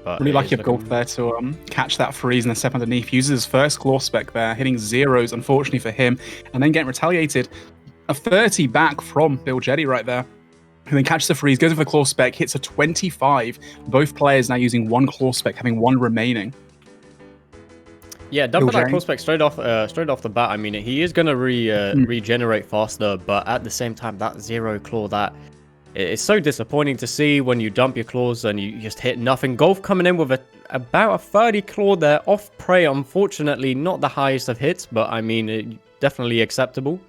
But really lucky of Golf there to catch that freeze and then step underneath. Uses his first claw spec there, hitting zeros, unfortunately for him. And then getting retaliated. A 30 back from Bill Jetty right there. And then catches the freeze, goes for the claw spec, hits a 25. Both players now using one claw spec, having one remaining. Yeah, dumping that prospect straight off the bat. I mean, he is going to regenerate faster, but at the same time, that zero claw, that it's so disappointing to see when you dump your claws and you just hit nothing. Golf coming in with about a 30 claw there off prey. Unfortunately, not the highest of hits, but I mean, definitely acceptable.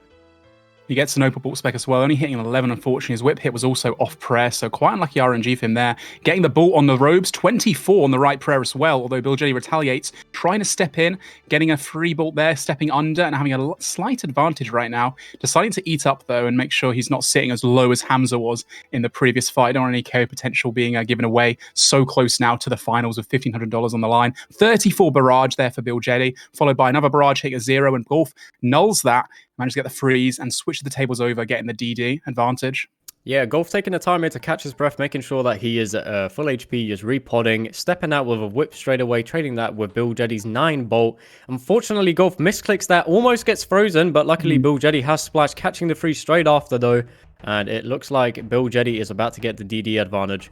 He gets an open ball spec as well, only hitting an 11, unfortunately. His whip hit was also off prayer, so quite unlucky RNG for him there. Getting the ball on the Robes, 24 on the right prayer as well, although Bill Jetty retaliates, trying to step in, getting a free bolt there, stepping under, and having a slight advantage right now. Deciding to eat up, though, and make sure he's not sitting as low as Hamza was in the previous fight. Don't want any KO potential being given away. So close now to the finals with $1,500 on the line. 34 barrage there for Bill Jetty, followed by another barrage hitting a 0, and Golf nulls that. Managed to get the freeze and switch the tables over, getting the DD advantage. Yeah, Golf taking the time here to catch his breath, making sure that he is full HP, just repodding, stepping out with a whip straight away, trading that with Bill Jetty's 9 bolt. Unfortunately, Golf misclicks that, almost gets frozen, but luckily Bill Jetty has splashed, catching the freeze straight after though, and it looks like Bill Jetty is about to get the DD advantage.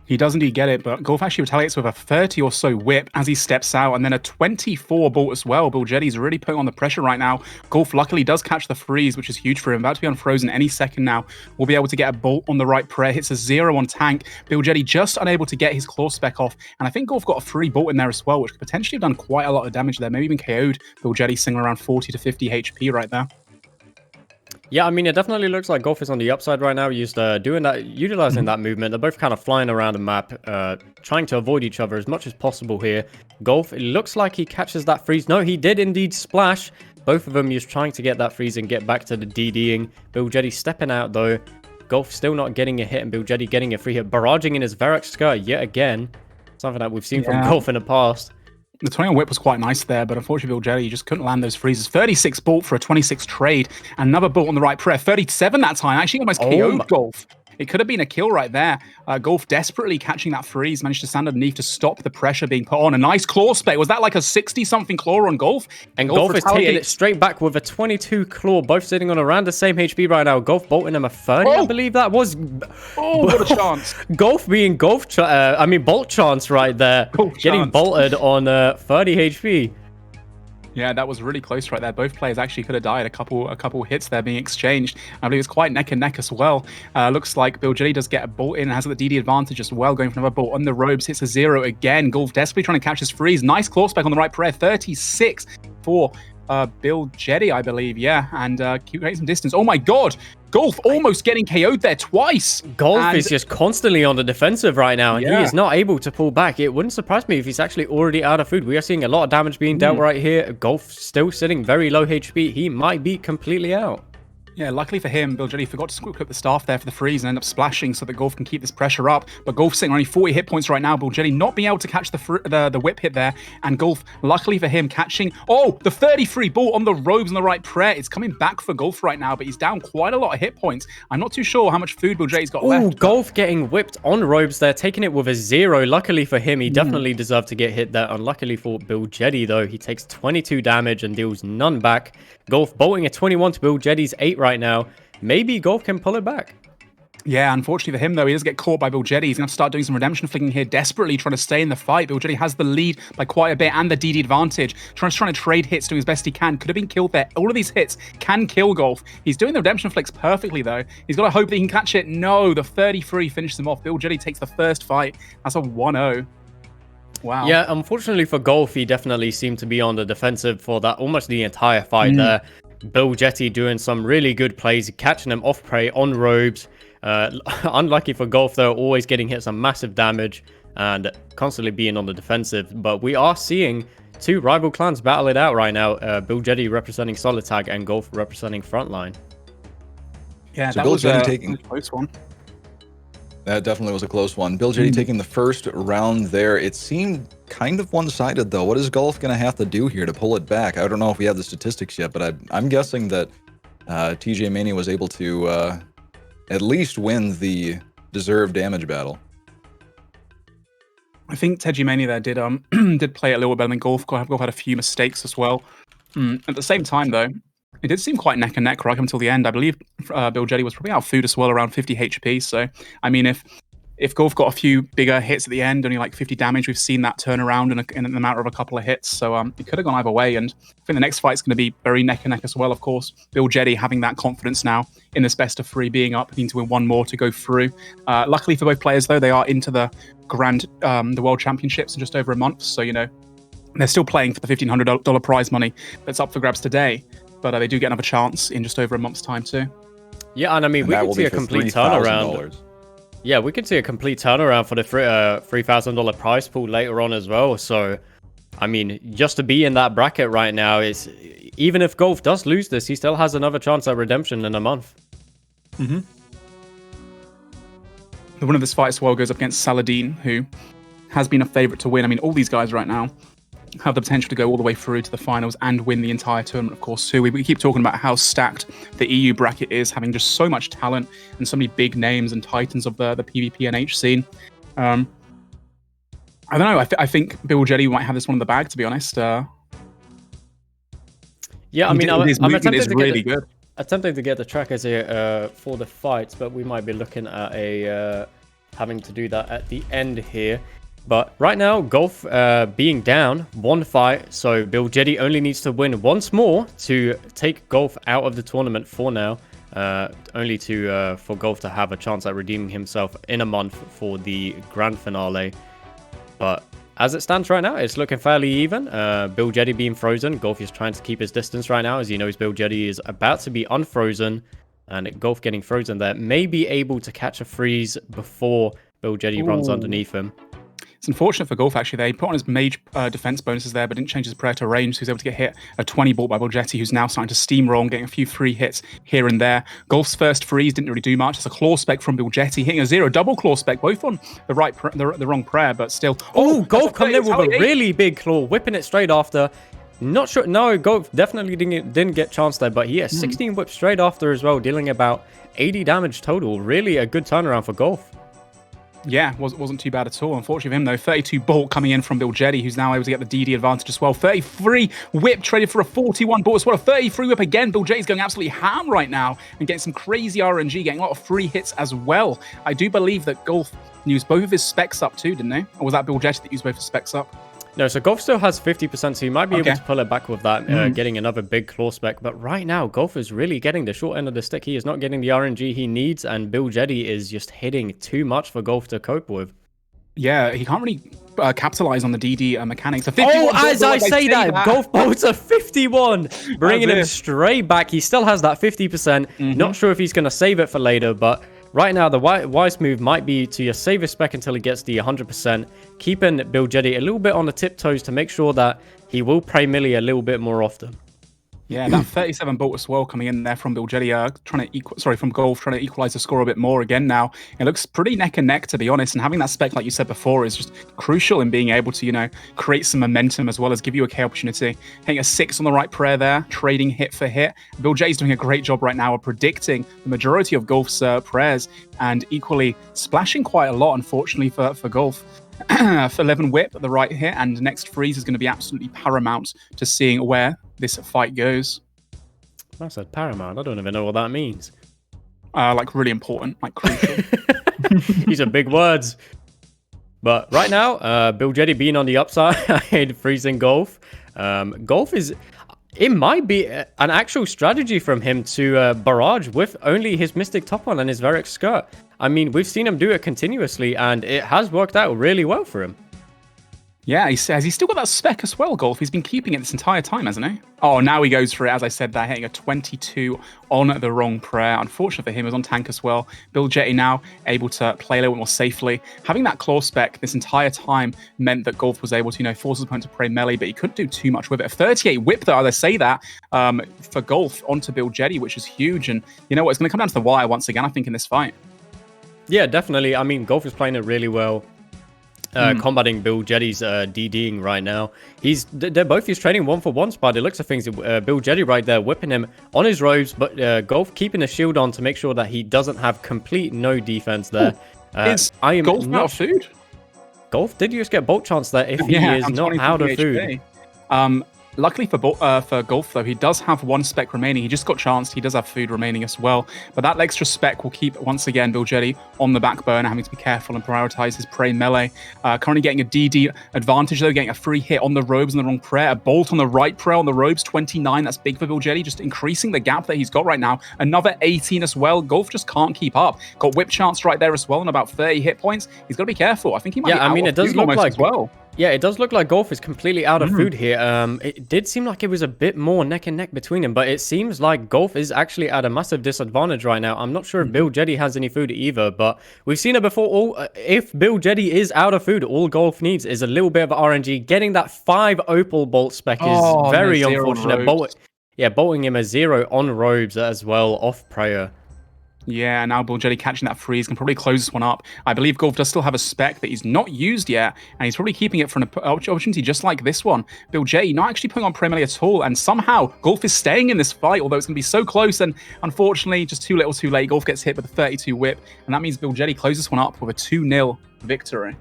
He does indeed get it, but Golf actually retaliates with a 30 or so whip as he steps out, and then a 24 bolt as well. Bilgetti's really putting on the pressure right now. Golf luckily does catch the freeze, which is huge for him. About to be unfrozen any second now. We'll be able to get a bolt on the right prayer. Hits a 0 on tank. Bilgetti just unable to get his claw spec off, and I think Golf got a free bolt in there as well, which could potentially have done quite a lot of damage there. Maybe even KO'd Bilgetti, singing around 40 to 50 HP right there. Yeah, I mean, it definitely looks like Golf is on the upside right now, utilizing that movement. They're both kind of flying around the map, trying to avoid each other as much as possible here. Golf, it looks like he catches that freeze. No, he did indeed splash. Both of them just trying to get that freeze and get back to the DDing. Bilgetti stepping out, though. Golf still not getting a hit, and Bilgetti getting a free hit. Barraging in his Varrock skirt yet again. Something that we've seen from Golf in the past. The 20 on whip was quite nice there, but unfortunately, Bilgetti just couldn't land those freezes. 36 bolt for a 26 trade. Another bolt on the right prayer. 37 that time. Actually almost KO'd Golf. It could have been a kill right there. Golf desperately catching that freeze, managed to stand underneath to stop the pressure being put on. A nice claw spec. Was that like a 60-something claw on Golf? And Golf is taking it straight back with a 22 claw, both sitting on around the same HP right now. Golf bolting him a 30, I believe that was. Oh, what a chance. Golf being bolt chance right there. Getting bolted on 30 HP. Yeah, that was really close right there. Both players actually could have died. A couple hits there being exchanged. I believe it's quite neck and neck as well. Looks like Bilgetti does get a bolt in, has the DD advantage as well, going for another bolt on the ropes. Hits a 0 again. Golf desperately trying to catch his freeze. Nice claw spec on the right prayer. 36 for Bilgetti, I believe. Yeah, and creating some distance. Oh my god! Golf almost getting KO'd there twice. Golf is just constantly on the defensive right now, and he is not able to pull back. It wouldn't surprise me if he's actually already out of food. We are seeing a lot of damage being dealt right here. Golf still sitting very low HP. He might be completely out. Yeah, luckily for him, Bilgetti forgot to scoop up the staff there for the freeze and end up splashing so that Golf can keep this pressure up. But Golf sitting on only 40 hit points right now. Bilgetti not being able to catch the whip hit there. And Golf, luckily for him, catching... Oh, the 33 ball on the robes on the right prayer. It's coming back for Golf right now, but he's down quite a lot of hit points. I'm not too sure how much food Bilgetti's got left. Golf getting whipped on robes there, taking it with a 0. Luckily for him, he definitely deserved to get hit there. Unluckily for Bilgetti, though, he takes 22 damage and deals none back. Golf bolting a 21 to Bilgetti's 8 right now. Maybe Golf can pull it back. Yeah, unfortunately for him, though, he does get caught by Bilgetti. He's going to have to start doing some redemption flicking here, desperately trying to stay in the fight. Bilgetti has the lead by quite a bit and the DD advantage. Trying to trade hits, doing as best he can. Could have been killed there. All of these hits can kill Golf. He's doing the redemption flicks perfectly, though. He's got to hope that he can catch it. No, the 33 finishes him off. Bilgetti takes the first fight. That's a 1-0. Wow. Yeah, unfortunately for Golf, he definitely seemed to be on the defensive for that almost the entire fight there. Bilgetti doing some really good plays, catching them off prey on robes. Unlucky for Golf, though, always getting hit some massive damage and constantly being on the defensive. But we are seeing two rival clans battle it out right now. Bilgetti representing Solid Tag and Golf representing Frontline. Yeah, so that was taking a close one. That definitely was a close one. Bilgetti taking the first round there. It seemed kind of one-sided, though. What is Golf going to have to do here to pull it back? I don't know if we have the statistics yet, but I'm guessing that TJ Mania was able to at least win the deserved damage battle. I think TJ Mania there did play a little better than Golf. Golf had a few mistakes as well. At the same time, though, it did seem quite neck and neck right up until the end. I believe Bilgetti was probably out of food as well, around 50 HP. So, I mean, if Golf got a few bigger hits at the end, only like 50 damage, we've seen that turn around in a matter of a couple of hits. So it could have gone either way. And I think the next fight's going to be very neck and neck as well, of course. Bilgetti having that confidence now in this best of 3, being up, needing to win one more to go through. Luckily for both players, though, they are into the the World Championships in just over a month. So, you know, they're still playing for the $1,500 prize money that's up for grabs today. But they do get another chance in just over a month's time too. Yeah, and I mean, we could see a complete turnaround. Yeah, we could see a complete turnaround for the $3,000 prize pool later on as well. So, I mean, just to be in that bracket right now is, even if Golf does lose this, he still has another chance at redemption in a month. The winner of this fight as well goes up against Saladin, who has been a favorite to win. I mean, all these guys right now have the potential to go all the way through to the finals and win the entire tournament, of course, too. We keep talking about how stacked the EU bracket is, having just so much talent and so many big names and titans of the PvP and H scene. I don't know. I think Bilgetti might have this one in the bag, to be honest. Yeah, I mean, I'm attempting to get the trackers here for the fights, but we might be looking at a having to do that at the end here. But right now, Golf being down 1 fight, so Bilgetti only needs to win once more to take Golf out of the tournament for now. Only to for Golf to have a chance at redeeming himself in a month for the grand finale. But as it stands right now, it's looking fairly even. Bilgetti being frozen, Golf is trying to keep his distance right now, as he knows Bilgetti is about to be unfrozen, and Golf getting frozen there may be able to catch a freeze before Bilgetti runs underneath him. It's unfortunate for Golf, actually. They put on his mage defense bonuses there, but didn't change his prayer to range, so he was able to get hit a 20 bought by Bilgetti, who's now starting to steamroll, getting a few free hits here and there. Golf's first freeze didn't really do much. It's a claw spec from Bilgetti, hitting a 0 double claw spec, both on the the wrong prayer, but still. Oh, Golf coming in with a really big claw, whipping it straight after. Not sure. No, Golf definitely didn't get chance there, but he has 16 whips straight after as well, dealing about 80 damage total. Really a good turnaround for Golf. Yeah, wasn't too bad at all. Unfortunately for him, though, 32 bolt coming in from Bilgetti, who's now able to get the DD advantage as well. 33 whip traded for a 41 bolt as well. A 33 whip again. Bilgetti's going absolutely ham right now and getting some crazy RNG, getting a lot of free hits as well. I do believe that Golf used both of his specs up too, didn't they? Or was that Bilgetti that used both his specs up? No, so Golf still has 50%, so he might be able to pull it back with that, getting another big claw spec. But right now, Golf is really getting the short end of the stick. He is not getting the RNG he needs, and Bilgetti is just hitting too much for Golf to cope with. Yeah, he can't really capitalize on the DD mechanics. Oh, as I say that, Golf bolts a 51, bringing him straight back. He still has that 50%. Not sure if he's going to save it for later, but right now, the wise move might be to just save his spec until he gets the 100%, keeping Bilgetti a little bit on the tiptoes to make sure that he will pray melee a little bit more often. Yeah, that 37 bolt as well coming in there from Bilgetti, from Golf, trying to equalize the score a bit more again now. It looks pretty neck and neck, to be honest, and having that spec, like you said before, is just crucial in being able to, create some momentum as well as give you a K opportunity. Hitting a 6 on the right prayer there, trading hit for hit. Bilgetti's doing a great job right now of predicting the majority of Golf's prayers and equally splashing quite a lot, unfortunately, for Golf. For 11 whip at the right hit, and next freeze is going to be absolutely paramount to seeing where this fight goes. I said paramount. I don't even know what that means. Like really important, like crucial. These are big words. But right now, Bilgetti being on the upside, freezing Golf. Golf is... It might be an actual strategy from him to barrage with only his Mystic Top on and his Varric Skirt. I mean, we've seen him do it continuously, and it has worked out really well for him. Yeah, he says he's still got that spec as well, Golf. He's been keeping it this entire time, hasn't he? Oh, now he goes for it, as I said, hitting a 22 on the wrong prayer. Unfortunately for him, he was on tank as well. Bilgetti now able to play a little bit more safely. Having that claw spec this entire time meant that Golf was able to, force his opponent to pray melee, but he couldn't do too much with it. A 38 whip, though, as I say that, for Golf onto Bilgetti, which is huge. And you know what? It's going to come down to the wire once again, I think, in this fight. Yeah, definitely. I mean, Golf is playing it really well. Combating Bilgetti's DDing right now. They're both just trading 1-for-1s by the looks of things. Bilgetti right there whipping him on his robes, but Golf keeping a shield on to make sure that he doesn't have complete no defense there. I am Golf not out of food. Golf did you just get bolt chance there if he is not out of food? Luckily for Golf, though, he does have 1 spec remaining. He just got chanced. He does have food remaining as well. But that extra spec will keep, once again, Bilgetti on the back burner, having to be careful and prioritize his prey melee. Currently getting a DD advantage, though, getting a free hit on the robes on the wrong prayer. A bolt on the right prayer on the robes, 29. That's big for Bilgetti, just increasing the gap that he's got right now. Another 18 as well. Golf just can't keep up. Got whip chance right there as well, and about 30 hit points. He's got to be careful. I think he might be out it does look like as well. Yeah, it does look like Golf is completely out of food here. It did seem like it was a bit more neck and neck between them, but it seems like Golf is actually at a massive disadvantage right now. I'm not sure if Bilgetti has any food either, but we've seen it before. If Bilgetti is out of food, all Golf needs is a little bit of RNG. Getting that 5 opal bolt spec is very unfortunate. Bolting him a 0 on robes as well, off prayer. Yeah, now Bilgetti catching that freeze can probably close this one up. I believe Golf does still have a spec that he's not used yet, and he's probably keeping it for an opportunity just like this one. Bilgetti not actually putting on Prey melee at all, and somehow Golf is staying in this fight, although it's going to be so close, and unfortunately, just too little too late. Golf gets hit with a 32 whip, and that means Bilgetti closes this one up with a 2-0 victory.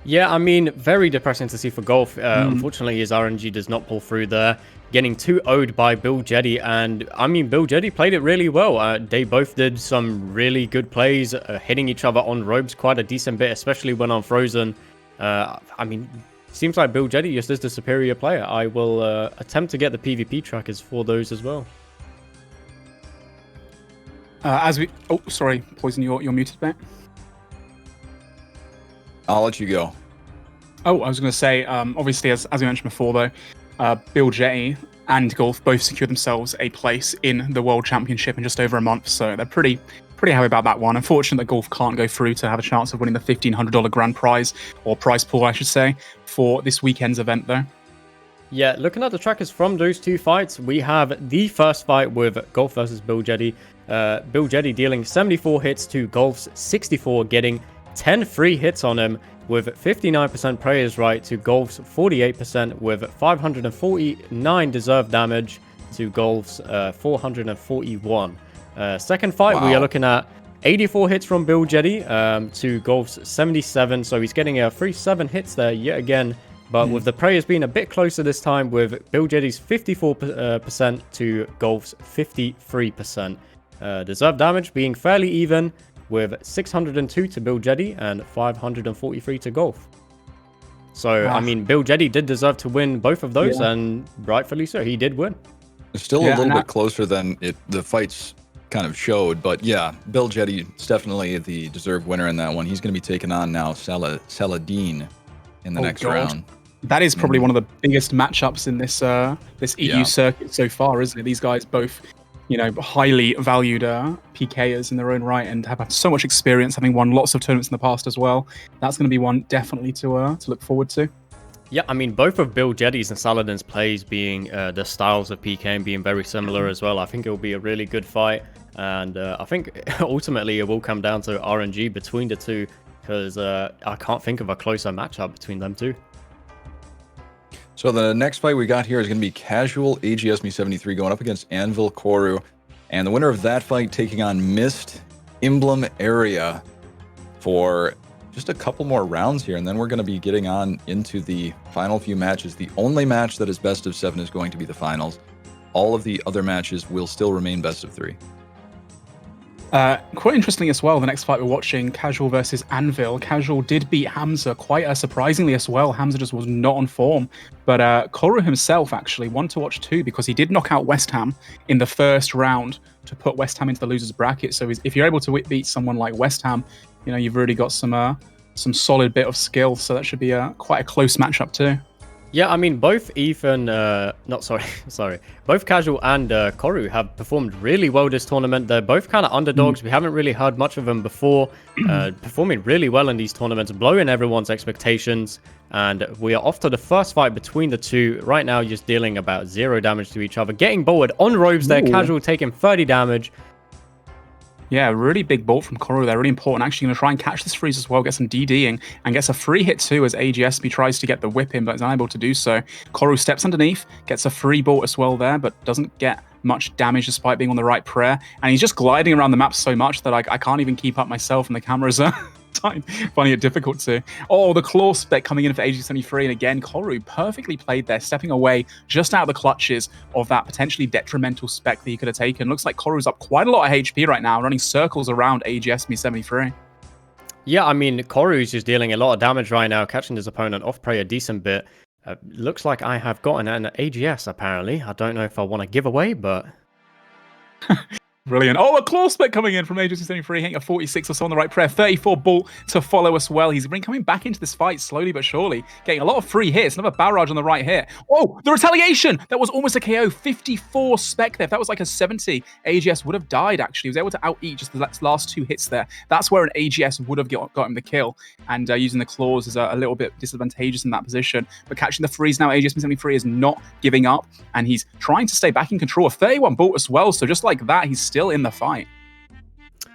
Yeah, I mean, very depressing to see for Golf. Unfortunately, his RNG does not pull through there. Getting 2-0'd by Bill Jetty, and I mean, Bill Jetty played it really well. They both did some really good plays, hitting each other on ropes quite a decent bit, especially when on Frozen. I mean, seems like Bill Jetty just is the superior player. I will attempt to get the PvP trackers for those as well. Oh, sorry, Poison, you're muted, mate. I'll let you go. Oh, I was going to say, obviously, as we mentioned before, though, Bill Jetty and Golf both secured themselves a place in the World Championship in just over a month, so they're pretty happy about that one. Unfortunately, Golf can't go through to have a chance of winning the $1,500 grand prize, or prize pool, I should say, for this weekend's event, though. Yeah, looking at the trackers from those two fights, we have the first fight with Golf versus Bill Jetty. Bill Jetty dealing 74 hits to Golf's 64, getting 10 free hits on him, with 59% players right to Golf's 48%, with 549 deserved damage to Golf's 441. Second fight, we are looking at 84 hits from Bill Jetty to Golf's 77, so he's getting a free 7 hits there yet again, but with the players being a bit closer this time, with Bill Jetty's 54% to Golf's 53%. Deserved damage being fairly even, with 602 to Bill Jetty and 543 to Golf. So, I mean, Bill Jetty did deserve to win both of those, and rightfully so, he did win. It's still a little bit closer than the fights kind of showed, but yeah, Bill Jetty is definitely the deserved winner in that one. He's going to be taking on now Saladin in the next round. That is probably one of the biggest matchups in this this EU circuit so far, isn't it? These guys both, highly valued PKers in their own right and have had so much experience, having won lots of tournaments in the past as well. That's going to be one definitely to look forward to. Yeah, I mean, both of Bill Jetty's and Saladin's plays being the styles of PK being very similar as well. I think it will be a really good fight, and I think ultimately it will come down to RNG between the two, because I can't think of a closer matchup between them two. So the next fight we got here is going to be Casual AGS 73 going up against Anvil Koru. And the winner of that fight taking on Mist Emblem Area for just a couple more rounds here. And then we're going to be getting on into the final few matches. The only match that is best of 7 is going to be the finals. All of the other matches will still remain best of 3. Quite interestingly as well, the next fight we're watching, Casual versus Anvil. Casual did beat Hamza quite surprisingly as well. Hamza just was not on form. But Koru himself actually, one to watch too, because he did knock out West Ham in the first round to put West Ham into the losers bracket. So if you're able to beat someone like West Ham, you've really got some solid bit of skill. So that should be quite a close matchup too. Yeah, I mean, both Ethan, both Casual and Koru have performed really well this tournament. They're both kind of underdogs. We haven't really heard much of them before, performing really well in these tournaments, blowing everyone's expectations. And we are off to the first fight between the two. Right now, just dealing about 0 damage to each other. Getting bolted on ropes there, Casual taking 30 damage. Yeah, really big bolt from Koru there, really important. Actually going to try and catch this freeze as well, get some DDing, and gets a free hit too as AGSB tries to get the whip in, but is unable to do so. Koru steps underneath, gets a free bolt as well there, but doesn't get much damage despite being on the right prayer. And he's just gliding around the map so much that I can't even keep up myself, and the cameras are finding it difficult to. Oh, the claw spec coming in for AG73, and again, Koru perfectly played there, stepping away just out of the clutches of that potentially detrimental spec that he could have taken. Looks like Koru's up quite a lot of HP right now, running circles around AGSB73. Yeah, I mean, Koru's just dealing a lot of damage right now, catching his opponent off prey a decent bit. Looks like I have gotten an AGS, apparently. I don't know if I want to give away, but... Brilliant. Oh, a claw spec coming in from Agency 73, hitting a 46 or so on the right prayer. 34 bolt to follow as well. He's been coming back into this fight slowly but surely, getting a lot of free hits. Another barrage on the right hit. Oh, the retaliation! That was almost a KO. 54 spec there. If that was like a 70, AGS would have died, actually. He was able to out-eat just the last 2 hits there. That's where an AGS would have got him the kill. And using the claws is a little bit disadvantageous in that position. But catching the freeze now, AGS 73 is not giving up. And he's trying to stay back in control. A 31 bolt as well. So just like that, he's still in the fight.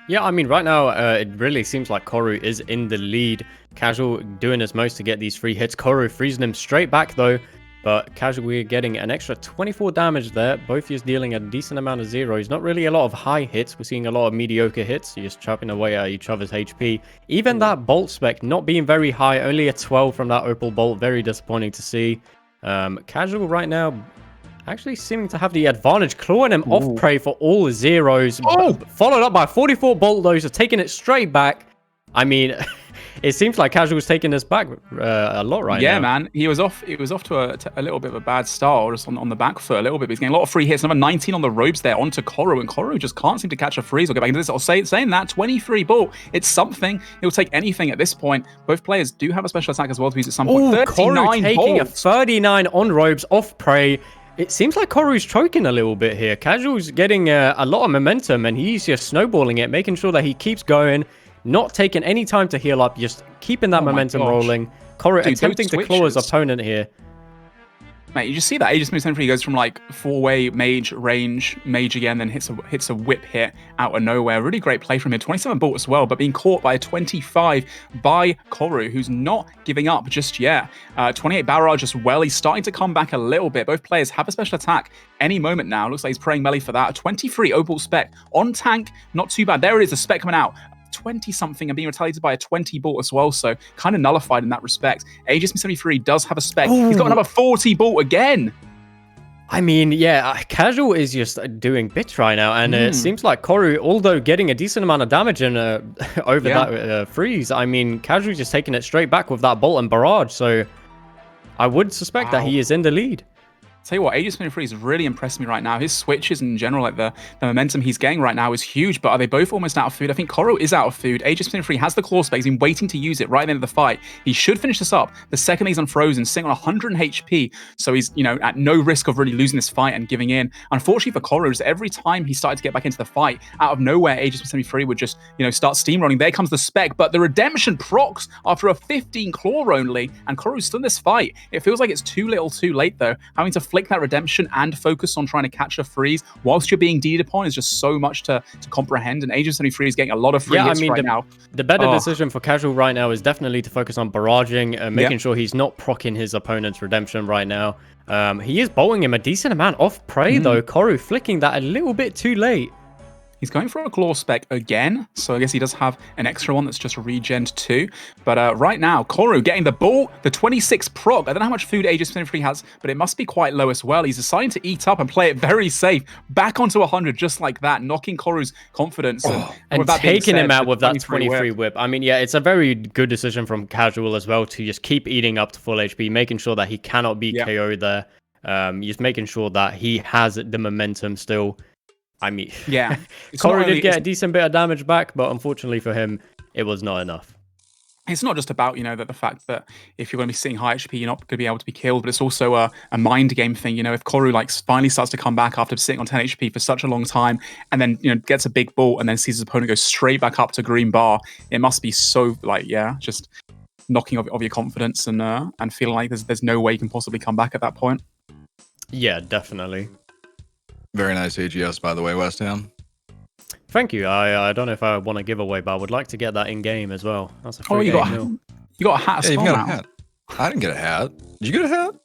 Yeah, I mean, right now, it really seems like Koru is in the lead. Casual doing his most to get these free hits. Koru freezing him straight back, though. But Casual, we're getting an extra 24 damage there. Both just dealing a decent amount of zeros. Not really a lot of high hits. We're seeing a lot of mediocre hits. You're just chopping away at each other's HP. Even that bolt spec not being very high. Only a 12 from that opal bolt. Very disappointing to see. Casual right now actually seeming to have the advantage. Clawing him off prey for all the zeros. Followed up by 44 bolt though. So taking it straight back. I mean... It seems like Casual's taking this back a lot right now. Yeah, man. He was off to a little bit of a bad start, just on the back foot a little bit. But he's getting a lot of free hits. Number 19 on the ropes there onto Koro, and Koro just can't seem to catch a freeze or get back into this. I'll saying that 23 ball. It's something. He'll take anything at this point. Both players do have a special attack as well to use at some point. 39 Koro taking bolts. a 39 on ropes off prey. It seems like Koro's choking a little bit here. Casual's getting a lot of momentum, and he's just snowballing it, making sure that he keeps going. Not taking any time to heal up, just keeping that momentum rolling. Koro attempting to claw his opponent here. Mate, you just see that Aegis moves he goes from like 4-way mage range, mage again, then hits a whip hit out of nowhere. Really great play from him. 27 bolt as well, but being caught by a 25 by Koro, who's not giving up just yet. 28 barrage as well. He's starting to come back a little bit. Both players have a special attack any moment now. Looks like he's praying melee for that. A 23 opal spec on tank, not too bad. There it is, the spec coming out. 20-something and being retaliated by a 20 bolt as well, so kind of nullified in that respect. Aegis 73 does have a spec. He's got another 40 bolt again. I mean, yeah, Casual is just doing bits right now, and it seems like Koro, although getting a decent amount of damage in, over that freeze, I mean, Casual just taking it straight back with that bolt and barrage, so I would suspect that he is in the lead. Tell you what, Aegis 23 has really impressed me right now. His switches in general, like the momentum he's getting right now is huge, but are they both almost out of food? I think Koro is out of food. Aegis 23 has the claw spec. He's been waiting to use it right at the end of the fight. He should finish this up the second he's unfrozen, sitting on 100 HP, so he's, you know, at no risk of really losing this fight and giving in. Unfortunately for Koro, just every time he started to get back into the fight, out of nowhere, Aegis 73 would just, you know, start steamrolling. There comes the spec, but the redemption procs after a 15 claw only, and Koro's still in this fight. It feels like it's too little too late, though. Having to flick that redemption and focus on trying to catch a freeze whilst you're being deed upon is just so much to comprehend, and Aegis 73 is getting a lot of free hits right now. The better decision for Casual right now is definitely to focus on barraging and making sure he's not proccing his opponent's redemption right now. He is bowling him a decent amount off prey though. Koro flicking that a little bit too late. He's going for a claw spec again, so I guess he does have an extra one that's just regen 2. But right now, Koro getting the ball, the 26 proc. I don't know how much food Aegis 73 has, but it must be quite low as well. He's deciding to eat up and play it very safe. Back onto 100 just like that, knocking Koro's confidence. And taking him out with that 23 whip. I mean, yeah, it's a very good decision from Casual as well to just keep eating up to full HP, making sure that he cannot be KO'd there. Just making sure that he has the momentum still. I mean, yeah, Koro did get a decent bit of damage back, but unfortunately for him, it was not enough. It's not just about, you know, the fact that if you're going to be seeing high HP, you're not going to be able to be killed, but it's also a mind game thing. You know, if Koro like finally starts to come back after sitting on 10 HP for such a long time, and then, you know, gets a big ball and then sees his opponent go straight back up to green bar, it must be so like, yeah, just knocking off your confidence and feeling like there's no way you can possibly come back at that point. Yeah, definitely. Very nice AGS, by the way, West Ham. Thank you. I don't know if I want to give away, but I would like to get that in game as well. That's a free you got a hat. Yeah, you got a hat. I didn't get a hat. Did you get a hat?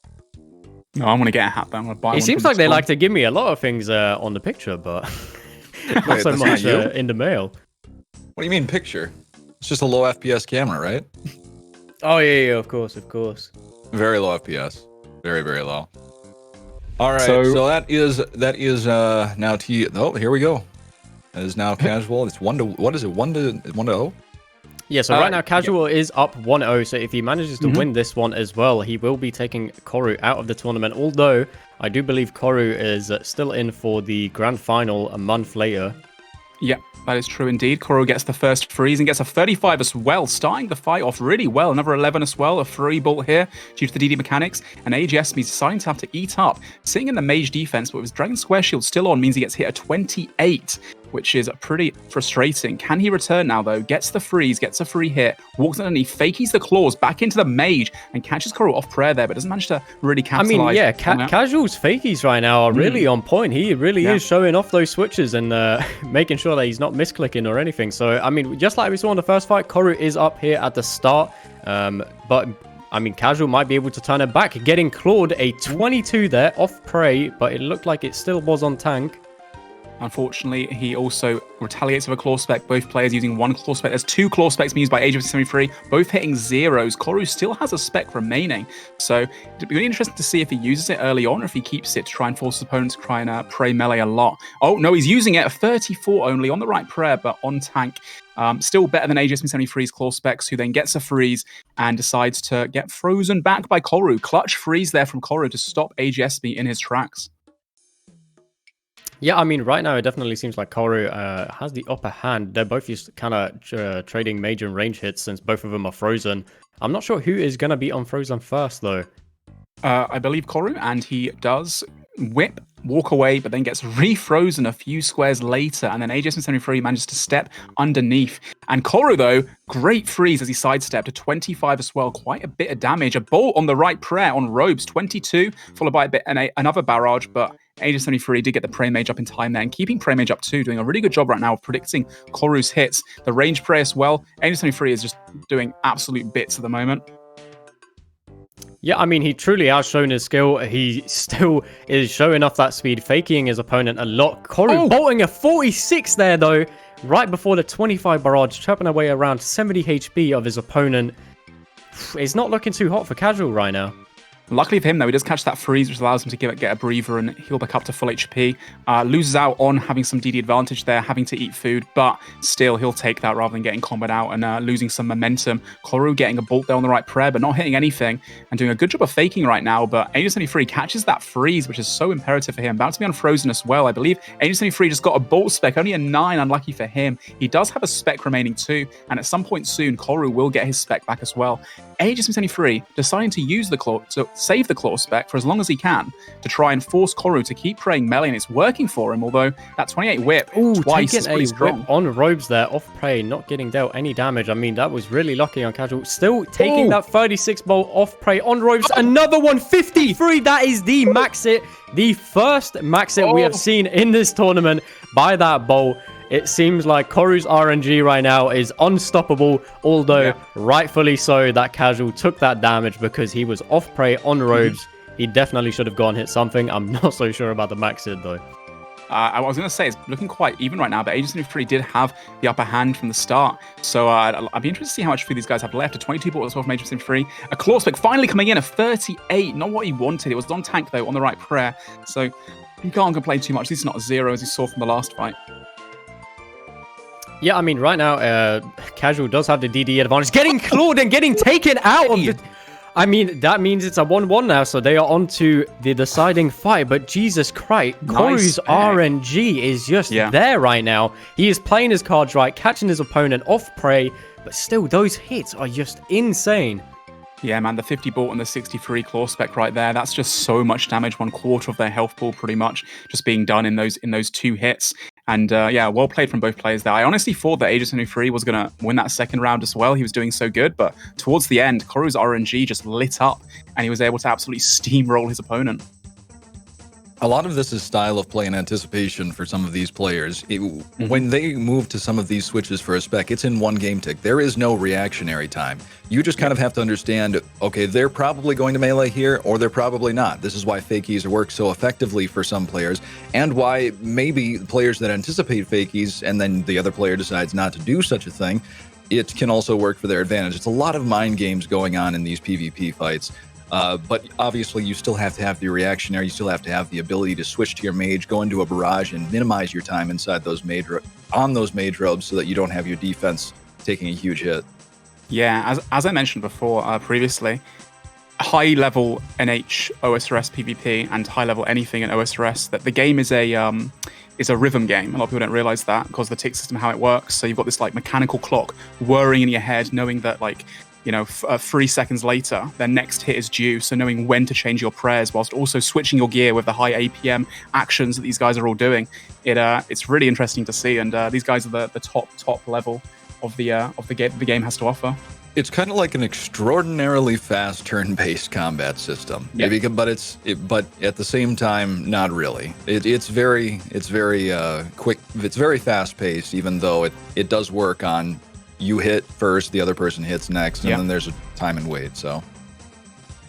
No, I'm gonna get a hat. But I'm gonna buy one. It seems like they like to give me a lot of things on the picture, but not so much in the mail. What do you mean picture? It's just a low FPS camera, right? Oh yeah, of course. Very low FPS. Very, very low. All right, so that is now T. Oh, here we go. That is now Casual. It's 1 to what is it? 1 to 0. Yeah. So right now Casual is up 1-0. So if he manages to win this one as well, he will be taking Koro out of the tournament. Although I do believe Koro is still in for the grand final a month later. Yeah, that is true indeed. Koro gets the first freeze and gets a 35 as well, starting the fight off really well. Another 11 as well, a free bolt here due to the DD mechanics. And AGS means deciding to have to eat up. Sitting in the mage defense, but with his Dragon Square Shield still on, means he gets hit a 28, which is pretty frustrating. Can he return now, though? Gets the freeze, gets a free hit, walks underneath, fakies the claws back into the mage, and catches Koro off prayer there, but doesn't manage to really capitalize. I mean, yeah, Casual's fakies right now are really on point. He really is showing off those switches and making sure that he's not misclicking or anything. So, I mean, just like we saw in the first fight, Koro is up here at the start, but I mean, Casual might be able to turn it back. Getting clawed, a 22 there off prey, but it looked like it still was on tank. Unfortunately, he also retaliates with a claw spec. Both players using one claw spec. There's 2 claw specs being used by Age73, both hitting zeros. Koru still has a spec remaining, so it'd be really interesting to see if he uses it early on or if he keeps it to try and force his opponents to try and prey melee a lot. Oh, no, he's using it. 34 only on the right prayer, but on tank. Still better than AJ73's claw specs, who then gets a freeze and decides to get frozen back by Koru. Clutch freeze there from Koru to stop AGSB in his tracks. Yeah, I mean, right now it definitely seems like Koru has the upper hand. They're both just kind of trading major and range hits since both of them are frozen. I'm not sure who is going to be unfrozen first, though. I believe Koru, and he does whip, walk away, but then gets refrozen a few squares later, and then AJ73 manages to step underneath. And Koru, though, great freeze as he sidestepped to 25 as well, quite a bit of damage. A bolt on the right prayer on Robes, 22, followed by a bit and another barrage, but AJ73 did get the Prey Mage up in time there, and keeping Prey Mage up too, doing a really good job right now of predicting Koru's hits. The range Prey as well. AJ73 is just doing absolute bits at the moment. Yeah, I mean, he truly outshone his skill. He still is showing off that speed, faking his opponent a lot. Koru bolting a 46 there, though, right before the 25 barrage, chopping away around 70 HP of his opponent. It's not looking too hot for Casual right now. Luckily for him, though, he does catch that freeze, which allows him to get a breather and heal back up to full HP. Loses out on having some DD advantage there, having to eat food, but still, he'll take that rather than getting combat out and losing some momentum. Koru getting a bolt there on the right prayer, but not hitting anything, and doing a good job of faking right now, but AJ73 catches that freeze, which is so imperative for him. About to be unfrozen as well. I believe AJ73 just got a bolt spec, only a 9, unlucky for him. He does have a spec remaining too, and at some point soon, Koru will get his spec back as well. AJ73 deciding to use the claw, to save the claw spec for as long as he can to try and force Koru to keep praying melee, and it's working for him, although that 28 whip twice is pretty strong. Whip on Robes there, off prey, not getting dealt any damage. I mean, that was really lucky on Casual. Still taking that 36 bolt off prey on Robes. Another one, 53. That is the max hit. The first max hit we have seen in this tournament by that bolt. It seems like Koru's RNG right now is unstoppable, although rightfully so that Casual took that damage because he was off prey on Robes. He definitely should have gone hit something. I'm not so sure about the max hit, though. I was going to say, it's looking quite even right now, but AJ73 did have the upper hand from the start. So I'd be interested to see how much food these guys have left. A 22 ball as well from AJ73. A claw spec finally coming in, a 38. Not what he wanted. It was on tank, though, on the right prayer. So you can't complain too much. This is not a 0, as you saw from the last fight. Yeah, I mean, right now, Casual does have the DD advantage. Getting clawed and getting taken out of the... I mean, that means it's a 1-1 now, so they are on to the deciding fight. But Jesus Christ, Koru's RNG is just there right now. He is playing his cards right, catching his opponent off prey, but still, those hits are just insane. Yeah, man, the 50 bolt and the 63 claw spec right there, that's just so much damage, 1/4 of their health pool pretty much just being done in those 2 hits. And yeah, well played from both players there. I honestly thought that AJ73 was going to win that second round as well. He was doing so good, but towards the end, Koru's RNG just lit up and he was able to absolutely steamroll his opponent. A lot of this is style of play and anticipation for some of these players. When they move to some of these switches for a spec, it's in one game tick. There is no reactionary time. You just kind of have to understand, okay, they're probably going to melee here, or they're probably not. This is why fakies work so effectively for some players, and why maybe players that anticipate fakies and then the other player decides not to do such a thing, it can also work for their advantage. It's a lot of mind games going on in these PvP fights. But obviously you still have to have the reactionary, you still have to have the ability to switch to your mage, go into a barrage, and minimize your time inside those mage robes so that you don't have your defense taking a huge hit. Yeah, as I mentioned before previously, high-level NH OSRS PvP and high-level anything in OSRS, that the game is a rhythm game. A lot of people don't realize that because of the tick system, how it works. So you've got this like mechanical clock whirring in your head, knowing that like, you know, 3 seconds later, their next hit is due. So knowing when to change your prayers whilst also switching your gear with the high APM actions that these guys are all doing. It's really interesting to see. And these guys are the top level of the game has to offer. It's kind of like an extraordinarily fast turn-based combat system. Yeah. But at the same time, not really. It's very quick. It's very fast-paced, even though it does work on you hit first, the other person hits next, and then there's a time and wait. So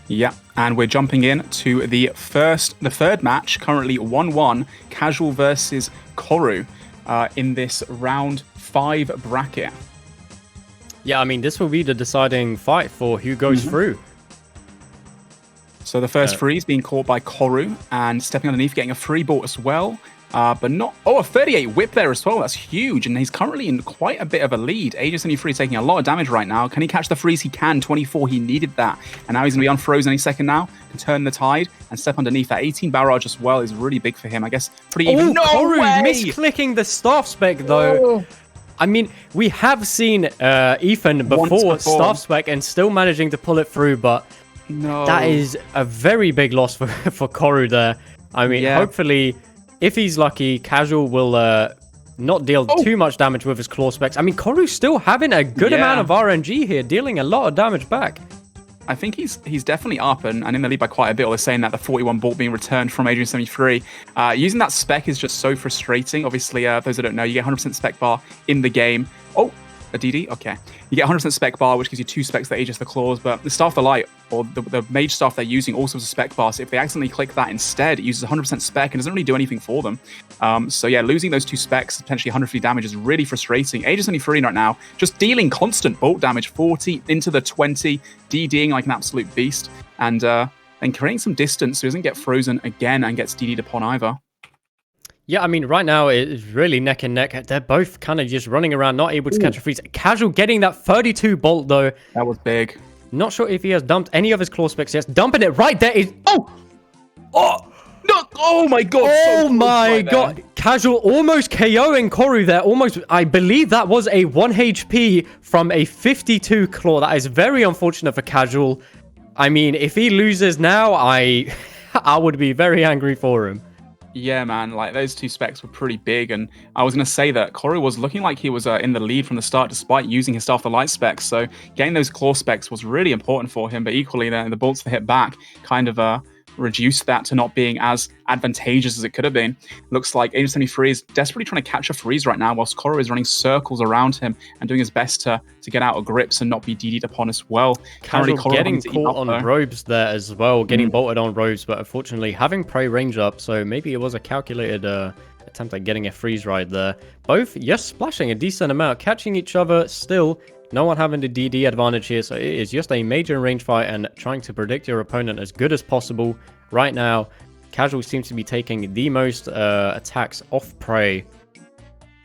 Yeah, and we're jumping in to the third match, currently 1-1, Casual versus Koru, in this round 5 bracket. Yeah, I mean, this will be the deciding fight for who goes through. So the first free is being caught by Koru, and stepping underneath, getting a free ball as well. But not... Oh, a 38 whip there as well. That's huge. And he's currently in quite a bit of a lead. Aegis73 taking a lot of damage right now. Can he catch the freeze? He can. 24. He needed that. And now he's going to be unfrozen any second now. Can turn the tide and step underneath. That 18 barrage as well is really big for him. I guess pretty even. No Koru misclicking the staff spec, though. I mean, we have seen Ethan before staff spec and still managing to pull it through. But that is a very big loss for Koru there. I mean, hopefully... If he's lucky, Casual will not deal too much damage with his claw specs. I mean, Koru's still having a good amount of RNG here, dealing a lot of damage back. I think he's definitely up and in the lead by quite a bit. They're saying that the 41 bolt being returned from Aegis73. Using that spec is just so frustrating. Obviously, those that don't know, you get 100% spec bar in the game. Oh, a DD? Okay. You get 100% spec bar, which gives you 2 specs that Aegis the claws, but the Staff of Light, or the mage staff they're using, also has a spec bar, so if they accidentally click that instead, it uses 100% spec and doesn't really do anything for them. So yeah, losing those 2 specs, potentially 150 damage, is really frustrating. Aegis73 right now, just dealing constant bolt damage, 40 into the 20, DDing like an absolute beast, and then creating some distance so he doesn't get frozen again and gets DD'd upon either. Yeah, I mean, right now it's really neck and neck. They're both kind of just running around, not able to catch a freeze. Casual getting that 32 bolt, though. That was big. Not sure if he has dumped any of his claw specs yet. Dumping it right there is... Oh! No! Oh my god! Oh my god! Casual almost KOing Koru there. Almost, I believe that was a 1 HP from a 52 claw. That is very unfortunate for Casual. I mean, if he loses now, I would be very angry for him. Yeah, man, like those 2 specs were pretty big, and I was going to say that Koru was looking like he was in the lead from the start despite using his Staff of Light specs, so getting those claw specs was really important for him, but equally the bolts that hit back kind of reduced that to not being as advantageous as it could have been. Looks like Aegis73 is desperately trying to catch a freeze right now, whilst Koru is running circles around him and doing his best to get out of grips and not be DD'd upon as well. Casual getting caught on robes there as well, getting bolted on robes, but unfortunately having prey range up, so maybe it was a calculated attempt at getting a freeze right there. Both, yes, splashing a decent amount, catching each other still. No one having the DD advantage here, so it is just a major range fight and trying to predict your opponent as good as possible. Right now, Casual seems to be taking the most attacks off prey.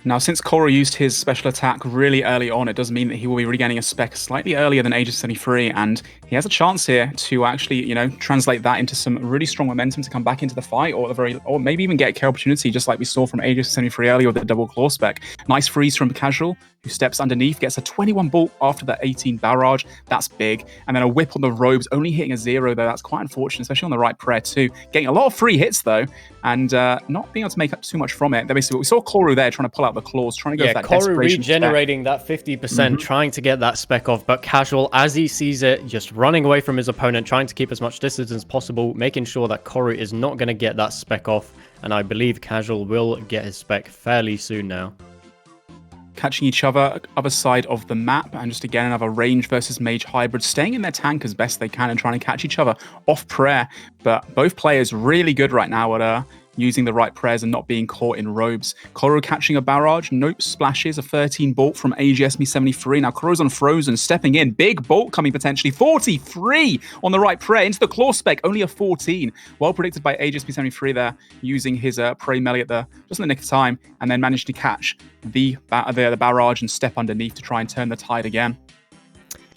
Now, since Koru used his special attack really early on, it does mean that he will be regaining a spec slightly earlier than Aegis73, and he has a chance here to actually, translate that into some really strong momentum to come back into the fight, or maybe even get a kill opportunity, just like we saw from Aegis73 earlier with the double claw spec. Nice freeze from Casual, who steps underneath, gets a 21 bolt after that 18 barrage. That's big. And then a whip on the robes, only hitting a 0 though. That's quite unfortunate, especially on the right prayer too. Getting a lot of free hits though, and not being able to make up too much from it. Basically, we saw Koru there trying to pull out the claws, trying to go for that Koru desperation regenerating that 50%, trying to get that spec off, but Casual, as he sees it, just running away from his opponent, trying to keep as much distance as possible, making sure that Koru is not going to get that spec off, and I believe Casual will get his spec fairly soon now. Catching each other other side of the map, and just again another range versus mage hybrid, staying in their tank as best they can and trying to catch each other off prayer. But both players really good right now at using the right prayers and not being caught in robes. Koru catching a barrage, nope, splashes, a 13 bolt from AGSME73. Now Koru's on frozen, stepping in, big bolt coming potentially, 43 on the right prayer into the claw spec, only a 14. Well predicted by AGSME73 there, using his prey melee at just in the nick of time, and then managed to catch the barrage and step underneath to try and turn the tide again.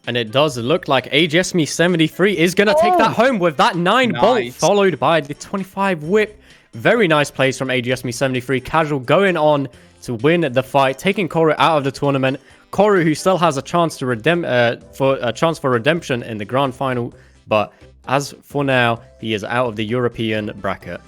And it does look like AGSME73 is going to take that home with that 9 bolt, followed by the 25 whip. Very nice plays from AGSME73. Casual going on to win the fight, taking Koru out of the tournament. Koru, who still has a chance to for redemption in the grand final, but as for now, he is out of the European bracket.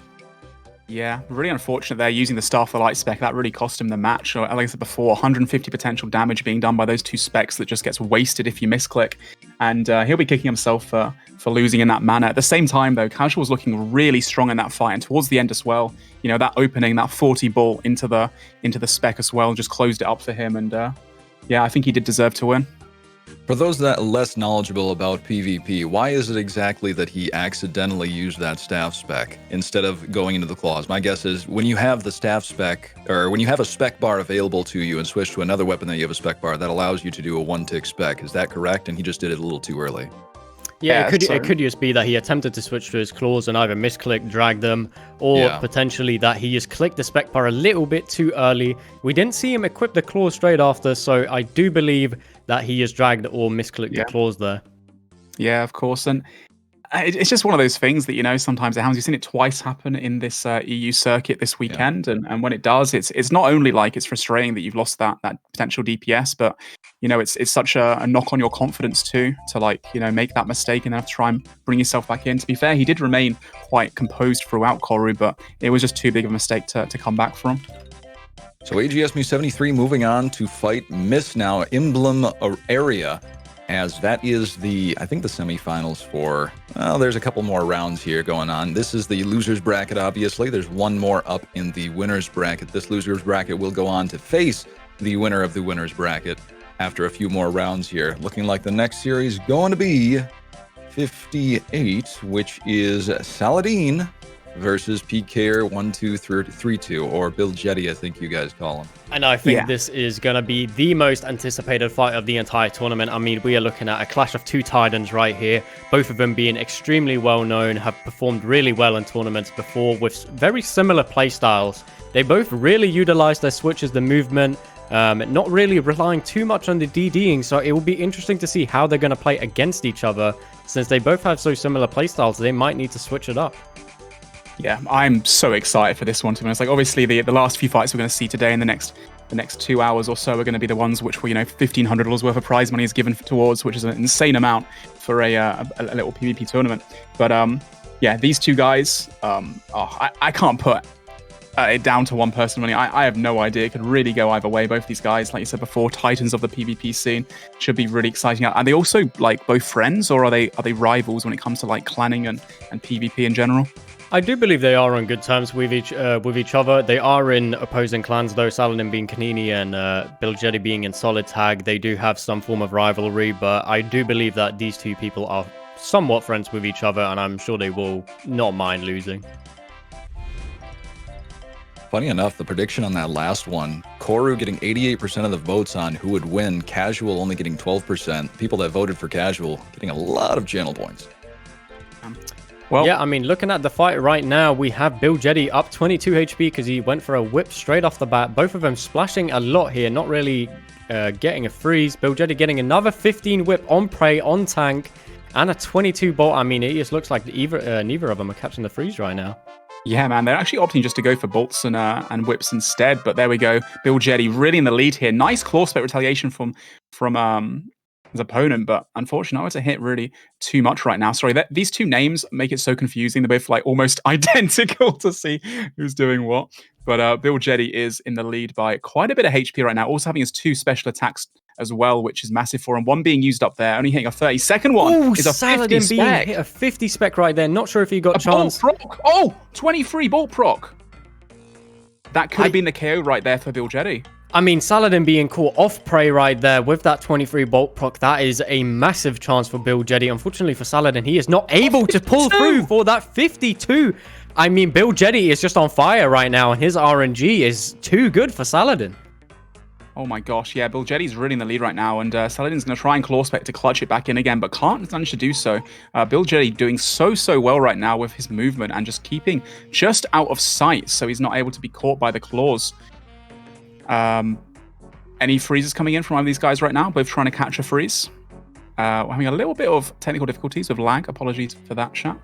Yeah, really unfortunate there using the Staff of Light spec. That really cost him the match. Like I said before, 150 potential damage being done by those 2 specs that just gets wasted if you misclick. And he'll be kicking himself for losing in that manner. At the same time, though, Casual was looking really strong in that fight. And towards the end as well, that opening, that 40 ball into the spec as well, just closed it up for him. And yeah, I think he did deserve to win. For those that are less knowledgeable about PvP, why is it exactly that he accidentally used that staff spec instead of going into the claws? My guess is when you have the staff spec, or when you have a spec bar available to you and switch to another weapon that you have a spec bar, that allows you to do a one-tick spec. Is that correct? And he just did it a little too early. Yeah, it could just be that he attempted to switch to his claws and either misclick, drag them, or potentially that he just clicked the spec bar a little bit too early. We didn't see him equip the claws straight after, so I do believe that he just dragged or misclicked the claws there. Yeah, of course. And it's just one of those things that, you know, sometimes it happens. You've seen it twice happen in this EU circuit this weekend. And when it does, it's not only like it's frustrating that you've lost that potential DPS, but, you know, it's such a knock on your confidence too, to like, you know, make that mistake and then have to try and bring yourself back in. To be fair, he did remain quite composed throughout Koru, but it was just too big of a mistake to come back from. So AGSMU73 moving on to fight Miss now Emblem area, as that is I think the semifinals for, well, there's a couple more rounds here going on. This is the losers bracket, obviously. There's one more up in the winners bracket. This losers bracket will go on to face the winner of the winners bracket after a few more rounds here. Looking like the next series going to be 58, which is Saladin versus PKer1232, or Bill Jetty, I think you guys call him. And I think this is going to be the most anticipated fight of the entire tournament. I mean, we are looking at a clash of two titans right here, both of them being extremely well known, have performed really well in tournaments before with very similar playstyles. They both really utilize their switches, the movement, not really relying too much on the DDing, so it will be interesting to see how they're going to play against each other. Since they both have so similar playstyles, they might need to switch it up. Yeah, I'm so excited for this one, to be honest. Like, obviously, the last few fights we're going to see today in the next 2 hours or so are going to be the ones which were, you know, $1,500 worth of prize money is given towards, which is an insane amount for a little PvP tournament. But yeah, these two guys, I can't put it down to one person. I have no idea. It could really go either way. Both these guys, like you said before, titans of the PvP scene, should be really exciting. Are they also like both friends, or are they rivals when it comes to like clanning and PvP in general? I do believe they are on good terms with each other. They are in opposing clans, though. Saladin being Kanini and Bill Jetty being in Solid Tag. They do have some form of rivalry, but I do believe that these two people are somewhat friends with each other, and I'm sure they will not mind losing. Funny enough, the prediction on that last one, Koru getting 88% of the votes on who would win, Casual only getting 12%. People that voted for Casual getting a lot of channel points. Well, yeah, I mean, looking at the fight right now, we have Bill Jetty up 22 HP because he went for a whip straight off the bat. Both of them splashing a lot here, not really getting a freeze. Bill Jetty getting another 15 whip on prey, on tank, and a 22 bolt. I mean, it just looks like neither of them are catching the freeze right now. Yeah, man, they're actually opting just to go for bolts and whips instead. But there we go. Bill Jetty really in the lead here. Nice claw spec retaliation from his opponent, but unfortunately, it's a hit really too much right now. Sorry, these two names make it so confusing. They're both like almost identical to see who's doing what. But Bill Jetty is in the lead by quite a bit of HP right now. Also having his two special attacks as well, which is massive for him. One being used up there, only hitting a 30-second one. Ooh, is a Saladin 50 being spec. hit a 50 spec right there. Not sure if he got a chance. Bolt proc. Oh, 23 bolt proc. That could have been the KO right there for Bill Jetty. I mean, Saladin being caught off prey right there with that 23 bolt proc, that is a massive chance for Bill Jetty. Unfortunately for Saladin, he is not able to pull through for that 52. I mean, Bill Jetty is just on fire right now, and his RNG is too good for Saladin. Oh my gosh, yeah, Bill Jetty's really in the lead right now, and Saladin's going to try and claw spec to clutch it back in again, but can't manage to do so. Bill Jetty doing so well right now with his movement and just keeping just out of sight, so he's not able to be caught by the claws. Any freezes coming in from one of these guys right now, both trying to catch a freeze. We're having a little bit of technical difficulties with lag. Apologies for that, chat.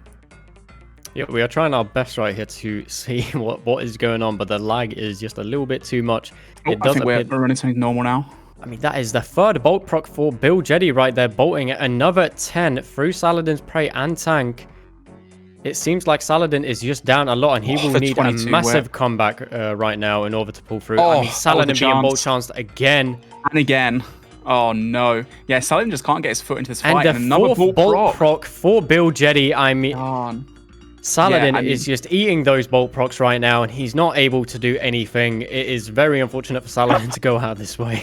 Yeah, we are trying our best right here to see what is going on, but the lag is just a little bit too much. I think we're running something normal now. I mean, that is the third bolt proc for Bill Jetty right there, bolting another 10 through Saladin's prey and tank. It seems like Saladin is just down a lot, and he will need a massive comeback right now in order to pull through. I mean, Saladin being bolt chanced again. And again. Oh, no. Yeah, Saladin just can't get his foot into this fight. And the fourth bolt proc for Bill Jetty. I mean, Saladin I mean- is just eating those bolt procs right now, and he's not able to do anything. It is very unfortunate for Saladin to go out this way.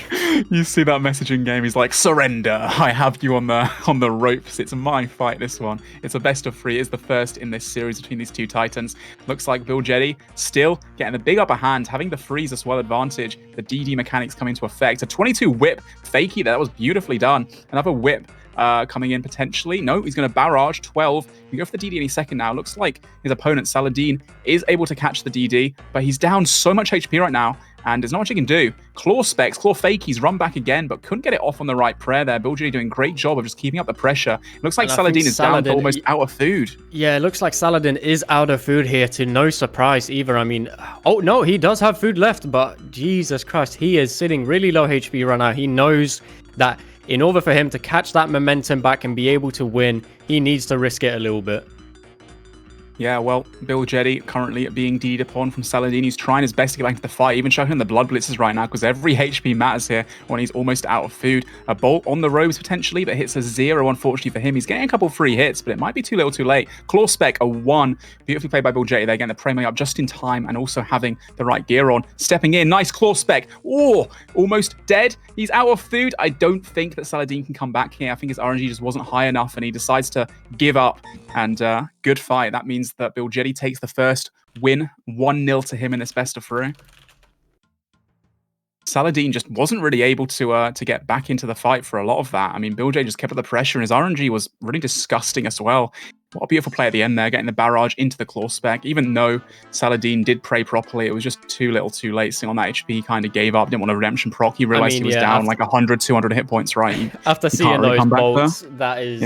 You see that messaging game? He's like, surrender! I have you on the ropes. It's my fight. This one. It's a best of 3. It's the first in this series between these two titans. Looks like Bilgetti still getting the big upper hand, having the freeze as well advantage. The DD mechanics come into effect. A 22 whip, fakey. That was beautifully done. Another whip. Coming in potentially. No, he's going to barrage 12. You go for the DD any second now. Looks like his opponent, Saladin, is able to catch the DD, but he's down so much HP right now, and there's not much he can do. Claw specs, claw fakies, run back again, but couldn't get it off on the right prayer there. Bilgetti doing a great job of just keeping up the pressure. Looks like Saladin is down to almost out of food. Yeah, it looks like Saladin is out of food here, to no surprise either. I mean, oh no, he does have food left, but Jesus Christ, he is sitting really low HP right now. He knows that in order for him to catch that momentum back and be able to win, he needs to risk it a little bit. Yeah, well, Bilgetti currently being D'd upon from Saladin. He's trying his best to get back into the fight, even chucking in the blood blitzes right now, because every HP matters here when he's almost out of food. A bolt on the robes potentially, but hits a 0, unfortunately for him. He's getting a couple free hits, but it might be too little too late. Claw spec, a 1. Beautifully played by Bilgetti. They're getting the Prey up just in time and also having the right gear on. Stepping in, nice claw spec. Oh, almost dead. He's out of food. I don't think that Saladin can come back here. I think his RNG just wasn't high enough, and he decides to give up. And good fight. That means that Bilgetti takes the first win, 1-0 to him in this best of 3. Saladin just wasn't really able to get back into the fight for a lot of that. I mean, Bilgetti just kept up the pressure, and his RNG was really disgusting as well. What a beautiful play at the end there, getting the barrage into the claw spec. Even though Saladin did pray properly, it was just too little too late. Seeing on that HP, he kind of gave up, didn't want a redemption proc. He realized he was down like 100, 200 hit points, right? After seeing really those bolts, that is...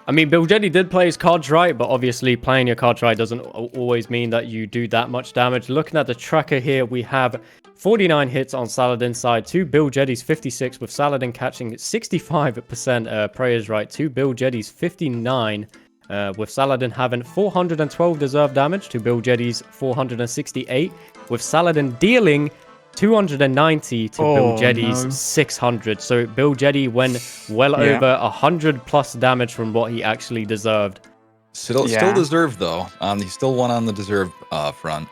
I mean, Bilgetti did play his cards right, but obviously playing your cards right doesn't always mean that you do that much damage. Looking at the tracker here, we have 49 hits on Saladin's side to Bilgetti's 56, with Saladin catching 65% prayers right to Bilgetti's 59, with Saladin having 412 deserved damage to Bilgetti's 468, with Saladin dealing 290 to Bilgetti's 600. So Bilgetti went well over 100 plus damage from what he actually deserved. Still deserved though. He still won on the deserved front.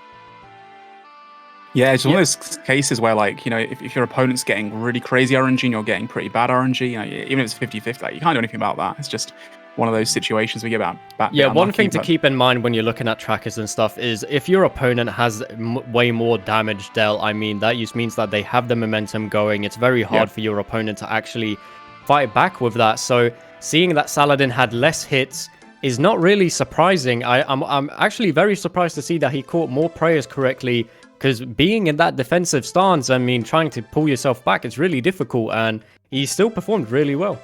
Yeah, it's one of those cases where, like, you know, if your opponent's getting really crazy RNG and you're getting pretty bad RNG, you know, even if it's 50-50, like, you can't do anything about that. It's just one of those situations we get about. One thing to keep in mind when you're looking at trackers and stuff is if your opponent has way more damage dealt, I mean, that just means that they have the momentum going. It's very hard for your opponent to actually fight back with that. So seeing that Saladin had less hits is not really surprising. I'm actually very surprised to see that he caught more prayers correctly, because being in that defensive stance, I mean, trying to pull yourself back, it's really difficult, and he still performed really well.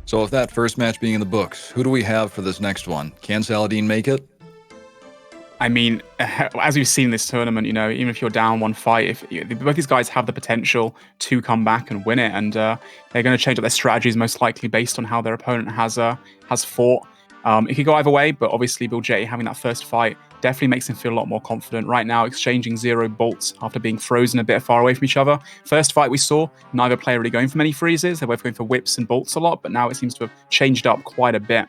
So with that first match being in the books, who do we have for this next one? Can Saladin make it? I mean, as we've seen in this tournament, you know, even if you're down one fight, both these guys have the potential to come back and win it, and they're going to change up their strategies most likely based on how their opponent has fought. It could go either way, but obviously Bilgetti having that first fight definitely makes him feel a lot more confident. Right now, exchanging 0 bolts after being frozen a bit far away from each other. First fight we saw, neither player really going for many freezes. They're both going for whips and bolts a lot, but now it seems to have changed up quite a bit.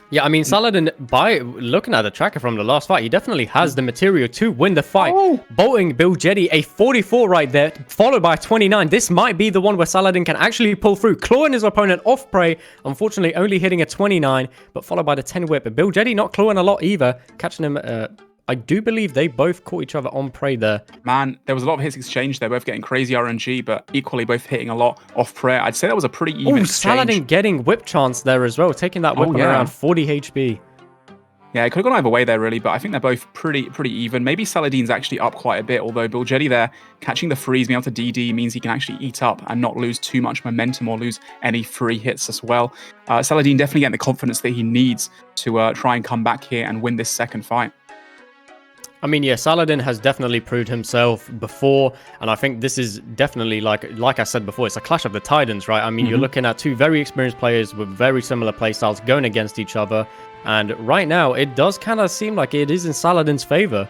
Yeah, I mean, Saladin, by looking at the tracker from the last fight, he definitely has the material to win the fight. Bolting Bilgetti, a 44 right there, followed by 29. This might be the one where Saladin can actually pull through, clawing his opponent off prey. Unfortunately, only hitting a 29, but followed by the 10 whip. Bilgetti not clawing a lot either, catching him... I do believe they both caught each other on prey there. Man, there was a lot of hits exchanged. They're both getting crazy RNG, but equally both hitting a lot off prey. I'd say that was a pretty even exchange. Saladin getting whip chance there as well, taking that whip around 40 HP. Yeah, it could have gone either way there, really, but I think they're both pretty even. Maybe Saladin's actually up quite a bit, although Bilgetti there, catching the freeze, being able to DD, means he can actually eat up and not lose too much momentum or lose any free hits as well. Saladin definitely getting the confidence that he needs to try and come back here and win this second fight. I mean, yeah, Saladin has definitely proved himself before, and I think this is definitely, like I said before, it's a clash of the titans, right? I mean, you're looking at two very experienced players with very similar playstyles going against each other, and right now, it does kind of seem like it is in Saladin's favor.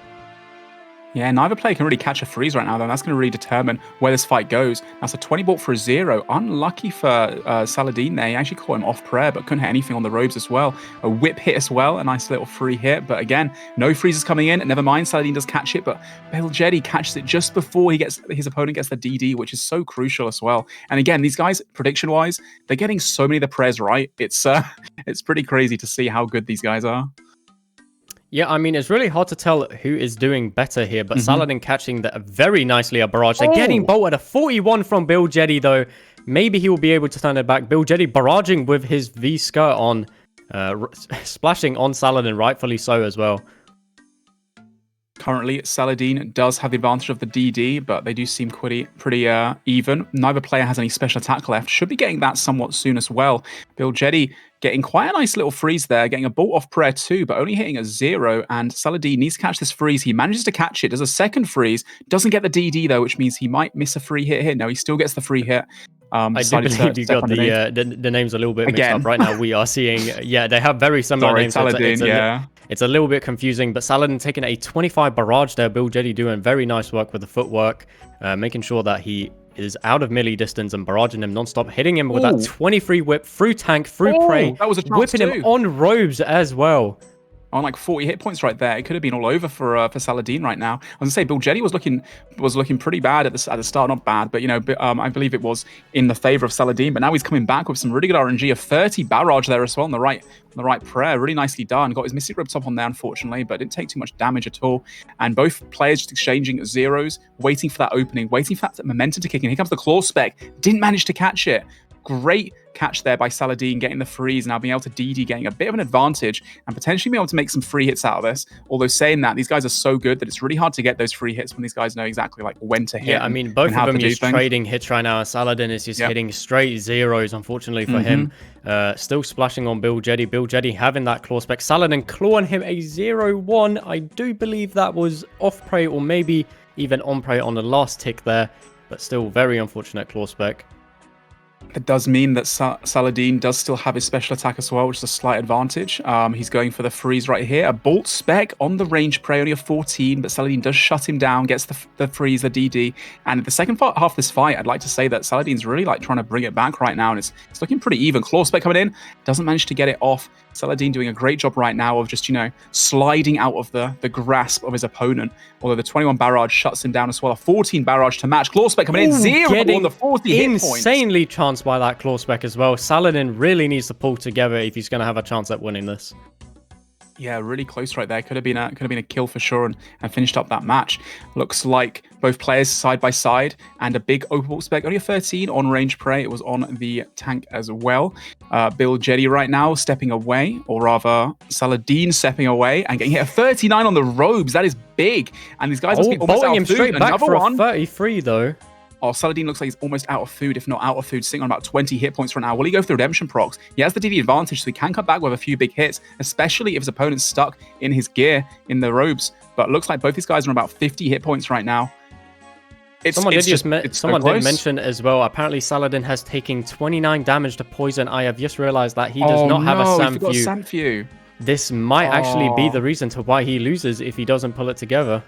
Yeah, neither player can really catch a freeze right now, though. That's going to really determine where this fight goes. That's a 20 bought for a 0. Unlucky for Saladin there. He actually caught him off prayer, but couldn't hit anything on the robes as well. A whip hit as well, a nice little free hit. But again, no freezes coming in. Never mind, Saladin does catch it, but Bilgetti catches it just before his opponent gets the DD, which is so crucial as well. And again, these guys, prediction-wise, they're getting so many of the prayers right. It's pretty crazy to see how good these guys are. Yeah, I mean, it's really hard to tell who is doing better here, but Saladin catching that very nicely a barrage. They're getting bolted. A 41 from Bilgetti, though. Maybe he will be able to turn it back. Bilgetti barraging with his V-skirt on, splashing on Saladin, rightfully so as well. Currently, Saladin does have the advantage of the DD, but they do seem pretty even. Neither player has any special attack left. Should be getting that somewhat soon as well. Bilgetti getting quite a nice little freeze there, getting a bolt off prayer too, but only hitting a 0. And Saladin needs to catch this freeze. He manages to catch it. Does a second freeze. Doesn't get the DD though, which means he might miss a free hit here. No, he still gets the free hit. I do believe you got the names a little bit mixed up right now. We are seeing, they have very similar names. Saladin, it's a little bit confusing, but Saladin taking a 25 barrage there. Bilgetti doing very nice work with the footwork, making sure that he is out of melee distance and barraging him non-stop, hitting him with that 23 whip through tank, through prey, that was a whipping him on robes as well. On like 40 hit points right there. It could have been all over for Saladin right now. I was gonna say Bilgetti was looking pretty bad at the start, not bad, but I believe it was in the favor of Saladin. But now he's coming back with some really good RNG, a 30 barrage there as well on the right prayer. Really nicely done. Got his Mystic Rib top on there, unfortunately, but didn't take too much damage at all. And both players just exchanging zeros, waiting for that opening, waiting for that momentum to kick in. Here comes the claw spec. Didn't manage to catch it. Great catch there by Saladin, getting the freeze, now being able to DD, getting a bit of an advantage, and potentially being able to make some free hits out of this. Although saying that, these guys are so good that it's really hard to get those free hits when these guys know exactly like when to hit. Yeah, I mean, both of them just trading hits right now. Saladin is just hitting straight zeros, unfortunately for him. Still splashing on Bilgetti. Bilgetti having that claw spec. Saladin clawing him a 0-1. I do believe that was off prey or maybe even on prey on the last tick there, but still very unfortunate claw spec. It does mean that Saladin does still have his special attack as well, which is a slight advantage. He's going for the freeze right here. A bolt spec on the range prey, only a 14, but Saladin does shut him down, gets the freeze, the DD. And the second half of this fight, I'd like to say that Saladin's really like trying to bring it back right now, and it's looking pretty even. Claw spec coming in, doesn't manage to get it off. Saladin doing a great job right now of just, sliding out of the grasp of his opponent. Although the 21 barrage shuts him down as well. A 14 barrage to match. Claw spec coming in, 0 on the 40 hit points. Insanely chanced by that claw spec as well. Saladin really needs to pull together if he's going to have a chance at winning this. Yeah, really close right there. Could have been a kill for sure and finished up that match. Looks like both players side by side and a big open bolt spec. Only a 13 on range prey. It was on the tank as well. Bilgetti right now stepping away, or rather Saladin stepping away and getting hit a 39 on the robes. That is big. And these guys must be almost out of food. Straight back for a 33 though. Oh, Saladin looks like he's almost out of food, if not out of food, sitting on about 20 hit points right now. Will he go for the redemption procs? He has the DD advantage, so he can come back with a few big hits, especially if his opponent's stuck in his gear, in the robes. But it looks like both these guys are on about 50 hit points right now. Someone did mention as well, apparently Saladin has taken 29 damage to poison. I have just realized that he does not have a Samfew. This might actually be the reason to why he loses if he doesn't pull it together.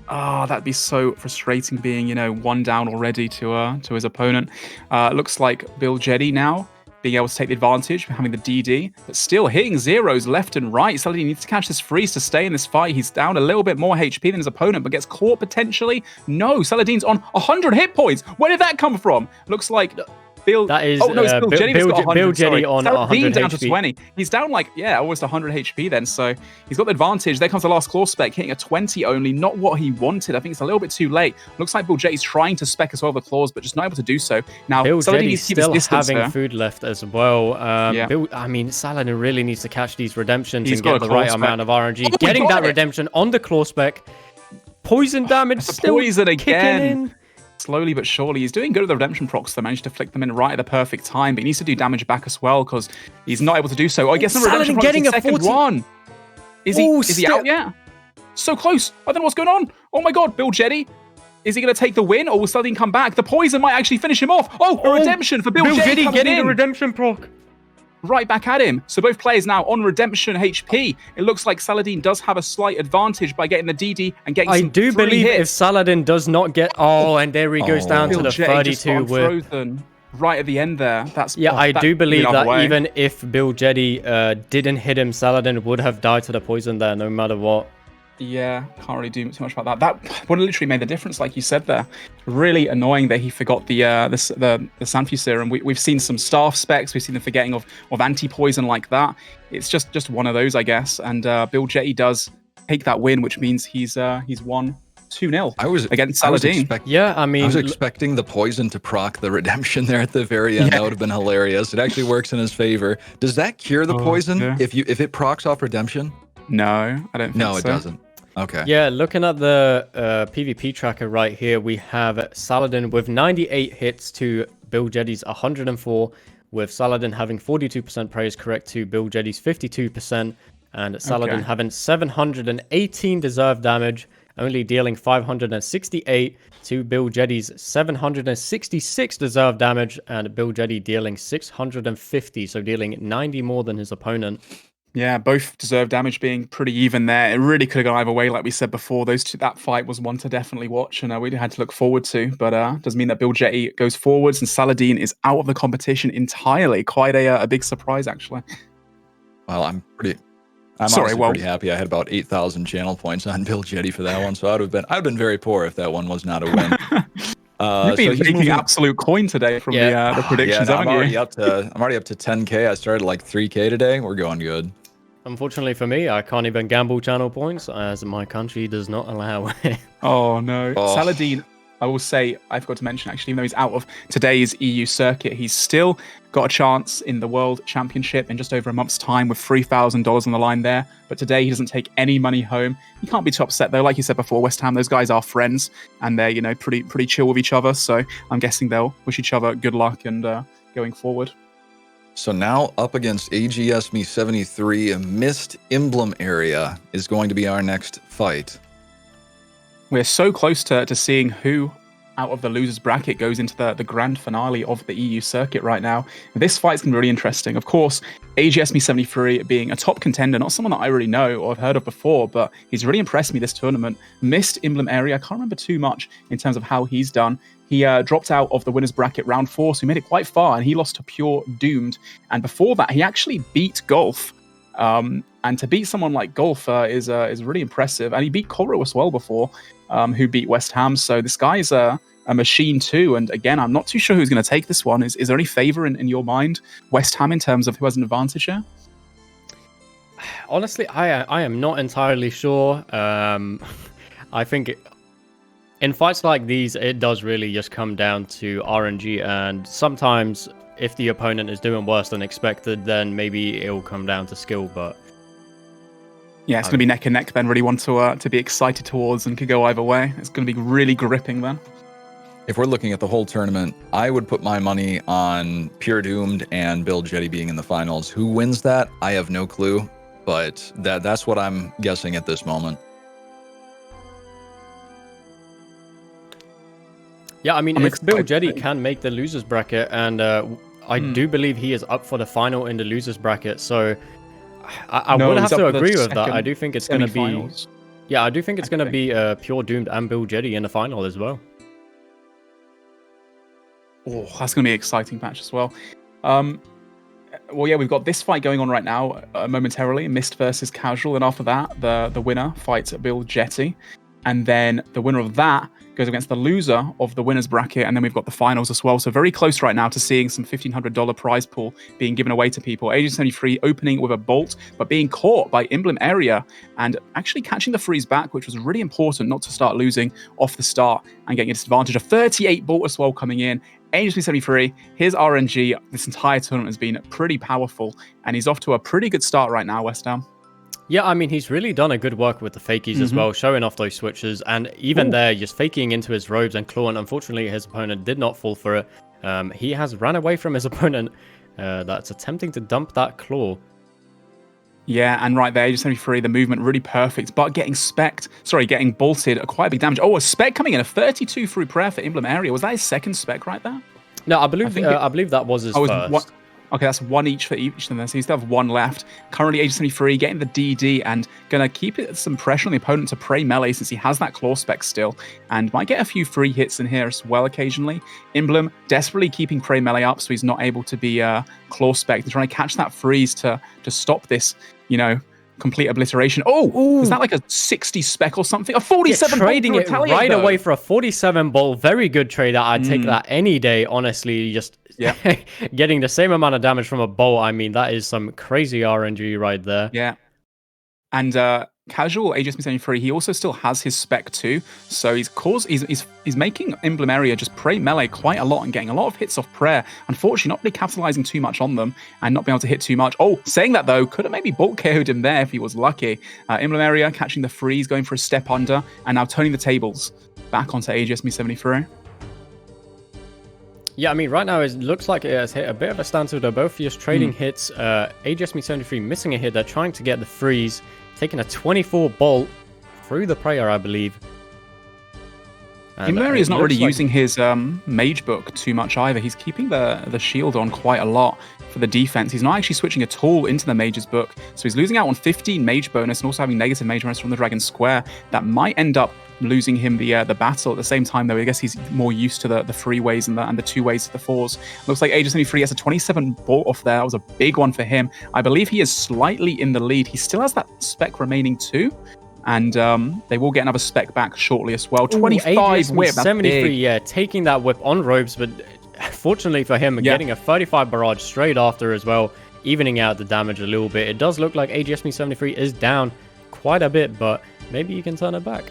Oh, that'd be so frustrating being, one down already to his opponent. Looks like Bilgetti now being able to take the advantage, having the DD, but still hitting zeros left and right. Saladin needs to catch this freeze to stay in this fight. He's down a little bit more HP than his opponent, but gets caught potentially. No, Saladin's on 100 hit points. Where did that come from? Looks like... Bilgetti on 100 down HP. to 20. He's down almost 100 HP then, so he's got the advantage. There comes the last claw spec, hitting a 20 only, not what he wanted. I think it's a little bit too late. Looks like Bilgetti's trying to spec as well the claws, but just not able to do so. Now, Bilgetti's still having food left as well. Saladin really needs to catch these redemptions and get the right amount of RNG. Getting that redemption on the claw spec. Poison damage still poison again. Kicking in. Slowly but surely. He's doing good with the redemption procs. They managed to flick them in right at the perfect time, but he needs to do damage back as well because he's not able to do so. Oh, I guess the redemption procs in second one. Is he out yet? So close. I don't know what's going on. Oh my god, Bilgetti. Is he going to take the win or will Saladin come back? The poison might actually finish him off. Oh, a redemption for Bilgetti getting a redemption proc. right back at him. So both players now on redemption HP. It looks like Saladin does have a slight advantage by getting the DD and getting some do free believe if hits. Saladin does not get... Oh, and there he goes down to the Jetty just 32 got with... frozen right at the end there. That's Yeah, I do believe that way. even if Bill Jetty didn't hit him, Saladin would have died to the poison there no matter what. Yeah, can't really do too much about that. That would have literally made the difference, like you said there. Really annoying that he forgot the Sanfu serum. We've seen some staff specs. We've seen the forgetting of anti-poison like that. It's just one of those, I guess. And Bill Jetty does take that win, which means he's won 2-0 against Saladin. Yeah, I mean... I was expecting the poison to proc the redemption there at the very end. Yeah. That would have been hilarious. It actually works in his favor. Does that cure the poison yeah. if it procs off redemption? No, I don't think so. No, it doesn't. Okay. Yeah, looking at the PvP tracker right here, we have Saladin with 98 hits to Bill Jetty's 104, with Saladin having 42% praise correct to Bill Jetty's 52%, and Saladin having 718 deserved damage, only dealing 568 to Bill Jetty's 766 deserved damage, and Bill Jetty dealing 650, so dealing 90 more than his opponent. Yeah, both deserved damage being pretty even there. It really could have gone either way, like we said before. That fight was one to definitely watch, and we had to look forward to. But does mean that Bill Jetty goes forwards, and Saladin is out of the competition entirely. Quite a big surprise, actually. Well, I'm pretty happy. I had about 8,000 channel points on Bill Jetty for that one, so I'd have been very poor if that one was not a win. You've been making absolute coin today from the predictions, haven't I'm you? I'm already up to 10K. I started like 3K today. We're going good. Unfortunately for me, I can't even gamble channel points as my country does not allow it. Oh no. Saladin, I will say, I forgot to mention actually, even though he's out of today's EU circuit, he's still got a chance in the World Championship in just over a month's time with $3,000 on the line there. But today he doesn't take any money home. You can't be too upset though. Like you said before, West Ham, those guys are friends and they're, pretty chill with each other. So I'm guessing they'll wish each other good luck and going forward. So now up against AGS 73, a missed emblem area is going to be our next fight. We're so close to seeing who out of the losers bracket goes into the grand finale of the EU circuit right now. This fight's going to be really interesting. Of course, AGS 73 being a top contender, not someone that I really know or have heard of before, but he's really impressed me this tournament. Missed emblem area. I can't remember too much in terms of how he's done. He dropped out of the winners bracket round 4, so he made it quite far, and he lost to Pure Doomed. And before that, he actually beat Golf. And to beat someone like Golf is really impressive. And he beat Coro as well before, who beat West Ham. So this guy's a machine too. And again, I'm not too sure who's going to take this one. Is there any favor in your mind, West Ham, in terms of who has an advantage here? Honestly, I am not entirely sure. I think in fights like these, it does really just come down to RNG, and sometimes if the opponent is doing worse than expected, then maybe it will come down to skill, but... Yeah, it's going to be neck and neck then. Really want to be excited towards and could go either way. It's going to be really gripping then. If we're looking at the whole tournament, I would put my money on Pure Doomed and Bill Jetty being in the finals. Who wins that? I have no clue, but that's what I'm guessing at this moment. Yeah, I mean, if Bill Jetty can make the losers bracket, and I do believe he is up for the final in the losers bracket, so I would have to agree with that. I do think it's going to be... Yeah, I do think it's going to be Pure Doomed and Bill Jetty in the final as well. Oh, that's going to be an exciting match as well. Well, yeah, we've got this fight going on right now momentarily, Mist versus Casual, and after that, the winner fights Bill Jetty. And then the winner of that goes against the loser of the winner's bracket. And then we've got the finals as well. So very close right now to seeing some $1,500 prize pool being given away to people. Agent 73 opening with a bolt, but being caught by Emblem Area and actually catching the freeze back, which was really important not to start losing off the start and getting a disadvantage. A 38 bolt as well coming in. Agent 73, his RNG this entire tournament has been pretty powerful. And he's off to a pretty good start right now, West Ham. Yeah, I mean, he's really done a good work with the fakies as well, showing off those switches, and even there, just faking into his robes and clawing. Unfortunately, his opponent did not fall for it. He has ran away from his opponent that's attempting to dump that claw. Yeah, and right there, just 73, the movement really perfect, but getting bolted, quite a big damage. Oh, a spec coming in, a 32 through prayer for Emblem Area. Was that his second spec right there? No, I believe that was his first. Okay, that's 1 each for each of them. So you still have 1 left. Currently, Age 73 getting the DD and going to keep it some pressure on the opponent to pray melee since he has that claw spec still and might get a few free hits in here as well occasionally. Emblem desperately keeping pray melee up so he's not able to be claw spec. They're trying to catch that freeze to stop this, you know, complete obliteration. Oh, is that like a 60 spec or something? A 47 trading it right away for a 47 bolt. Very good trade. I'd take that any day, honestly. Just getting the same amount of damage from a bolt. I mean, that is some crazy RNG right there. Yeah. And casual AGSB73, he also still has his spec too. So he's making Emblem area just pray melee quite a lot and getting a lot of hits off prayer. Unfortunately, not really capitalizing too much on them and not being able to hit too much. Oh, saying that though, could have maybe bolt KO'd him there if he was lucky. Emblem area catching the freeze, going for a step under, and now turning the tables back onto AGSB73. Yeah, I mean, right now it looks like it has hit a bit of a standstill. They're both just trading hits. AGSB73 missing a hit. They're trying to get the freeze. Taking a 24 bolt through the prayer, I believe. Emblem is not really using his mage book too much either. He's keeping the shield on quite a lot for the defense. He's not actually switching at all into the mage's book. So he's losing out on 15 mage bonus and also having negative mage bonus from the Dragon Square. That might end up losing him the battle. At the same time, though, I guess he's more used to the free ways and the 2 ways to the 4s. Looks like AGS73 has a 27 bolt off there. That was a big one for him. I believe he is slightly in the lead. He still has that spec remaining too. And they will get another spec back shortly as well. 25 whip. 73, yeah, taking that whip on ropes, but fortunately for him, getting a 35 barrage straight after as well, evening out the damage a little bit. It does look like AGSB73 is down quite a bit, but maybe you can turn it back.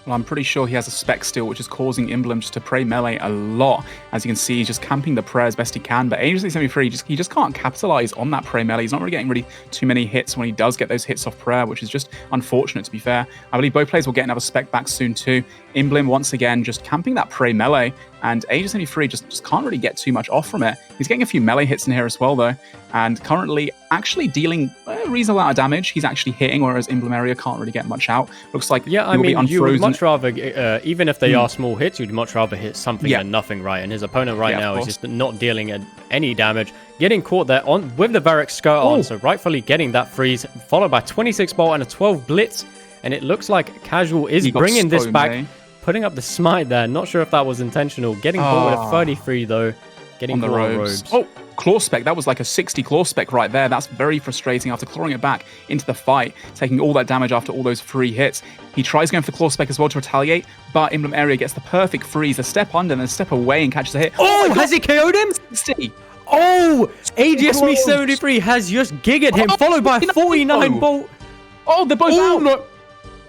Well, I'm pretty sure he has a spec still, which is causing Emblem just to pray melee a lot. As you can see, he's just camping the prayer as best he can. But AGS73, he just can't capitalize on that pray melee. He's not really getting too many hits when he does get those hits off prayer, which is just unfortunate, to be fair. I believe both players will get another spec back soon too. Emblem, once again, just camping that pray melee. And AGS73 just can't really get too much off from it. He's getting a few melee hits in here as well, though. And currently actually dealing a reasonable amount of damage. He's actually hitting, whereas Emblem area can't really get much out. Looks like I mean, you would much rather, even if they are small hits, you'd much rather hit something than nothing, right? And his opponent right now is just not dealing any damage. Getting caught there with the Varric skirt on, so rightfully getting that freeze, followed by 26 bolt and a 12 blitz. And it looks like Casual is bringing this back. Putting up the smite there. Not sure if that was intentional. Getting caught with a 33 though. Getting on the robes. Oh, claw spec. That was like a 60 claw spec right there. That's very frustrating after clawing it back into the fight, taking all that damage after all those free hits. He tries going for the claw spec as well to retaliate, but Emblem area gets the perfect freeze, a step under and then a step away and catches a hit. Oh, has he KO'd him? 60. Oh, AGSB73 has just gigged him, followed by a 49 bolt. Oh, they're both out. No.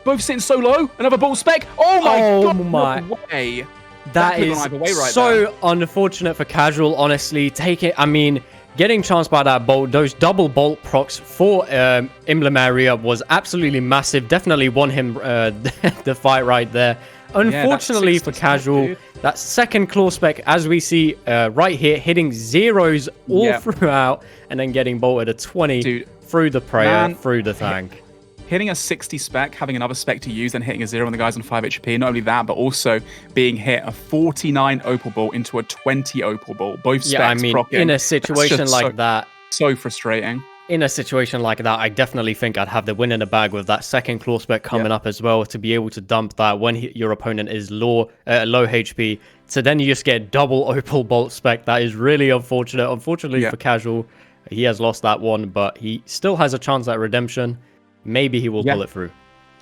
Both sitting so low. Another bolt spec. Oh my god. No way. That is so unfortunate for Casual, honestly. I mean, getting chanced by that bolt, those double bolt procs for Emblem area was absolutely massive. Definitely won him the fight right there. Unfortunately for Casual, that second claw spec, as we see right here, hitting zeros all throughout and then getting bolted a 20 through the prayer, through the tank. Hitting a 60 spec, having another spec to use, then hitting a 0 on the guys on 5 HP. Not only that, but also being hit a 49 opal bolt into a 20 opal bolt. Both specs I mean, procking. In a situation like that... So frustrating. In a situation like that, I definitely think I'd have the win in the bag with that second claw spec coming up as well, to be able to dump that when your opponent is low HP. So then you just get double opal bolt spec. That is really unfortunate. Unfortunately for Casual, he has lost that one, but he still has a chance at redemption. Maybe he will pull it through.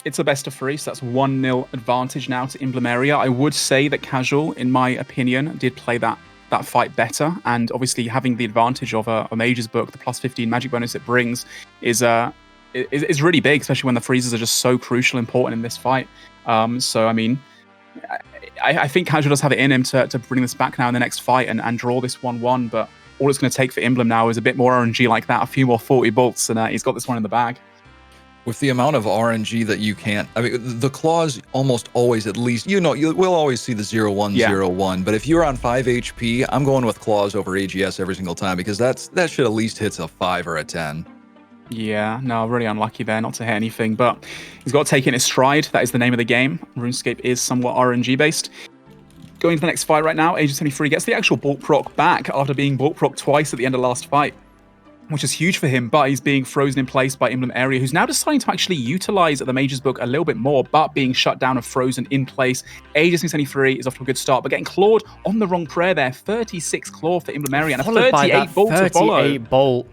It's a best of 3, so that's 1-0 advantage now to Emblem area. I would say that Casual, in my opinion, did play that fight better, and obviously having the advantage of a Mage's Book, the plus 15 magic bonus it brings, is really big, especially when the freezes are just so crucial, important in this fight. So, I mean, I think Casual does have it in him to bring this back now in the next fight and draw this 1-1, but all it's going to take for Emblem now is a bit more RNG like that, a few more 40 bolts, and he's got this one in the bag. With the amount of RNG that you can't, I mean, the claws almost always, at least, you will always see the 0-1-0-1. But if you're on 5 HP, I'm going with claws over AGS every single time, because that shit at least hits a 5 or a 10. Yeah, no, really unlucky there not to hit anything, but he's got to take it in his stride. That is the name of the game. RuneScape is somewhat RNG based. going to the next fight right now. Agent 73 gets the actual bulk proc back after being bulk proc twice at the end of last fight, which is huge for him, but he's being frozen in place by Emblem Area, who's now deciding to actually utilize the Mage's Book a little bit more, but being shut down and frozen in place. Aegis 73 is off to a good start, but getting clawed on the wrong prayer there. 36 claw for Emblem Area and a 38 bolt to follow. 38 bolt.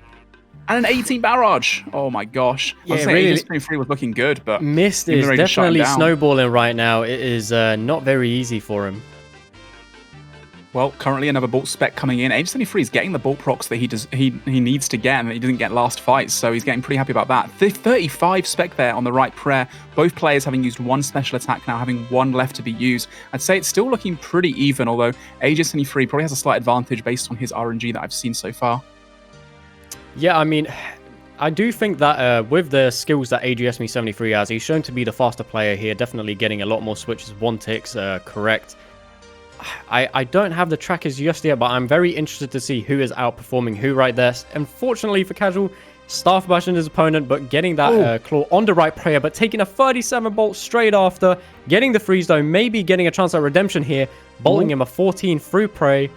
And an 18 barrage. Oh my gosh. Yeah, I was saying really, Aegis 73 was looking good, but Mist is definitely snowballing right now. It is not very easy for him. Well, currently another bolt spec coming in. Age 73 is getting the bolt procs that he needs to get and that he didn't get last fight, so he's getting pretty happy about that. The 35 spec there on the right prayer. Both players having used one special attack now, having one left to be used. I'd say it's still looking pretty even, although Age 73 probably has a slight advantage based on his RNG that I've seen so far. Yeah, I mean, I do think that with the skills that AGS 73 has, he's shown to be the faster player here, definitely getting a lot more switches, one ticks correct. I don't have the trackers just yet, but I'm very interested to see who is outperforming who right there. Unfortunately for Casual, staff bashing his opponent, but getting that claw on the right prayer, but taking a 37 bolt straight after, getting the freeze though, maybe getting a chance at redemption here, bolting him a 14 through prey.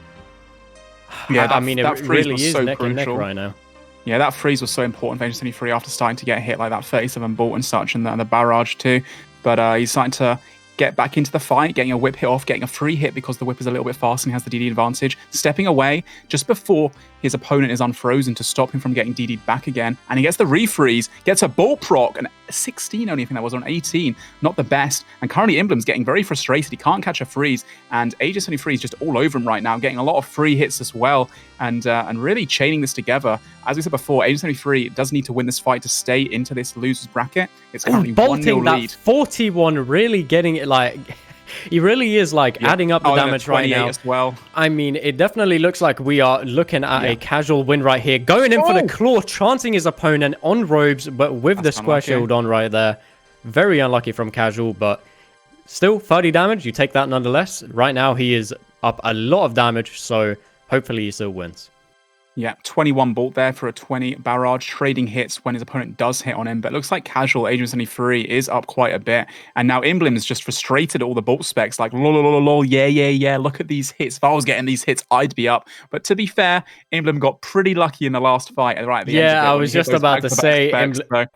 Yeah, I mean, it really is so neck and neck right now. Yeah, that freeze was so important for Agent 73 after starting to get hit like that 37 bolt and such, and the barrage too. But he's starting to get back into the fight, getting a whip hit off, getting a free hit because the whip is a little bit faster and he has the DD advantage, stepping away just before his opponent is unfrozen to stop him from getting DD'd back again. And he gets the refreeze, gets a bolt proc, and 16 only, I think that was on 18. Not the best. And currently Emblem's getting very frustrated. He can't catch a freeze. And Aegis 73 is just all over him right now, getting a lot of free hits as well. And really chaining this together. As we said before, Aegis 73 does need to win this fight to stay into this loser's bracket. It's currently 1-0 lead. 41, really getting it like... He really is like adding up the damage right now as well. I mean, it definitely looks like we are looking at a casual win right here. Going in for the claw, chancing his opponent on robes, but with the square shield on right there. Very unlucky from Casual, but still 30 damage. You take that nonetheless. Right now, he is up a lot of damage, so hopefully he still wins. Yeah, 21 bolt there for a 20 barrage, trading hits when his opponent does hit on him. But it looks like Casual, Agent 73, is up quite a bit. And now Emblem is just frustrated at all the bolt specs, like, lol, yeah, look at these hits. If I was getting these hits, I'd be up. But to be fair, Emblem got pretty lucky in the last fight. Right at the end of it, I was just about to say,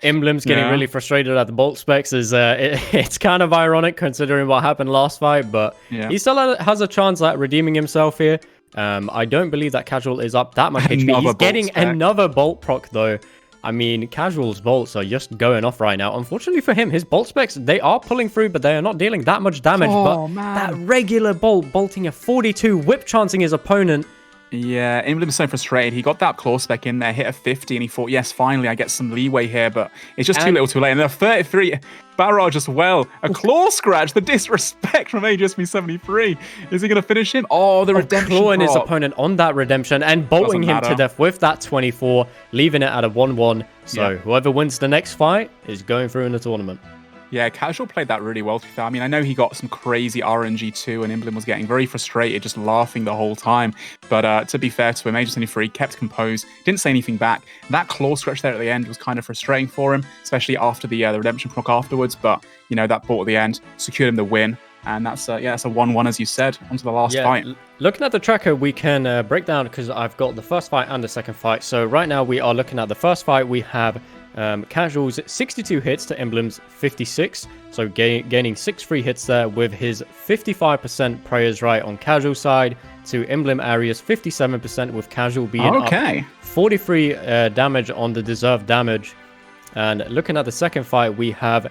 Emblem's getting really frustrated at the bolt specs. It's kind of ironic considering what happened last fight, but he still has a chance at redeeming himself here. I don't believe that Casual is up that much HP. He's getting another bolt proc though. I mean, Casual's bolts are just going off right now. Unfortunately for him, his bolt specs, they are pulling through, but they are not dealing that much damage. That regular bolt, bolting a 42, whip chancing his opponent. Yeah, Emblem's so frustrated. He got that claw spec in there, hit a 50, and he thought, yes, finally, I get some leeway here, but it's just too little too late. And a 33 barrage as well. A claw scratch, the disrespect from AGS 73. Is he going to finish him? Oh, the redemption clawing his opponent on that redemption and bolting him to death with that 24, leaving it at a 1-1. So whoever wins the next fight is going through in the tournament. Yeah, Casual played that really well, to be fair. I mean, I know he got some crazy RNG too, and Emblem was getting very frustrated, just laughing the whole time. But to be fair to him, Agent 73 kept composed, didn't say anything back. That claw scratch there at the end was kind of frustrating for him, especially after the redemption proc afterwards. But, you know, that bolt at the end secured him the win. And that's a 1-1, as you said, onto the last fight. Looking at the tracker, we can break down, because I've got the first fight and the second fight. So right now we are looking at the first fight. We have Casual's 62 hits to Emblem's 56, so gaining 6 free hits there with his 55% prayers right on Casual side to Emblem Area's 57% with Casual being up 43 damage on the deserved damage. And looking at the second fight, we have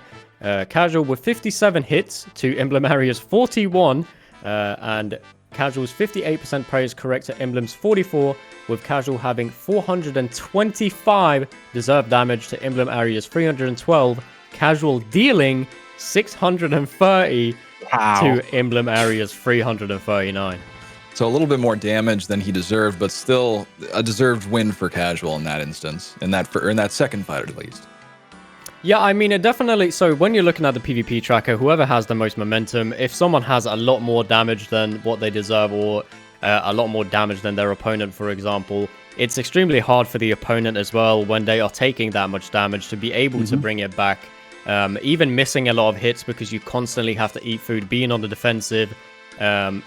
Casual with 57 hits to Emblem Area's 41 and Casual's 58% praise correct to Emblem's 44, with Casual having 425 deserved damage to Emblem Area's 312, Casual dealing 630 to Emblem Area's 339. So a little bit more damage than he deserved, but still a deserved win for Casual in that instance, in that second fight at least. Yeah, I mean, it definitely... So when you're looking at the PvP tracker, whoever has the most momentum, if someone has a lot more damage than what they deserve, or a lot more damage than their opponent, for example, it's extremely hard for the opponent as well when they are taking that much damage to be able to bring it back. Even missing a lot of hits because you constantly have to eat food, being on the defensive.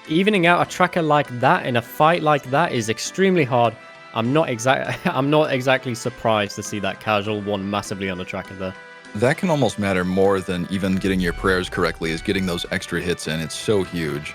Evening out a tracker like that in a fight like that is extremely hard. I'm not exactly surprised to see that Casual won massively on the tracker there. That can almost matter more than even getting your prayers correctly, is getting those extra hits in. It's so huge.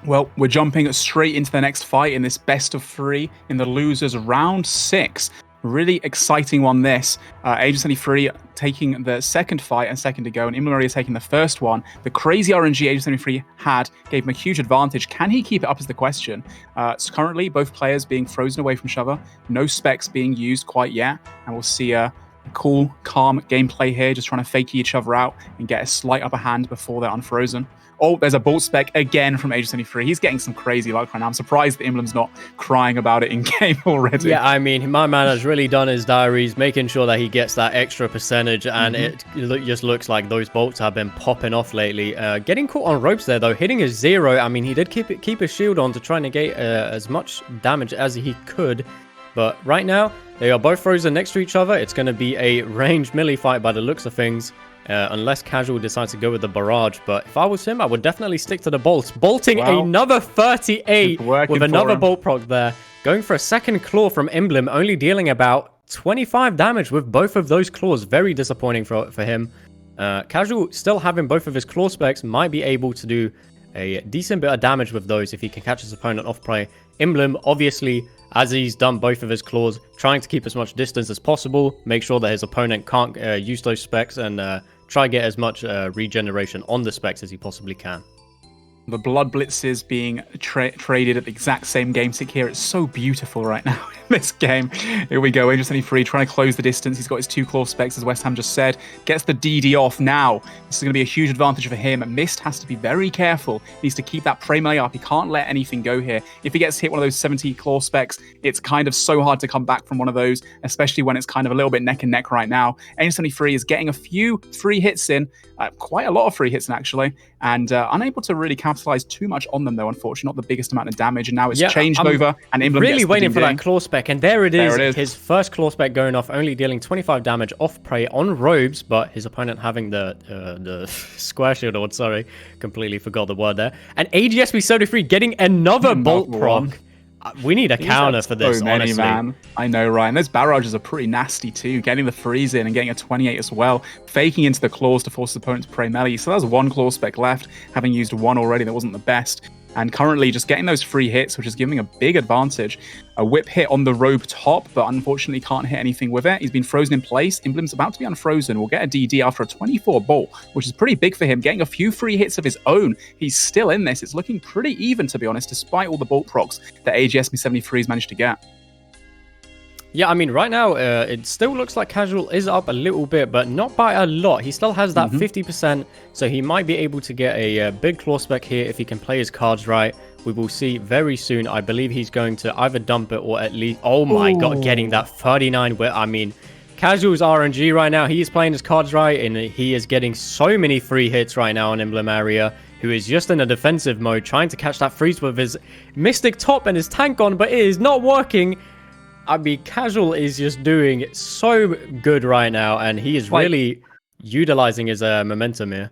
Well, we're jumping straight into the next fight in this best of 3 in the losers round 6. Really exciting one, this. Agent 73 taking the second fight and second to go, and Imlamaria taking the first one. The crazy RNG Agent 73 had gave him a huge advantage. Can he keep it up is the question. So currently, both players being frozen away from each other. No specs being used quite yet. And we'll see a cool, calm gameplay here, just trying to fake each other out and get a slight upper hand before they're unfrozen. Oh, there's a bolt spec again from Agent 73. He's getting some crazy luck right now. I'm surprised that Imlam's not crying about it in game already. Yeah, I mean, my man has really done his diaries, making sure that he gets that extra percentage, and it just looks like those bolts have been popping off lately. Getting caught on ropes there, though, hitting his 0. I mean, he did keep his shield on to try and negate as much damage as he could. But right now, they are both frozen next to each other. It's going to be a ranged melee fight by the looks of things. Unless Casual decides to go with the barrage. But if I was him, I would definitely stick to the bolts. Bolting another 38 with another bolt proc there. Going for a second claw from Emblem, only dealing about 25 damage with both of those claws. Very disappointing for him. Casual still having both of his claw specs might be able to do a decent bit of damage with those if he can catch his opponent off prey. Emblem, obviously, as he's done both of his claws, trying to keep as much distance as possible, make sure that his opponent can't use those specs, and try get as much regeneration on the specs as he possibly can. The blood blitzes being traded at the exact same game tick here. It's so beautiful right now in this game. Here we go. Agent 73 trying to close the distance. He's got his 2 claw specs, as West Ham just said. Gets the DD off now. This is going to be a huge advantage for him. Mist has to be very careful. He needs to keep that prey melee up. He can't let anything go here. If he gets hit one of those 70 claw specs, it's kind of so hard to come back from one of those, especially when it's kind of a little bit neck and neck right now. Agent 73 is getting a few free hits in. Quite a lot of free hits in, actually. And unable to really capitalize too much on them, though, unfortunately. Not the biggest amount of damage. And now it's changed over. And Emblem really gets waiting the for that claw spec. And there it is. There it is. His first claw spec going off, only dealing 25 damage off prey on robes. But his opponent having the square shield, or sorry, completely forgot the word there. And AGSB73 getting another bolt proc. We need a counter for this, honestly. Man. I know, Ryan. Those barrages are pretty nasty too. Getting the freeze in and getting a 28 as well. Faking into the claws to force his opponent to prey melee. So there's 1 claw spec left, having used 1 already. That wasn't the best. And currently just getting those free hits, which is giving a big advantage. A whip hit on the robe top, but unfortunately can't hit anything with it. He's been frozen in place. Emblem's about to be unfrozen. We'll get a DD after a 24 bolt, which is pretty big for him. Getting a few free hits of his own. He's still in this. It's looking pretty even, to be honest, despite all the bolt procs that AGSB73 has managed to get. Yeah, I mean, right now, it still looks like Casual is up a little bit, but not by a lot. He still has that 50%, so he might be able to get a big claw spec here if he can play his cards right. We will see very soon. I believe he's going to either dump it or at least... Oh my god, getting that 39 whip. I mean, Casual's RNG right now. He is playing his cards right, and he is getting so many free hits right now on Emblem Area, who is just in a defensive mode, trying to catch that freeze with his Mystic Top and his tank on, but it is not working. I mean, Casual is just doing so good right now, and he is really utilizing his momentum here.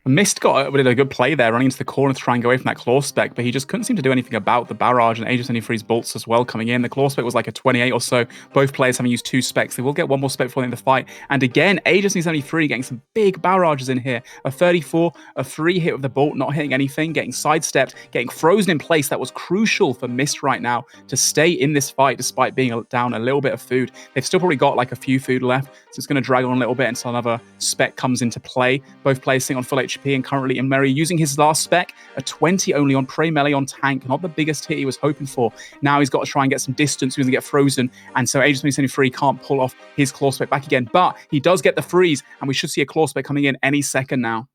Mist did a good play there, running into the corner to try and go away from that claw spec, but he just couldn't seem to do anything about the barrage, and AG73's bolts as well coming in. The claw spec was like a 28 or so. Both players having used 2 specs. They will get 1 more spec before the end of the fight. And again, AG73 getting some big barrages in here. A 34, a 3 hit with the bolt, not hitting anything, getting sidestepped, getting frozen in place. That was crucial for Mist right now to stay in this fight despite being down a little bit of food. They've still probably got like a few food left, so it's going to drag on a little bit until another spec comes into play. Both players sitting on full HP, and currently Imleri using his last spec, a 20 only on prey melee on tank, not the biggest hit he was hoping for. Now he's got to try and get some distance. He's going to get frozen, and so AG73 can't pull off his claw spec back again, but he does get the freeze, and we should see a claw spec coming in any second now.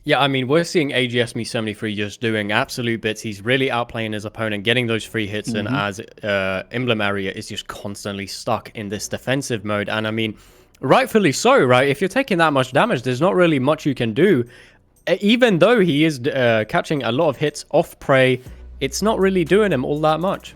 Yeah, I mean, we're seeing AGSB73 just doing absolute bits. He's really outplaying his opponent, getting those free hits in, as Emblem Area is just constantly stuck in this defensive mode. And I mean, rightfully so, right? If you're taking that much damage, there's not really much you can do. Even though he is catching a lot of hits off prey, it's not really doing him all that much.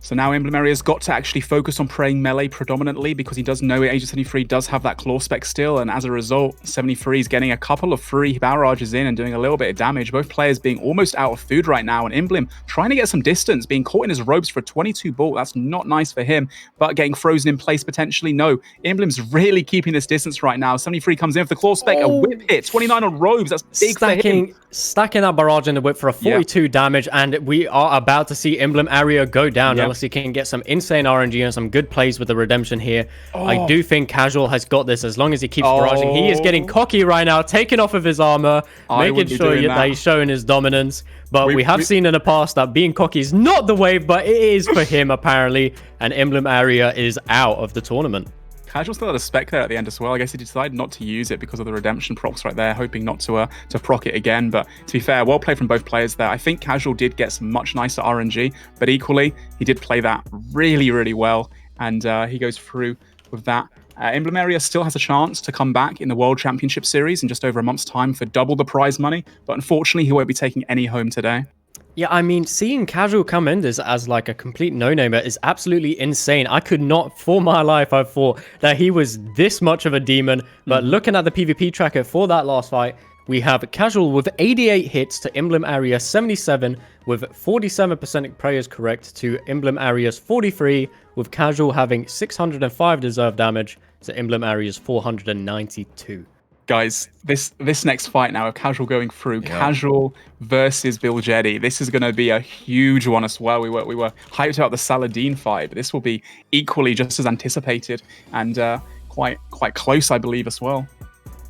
So now Emblemaria's got to actually focus on praying melee predominantly because he does know Agent 73 does have that claw spec still, and as a result, 73 is getting a couple of free barrages in and doing a little bit of damage. Both players being almost out of food right now, and Emblem trying to get some distance, being caught in his ropes for a 22 ball. That's not nice for him, but getting frozen in place potentially. No, Emblem's really keeping this distance right now. 73 comes in with the claw spec, a whip hit, 29 on robes. That's big for him. Stacking that barrage in the whip for a 42 damage, and we are about to see Emblem Area go down unless he can get some insane RNG and some good plays with the redemption here. I do think Casual has got this as long as he keeps barraging. He is getting cocky right now, taking off of his armor, making sure that he's showing his dominance. But we have seen in the past that being cocky is not the wave, but it is for him apparently, and Emblem Area is out of the tournament. Casual still had a spec there at the end as well. I guess he decided not to use it because of the redemption procs right there, hoping not to proc it again. But to be fair, well played from both players there. I think Casual did get some much nicer RNG, but equally, he did play that really, really well. And he goes through with that. Emblem Area still has a chance to come back in the World Championship Series in just over a month's time for double the prize money. But unfortunately, he won't be taking any home today. Yeah, I mean, seeing Casual come in as like a complete no-namer is absolutely insane. I could not, for my life, I thought that he was this much of a demon. But looking at the PvP tracker for that last fight, we have Casual with 88 hits to Emblem Area 77, with 47% players correct to Emblem Area's 43, with Casual having 605 deserved damage to Emblem Area's 492. Guys, this next fight now of Casual going through, Casual versus Bilgetti. This is going to be a huge one as well. We were hyped about the Saladin fight, but this will be equally just as anticipated and quite close, I believe, as well.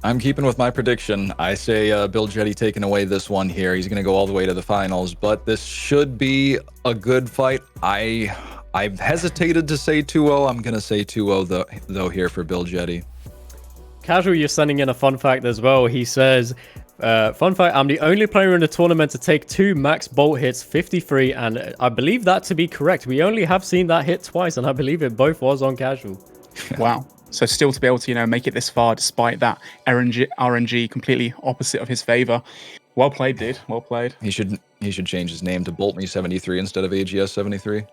I'm keeping with my prediction. I say Bilgetti taking away this one here. He's going to go all the way to the finals, but this should be a good fight. I've hesitated to say 2-0. I'm going to say 2-0 though here for Bilgetti. Casual, you're sending in a fun fact as well. He says, fun fact, I'm the only player in the tournament to take 2 max bolt hits, 53, and I believe that to be correct. We only have seen that hit twice, and I believe it both was on Casual. Wow. So still to be able to, make it this far despite that RNG completely opposite of his favor. Well played, dude. Well played. He should change his name to Bolt Me 73 instead of AGS 73.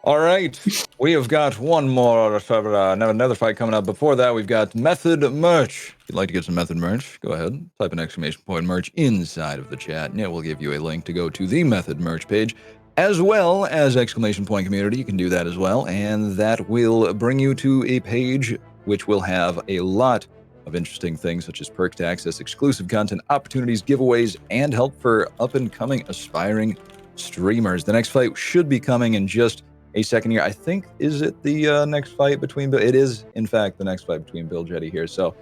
All right, we have got one more, another fight coming up. Before that, we've got Method merch. If you'd like to get some Method merch, go ahead, type an exclamation point merch inside of the chat, and it will give you a link to go to the Method merch page, as well as exclamation point community. You can do that as well, and that will bring you to a page which will have a lot of interesting things, such as perks to access exclusive content, opportunities, giveaways, and help for up-and-coming aspiring streamers. The next fight should be coming in just a second here. I think, is it the next fight between it is in fact the next fight between Bilgetti here. So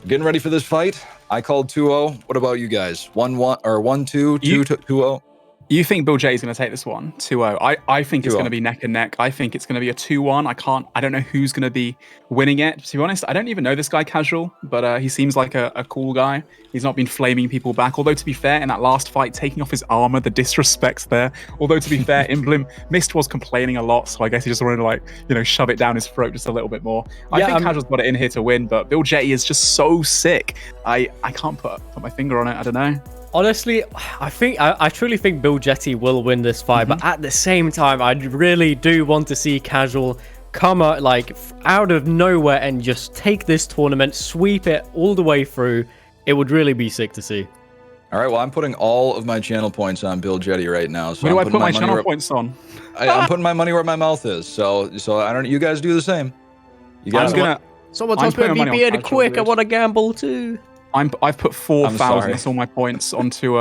getting ready for this fight. I called 2-0. What about you guys? 1-1 or 1-2, 2-0? You think Bilgetti's going to take this one 2-0? I think it's going to be neck and neck. I think it's going to be a 2-1. I don't know who's going to be winning it. To be honest, I don't even know this guy Casual, but he seems like a cool guy. He's not been flaming people back. Although to be fair, in that last fight, taking off his armor, the disrespect there. Although to be fair, Emblem Mist was complaining a lot, so I guess he just wanted to shove it down his throat just a little bit more. I think Casual's got it in here to win, but Bilgetti is just so sick. I can't put my finger on it. I don't know. Honestly, I truly think Bilgetti will win this fight, but at the same time, I really do want to see Casual come out out of nowhere and just take this tournament, sweep it all the way through. It would really be sick to see. All right, well, I'm putting all of my channel points on Bilgetti right now. So where do I put my channel points on? I'm putting my money where my mouth is. So I don't. You guys do the same. You guys. Someone told me to be in quick. I want to gamble too. I've put 4,000. That's all my points onto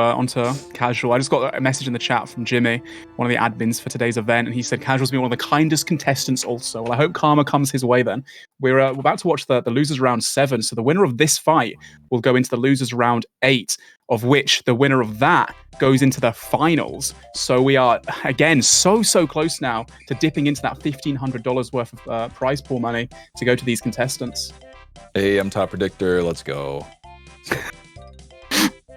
Casual. I just got a message in the chat from Jimmy, one of the admins for today's event, and he said Casual's been one of the kindest contestants also. Well, I hope karma comes his way then. We're about to watch the losers round 7, so the winner of this fight will go into the losers round 8, of which the winner of that goes into the finals. So we are, again, so close now to dipping into that $1,500 worth of prize pool money to go to these contestants. Hey, I'm top predictor. Let's go.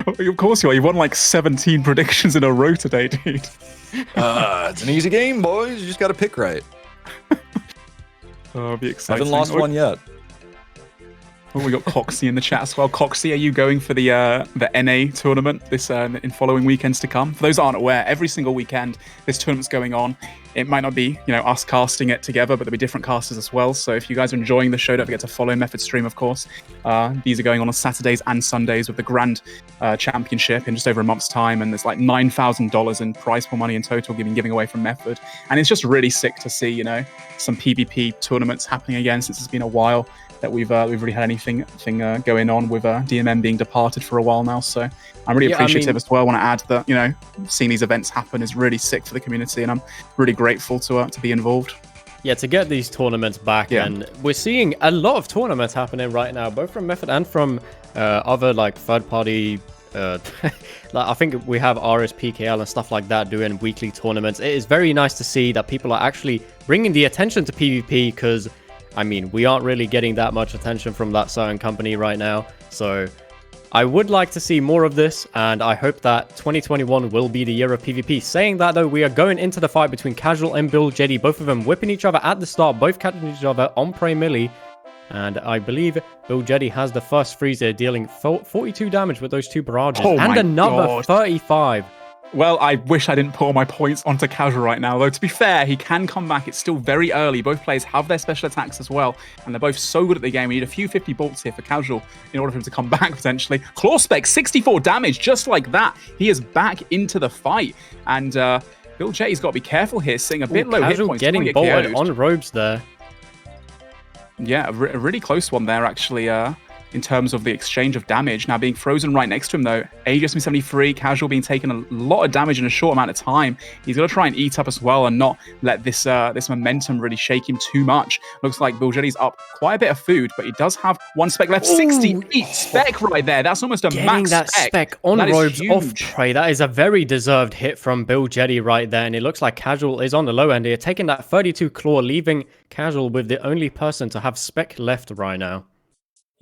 Of course you are. You won 17 predictions in a row today, dude. It's an easy game, boys. You just got to pick right. Oh, it'll be exciting. I haven't lost one yet. Well, we got Coxie in the chat as well. Coxie, are you going for the NA tournament this in following weekends to come? For those that aren't aware, every single weekend this tournament's going on. It might not be, us casting it together, but there'll be different casters as well. So if you guys are enjoying the show, don't forget to follow Method stream, of course. These are going on Saturdays and Sundays with the Grand Championship in just over a month's time, and there's like $9,000 in prize pool money in total giving away from Method. And it's just really sick to see, some PvP tournaments happening again, since it's been a while that we've really had anything going on with DMM being departed for a while now. So I'm really appreciative as well. I want to add that seeing these events happen is really sick for the community, and I'm really grateful to be involved. Yeah, to get these tournaments back, and we're seeing a lot of tournaments happening right now, both from Method and from other like third-party. I think we have RSPKL and stuff like that doing weekly tournaments. It is very nice to see that people are actually bringing the attention to PvP, because we aren't really getting that much attention from that certain company right now. So I would like to see more of this, and I hope that 2021 will be the year of PvP. Saying that, though, we are going into the fight between Casual and Bill Jetty, both of them whipping each other at the start, both catching each other on Prey Melee. And I believe Bill Jetty has the first freezer, dealing 42 damage with those two barrages, and another 35. Well, I wish I didn't put all my points onto Casual right now, though. To be fair, he can come back. It's still very early. Both players have their special attacks as well, and they're both so good at the game. We need a few 50 bolts here for Casual in order for him to come back, potentially. Claw Spec, 64 damage, just like that. He is back into the fight, and Bill Jetty's got to be careful here, sitting a bit low hit points. Getting bolted on robes there. Yeah, a really close one there, actually, in terms of the exchange of damage. Now being frozen right next to him, though, Aegis 73, Casual being taken a lot of damage in a short amount of time. He's going to try and eat up as well and not let this momentum really shake him too much. Looks like Bill Jetty's up quite a bit of food, but he does have one spec left. 68 spec right there. That's almost a max that spec on robes off Prey. That is a very deserved hit from Bill Jetty right there, and it looks like Casual is on the low end here, taking that 32 claw, leaving Casual with the only person to have spec left right now.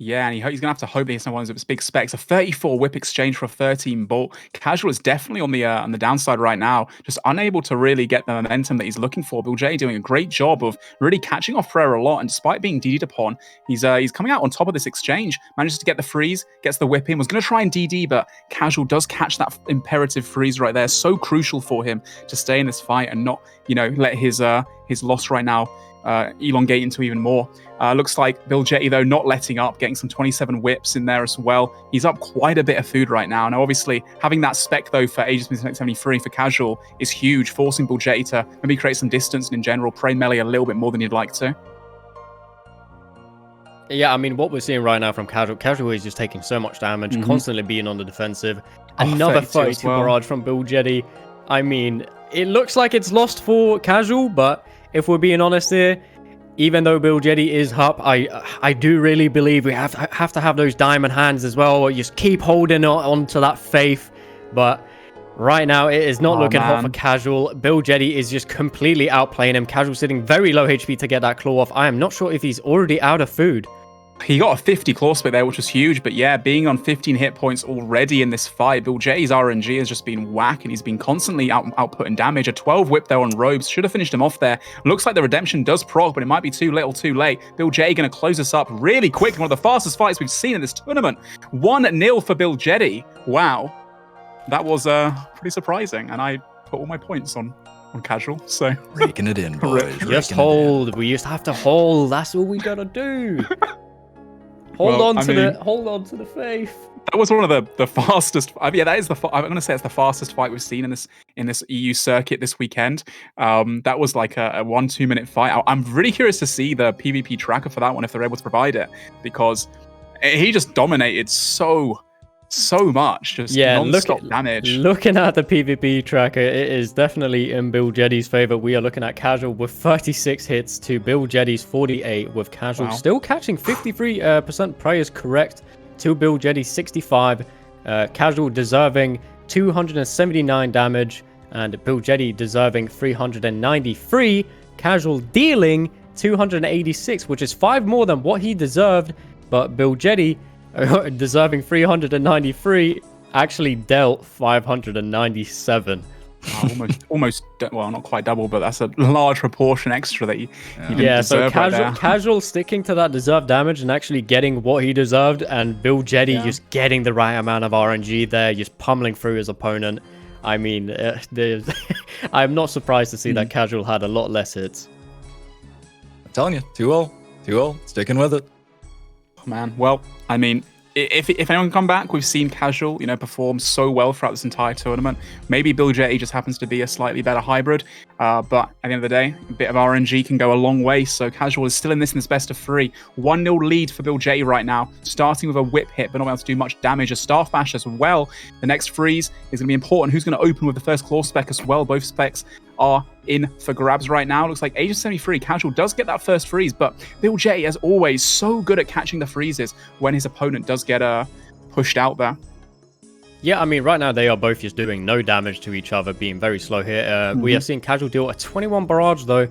Yeah, and he's going to have to hope that he's not one of those big specs. A 34 whip exchange for a 13 bolt. Casual is definitely on the downside right now, just unable to really get the momentum that he's looking for. Bill Jetty doing a great job of really catching off Prayer a lot, and despite being DD'd upon, he's coming out on top of this exchange, manages to get the freeze, gets the whip in, was going to try and DD, but Casual does catch that imperative freeze right there. So crucial for him to stay in this fight and not, let his loss right now elongate into even more. Looks like Bill Jetty, though, not letting up, getting some 27 whips in there as well. He's up quite a bit of food right now. Now, obviously, having that spec, though, for Aegis 73 for Casual is huge, forcing Bill Jetty to maybe create some distance and, in general, Prey Melee a little bit more than he'd like to. Yeah, what we're seeing right now from Casual is just taking so much damage, constantly being on the defensive. Another 32 barrage from Bill Jetty. It looks like it's lost for Casual, but if we're being honest here, even though Bill Jetty is up, I do really believe we have to have those diamond hands as well. Just keep holding on to that faith. But right now, it is not looking hot for Casual. Bill Jetty is just completely outplaying him. Casual sitting very low HP to get that claw off. I am not sure if he's already out of food. He got a 50 claw split there, which was huge, but yeah, being on 15 hit points already in this fight, Bill Jetty's RNG has just been whack, and he's been constantly outputting damage. A 12 whip there on robes, should have finished him off there. Looks like the redemption does proc, but it might be too little too late. Bill Jetty going to close this up really quick, one of the fastest fights we've seen in this tournament. 1-0 for Bill Jetty. Wow, that was pretty surprising, and I put all my points on Casual, so raking it in, boys. Just hold. We just have to hold. That's all we gotta do. Hold on to the faith. That was one of the fastest. Yeah, that is I'm going to say it's the fastest fight we've seen in this EU circuit this weekend. That was like a 1-2 minute fight. I'm really curious to see the PvP tracker for that one if they're able to provide it, because he just dominated so much, just non-stop damage. Looking at the PvP tracker, it is definitely in Bill Jetty's favor. We are looking at Casual with 36 hits to Bill Jetty's 48, with Casual still catching 53% prayers correct to Bill Jetty's 65. Casual deserving 279 damage, and Bill Jetty deserving 393. Casual dealing 286, which is 5 more than what he deserved, but Bill Jetty deserving 393 actually dealt 597. Almost, well, not quite double, but that's a large proportion extra that you didn't Yeah, so deserve right there. casual sticking to that deserved damage and actually getting what he deserved, and Bill Jetty just getting the right amount of RNG there, just pummeling through his opponent. I mean, I'm not surprised to see that casual had a lot less hits. I'm telling you, 2-0, 2-0, sticking with it. Oh, man, well, I mean, if anyone can come back, we've seen Casual, perform so well throughout this entire tournament. Maybe Bill Jetty just happens to be a slightly better hybrid, but at the end of the day, a bit of RNG can go a long way. So Casual is still in this best of 3. 1-0 lead for Bill Jetty right now, starting with a whip hit, but not able to do much damage. A Staff Bash as well. The next freeze is going to be important. Who's going to open with the first claw spec as well? Both specs are in for grabs right now. Looks like Agent 73, Casual does get that first freeze, but Bill Jetty, as always, so good at catching the freezes when his opponent does get pushed out there. Yeah, I mean, right now they are both just doing no damage to each other, being very slow here. We are seeing Casual deal a 21 barrage, though.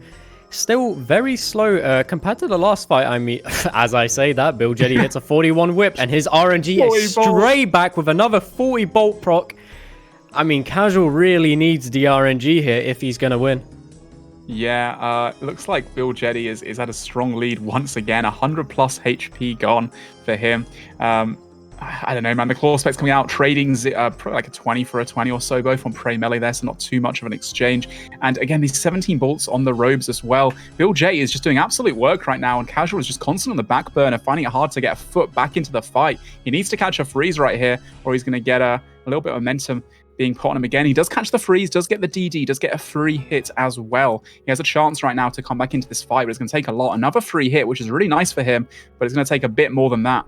Still very slow compared to the last fight. I mean, as I say that, Bill Jetty hits a 41 whip, and his RNG is straight back with another 40 bolt proc. I mean, Casual really needs the RNG here if he's going to win. Yeah, looks like Bill Jetty is at a strong lead once again. 100 plus HP gone for him. I don't know, man. The claw specs coming out, trading probably like a 20 for a 20 or so, both on Prey Melee there, so not too much of an exchange. And again, these 17 bolts on the robes as well. Bill Jetty is just doing absolute work right now, and Casual is just constant on the back burner, finding it hard to get a foot back into the fight. He needs to catch a freeze right here, or he's going to get a little bit of momentum being put on him again. He does catch the freeze, does get the DD, does get a free hit as well. He has a chance right now to come back into this fight, but it's going to take a lot. Another free hit, which is really nice for him, but it's going to take a bit more than that.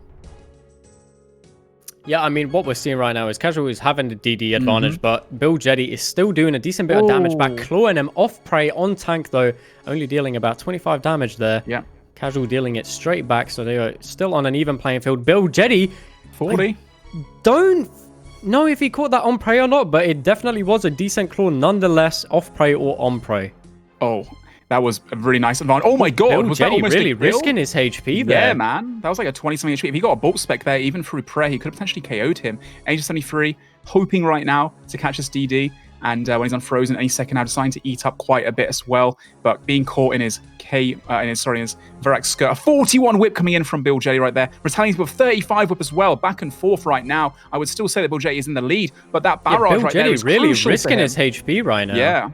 Yeah, I mean, what we're seeing right now is Casual is having the DD advantage, but Bill Jetty is still doing a decent bit of damage back, clawing him off prey on tank, though, only dealing about 25 damage there. Yeah. Casual dealing it straight back, so they are still on an even playing field. Bill Jetty, 40. Don't know if he caught that on prey or not, but it definitely was a decent claw nonetheless, off prey or on prey. Oh, that was a really nice advantage. Oh my god, Bill was Jetty that almost really risking his HP there? Yeah, man. That was like a 20-something HP. If he got a bolt spec there, even through prey, he could have potentially KO'd him. Agent 73, hoping right now to catch his DD. And when he's on frozen, any second now deciding to eat up quite a bit as well. But being caught in his Verax skirt. A 41 whip coming in from Bill Jetty right there. Retaliating with 35 whip as well. Back and forth right now. I would still say that Bill Jetty is in the lead, but that barrage right there is really crucial risking for him. his HP right now. Yeah.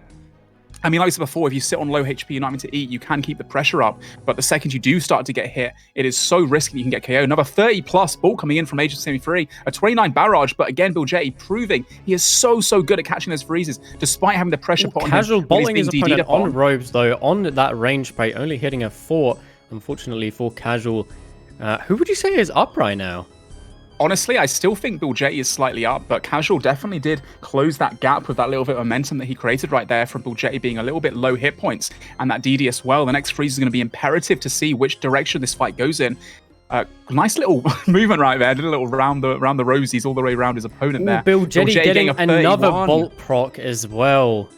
I mean, like I said before, if you sit on low HP, you're not having to eat, you can keep the pressure up. But the second you do start to get hit, it is so risky that you can get KO. Another 30-plus ball coming in from Agent 73. A 29 barrage, but again, Bill Jetty proving he is so good at catching those freezes, despite having the pressure put on him. Casual bolting his DD'd opponent upon. on robes, though, on that range prey, only hitting a 4, unfortunately, for Casual. Who would you say is up right now? Honestly, I still think Bill Jetty is slightly up, but Casual definitely did close that gap with that little bit of momentum that he created right there from Bill Jetty being a little bit low hit points and that DD as well. The next freeze is going to be imperative to see which direction this fight goes in. Nice little movement right there. Did a little round the rosies all the way around his opponent there. Bill Jetty getting a another bolt proc as well.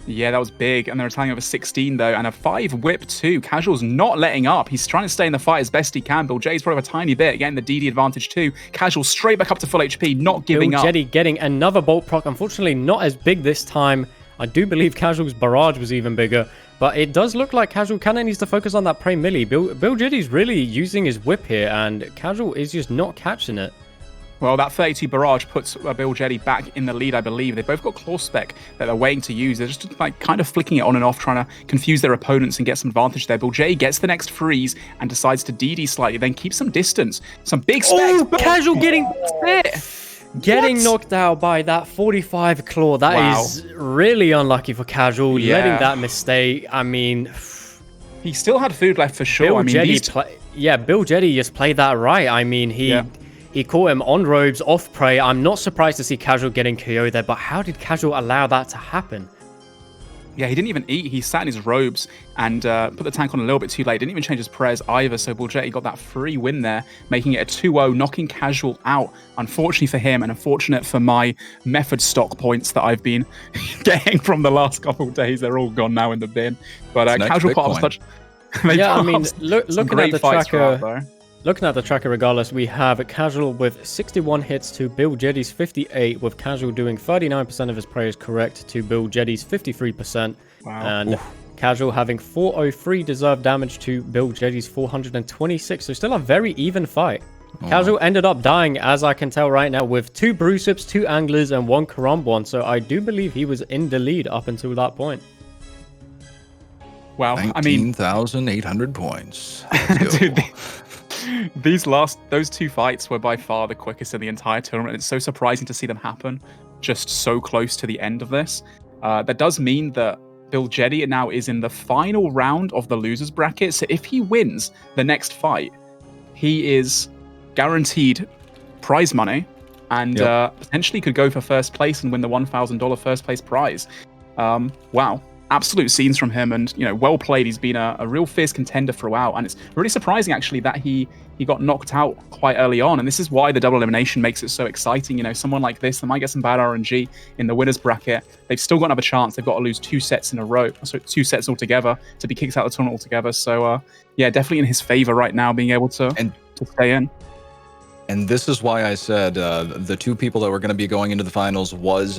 Yeah, that was big. And they're Italian over 16, though, and a 5 whip, too. Casual's not letting up. He's trying to stay in the fight as best he can. Bill Jetty's probably a tiny bit, getting the DD advantage, too. Casual straight back up to full HP, not giving up. Bill Jetty getting another bolt proc. Unfortunately, not as big this time. I do believe Casual's barrage was even bigger, but it does look like Casual kind of needs to focus on that prey melee. Bill Jetty's really using his whip here, and Casual is just not catching it. Well, that 32 barrage puts Bill Jetty back in the lead, I believe. They've both got claw spec that they're waiting to use. They're just like kind of flicking it on and off, trying to confuse their opponents and get some advantage there. Bill Jetty gets the next freeze and decides to DD slightly, then keep some distance. Some big specs. Oh, Casual getting knocked out by that 45 claw. That is really unlucky for Casual, letting that mistake. I mean, he still had food left for sure. Bill Jetty just played that right. I mean, he caught him on robes, off prey. I'm not surprised to see Casual getting KO there, but how did Casual allow that to happen? Yeah, he didn't even eat. He sat in his robes and put the tank on a little bit too late. Didn't even change his prayers either. So Bill Jetty got that free win there, making it a 2-0, knocking Casual out. Unfortunately for him and unfortunate for my Method stock points that I've been getting from the last couple of days. They're all gone now in the bin. But Casual put up such... Yeah, I mean, looking at the tracker... Looking at the tracker regardless, we have Casual with 61 hits to Bill Jetty's 58, with Casual doing 39% of his prayers correct to Bill Jetty's 53%. Wow. And Casual having 403 deserved damage to Bill Jetty's 426, so still a very even fight. Casual ended up dying, as I can tell right now, with 2 Brew Sips, 2 Anglers, and 1 Karambwan, so I do believe he was in the lead up until that point. Wow, I mean, 19,800 points. Let's go. dude, those 2 fights were by far the quickest in the entire tournament. It's so surprising to see them happen just so close to the end of this. That does mean that Bill Jetty now is in the final round of the losers bracket. So if he wins the next fight, he is guaranteed prize money and potentially could go for first place and win the $1,000 first place prize. Wow. Absolute scenes from him, and well played. He's been a real fierce contender throughout, and it's really surprising actually that he got knocked out quite early on, and this is why the double elimination makes it so exciting. Someone like this, they might get some bad RNG in the winners bracket. They've still got another chance. They've got to lose 2 sets in a row, so 2 sets altogether to be kicked out of the tournament altogether. So yeah, definitely in his favor right now, being able to stay in. And this is why I said the 2 people that were going to be going into the finals was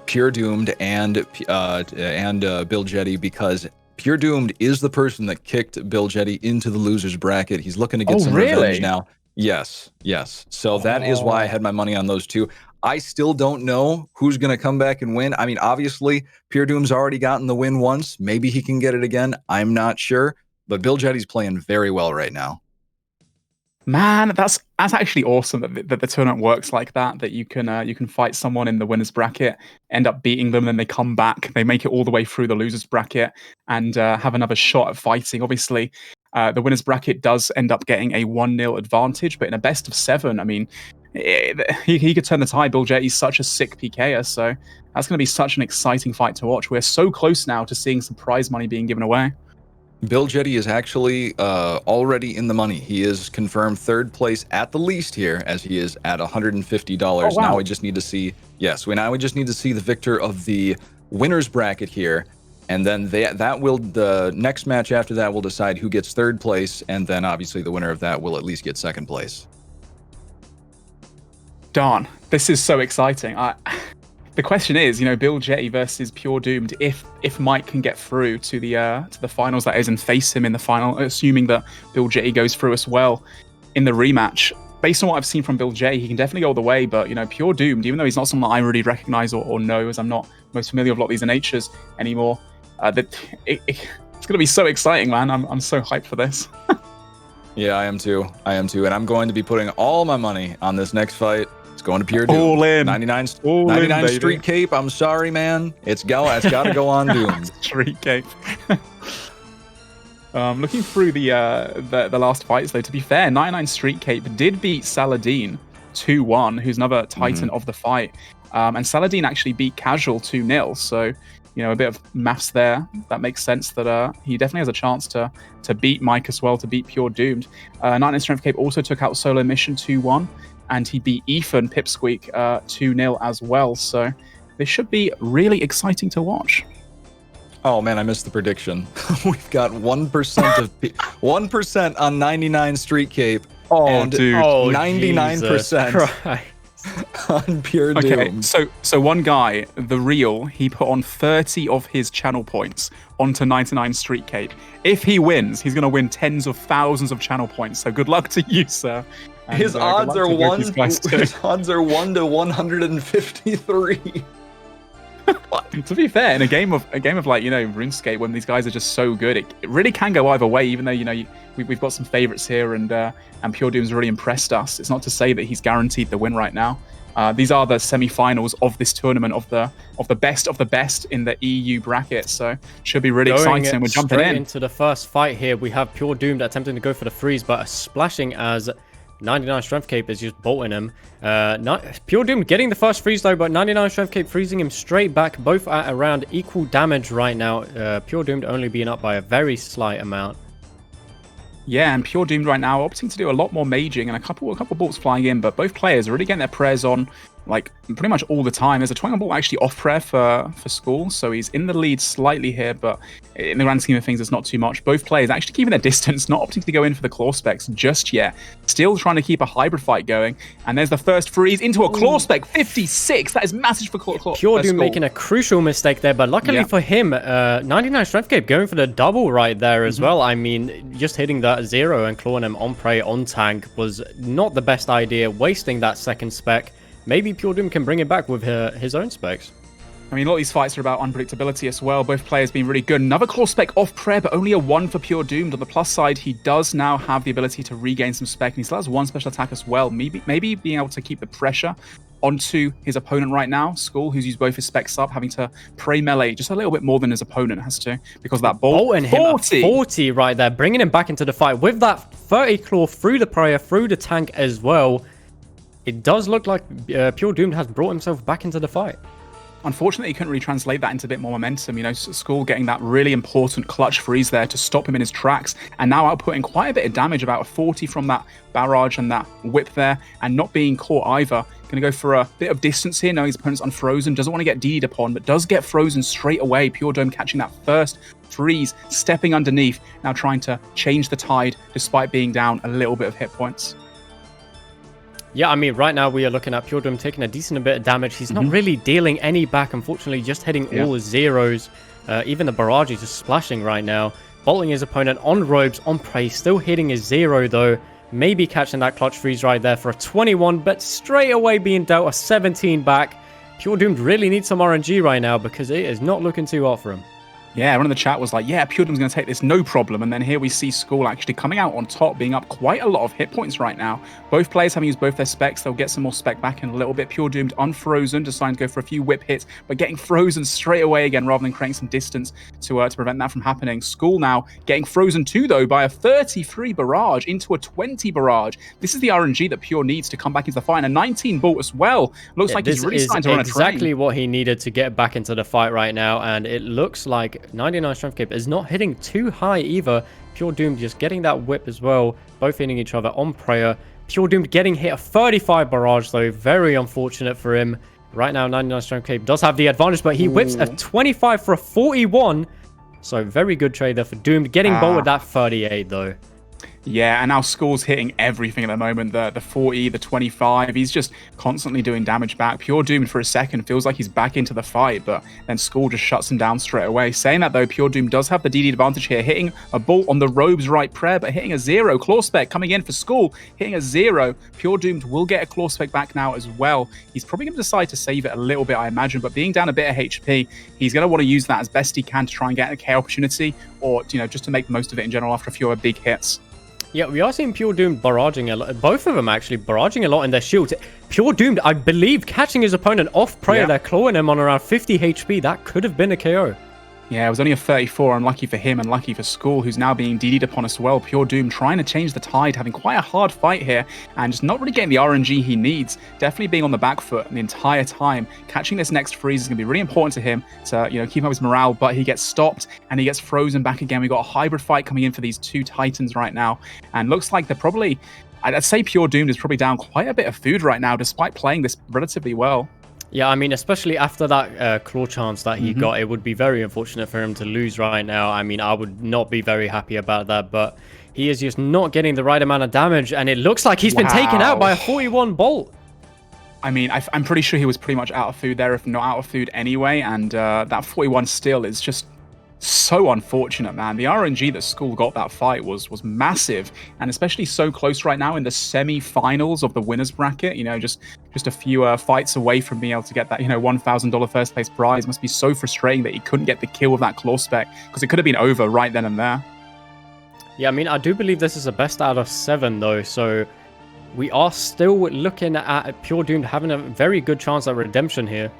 Pure Doomed and Bill Jetty, because Pure Doomed is the person that kicked Bill Jetty into the losers bracket. He's looking to get some revenge now. Yes. So that is why I had my money on those 2. I still don't know who's going to come back and win. I mean, obviously, Pure Doom's already gotten the win once. Maybe he can get it again. I'm not sure. But Bill Jetty's playing very well right now. Man, that's actually awesome that the tournament works like that. That you can fight someone in the winners bracket, end up beating them, then they come back, they make it all the way through the losers bracket, and have another shot at fighting. Obviously, the winners bracket does end up getting a 1-0 advantage, but in a best of 7, I mean, he could turn the tide. Bill Jetty's such a sick PKer, so that's going to be such an exciting fight to watch. We're so close now to seeing some prize money being given away. Bill Jetty is actually already in the money. He is confirmed 3rd place at the least here, as he is at $150. Oh, wow. Now we just need to see, we just need to see the victor of the winners bracket here, and then the next match after that will decide who gets 3rd place, and then obviously the winner of that will at least get 2nd place. Darn, this is so exciting. The question is, Bill Jetty versus Pure Doomed. If Mike can get through to the finals, that is, and face him in the final, assuming that Bill Jetty goes through as well in the rematch. Based on what I've seen from Bill Jetty, he can definitely go all the way. But Pure Doomed, even though he's not someone that I really recognize or know, as I'm not most familiar with a lot of these natures anymore, it's gonna be so exciting, man. I'm so hyped for this. Yeah, I am too, and I'm going to be putting all my money on this next fight. It's going to Pure Doom. All in. 99 Street Cape. I'm sorry, man. It's got to go on Doom. Street Cape. Looking through the last fights, though, to be fair, 99 Street Cape did beat Saladin 2-1, who's another Titan of the fight. And Saladin actually beat Casual 2-0. So, a bit of maths there. That makes sense that he definitely has a chance to beat Mike as well, to beat Pure Doomed. 99 Strength Cape also took out Solo Mission 2-1. And he beat Ethan Pipsqueak 2-0 as well. So this should be really exciting to watch. Oh man, I missed the prediction. We've got 1% on 99 Street Cape. And dude. 99% on Pure Doom. Okay, so one guy, The Real, he put on 30 of his channel points onto 99 Street Cape. If he wins, he's going to win tens of thousands of channel points. So good luck to you, sir. And, his odds are 1 to 153. To be fair, in a game of like RuneScape, when these guys are just so good, it really can go either way. Even though we've got some favorites here, and Pure Doom's really impressed us. It's not to say that he's guaranteed the win right now. These are the semi-finals of this tournament, of the best of the best in the EU bracket. So should be really exciting. We're jumping into the first fight here. We have Pure Doomed attempting to go for the freeze, but splashing as 99 Strength Cape is just bolting him. Pure Doom getting the first freeze though, but 99 Strength Cape freezing him straight back, both at around equal damage right now. Pure Doomed only being up by a very slight amount. Yeah, and Pure Doomed right now opting to do a lot more maging and a couple bolts flying in, but both players are really getting their prayers on. like pretty much all the time. There's a 21 ball actually off prayer for School, so he's in the lead slightly here, but in the grand scheme of things, it's not too much. Both players actually keeping their distance, not opting to go in for the claw specs just yet. Still trying to keep a hybrid fight going, and there's the first freeze into a claw spec, 56. That is massive for claw. Pure Doom making a crucial mistake there, but luckily for him, 99 strength cape going for the double right there as well. I mean, just hitting that 0 and clawing him on prey on tank was not the best idea. Wasting that second spec. Maybe Pure Doom can bring it back with his own specs. I mean, a lot of these fights are about unpredictability as well. Both players being really good. Another claw spec off prayer, but only a 1 for Pure Doomed. On the plus side, he does now have the ability to regain some spec, and he still has 1 special attack as well. Maybe being able to keep the pressure onto his opponent right now. School, who's used both his specs up, having to pray melee just a little bit more than his opponent has to, because of that bolt. And 40 right there, bringing him back into the fight with that 30 claw through the prayer, through the tank as well. It does look like Pure Doomed has brought himself back into the fight. Unfortunately, he couldn't really translate that into a bit more momentum. You know, School getting that really important clutch freeze there to stop him in his tracks, and now outputting quite a bit of damage, about a 40 from that barrage and that whip there, and not being caught either. Going to go for a bit of distance here, knowing his opponent's unfrozen. Doesn't want to get DD'd upon, but does get frozen straight away. Pure Dome catching that first freeze, stepping underneath, now trying to change the tide despite being down a little bit of hit points. Yeah, I mean, right now we are looking at Pure Doom taking a decent bit of damage. He's not really dealing any back, unfortunately, just hitting all the zeros. Even the barrage is just splashing right now. Bolting his opponent on robes, on prey, still hitting his 0 though. Maybe catching that clutch freeze right there for a 21, but straight away being dealt a 17 back. Pure Doomed really needs some RNG right now because it is not looking too hot for him. Yeah, one in the chat was like, yeah, Pure Doom's going to take this no problem. And then here we see School actually coming out on top, being up quite a lot of hit points right now. Both players having used both their specs. They'll get some more spec back in a little bit. Pure Doomed unfrozen, deciding to go for a few whip hits, but getting frozen straight away again rather than creating some distance to prevent that from happening. School now getting frozen too, though, by a 33 barrage into a 20 barrage. This is the RNG that Pure needs to come back into the fight. And a 19 bolt as well. Looks like he's really starting to run a train. Exactly what he needed to get back into the fight right now. And it looks like 99 strength cape is not hitting too high either. Pure Doomed just getting that whip as well, both hitting each other on prayer. Pure Doomed getting hit a 35 barrage though, very unfortunate for him. Right now 99 strength cape does have the advantage, but he whips a 25 for a 41, so very good trade there for Doomed, getting bolted that 38 though. Yeah, and now School's hitting everything at the moment. The 40, the 25. He's just constantly doing damage back. Pure Doomed for a second feels like he's back into the fight, but then School just shuts him down straight away. Saying that though, Pure Doom does have the DD advantage here, hitting a bolt on the robes right prayer, but hitting a 0. Claw spec coming in for School, hitting a 0. Pure Doomed will get a claw spec back now as well. He's probably going to decide to save it a little bit, I imagine, but being down a bit of HP, he's going to want to use that as best he can to try and get a K opportunity, or just to make the most of it in general after a few big hits. Yeah, we are seeing Pure Doomed barraging a lot. Both of them actually barraging a lot in their shields. Pure Doomed, I believe, catching his opponent off prayer. They're clawing him on around 50 HP. That could have been a KO. Yeah, it was only a 34, unlucky for him and lucky for School, who's now being DD'd upon as well. Pure Doom trying to change the tide, having quite a hard fight here, and just not really getting the RNG he needs. Definitely being on the back foot the entire time. Catching this next freeze is going to be really important to him to, keep up his morale, but he gets stopped and he gets frozen back again. We've got a hybrid fight coming in for these two Titans right now, and looks like they're probably, I'd say Pure Doomed is probably down quite a bit of food right now, despite playing this relatively well. Yeah, I mean, especially after that claw chance that he got, it would be very unfortunate for him to lose right now. I mean, I would not be very happy about that, but he is just not getting the right amount of damage, and it looks like he's been taken out by a 41 bolt. I mean, I'm pretty sure he was pretty much out of food there, if not out of food anyway, and that 41 still is just so unfortunate, man. The RNG that School got that fight was massive, and especially so close right now in the semi-finals of the winners bracket. Just a few fights away from being able to get that $1,000 first place prize. Must be so frustrating that he couldn't get the kill with that claw spec, because it could have been over right then and there. Yeah, I mean, I do believe this is a best out of 7 though, so we are still looking at Pure Doomed having a very good chance at redemption here.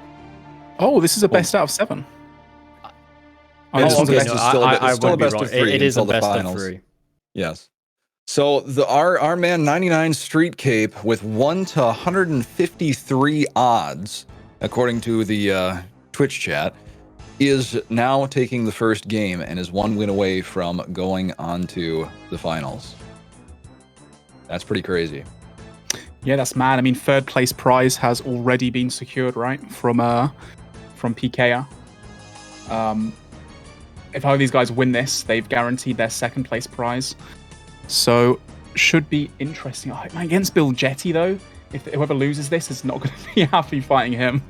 Oh, this is a best out of 7. It is still a best of 3. It is a best of 3. Yes. So our man 99 Street Cape with 1 to 153 odds, according to the Twitch chat, is now taking the first game and is 1 win away from going on to the finals. That's pretty crazy. Yeah, that's mad. I mean, third place prize has already been secured, right? From PKR. If either of these guys win this, they've guaranteed their second place prize. So should be interesting. Oh, man, against Bill Jetty though, if whoever loses this is not going to be happy fighting him.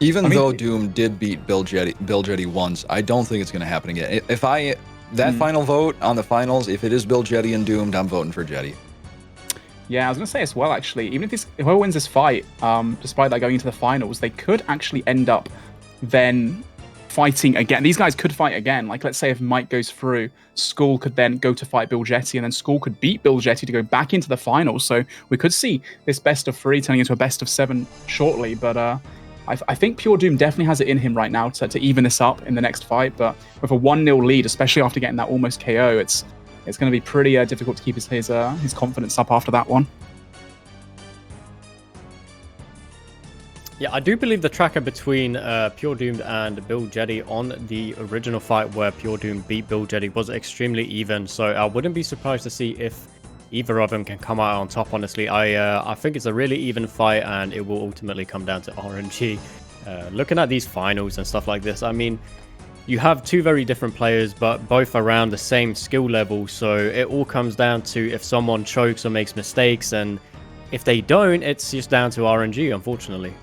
Even though Doom did beat Bill Jetty once, I don't think it's going to happen again. If that final vote on the finals, if it is Bill Jetty and Doomed, I'm voting for Jetty. Yeah, I was going to say as well, actually, even if whoever wins this fight, despite that going into the finals, they could actually end up then fighting again. These guys could fight again. Like, let's say if Mike goes through, Skull could then go to fight Bill Jetty, and then Skull could beat Bill Jetty to go back into the finals. So we could see this best of 3 turning into a best of 7 shortly. But I think Pure Doom definitely has it in him right now to even this up in the next fight. But with a 1-0 lead, especially after getting that almost KO, it's going to be pretty difficult to keep his confidence up after that one. Yeah, I do believe the tracker between Pure Doomed and Bill Jetty on the original fight where Pure Doom beat Bill Jetty was extremely even. So I wouldn't be surprised to see if either of them can come out on top, honestly. I think it's a really even fight, and it will ultimately come down to RNG. Looking at these finals and stuff like this, I mean, you have two very different players, but both around the same skill level. So it all comes down to if someone chokes or makes mistakes, and if they don't, it's just down to RNG, unfortunately.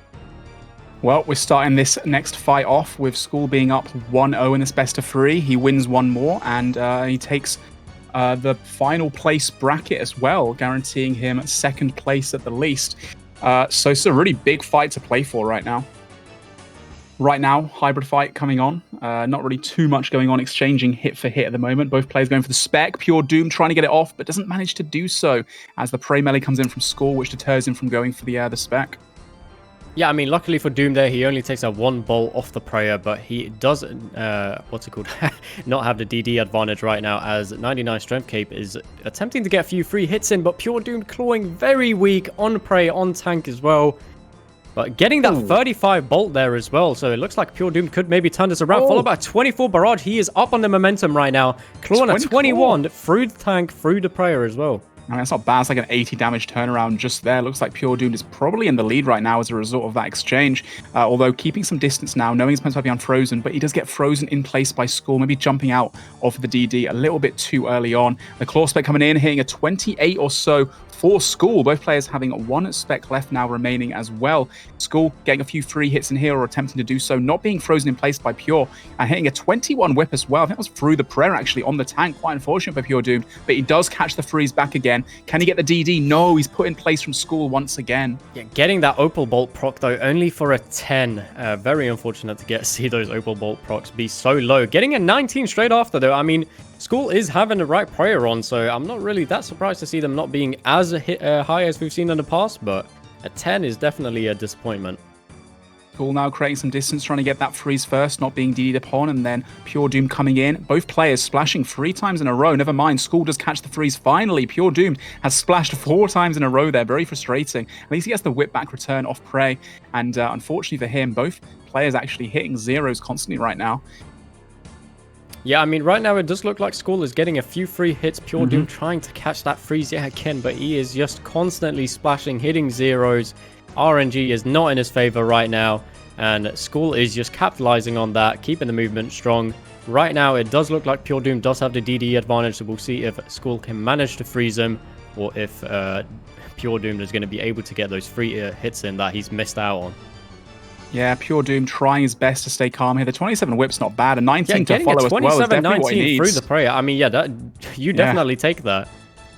Well, we're starting this next fight off with Skull being up 1-0 in this best of 3. He wins one more, and he takes the final place bracket as well, guaranteeing him second place at the least. So it's a really big fight to play for right now. Right now, hybrid fight coming on. Not really too much going on, exchanging hit for hit at the moment. Both players going for the spec. Pure Doom trying to get it off, but doesn't manage to do so as the prey melee comes in from Skull, which deters him from going for the spec. Yeah, I mean, luckily for Doom there, he only takes a 1 bolt off the Prayer, but he does, not have the DD advantage right now, as 99 Strength Cape is attempting to get a few free hits in, but Pure Doom clawing very weak on Prey, on tank as well. But getting that 35 bolt there as well, so it looks like Pure Doom could maybe turn this around, followed by a 24 barrage. He is up on the momentum right now, clawing a 21 through the tank, through the Prayer as well. I mean, that's not bad. It's like an 80 damage turnaround just there. Looks like Pure Doom is probably in the lead right now as a result of that exchange. Although keeping some distance now, knowing his opponent's might be unfrozen, but he does get frozen in place by Skull, maybe jumping out of the DD a little bit too early on. The Claw Spec coming in, hitting a 28 or so for Skull. Both players having 1 spec left now remaining as well. Skull getting a few free hits in here or attempting to do so, not being frozen in place by Pure, and hitting a 21 whip as well. I think that was through the prayer actually on the tank. Quite unfortunate for Pure Doom, but he does catch the freeze back again. Can he get the DD? No, he's put in place from Skull once again. Yeah, getting that Opal Bolt proc though, only for a 10. Very unfortunate to see those Opal Bolt procs be so low. Getting a 19 straight after though, I mean, Skull is having the right prayer on, so I'm not really that surprised to see them not being as high as we've seen in the past, but a 10 is definitely a disappointment. Skull now creating some distance, trying to get that freeze first, not being DD'd upon, and then Pure Doom coming in. Both players splashing 3 times in a row. Never mind, Skull does catch the freeze finally. Pure Doom has splashed 4 times in a row there. Very frustrating. At least he gets the whip back return off Prey, and unfortunately for him, both players actually hitting zeros constantly right now. Yeah, I mean, right now it does look like Skull is getting a few free hits. Pure Doom trying to catch that freeze yet again, but he is just constantly splashing, hitting zeros. RNG is not in his favor right now, and Skull is just capitalizing on that, keeping the movement strong. Right now, it does look like Pure Doom does have the DD advantage, so we'll see if Skull can manage to freeze him, or if Pure Doom is going to be able to get those free hits in that he's missed out on. Yeah, Pure Doom trying his best to stay calm here. The 27 whip's not bad, and 19 to follow as well is definitely what he needs. Through the prayer. I mean, yeah, you definitely take that.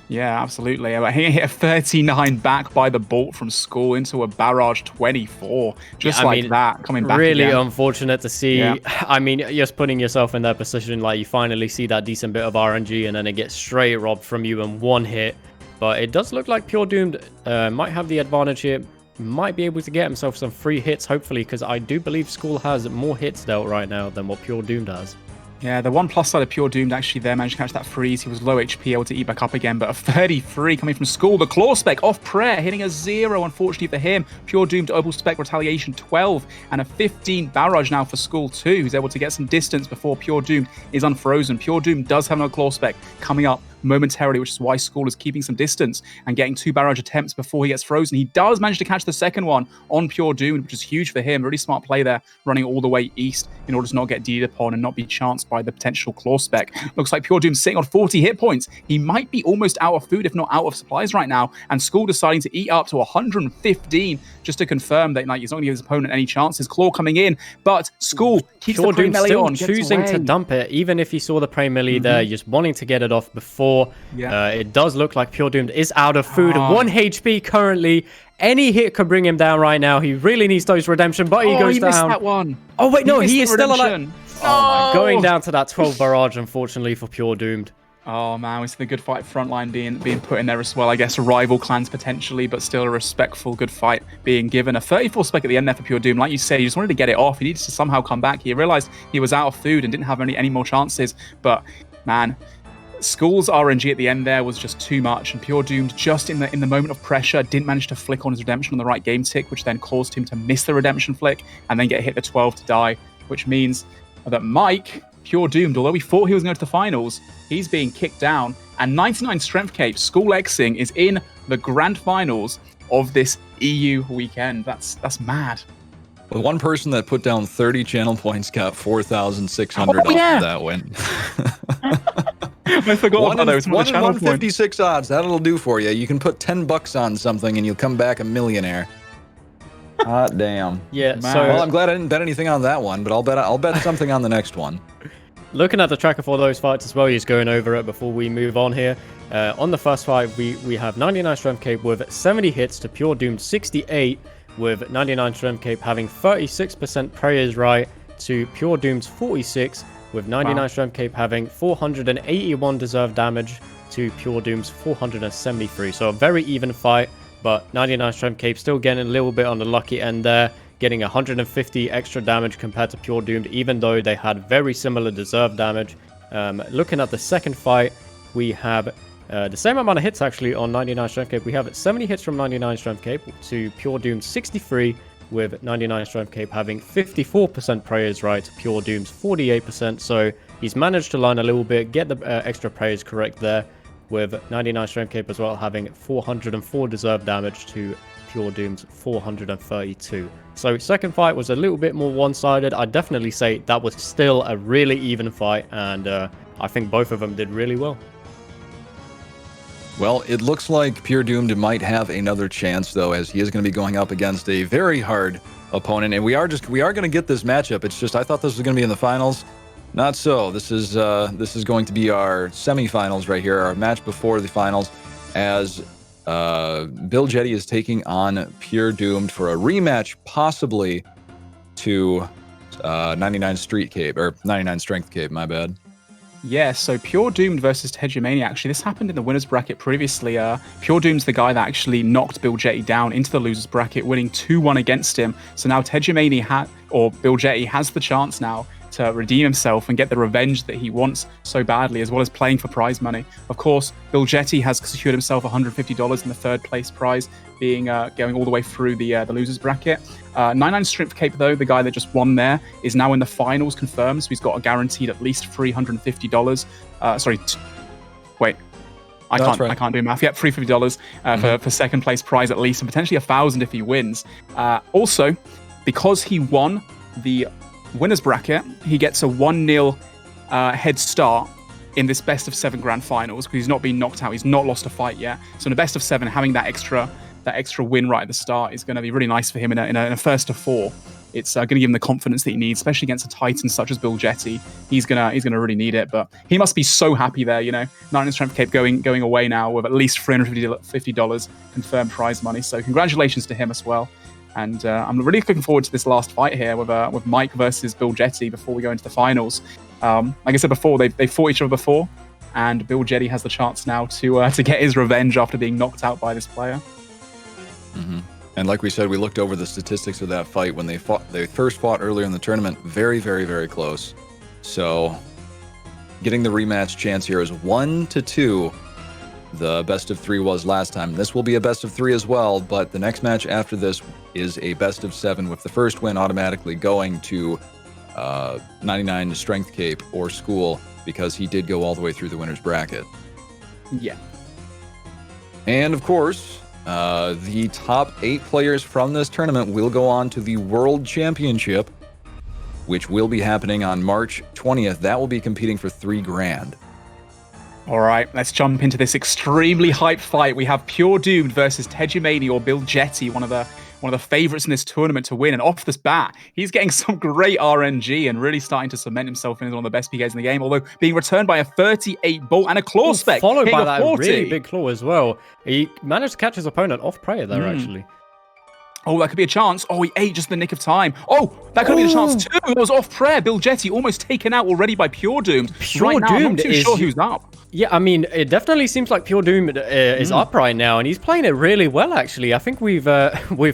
Yeah, absolutely. He hit a 39 back by the bolt from Skull into a barrage 24. Just like that, coming back really again. Unfortunate to see. Yeah. I mean, just putting yourself in that position, like you finally see that decent bit of RNG, and then it gets straight robbed from you in 1 hit. But it does look like Pure Doomed might have the advantage here. Might be able to get himself some free hits, hopefully, because I do believe Skull has more hits dealt right now than what Pure Doomed has. Yeah, the one plus side of Pure Doomed actually there managed to catch that freeze. He was low HP, able to eat back up again, but a 33 coming from Skull. The Claw Spec off prayer, hitting a 0, unfortunately for him. Pure Doomed Opal Spec Retaliation 12, and a 15 barrage now for Skull too, who's able to get some distance before Pure Doom is unfrozen. Pure Doom does have no Claw Spec coming up momentarily, which is why School is keeping some distance and getting 2 barrage attempts before he gets frozen. He does manage to catch the second one on Pure Doomed, which is huge for him. Really smart play there, running all the way east in order to not get deeded upon and not be chanced by the potential claw spec. Looks like Pure Doomed sitting on 40 hit points. He might be almost out of food, if not out of supplies right now, and School deciding to eat up to 115 just to confirm that he's not going to give his opponent any chances. Claw coming in, but School keeps Pure the prey Doom melee still on, gets choosing to away. dump it, even if he saw the prey melee there, just wanting to get it off before. It does look like Pure Doomed is out of food. 1 HP currently. Any hit could bring him down right now. He really needs those redemption, but he goes he down. missed that one. Oh wait, no, missed he the is still alive. redemption. Oh my, going down to that 12 barrage, unfortunately for Pure Doomed. Oh man, we see the good fight frontline being put in there as well. I guess rival clans potentially, but still a respectful good fight being given. A 34 spec at the end there for Pure Doom. Like you say, he just wanted to get it off. He needed to somehow come back. He realized he was out of food and didn't have any more chances. But man, School's RNG at the end there was just too much, and Pure Doomed just in the moment of pressure didn't manage to flick on his redemption on the right game tick, which then caused him to miss the redemption flick and then get hit the 12 to die, which means that Mike, Pure Doomed, although we thought he was going to the finals, he's being kicked down, and 99 Strength Cape, School Xing is in the grand finals of this EU weekend. That's mad. The one person that put down 30 channel points got 4,600 off that win. I forgot about those. 1 in 156 odds. That'll do for you. You can put $10 on something and you'll come back a millionaire. Hot damn. Yeah. Man. So Well, I'm glad I didn't bet anything on that one, but I'll bet something on the next one. looking at the tracker for those fights as well, just going over it before we move on here. On the first fight, we have 99 Strength Cape with 70 hits to Pure Doomed 68, with 99 Strength Cape having 36% prayers right to Pure Doomed's 46, with 99 Strength Cape having 481 deserved damage to Pure Doomed's 473. So a very even fight, but 99 Strength Cape still getting a little bit on the lucky end there, getting 150 extra damage compared to Pure Doomed, even though they had very similar deserved damage. Looking at the second fight, we have the same amount of hits actually on 99 Strength Cape. We have 70 hits from 99 Strength Cape to Pure Doomed's 63, with 99 Strength Cape having 54% prayers right to Pure Doomed's 48%. So he's managed to line a little bit, get the extra prayers correct there, with 99 Strength Cape as well having 404 deserved damage to Pure Doomed's 432. So second fight was a little bit more one-sided. I'd definitely say that was still a really even fight, and I think both of them did really well. Well, it looks like Pure Doomed might have another chance, though, as he is going to be going up against a very hard opponent, and we are going to get this matchup. It's just I thought this was going to be in the finals. Not so. This is going to be our semifinals right here, our match before the finals, as Bill Jetty is taking on Pure Doomed for a rematch, possibly to 99 Street Cape, or 99 Strength Cape, my bad. Yeah, so Pure Doomed versus Tejumania. Actually, this happened in the winners bracket previously. Pure Doomed's the guy that actually knocked Bill Jetty down into the losers bracket, winning 2-1 against him. So now Tejumania or Bill Jetty has the chance now to redeem himself and get the revenge that he wants so badly, as well as playing for prize money. Of course, Bill Jetty has secured himself $150 in the third place prize, being going all the way through the losers bracket. 99 Strength Cape, though, the guy that just won there, is now in the finals confirmed, so he's got a guaranteed at least $350. Wait. I can't do math. Yep, $350 for second place prize at least, and potentially $1,000 if he wins. Also, because he won the winners bracket, he gets a 1-0 head start in this best of 7 grand finals, because he's not been knocked out. He's not lost a fight yet. So in a best of 7, having that extra win right at the start is going to be really nice for him in a first of 4. It's going to give him the confidence that he needs, especially against a titan such as Bill Jetty. He's gonna really need it, but he must be so happy there. 99 Strength Cape going away now with at least $350 confirmed prize money. So congratulations to him as well. And I'm really looking forward to this last fight here with Mike versus Bill Jetty before we go into the finals. Like I said before, they fought each other before, and Bill Jetty has the chance now to get his revenge after being knocked out by this player. Mm-hmm. And like we said, we looked over the statistics of that fight when they first fought earlier in the tournament. Very, very, very close. So getting the rematch chance here is 1-2. The best of 3 was last time. This will be a best of 3 as well, but the next match after this is a best of 7, with the first win automatically going to 99 Strength Cape or School, because he did go all the way through the winner's bracket. Yeah. And of course, the top 8 players from this tournament will go on to the World Championship, which will be happening on March 20th. That will be competing for $3 grand. All right, let's jump into this extremely hyped fight. We have Pure Doomed versus Tejumani or Bill Jetty, one of the favorites in this tournament to win. And off this bat, he's getting some great RNG and really starting to cement himself in as one of the best PKs in the game, although being returned by a 38 bolt and a claw spec. Followed by that 40. really big claw as well. He managed to catch his opponent off prayer there, actually. Oh, that could be a chance. Oh, he ate just in the nick of time. Oh, that could be a chance too. It was off prayer. Bill Jetty almost taken out already by Pure Doomed. Pure now, I'm not Doomed too sure who's up. Yeah, I mean, it definitely seems like Pure Doom is up right now, and he's playing it really well, actually. I think we've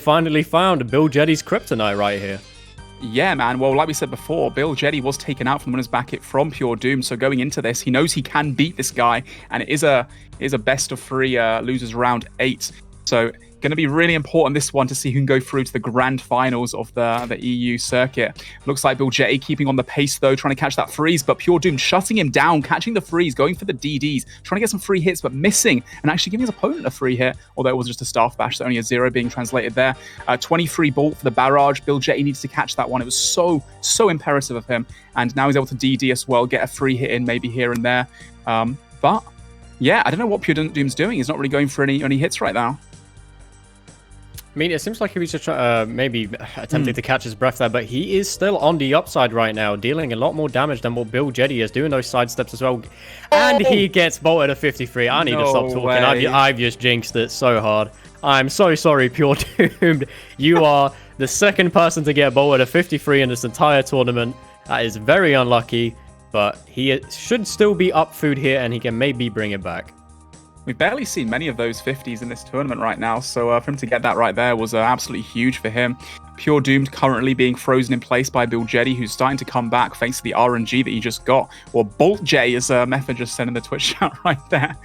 finally found Bill Jetty's kryptonite right here. Yeah, man. Well, like we said before, Bill Jetty was taken out from the winner's bracket from Pure Doom. So going into this, he knows he can beat this guy, and it is a best of 3 losers round 8. So going to be really important, this one, to see who can go through to the grand finals of the EU circuit. Looks like Bill Jetty keeping on the pace, though, trying to catch that freeze, but Pure Doom shutting him down, catching the freeze, going for the DDs, trying to get some free hits, but missing, and actually giving his opponent a free hit, although it was just a staff bash, so only a 0 being translated there. 23 bolt for the barrage. Bill Jetty needs to catch that one. It was so imperative of him, and now he's able to DD as well, get a free hit in maybe here and there. But, yeah, I don't know what Pure Doom's doing. He's not really going for any hits right now. I mean, it seems like he was just maybe attempting to catch his breath there, but he is still on the upside right now, dealing a lot more damage than what Bill Jetty is, doing those side steps as well. And he gets bolted at 53. I need to stop talking. I've just jinxed it so hard. I'm so sorry, Pure Doomed. You are the second person to get bolted at 53 in this entire tournament. That is very unlucky, but he should still be up food here, and he can maybe bring it back. We've barely seen many of those 50s in this tournament right now, so for him to get that right there was absolutely huge for him. Pure Doomed currently being frozen in place by Bill Jetty, who's starting to come back thanks to the RNG that he just got. Or Bolt J, as Method just said in the Twitch chat right there.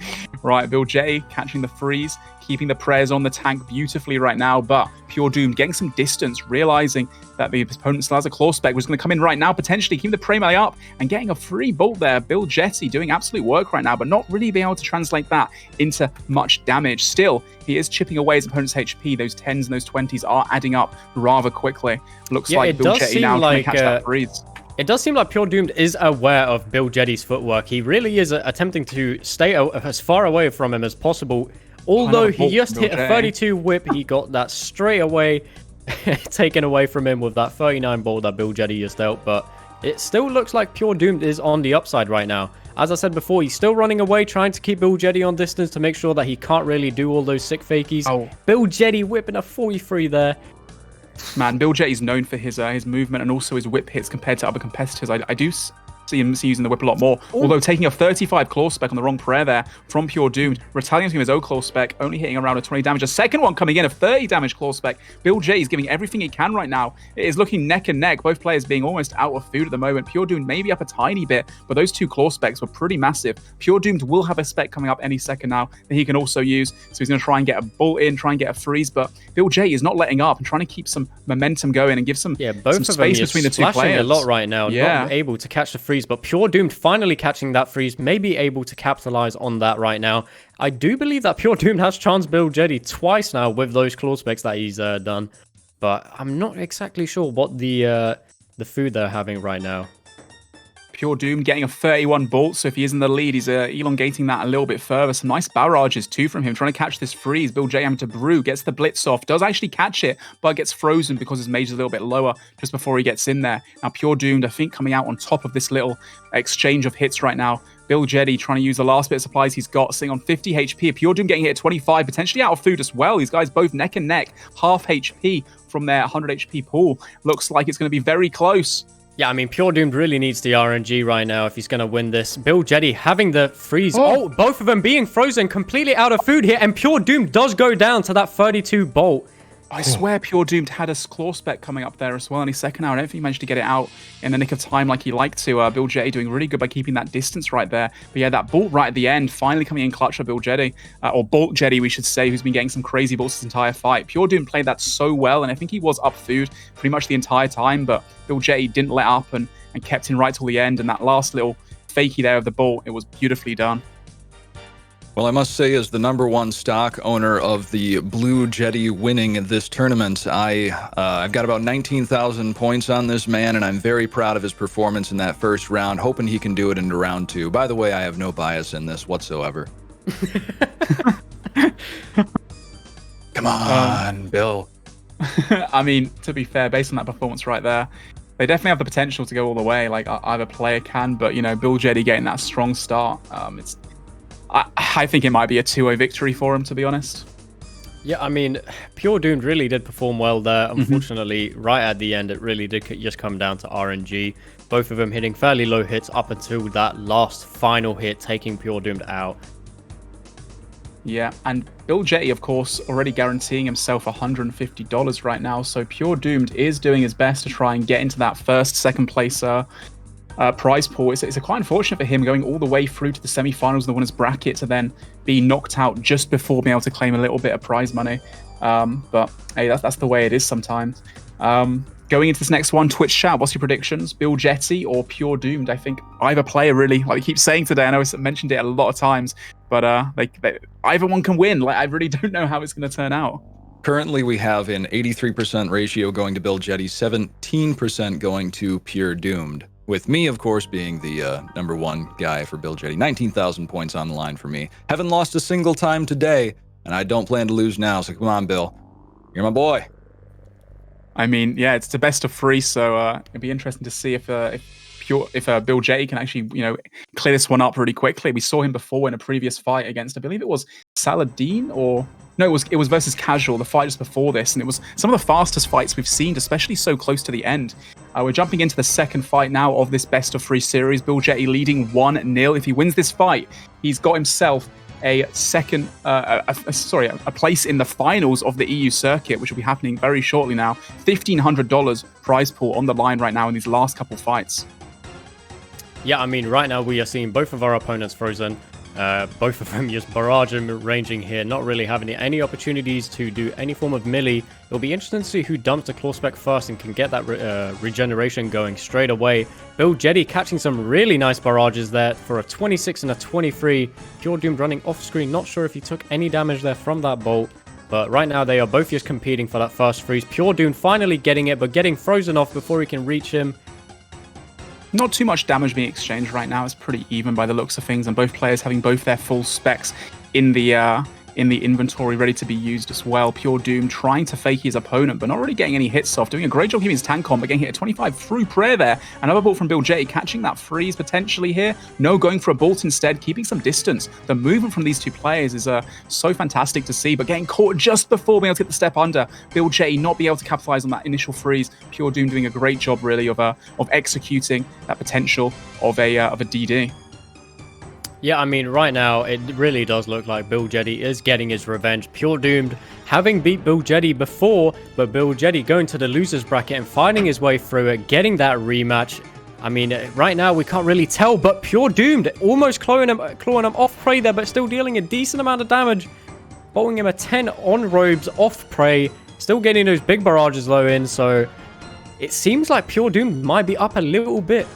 Right, Bill Jetty catching the freeze, keeping the prayers on the tank beautifully right now, but Pure Doomed getting some distance, realizing that the opponent still has a claw spec, was going to come in right now, potentially keeping the prey melee up and getting a free bolt there. Bill Jetty doing absolute work right now, but not really being able to translate that into much damage. Still, he is chipping away his opponent's HP. Those 10s and those 20s are adding up rather quickly. Looks like Bill Jetty now trying to catch that freeze. It does seem like Pure Doomed is aware of Bill Jetty's footwork. He really is attempting to stay as far away from him as possible. Although he just hit a 32 whip, he got that straight away taken away from him with that 39 bolt that Bill Jetty just dealt. But it still looks like Pure Doomed is on the upside right now. As I said before, he's still running away, trying to keep Bill Jetty on distance to make sure that he can't really do all those sick fakies. Bill Jetty whipping a 43 there. Man, Bill Jetty's known for his movement and also his whip hits compared to other competitors. I do see him using the whip a lot more. Although taking a 35 claw spec on the wrong prayer there from Pure Doomed, retaliating his own claw spec, only hitting around a 20 damage. A second one coming in, a 30 damage claw spec. Bill J is giving everything he can right now. It is looking neck and neck, both players being almost out of food at the moment. Pure Doomed maybe up a tiny bit, but those 2 claw specs were pretty massive. Pure Doomed will have a spec coming up any second now that he can also use, so he's going to try and get a bolt in, try and get a freeze, but Bill J is not letting up and trying to keep some momentum going and give some space between the 2 players. A lot right now, not able to catch the freeze, but Pure Doomed finally catching that freeze, maybe able to capitalize on that right now. I do believe that Pure Doomed has chanced Bill Jetty twice now with those claw specs that he's done, but I'm not exactly sure what the food they're having right now. Pure Doom getting a 31 bolt, so if he is in the lead, he's elongating that a little bit further. Some nice barrages too from him, trying to catch this freeze. Bill J having to brew, gets the blitz off, does actually catch it, but gets frozen because his mage is a little bit lower just before he gets in there. Now Pure Doomed, I think, coming out on top of this little exchange of hits right now. Bill Jetty trying to use the last bit of supplies he's got, sitting on 50 HP. Pure Doom getting hit at 25, potentially out of food as well. These guys both neck and neck, half HP from their 100 HP pool. Looks like it's going to be very close. Yeah, I mean, Pure Doomed really needs the RNG right now if he's going to win this. Bill Jetty having the freeze. Oh, both of them being frozen, completely out of food here. And Pure Doomed does go down to that 32 bolt. I swear Pure Doomed had a claw spec coming up there as well in his second hour. I don't think he managed to get it out in the nick of time like he liked to. Bill Jetty doing really good by keeping that distance right there. But yeah, that bolt right at the end, finally coming in clutch for Bill Jetty. Or Bolt Jetty, we should say, who's been getting some crazy bolts this entire fight. Pure Doomed played that so well, and I think he was up food pretty much the entire time. But Bill Jetty didn't let up and kept in right till the end. And that last little fakie there of the bolt, it was beautifully done. Well, I must say, as the #1 stock owner of the Blue Jetty winning this tournament, I've got about 19,000 points on this man, and I'm very proud of his performance in that first round, hoping he can do it into round 2. By the way, I have no bias in this whatsoever. Come on, Bill. I mean, to be fair, based on that performance right there, they definitely have the potential to go all the way. Like either player can, but Bill Jetty getting that strong start, I think it might be a 2-0 victory for him, to be honest. Yeah, I mean, Pure Doomed really did perform well there. Unfortunately, right at the end, it really did just come down to RNG. Both of them hitting fairly low hits up until that last final hit, taking Pure Doomed out. Yeah, and Bill Jetty, of course, already guaranteeing himself $150 right now. So Pure Doomed is doing his best to try and get into that second place prize pool. It's quite unfortunate for him going all the way through to the semi-finals of the winners bracket to then be knocked out just before being able to claim a little bit of prize money. But hey, that's the way it is sometimes. Going into this next one, Twitch chat, what's your predictions? Bill Jetty or Pure Doomed? I think either player really, like we keep saying today, I know I mentioned it a lot of times, but either one can win. Like I really don't know how it's going to turn out. Currently, we have an 83% ratio going to Bill Jetty, 17% going to Pure Doomed. With me, of course, being the #1 guy for Bill Jetty. 19,000 points on the line for me. Haven't lost a single time today, and I don't plan to lose now, so come on, Bill. You're my boy. I mean, yeah, it's the best of 3, so it'd be interesting to see if Bill Jetty can actually, clear this one up really quickly. We saw him before in a previous fight against, I believe it was Saladin or... No, it was versus Casual, the fight just before this, and it was some of the fastest fights we've seen, especially so close to the end. We're jumping into the second fight now of this best of 3 series. Bill Jetty leading 1-0. If he wins this fight, he's got himself a place in the finals of the EU circuit, which will be happening very shortly now. $1,500 prize pool on the line right now in these last couple fights. Yeah, I mean, right now we are seeing both of our opponents frozen. Both of them just barrage and ranging here, not really having any opportunities to do any form of melee. It'll be interesting to see who dumps the claw spec first and can get that regeneration going straight away. Bill Jetty catching some really nice barrages there for a 26 and a 23. Pure Doomed running off screen, not sure if he took any damage there from that bolt. But right now they are both just competing for that first freeze. Pure Doomed finally getting it, but getting frozen off before he can reach him. Not too much damage being exchanged right now. It's pretty even by the looks of things, and both players having both their full specs in the inventory ready to be used as well. Pure Doom trying to fake his opponent, but not really getting any hits off. Doing a great job keeping his tank on, but getting hit at 25 through prayer there. Another bolt from Bill Jetty, catching that freeze potentially here. No, going for a bolt instead, keeping some distance. The movement from these two players is so fantastic to see, but getting caught just before being able to get the step under. Bill Jetty not being able to capitalize on that initial freeze. Pure Doom doing a great job really of executing that potential of a DD. Yeah, I mean, right now, it really does look like Bill Jetty is getting his revenge. Pure Doomed having beat Bill Jetty before, but Bill Jetty going to the loser's bracket and finding his way through it, getting that rematch. I mean, right now, we can't really tell, but Pure Doomed almost clawing him off prey there, but still dealing a decent amount of damage. Bowling him a 10 on robes off prey, still getting those big barrages low in, so it seems like Pure Doomed might be up a little bit.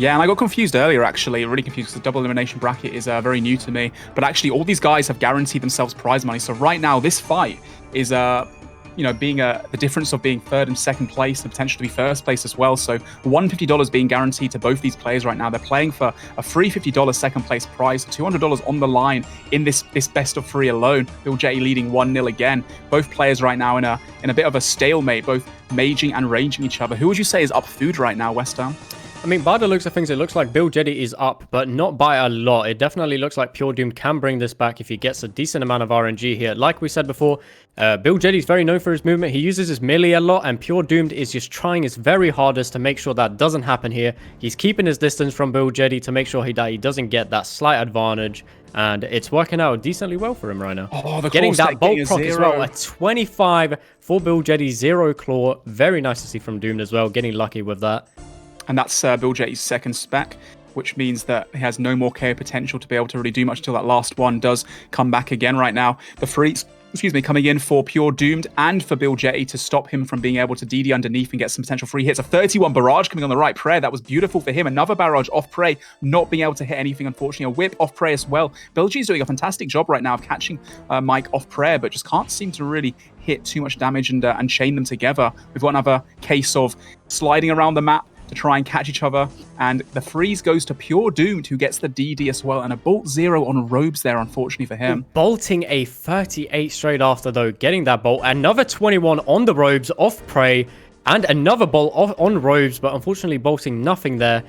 Yeah, and I got confused earlier, actually. Really confused because the double elimination bracket is very new to me. But actually, all these guys have guaranteed themselves prize money. So right now, this fight is, being the difference of being third and second place, the potential to be first place as well. So $150 being guaranteed to both these players right now. They're playing for a free $50 second place prize, $200 on the line in this best of 3 alone. Bill Jetty leading 1-0 again. Both players right now in a bit of a stalemate, both maging and ranging each other. Who would you say is up food right now, West Ham? I mean, by the looks of things, it looks like Bill Jetty is up, but not by a lot. It definitely looks like Pure Doom can bring this back if he gets a decent amount of RNG here. Like we said before, Bill Jetty is very known for his movement. He uses his melee a lot, and Pure Doomed is just trying his very hardest to make sure that doesn't happen here. He's keeping his distance from Bill Jetty to make sure that he doesn't get that slight advantage, and it's working out decently well for him right now. Oh, the getting that bolt proc 0 as well, a 25 for Bill Jetty, 0 claw. Very nice to see from Doomed as well, getting lucky with that. And that's Bill Jetty's second spec, which means that he has no more KO potential to be able to really do much until that last one does come back again right now. The freeze coming in for Pure Doomed and for Bill Jetty to stop him from being able to DD underneath and get some potential free hits. A 31 barrage coming on the right. Prayer, that was beautiful for him. Another barrage off Prey, not being able to hit anything, unfortunately. A whip off Prey as well. Bill G's doing a fantastic job right now of catching Mike off Prayer, but just can't seem to really hit too much damage and chain them together. We've got another case of sliding around the map to try and catch each other, and the freeze goes to Pure Doomed, who gets the DD as well, and a bolt 0 on Robes there, unfortunately for him. Bolting a 38 straight after, though, getting that bolt. Another 21 on the Robes off Prey, and another bolt on Robes, but unfortunately bolting nothing there,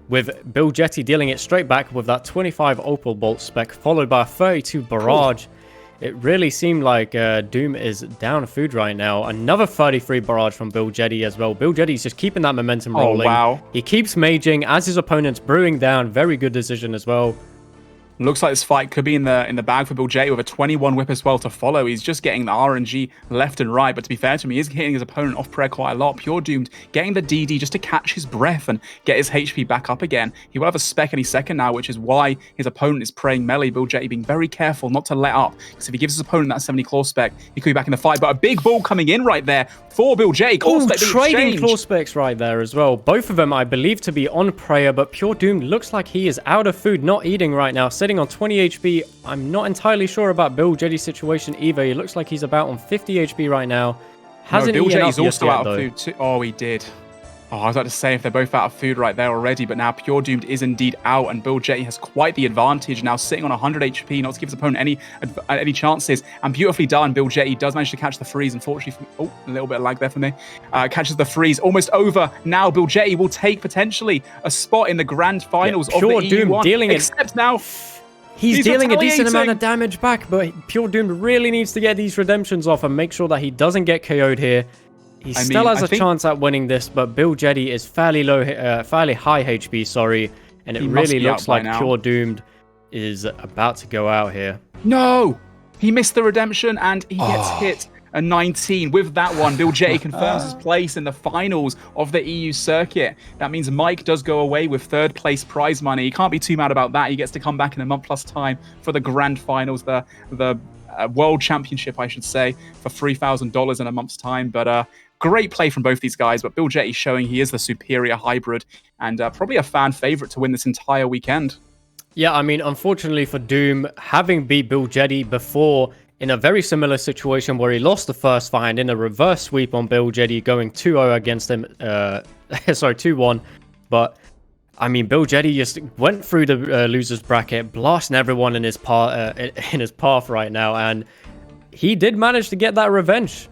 with Bill Jetty dealing it straight back with that 25 Opal bolt spec, followed by a 32 barrage. It really seemed like Doom is down food right now. Another 33 barrage from Bill Jetty as well. Bill Jetty's just keeping that momentum rolling. Wow. He keeps maging as his opponent's brewing down. Very good decision as well. Looks like this fight could be in the bag for Bill Jetty with a 21 whip as well to follow. He's just getting the RNG left and right, but to be fair to him, he is hitting his opponent off Prayer quite a lot. Pure Doomed getting the DD just to catch his breath and get his HP back up again. He will have a spec any second now, which is why his opponent is praying melee. Bill Jetty being very careful not to let up, because if he gives his opponent that 70 claw spec, he could be back in the fight. But a big ball coming in right there for Bill Jetty. Trading claw specs right there as well. Both of them, I believe, to be on Prayer, but Pure Doomed looks like he is out of food, not eating right now, sitting on 20 HP. I'm not entirely sure about Bill Jetty's situation either. He looks like he's about on 50 HP right now. Hasn't Bill Jetty's also yet, out of food too. Oh, he did. Oh, I was about to say if they're both out of food right there already, but now Pure Doomed is indeed out, and Bill Jetty has quite the advantage now, sitting on 100 HP, not to give his opponent any chances. And beautifully done, Bill Jetty does manage to catch the freeze. Unfortunately, a little bit of lag there for me. Catches the freeze, almost over. Now Bill Jetty will take potentially a spot in the grand finals of the EU1. Dealing except now. He's dealing a decent amount of damage back, but Pure Doomed really needs to get these redemptions off and make sure that he doesn't get KO'd here. He still has a chance at winning this, but Bill Jetty is fairly high HP, sorry, and it really looks like Pure Doomed is about to go out here. No! He missed the redemption, and he gets hit a 19. With that one, Bill Jetty confirms his place in the finals of the EU circuit. That means Mike does go away with third place prize money. He can't be too mad about that. He gets to come back in a month plus time for the grand finals, the world championship, I should say, for $3,000 in a month's time. But great play from both these guys. But Bill Jetty showing he is the superior hybrid and probably a fan favorite to win this entire weekend. Yeah, I mean, unfortunately for Doom, having beat Bill Jetty before in a very similar situation where he lost the first fight and in a reverse sweep on Bill Jetty, going 2-0 against him, 2-1. But, I mean, Bill Jetty just went through the loser's bracket, blasting everyone in his path right now, and he did manage to get that revenge.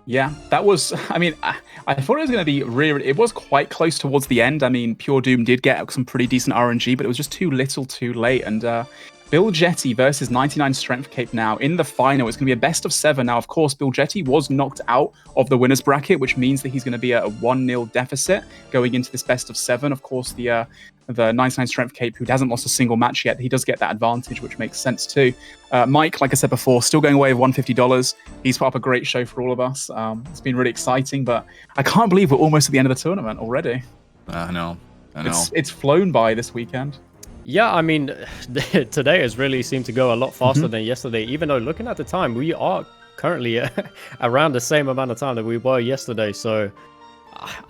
Yeah, that was, I mean, I thought it was going to be it was quite close towards the end. I mean, Pure Doom did get some pretty decent RNG, but it was just too little too late, and Bill Jetty versus 99 Strength Cape now in the final. It's going to be a best of 7. Now, of course, Bill Jetty was knocked out of the winner's bracket, which means that he's going to be at a 1-0 deficit going into this best of 7. Of course, the 99 Strength Cape, who hasn't lost a single match yet, he does get that advantage, which makes sense too. Mike, like I said before, still going away with $150. He's put up a great show for all of us. It's been really exciting, but I can't believe we're almost at the end of the tournament already. I know. It's flown by this weekend. Yeah, I mean, today has really seemed to go a lot faster than yesterday, even though looking at the time, we are currently around the same amount of time that we were yesterday. So,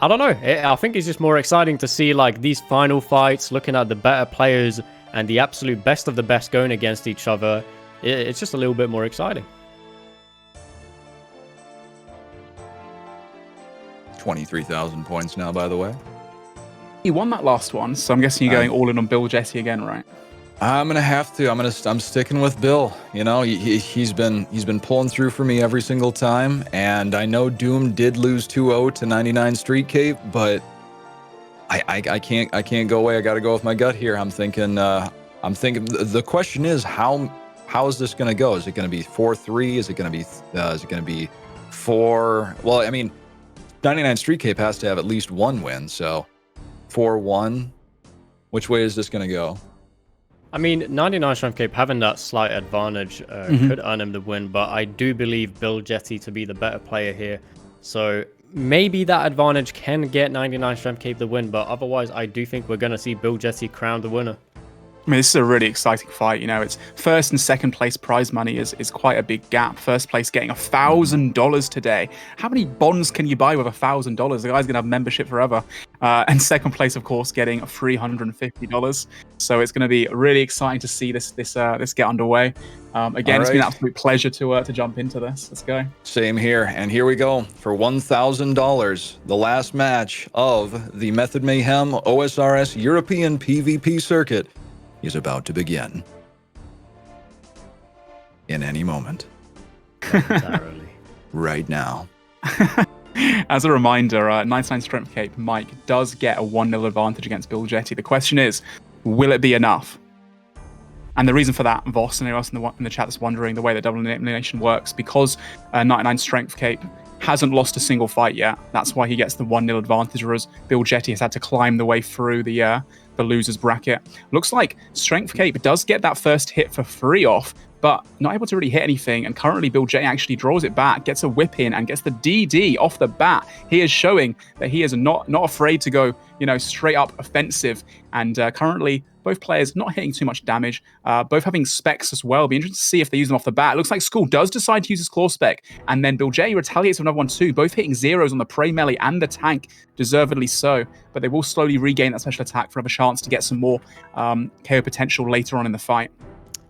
I don't know. I think it's just more exciting to see like these final fights, looking at the better players and the absolute best of the best going against each other. It's just a little bit more exciting. 23,000 points now, by the way. He won that last one, so I'm guessing you're going all in on Bill Jetty again, right? I'm gonna have to. I'm sticking with Bill. You know, he's been pulling through for me every single time, and I know Doom did lose 2-0 to 99 Street Cape, but I can't go away. I got to go with my gut here. I'm thinking. The question is how is this gonna go? Is it gonna be 4-3? Is it gonna be 4? Well, I mean, 99 Street Cape has to have at least one win, so 4-1. Which way is this gonna go? I mean, 99 Strength Cape having that slight advantage could earn him the win, but I do believe Bill Jetty to be the better player here. So maybe that advantage can get 99 Strength Cape the win, but otherwise I do think we're going to see Bill Jetty crowned the winner. I mean, this is a really exciting fight. You know, it's first and second place prize money is quite a big gap. First place getting $1,000 today. How many bonds can you buy with $1,000? The guy's gonna have membership forever. And second place, of course, getting $350. So it's gonna be really exciting to see this get underway. Again, it's been an absolute pleasure to jump into this. Let's go. Same here. And here we go for $1,000. The last match of the Method Mayhem OSRS European PvP circuit is about to begin. In any moment. Right now. As a reminder, 99 Strength Cape Mike does get a 1-0 advantage against Bill Jetty. The question is, will it be enough? And the reason for that, Voss and anyone else in the chat that's wondering the way that double elimination works, because 99 Strength Cape hasn't lost a single fight yet. That's why he gets the 1-0 advantage, whereas Bill Jetty has had to climb the way through the losers bracket. Looks like Strength Cape does get that first hit for free off, but not able to really hit anything. And currently Bill Jetty actually draws it back, gets a whip in, and gets the DD off the bat. He is showing that he is not afraid to go, straight up offensive. And currently both players not hitting too much damage, both having specs as well. Be interested to see if they use them off the bat. It looks like Skull does decide to use his claw spec, and then Bill Jetty retaliates with another one too, both hitting zeros on the prey melee and the tank, deservedly so. But they will slowly regain that special attack for another chance to get some more KO potential later on in the fight.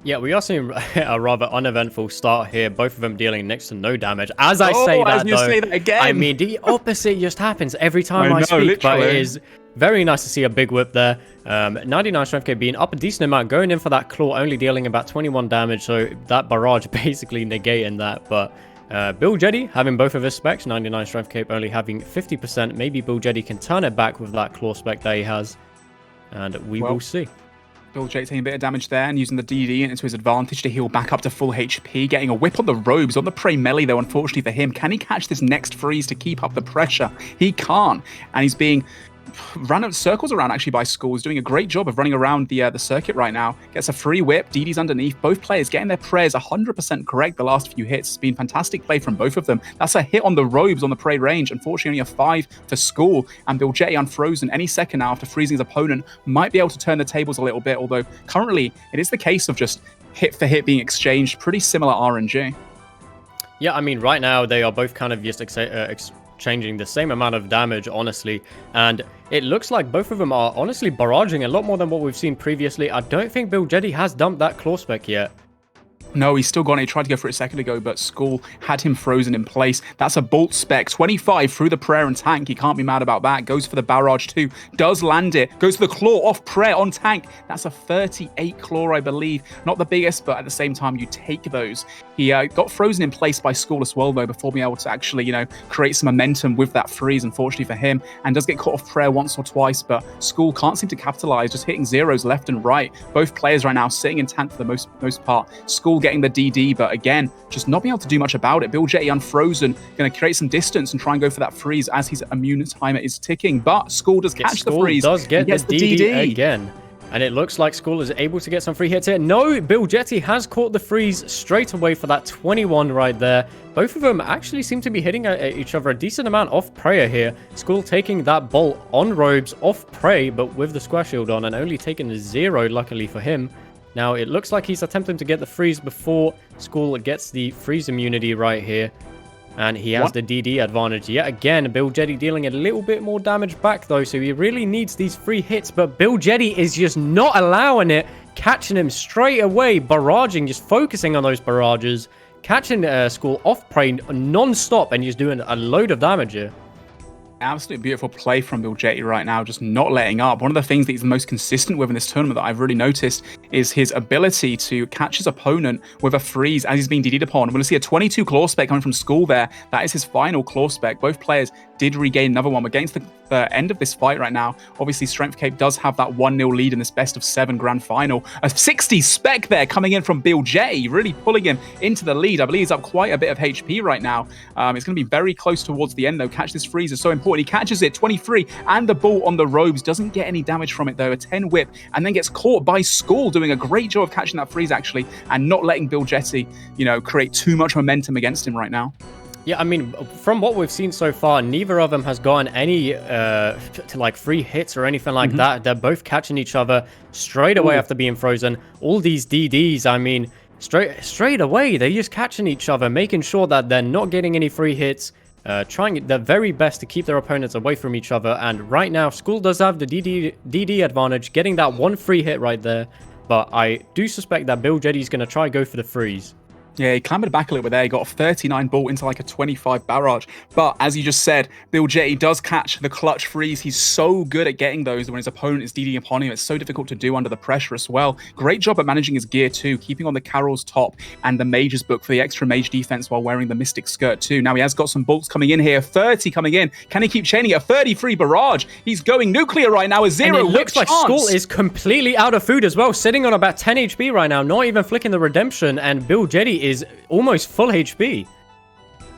Yeah, we are seeing a rather uneventful start here. Both of them dealing next to no damage. As I say that again. I mean, the opposite just happens every time I speak. Literally. But it is very nice to see a big whip there. 99 Strength Cape being up a decent amount, going in for that claw, only dealing about 21 damage. So that barrage basically negating that. But Bill Jetty having both of his specs, 99 Strength Cape only having 50%. Maybe Bill Jetty can turn it back with that claw spec that he has. And we will see. Bill Jetty taking a bit of damage there and using the DD into his advantage to heal back up to full HP, getting a whip on the robes, on the prey melee though, unfortunately for him. Can he catch this next freeze to keep up the pressure? He can't, and he's being ran circles around actually by Skull. He's doing a great job of running around the circuit right now. Gets a free whip, DD's underneath. Both players getting their prayers 100% correct the last few hits. It's been fantastic play from both of them. That's a hit on the robes on the prey range. Unfortunately, only a 5 for Skull, and Bill Jetty unfrozen any second now after freezing his opponent. Might be able to turn the tables a little bit, although currently it is the case of just hit for hit being exchanged. Pretty similar RNG. Yeah, I mean, right now they are both kind of just exchanging the same amount of damage, honestly, and it looks like both of them are honestly barraging a lot more than what we've seen previously. I don't think Bill Jetty has dumped that claw spec yet. No, he's still got it. He tried to go for it a second ago, but Skull had him frozen in place. That's a bolt spec. 25 through the prayer and tank. He can't be mad about that. Goes for the barrage too. Does land it. Goes for the claw off prayer on tank. That's a 38 claw, I believe. Not the biggest, but at the same time, you take those. He got frozen in place by Skull as well, though, before being able to actually, create some momentum with that freeze, unfortunately for him. And does get caught off prayer once or twice, but Skull can't seem to capitalize, just hitting zeros left and right. Both players right now sitting in tank for the most part. Skull getting the DD, but again, just not being able to do much about it. Bill Jetty unfrozen, going to create some distance and try and go for that freeze as his immune timer is ticking. But Skull does catch the freeze. Does get the DD again. And it looks like Skull is able to get some free hits here. No, Bill Jetty has caught the freeze straight away for that 21 right there. Both of them actually seem to be hitting at each other a decent amount off prayer here. Skull taking that bolt on robes off prey, but with the square shield on, and only taking the 0, luckily for him. Now, it looks like he's attempting to get the freeze before Skull gets the freeze immunity right here. And he has the DD advantage yet again. Bill Jetty dealing a little bit more damage back, though, so he really needs these free hits. But Bill Jetty is just not allowing it, catching him straight away, barraging, just focusing on those barrages, catching Skull off prey non-stop, and he's doing a load of damage here. Absolutely beautiful play from Bill Jetty right now, just not letting up. One of the things that he's the most consistent with in this tournament that I've really noticed is his ability to catch his opponent with a freeze as he's being DD'd upon. We're going to see a 22 claw spec coming from Skull there. That is his final claw spec. Both players did regain another one against the end of this fight right now. Obviously, Strength Cape does have that 1-0 lead in this best of 7 grand final. A 60 spec there coming in from Bill Jetty, really pulling him into the lead. I believe he's up quite a bit of HP right now. It's going to be very close towards the end, though. Catch this freeze is so important. He catches it, 23, and the ball on the robes. Doesn't get any damage from it, though. A 10 whip, and then gets caught by Skull, doing a great job of catching that freeze, actually, and not letting Bill Jetty, create too much momentum against him right now. Yeah, I mean, from what we've seen so far, neither of them has gotten any like free hits or anything like that. They're both catching each other straight away after being frozen. All these DDs, I mean, straight away, they're just catching each other, making sure that they're not getting any free hits, trying their very best to keep their opponents away from each other. And right now, School does have the DD advantage, getting that one free hit right there. But I do suspect that Bill Jetty's going to try go for the freeze. Yeah, he clambered back a little bit there. He got a 39 bolt into like a 25 barrage. But as you just said, Bill Jetty does catch the clutch freeze. He's so good at getting those when his opponent is DDing upon him. It's so difficult to do under the pressure as well. Great job at managing his gear too, keeping on the Carol's top and the Mage's book for the extra Mage defense while wearing the Mystic skirt too. Now he has got some bolts coming in here. 30 coming in. Can he keep chaining a 33 barrage? He's going nuclear right now. A 0. And it looks like Skull is completely out of food as well, sitting on about 10 HP right now, not even flicking the redemption, and Bill Jetty is almost full HP.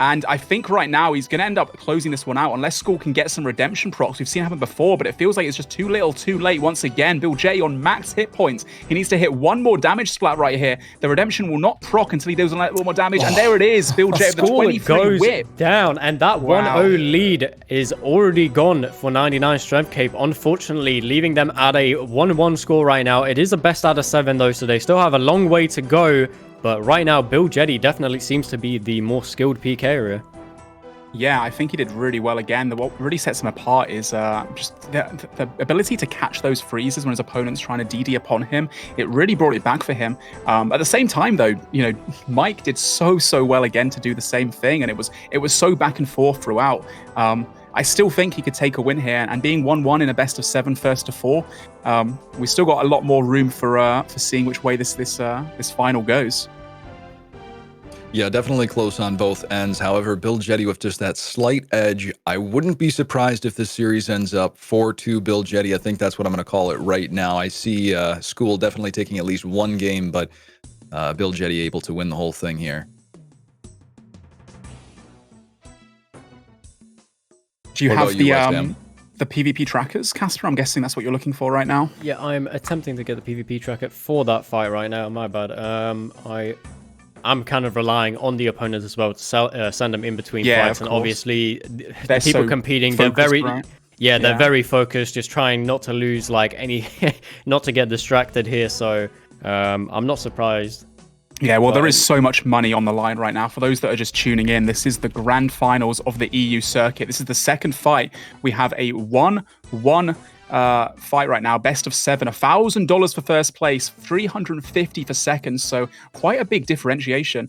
And I think right now he's going to end up closing this one out unless Skull can get some redemption procs. We've seen it happen before, but it feels like it's just too little, too late. Once again, Bill Jetty on max hit points. He needs to hit one more damage splat right here. The redemption will not proc until he does a little more damage. And there it is, Bill Jetty with the 23 goes whip. down, and that 1-0 lead is already gone for 99 Strength Cape, unfortunately, leaving them at a 1-1 score right now. It is a best out of 7 though, so they still have a long way to go. But right now, Bill Jetty definitely seems to be the more skilled PK area. Yeah, I think he did really well again. What really sets him apart is just the ability to catch those freezes when his opponent's trying to DD upon him. It really brought it back for him. At the same time, though, you know, Mike did so well again to do the same thing, and it was so back and forth throughout. I still think he could take a win here, and being 1-1 in a best of 7 first to 4, we still got a lot more room for seeing which way this final goes. Yeah, definitely close on both ends. However, Bill Jetty with just that slight edge. I wouldn't be surprised if this series ends up 4-2 Bill Jetty. I think that's what I'm going to call it right now. I see School definitely taking at least one game, but Bill Jetty able to win the whole thing here. Do you What have about you, the PvP trackers, Casper? I'm guessing that's what you're looking for right now. Yeah, I'm attempting to get the PvP tracker for that fight right now. My bad. I'm kind of relying on the opponents as well to send them in between fights, and obviously the people so competing, they're very, right? They're very focused, just trying not to lose like any, not to get distracted here. So I'm not surprised. Yeah, well, there is so much money on the line right now. For those that are just tuning in, this is the grand finals of the EU circuit. This is the second fight. We have a 1-1 fight right now, best of 7, $1,000 for first place, 350 for second, so quite a big differentiation.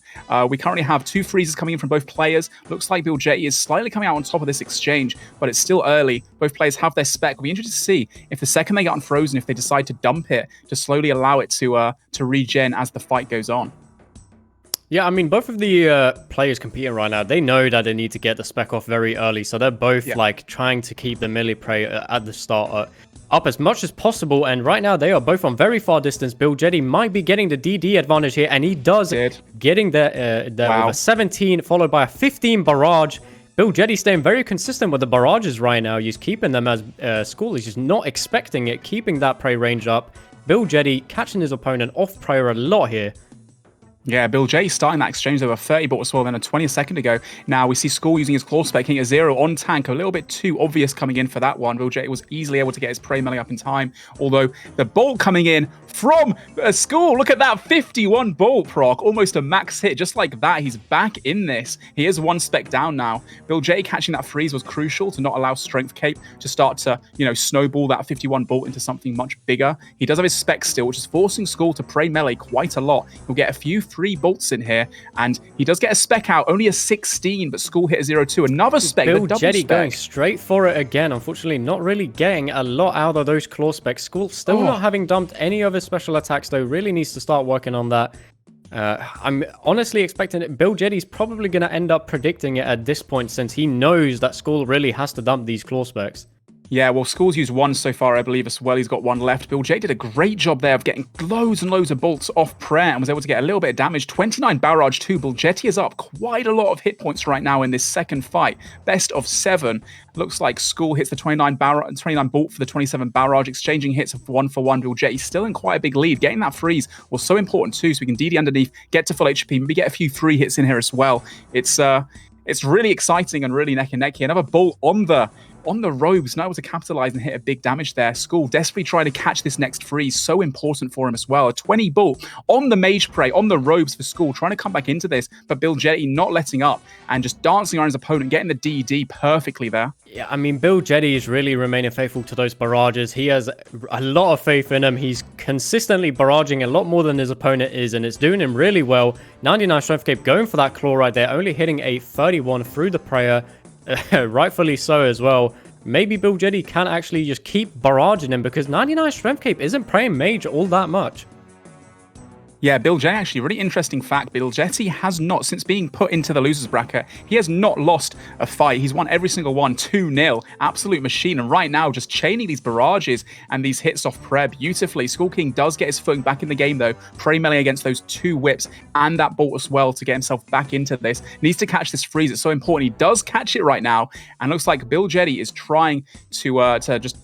We currently have 2 freezes coming in from both players. Looks like Bill Jetty is slightly coming out on top of this exchange, but it's still early. Both players have their spec. We'll be interested to see if the second they get unfrozen, if they decide to dump it to slowly allow it to regen as the fight goes on. Yeah, I mean, both of the players competing right now, they know that they need to get the spec off very early, so they're both like trying to keep the melee prey at the start up as much as possible, and right now they are both on very far distance. Bill Jetty might be getting the DD advantage here, and he does, getting there with a 17 followed by a 15 barrage. Bill Jetty staying very consistent with the barrages right now. He's keeping them as School is just not expecting it, keeping that prey range up. Bill Jetty catching his opponent off prayer a lot here. Yeah, Bill Jetty starting that exchange over 30 bought as well then a 20 a second ago. Now we see Skull using his claw spec, hitting a 0 on tank. A little bit too obvious coming in for that one. Bill Jetty was easily able to get his prey melee up in time. Although the bolt coming in from Skull, look at that 51 bolt proc, almost a max hit. Just like that, he's back in this. He is 1 spec down now. Bill Jetty catching that freeze was crucial to not allow Strength Cape to start to, you know, snowball that 51 bolt into something much bigger. He does have his spec still, which is forcing Skull to prey melee quite a lot. He'll get a few 3 bolts in here, and he does get a spec out, only a 16, but Skull hit a 0-2. Another spec, Bill Jetty going straight for it again. Unfortunately, not really getting a lot out of those claw specs. Skull still not having dumped any of his special attacks, though. Really needs to start working on that. I'm honestly expecting it. Bill Jetty's probably going to end up predicting it at this point, since he knows that Skull really has to dump these claw specs. Yeah, well, Skull's used 1 so far, I believe, as well. He's got 1 left. Bill Jetty did a great job there of getting loads and loads of bolts off prayer and was able to get a little bit of damage. 29 barrage too. Bill Jetty is up quite a lot of hit points right now in this second fight. Best of 7. Looks like Skull hits the 29 bolt for the 27 barrage, exchanging hits of 1 for 1. Bill Jetty still in quite a big lead. Getting that freeze was so important too, so we can DD underneath, get to full HP, maybe get a few 3 hits in here as well. It's really exciting and really neck and neck here. Another bolt on the robes, not able to capitalize and hit a big damage there. School desperately trying to catch this next freeze, so important for him as well. A 20 bolt on the mage prey, on the robes for School, trying to come back into this, but Bill Jetty not letting up and just dancing around his opponent, getting the DD perfectly there. Yeah, I mean, Bill Jetty is really remaining faithful to those barrages. He has a lot of faith in him. He's consistently barraging a lot more than his opponent is, and it's doing him really well. 99 strength cape going for that claw right there, only hitting a 31 through the prayer. Rightfully so as well. Maybe Bill Jetty can actually just keep barraging him because 99 strength cape isn't praying mage all that much. Yeah, Bill Jetty, actually, really interesting fact. Bill Jetty has not, since being put into the losers bracket, he has not lost a fight. He's won every single one 2-0. Absolute machine. And right now, just chaining these barrages and these hits off prayer beautifully. Skull King does get his footing back in the game, though. Prey melee against those 2 whips and that bolt as well to get himself back into this. Needs to catch this freeze. It's so important. He does catch it right now. And looks like Bill Jetty is trying to just,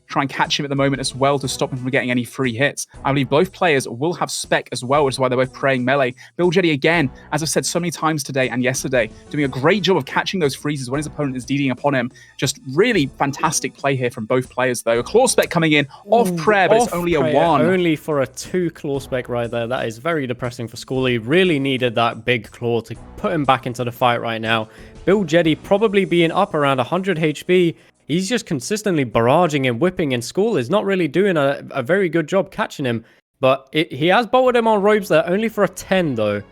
try and catch him at the moment as well to stop him from getting any free hits. I believe both players will have spec as well, which is why they're both praying melee. Bill Jetty, again, as I've said so many times today and yesterday, doing a great job of catching those freezes when his opponent is DDing upon him. Just really fantastic play here from both players, though. A claw spec coming in off prayer, but it's only a 1. Only for a 2 claw spec right there. That is very depressing for School. He really needed that big claw to put him back into the fight right now. Bill Jetty probably being up around 100 HP. He's just consistently barraging and whipping, and School is not really doing a very good job catching him. But he has bolted him on robes there, only for a 10 though.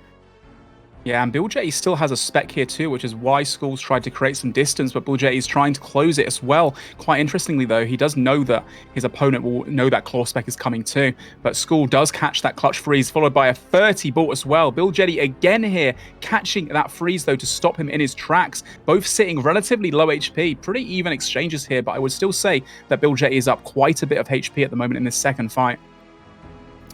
Yeah, and Bill Jetty still has a spec here too, which is why School's tried to create some distance, but Bill Jetty is trying to close it as well. Quite interestingly, though, he does know that his opponent will know that claw spec is coming too, but School does catch that clutch freeze, followed by a 30 bolt as well. Bill Jetty again here, catching that freeze, though, to stop him in his tracks. Both sitting relatively low HP. Pretty even exchanges here, but I would still say that Bill Jetty is up quite a bit of HP at the moment in this second fight.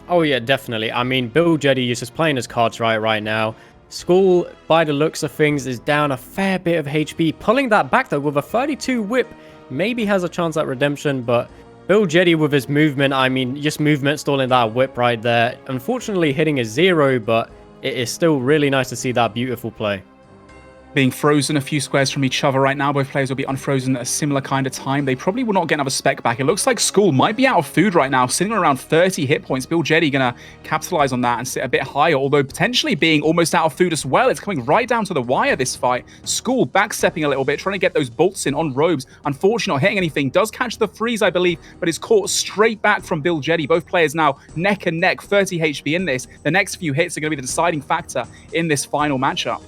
Oh yeah, definitely. I mean, Bill Jetty is just playing his cards right now. School, by the looks of things, is down a fair bit of HP. Pulling that back, though, with a 32 whip. Maybe has a chance at redemption, but Bill Jetty with his movement, I mean, just movement stalling that whip right there. Unfortunately, hitting a 0, but it is still really nice to see that beautiful play. Being frozen a few squares from each other right now. Both players will be unfrozen at a similar kind of time. They probably will not get another spec back. It looks like School might be out of food right now, sitting around 30 hit points. Bill Jetty going to capitalize on that and sit a bit higher, although potentially being almost out of food as well. It's coming right down to the wire, this fight. School backstepping a little bit, trying to get those bolts in on robes. Unfortunately, not hitting anything. Does catch the freeze, I believe, but is caught straight back from Bill Jetty. Both players now neck and neck, 30 HP in this. The next few hits are going to be the deciding factor in this final matchup.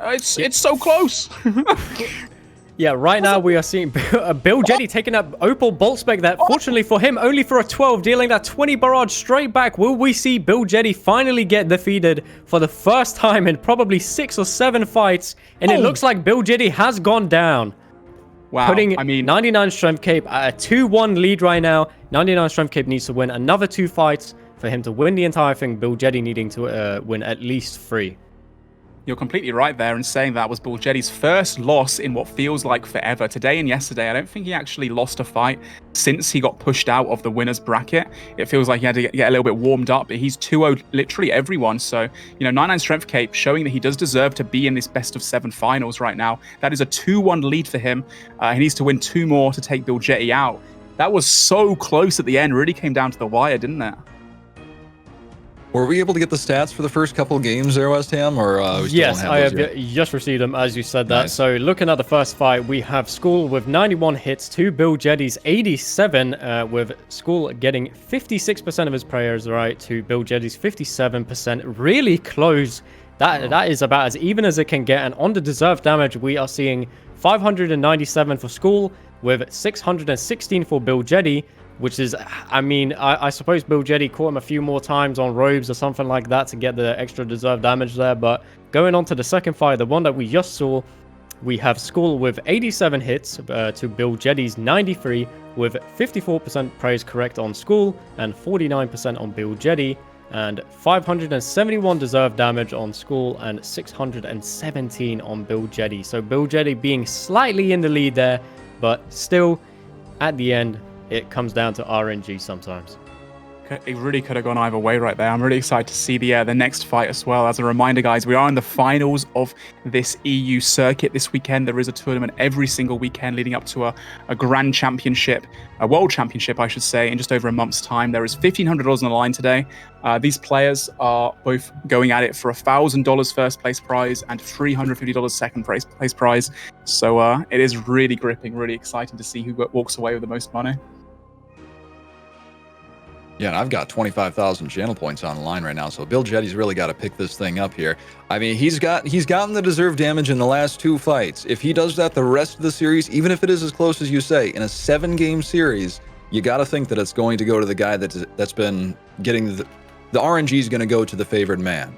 It's so close. Yeah, right now we are seeing Bill Jetty taking up Opal Bolt Spec there. Fortunately for him, only for a 12, dealing that 20 barrage straight back. Will we see Bill Jetty finally get defeated for the first time in probably 6 or 7 fights? And it looks like Bill Jetty has gone down. Wow, Putting I mean, 99 Strength Cape at a 2-1 lead right now. 99 Strength Cape needs to win another 2 fights for him to win the entire thing. Bill Jetty needing to win at least 3. You're completely right there in saying that was Bill Jetty's first loss in what feels like forever. Today and yesterday, I don't think he actually lost a fight since he got pushed out of the winner's bracket. It feels like he had to get a little bit warmed up, but he's 2-0'd literally everyone. So, 99 Strength Cape showing that he does deserve to be in this best of 7 finals right now. That is a 2-1 lead for him. He needs to win 2 more to take Bill Jetty out. That was so close at the end. Really came down to the wire, didn't it? Were we able to get the stats for the first couple of games there, West Ham, or we still yes, don't have I those have yet? just received them as you said that. Nice. So looking at the first fight, we have School with 91 hits to Bill Jetty's 87, with School getting 56% of his prayers right to Bill Jetty's 57%. Really close. That is about as even as it can get. And on the deserved damage, we are seeing 597 for School with 616 for Bill Jetty. Which is, I mean, I suppose Bill Jetty caught him a few more times on robes or something like that to get the extra deserved damage there. But going on to the second fight, the one that we just saw, we have School with 87 hits to Bill Jetty's 93, with 54% praise correct on School and 49% on Bill Jetty, and 571 deserved damage on School and 617 on Bill Jetty. So Bill Jetty being slightly in the lead there, but still, at the end, it comes down to RNG sometimes. It really could have gone either way right there. I'm really excited to see the next fight as well. As a reminder, guys, we are in the finals of this EU circuit this weekend. There is a tournament every single weekend leading up to a grand championship, a world championship, I should say, in just over a month's time. There is $1,500 on the line today. These players are both going at it for $1,000 first place prize and $350 second place prize. So it is really gripping, really exciting to see who walks away with the most money. Yeah, and I've got 25,000 channel points on the line right now, so Bill Jetty's really got to pick this thing up here. I mean, he's gotten the deserved damage in the last 2 fights. If he does that the rest of the series, even if it is as close as you say, in a 7-game series, you got to think that it's going to go to the guy that's been getting the RNG is going to go to the favored man.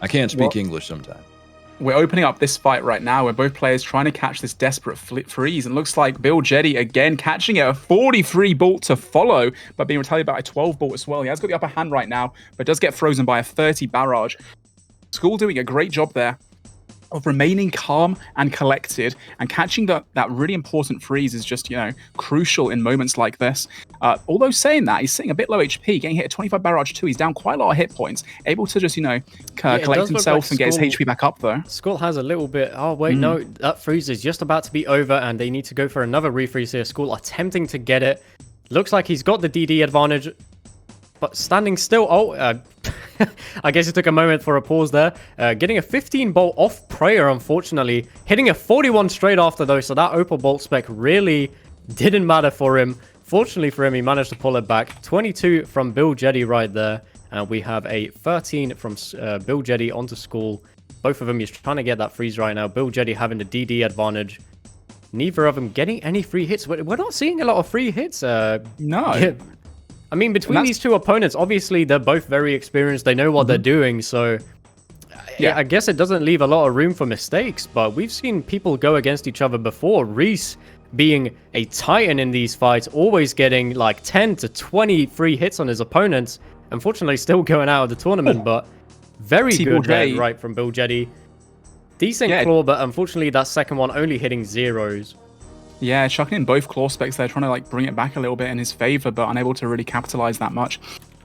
I can't speak English sometimes. We're opening up this fight right now where both players trying to catch this desperate freeze. And looks like Bill Jetty again catching it, a 43 bolt to follow, but being retaliated by a 12 bolt as well. He has got the upper hand right now, but does get frozen by a 30 barrage. School doing a great job there of remaining calm and collected, and catching that really important freeze is just, crucial in moments like this. Although saying that, he's sitting a bit low HP, getting hit a 25 barrage too. He's down quite a lot of hit points, able to just, collect himself and get his HP back up though. Skull has a little bit, no, that freeze is just about to be over and they need to go for another refreeze here. Skull attempting to get it. Looks like he's got the DD advantage, but standing still. I guess it took a moment for a pause there. Getting a 15 bolt off Prayer, unfortunately. Hitting a 41 straight after, though, so that Opal bolt spec really didn't matter for him. Fortunately for him, he managed to pull it back. 22 from Bill Jetty right there. And we have a 13 from Bill Jetty onto Skull. Both of them is trying to get that freeze right now. Bill Jetty having the DD advantage. Neither of them getting any free hits. We're not seeing a lot of free hits. No. Yeah. I mean, between these two opponents, obviously, they're both very experienced. They know what they're doing. So, yeah, I guess it doesn't leave a lot of room for mistakes. But we've seen people go against each other before. Reese being a titan in these fights, always getting like 10 to 20 free hits on his opponents. Unfortunately, still going out of the tournament, but very good head right from Bill Jetty. Decent claw, but unfortunately, that second one only hitting zeros. Yeah, chucking in both claw specs there, trying to bring it back a little bit in his favor, but unable to really capitalize that much.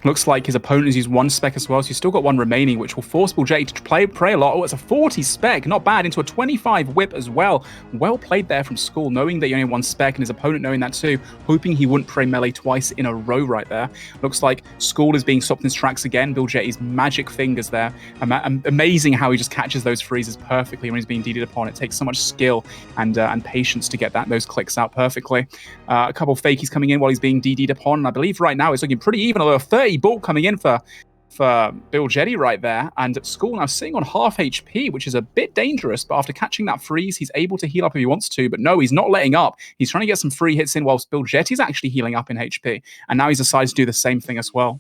Looks like his opponent has used 1 spec as well, so he's still got 1 remaining, which will force Bill Jetty to pray a lot. Oh, it's a 40 spec, not bad, into a 25 whip as well. Well played there from Skull, knowing that he only had 1 spec, and his opponent knowing that too, hoping he wouldn't pray melee twice in a row right there. Looks like Skull is being stopped in his tracks again. Bill Jetty's magic fingers there. Amazing how he just catches those freezes perfectly when he's being DD'd upon. It takes so much skill and patience to get those clicks out perfectly. A couple of fakies coming in while he's being DD'd upon, and I believe right now it's looking pretty even, although a 30 bolt coming in for Bill Jetty right there, and Skull now sitting on half HP, which is a bit dangerous, but after catching that freeze, he's able to heal up if he wants to, but no, he's not letting up. He's trying to get some free hits in whilst Bill Jetty's actually healing up in HP, and now he's decided to do the same thing as well.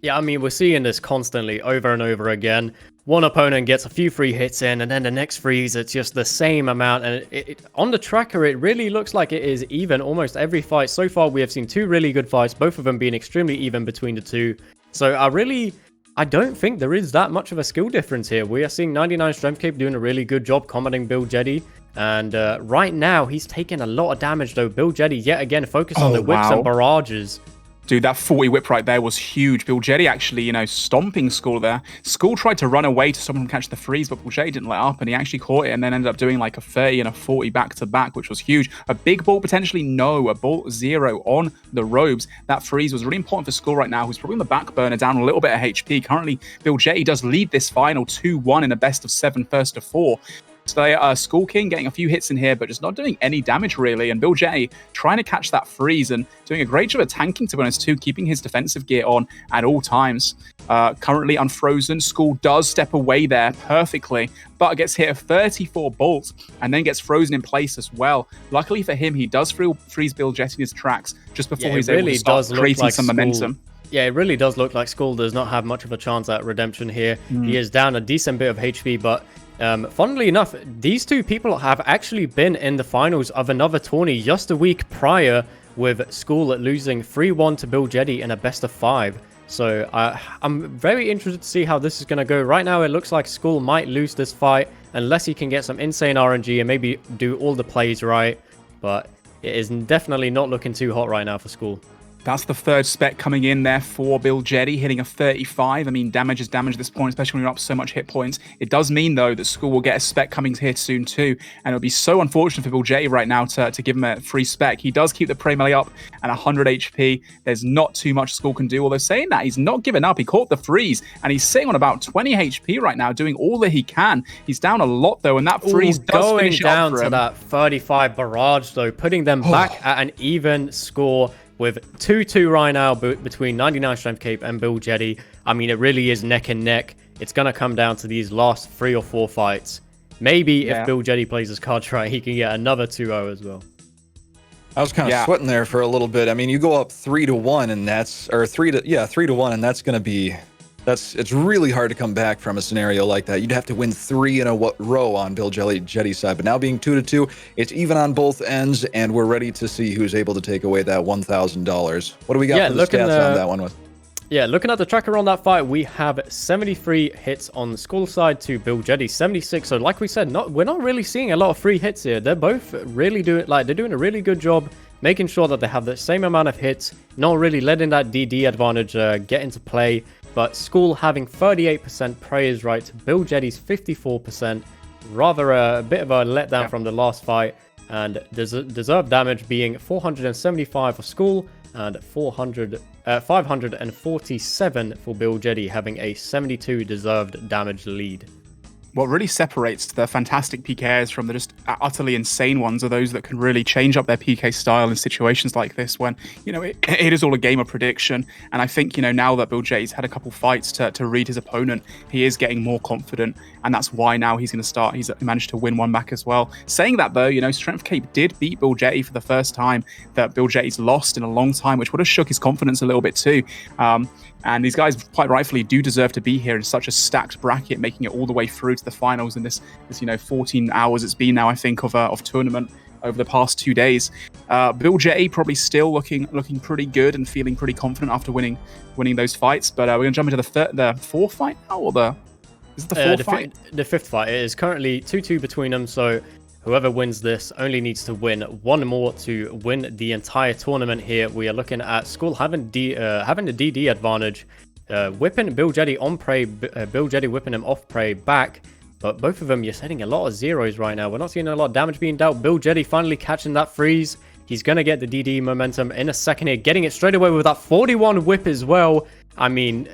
Yeah, I mean, we're seeing this constantly over and over again. One opponent gets a few free hits in, and then the next freeze, it's just the same amount. And on the tracker, it really looks like it is even almost every fight. So far, we have seen 2 really good fights, both of them being extremely even between the two. So I don't think there is that much of a skill difference here. We are seeing 99 Strength Cape doing a really good job combating Bill Jetty. And right now, he's taking a lot of damage, though. Bill Jetty, yet again, focused on the whips and barrages. Dude, that 40 whip right there was huge. Bill Jetty actually, stomping Skull there. Skull tried to run away to stop him catch the freeze, but Bill Jetty didn't let up, and he actually caught it and then ended up doing like a 30 and a 40 back-to-back, which was huge. A big bolt potentially? No. A bolt 0 on the robes. That freeze was really important for Skull right now, who's probably on the back burner, down a little bit of HP. Currently, Bill Jetty does lead this final 2-1 in a best of 7 first to 4. So Skull King getting a few hits in here, but just not doing any damage really. And Bill Jetty trying to catch that freeze and doing a great job of tanking, to be honest, too, keeping his defensive gear on at all times. Currently unfrozen. Skull does step away there perfectly, but gets hit a 34 bolts and then gets frozen in place as well. Luckily for him, he does freeze Bill Jetty in his tracks just before he's able to start creating some momentum. Yeah, it really does look like Skull does not have much of a chance at redemption here. He is down a decent bit of HP, but funnily enough, these two people have actually been in the finals of another tourney just a week prior, with Skull losing 3-1 to Bill Jetty in a best of 5. So I'm very interested to see how this is going to go. Right now, it looks like Skull might lose this fight unless he can get some insane RNG and maybe do all the plays right. But it is definitely not looking too hot right now for Skull. That's the third spec coming in there for Bill Jetty, hitting a 35. I mean, damage is damage at this point, especially when you're up so much hit points. It does mean, though, that School will get a spec coming here soon, too. And it would be so unfortunate for Bill Jetty right now to give him a free spec. He does keep the Prey melee up at 100 HP. There's not too much School can do. Although saying that, he's not giving up. He caught the freeze, and he's sitting on about 20 HP right now, doing all that he can. He's down a lot, though, and that freeze does going finish it down up for to him. that 35 barrage, though, putting them back at an even score. With 2-2 right now between 99 Strength Cape and Bill Jetty. I mean, it really is neck and neck. It's going to come down to these last 3 or 4 fights. Maybe if Bill Jetty plays his cards right, he can get another 2-0 as well. I was kind of sweating there for a little bit. I mean, you go up 3-1 and that's, or 3-1, and that's going to be, it's really hard to come back from a scenario like that. You'd have to win 3 in a row on Bill Jetty's side, but now being 2-2, it's even on both ends, and we're ready to see who's able to take away that $1,000. What do we got for the stats on that one? Yeah, looking at the tracker on that fight, we have 73 hits on the Skull side to Bill Jetty 76. So like we said, we're not really seeing a lot of free hits here. They're both really they're doing a really good job making sure that they have the same amount of hits, not really letting that DD advantage get into play. But School having 38% praise right to Bill Jetty's 54%. Rather a bit of a letdown from the last fight. And deserved damage being 475 for School and 547 for Bill Jetty, having a 72 deserved damage lead. What really separates the fantastic PKers from the just utterly insane ones are those that can really change up their PK style in situations like this when, you know, it is all a game of prediction. And I think, you know, now that Bill Jetty's had a couple fights to read his opponent, he is getting more confident. And that's why now he's going to start. He's managed to win one back as well. Saying that, though, you know, Strength Cape did beat Bill Jetty for the first time that Bill Jetty's lost in a long time, which would have shook his confidence a little bit too. And these guys quite rightfully do deserve to be here in such a stacked bracket, making it all the way through to the finals in this 14 hours it's been now, I think, of tournament over the past 2 days. Bill Jetty probably still looking pretty good and feeling pretty confident after winning those fights. But we're going to jump into the fourth fight now, or is it the fourth fight? The fifth fight. It is currently 2-2 between them, so whoever wins this only needs to win one more to win the entire tournament here. We are looking at Skull having the DD advantage, whipping Bill Jetty on prey, Bill Jetty whipping him off prey back. But both of them, you're setting a lot of zeros right now. We're not seeing a lot of damage being dealt. Bill Jetty finally catching that freeze. He's going to get the DD momentum in a second here, getting it straight away with that 41 whip as well. I mean,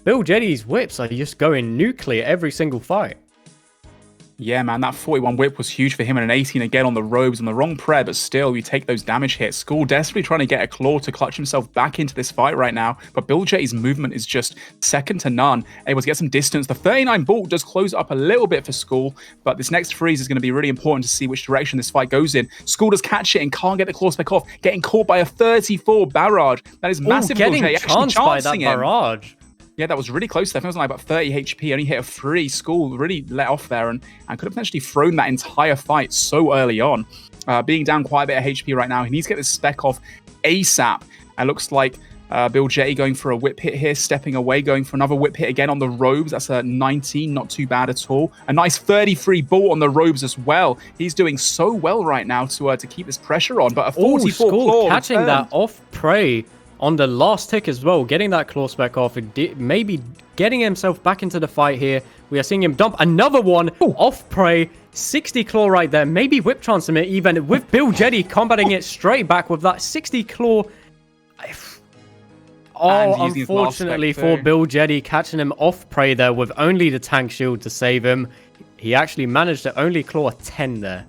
Bill Jetty's whips are just going nuclear every single fight. Yeah, man, that 41 whip was huge for him, and an 18 again on the robes on the wrong prayer, but still, you take those damage hits. Skull desperately trying to get a claw to clutch himself back into this fight right now, but Bill Jetty's movement is just second to none. Able to get some distance. The 39 bolt does close up a little bit for Skull, but this next freeze is going to be really important to see which direction this fight goes in. Skull does catch it and can't get the claw spec off, getting caught by a 34 barrage. That is massive. Getting chanced by that barrage. Yeah, that was really close there. I think it was like about 30 HP, only hit a 3. Skull really let off there and could have potentially thrown that entire fight so early on. Being down quite a bit of HP right now, he needs to get this spec off ASAP. It looks like Bill Jetty going for a whip hit here, stepping away, going for another whip hit again on the robes. That's a 19, not too bad at all. A nice 33 bolt on the robes as well. He's doing so well right now to keep this pressure on, but a 44 claw catching that off prey on the last tick as well, getting that claw spec off, maybe getting himself back into the fight here. We are seeing him dump another one off prey, 60 claw right there, maybe whip transfer it even, with Bill Jetty combating it straight back with that 60 claw. Unfortunately for Bill Jetty, catching him off prey there with only the tank shield to save him. He actually managed to only claw a 10 there.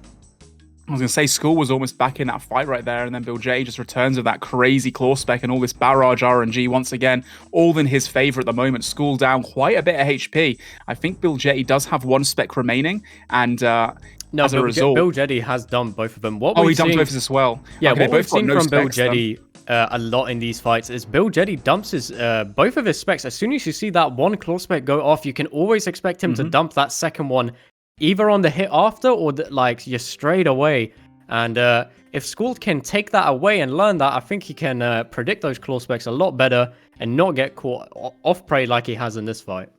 I was going to say, Skull was almost back in that fight right there, and then Bill Jetty just returns with that crazy claw spec and all this barrage RNG once again, all in his favor at the moment. Skull down quite a bit of HP. I think Bill Jetty does have one spec remaining, and as a result... Bill Jetty has done both of them. He dumped both as well. Yeah, okay, what we've seen from Bill Jetty a lot in these fights is Bill Jetty dumps his both of his specs. As soon as you see that one claw spec go off, you can always expect him to dump that second one either on the hit after or just straight away. And if Skull can take that away and learn that, I think he can predict those claw specs a lot better and not get caught off prey like he has in this fight.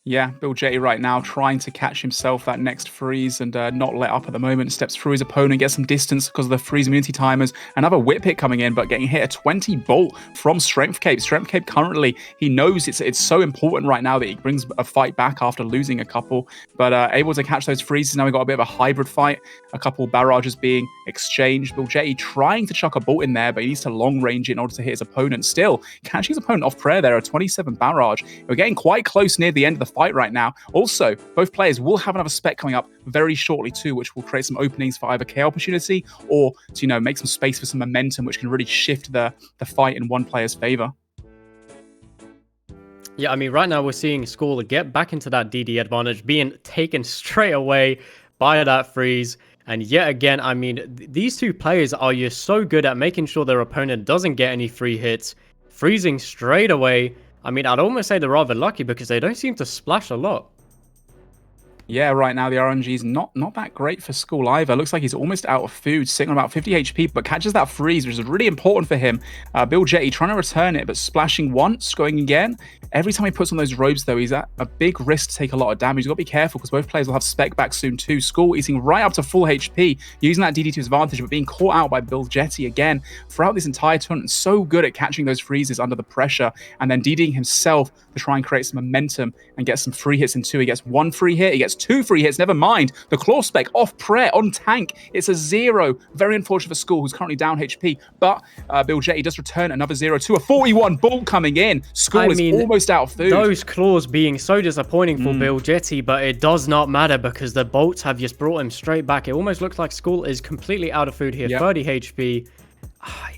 Yeah, Bill Jetty right now trying to catch himself that next freeze and not let up at the moment. Steps through his opponent, gets some distance because of the freeze immunity timers. Another whip hit coming in, but getting hit a 20 bolt from Strength Cape. Strength Cape currently, he knows it's so important right now that he brings a fight back after losing a couple, but able to catch those freezes. Now we got a bit of a hybrid fight, a couple barrages being exchanged. Bill Jetty trying to chuck a bolt in there, but he needs to long range it in order to hit his opponent. Still catching his opponent off prayer there, a 27 barrage. We're getting quite close near the end of the fight right now. Also, both players will have another spec coming up very shortly too, which will create some openings for either KO opportunity or to, make some space for some momentum, which can really shift the fight in one player's favor. Yeah, I mean, right now we're seeing Skull get back into that DD advantage, being taken straight away by that freeze. And yet again, I mean, these two players are just so good at making sure their opponent doesn't get any free hits, freezing straight away. I mean, I'd almost say they're rather lucky because they don't seem to splash a lot. Yeah, right now the RNG is not that great for Skull either. Looks like he's almost out of food, sitting on about 50 HP, but catches that freeze, which is really important for him. Bill Jetty trying to return it, but splashing once, going again. Every time he puts on those robes, though, he's at a big risk to take a lot of damage. You've got to be careful because both players will have spec back soon too. Skull eating right up to full HP, using that DD to his advantage, but being caught out by Bill Jetty again throughout this entire tournament. So good at catching those freezes under the pressure and then DDing himself to try and create some momentum and get some free hits in two. He gets one free hit, he gets two free hits, never mind. The claw spec off prayer on tank. It's a 0. Very unfortunate for Skull, who's currently down HP, but Bill Jetty does return another 0 to a 41 ball coming in. Skull is almost out of food. Those claws being so disappointing for Bill Jetty, but it does not matter because the bolts have just brought him straight back. It almost looks like Skull is completely out of food here. 30 HP.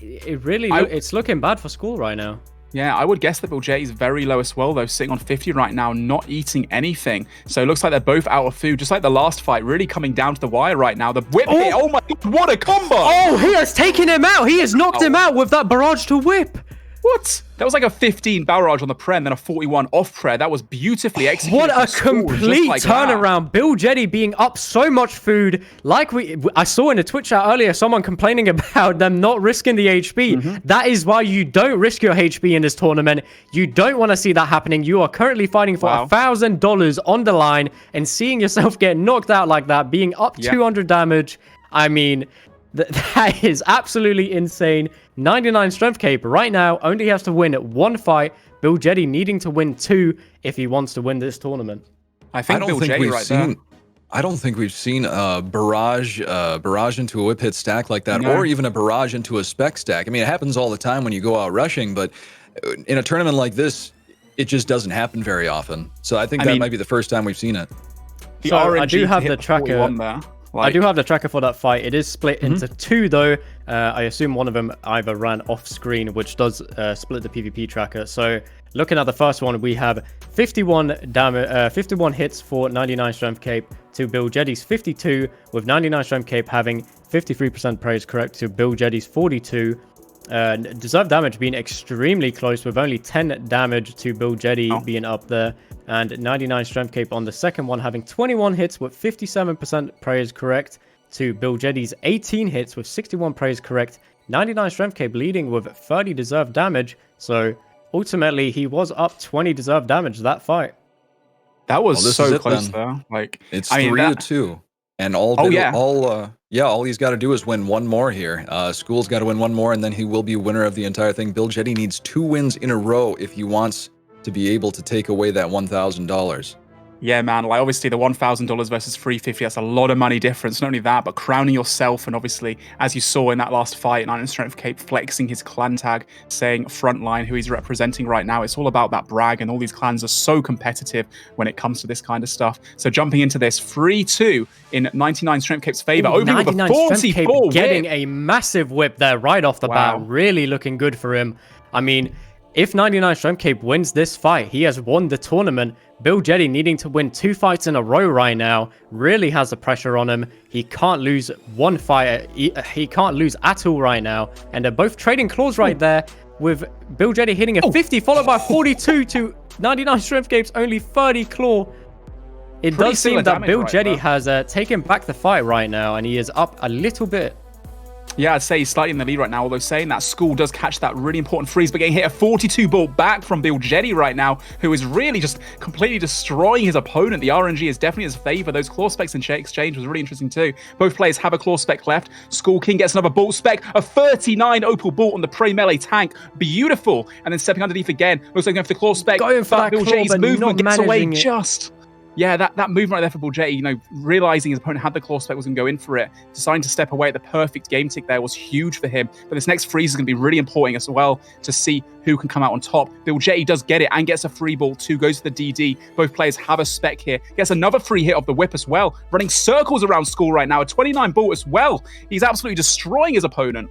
It really, it's looking bad for Skull right now. Yeah, I would guess that Bill Jetty is very low as well, though, sitting on 50 right now, not eating anything. So it looks like they're both out of food, just like the last fight, really coming down to the wire right now. The whip hit, oh my god, what a combo! Oh, he has taken him out! He has knocked him out with that barrage to whip! What? That was like a 15 barrage on the prayer and then a 41 off prayer. That was beautifully executed. What a complete turnaround. Bill Jetty being up so much food. Like I saw in the Twitch chat earlier, someone complaining about them not risking the HP. That is why you don't risk your HP in this tournament. You don't want to see that happening. You are currently fighting for $1,000 on the line and seeing yourself get knocked out like that, being up 200 damage. I mean, that is absolutely insane. 99 strength cape right now, only has to win one fight. Bill Jetty needing to win 2 if he wants to win this tournament. I think Bill Jetty right there. I don't think we've seen a barrage into a whip hit stack like that, or even a barrage into a spec stack. I mean, it happens all the time when you go out rushing, but in a tournament like this, it just doesn't happen very often. So I think that might be the first time we've seen it. So I do have the tracker. I do have the tracker for that fight. It is split into 2 though. I assume one of them either ran off screen, which does split the PvP tracker. So looking at the first one, we have 51 damage, 51 hits for 99 strength cape to Bill Jetty's 52, with 99 strength cape having 53% praise correct to Bill Jetty's 42. Deserved damage being extremely close, with only 10 damage to Bill Jetty being up there, and 99 strength cape on the second one having 21 hits with 57% praise correct to Bill Jetty's 18 hits with 61 praise correct. 99 strength cape leading with 30 deserved damage, so ultimately he was up 20 deserved damage that fight. That was so close there. Like, it's 3-2. And all he's got to do is win one more here. Skull's got to win one more, and then he will be winner of the entire thing. Bill Jetty needs 2 wins in a row if he wants to be able to take away that $1,000. Yeah, man. Like, obviously, the $1,000 versus $350, that's a lot of money difference. Not only that, but crowning yourself, and obviously, as you saw in that last fight, 99 strength cape flexing his clan tag, saying frontline, who he's representing right now. It's all about that brag, and all these clans are so competitive when it comes to this kind of stuff. So jumping into this, 3-2 in 99 strength cape's favor. Opening with a 44 getting a massive whip there right off the bat. Really looking good for him. I mean, if 99 strength cape wins this fight, he has won the tournament. Bill Jetty needing to win 2 fights in a row right now really has the pressure on him. He can't lose one fight. He can't lose at all right now. And they're both trading claws right there, with Bill Jetty hitting a 50 followed by 42 to 99 strength cape's only 30 claw. It does seem that Bill Jetty has taken back the fight right now, and he is up a little bit. Yeah, I'd say he's slightly in the lead right now, although saying that, School does catch that really important freeze, but getting hit a 42 bolt back from Bilgetti right now, who is really just completely destroying his opponent. The RNG is definitely in his favor. Those claw specs in exchange was really interesting too. Both players have a claw spec left. School King gets another bolt spec, a 39 opal bolt on the Prey melee tank. Beautiful. And then stepping underneath again. Looks like going for the claw spec. Going for that Bilgetti's claw, but movement not gets away managing it. just... Yeah, that movement right there for Bilgetti, you know, realizing his opponent had the claw spec, was going to go in for it, deciding to step away at the perfect game tick there was huge for him. But this next freeze is going to be really important as well to see who can come out on top. Bilgetti does get it and gets a free ball too, goes for the DD. Both players have a spec here. Gets another free hit of the whip as well, running circles around School right now. A 29 ball as well. He's absolutely destroying his opponent.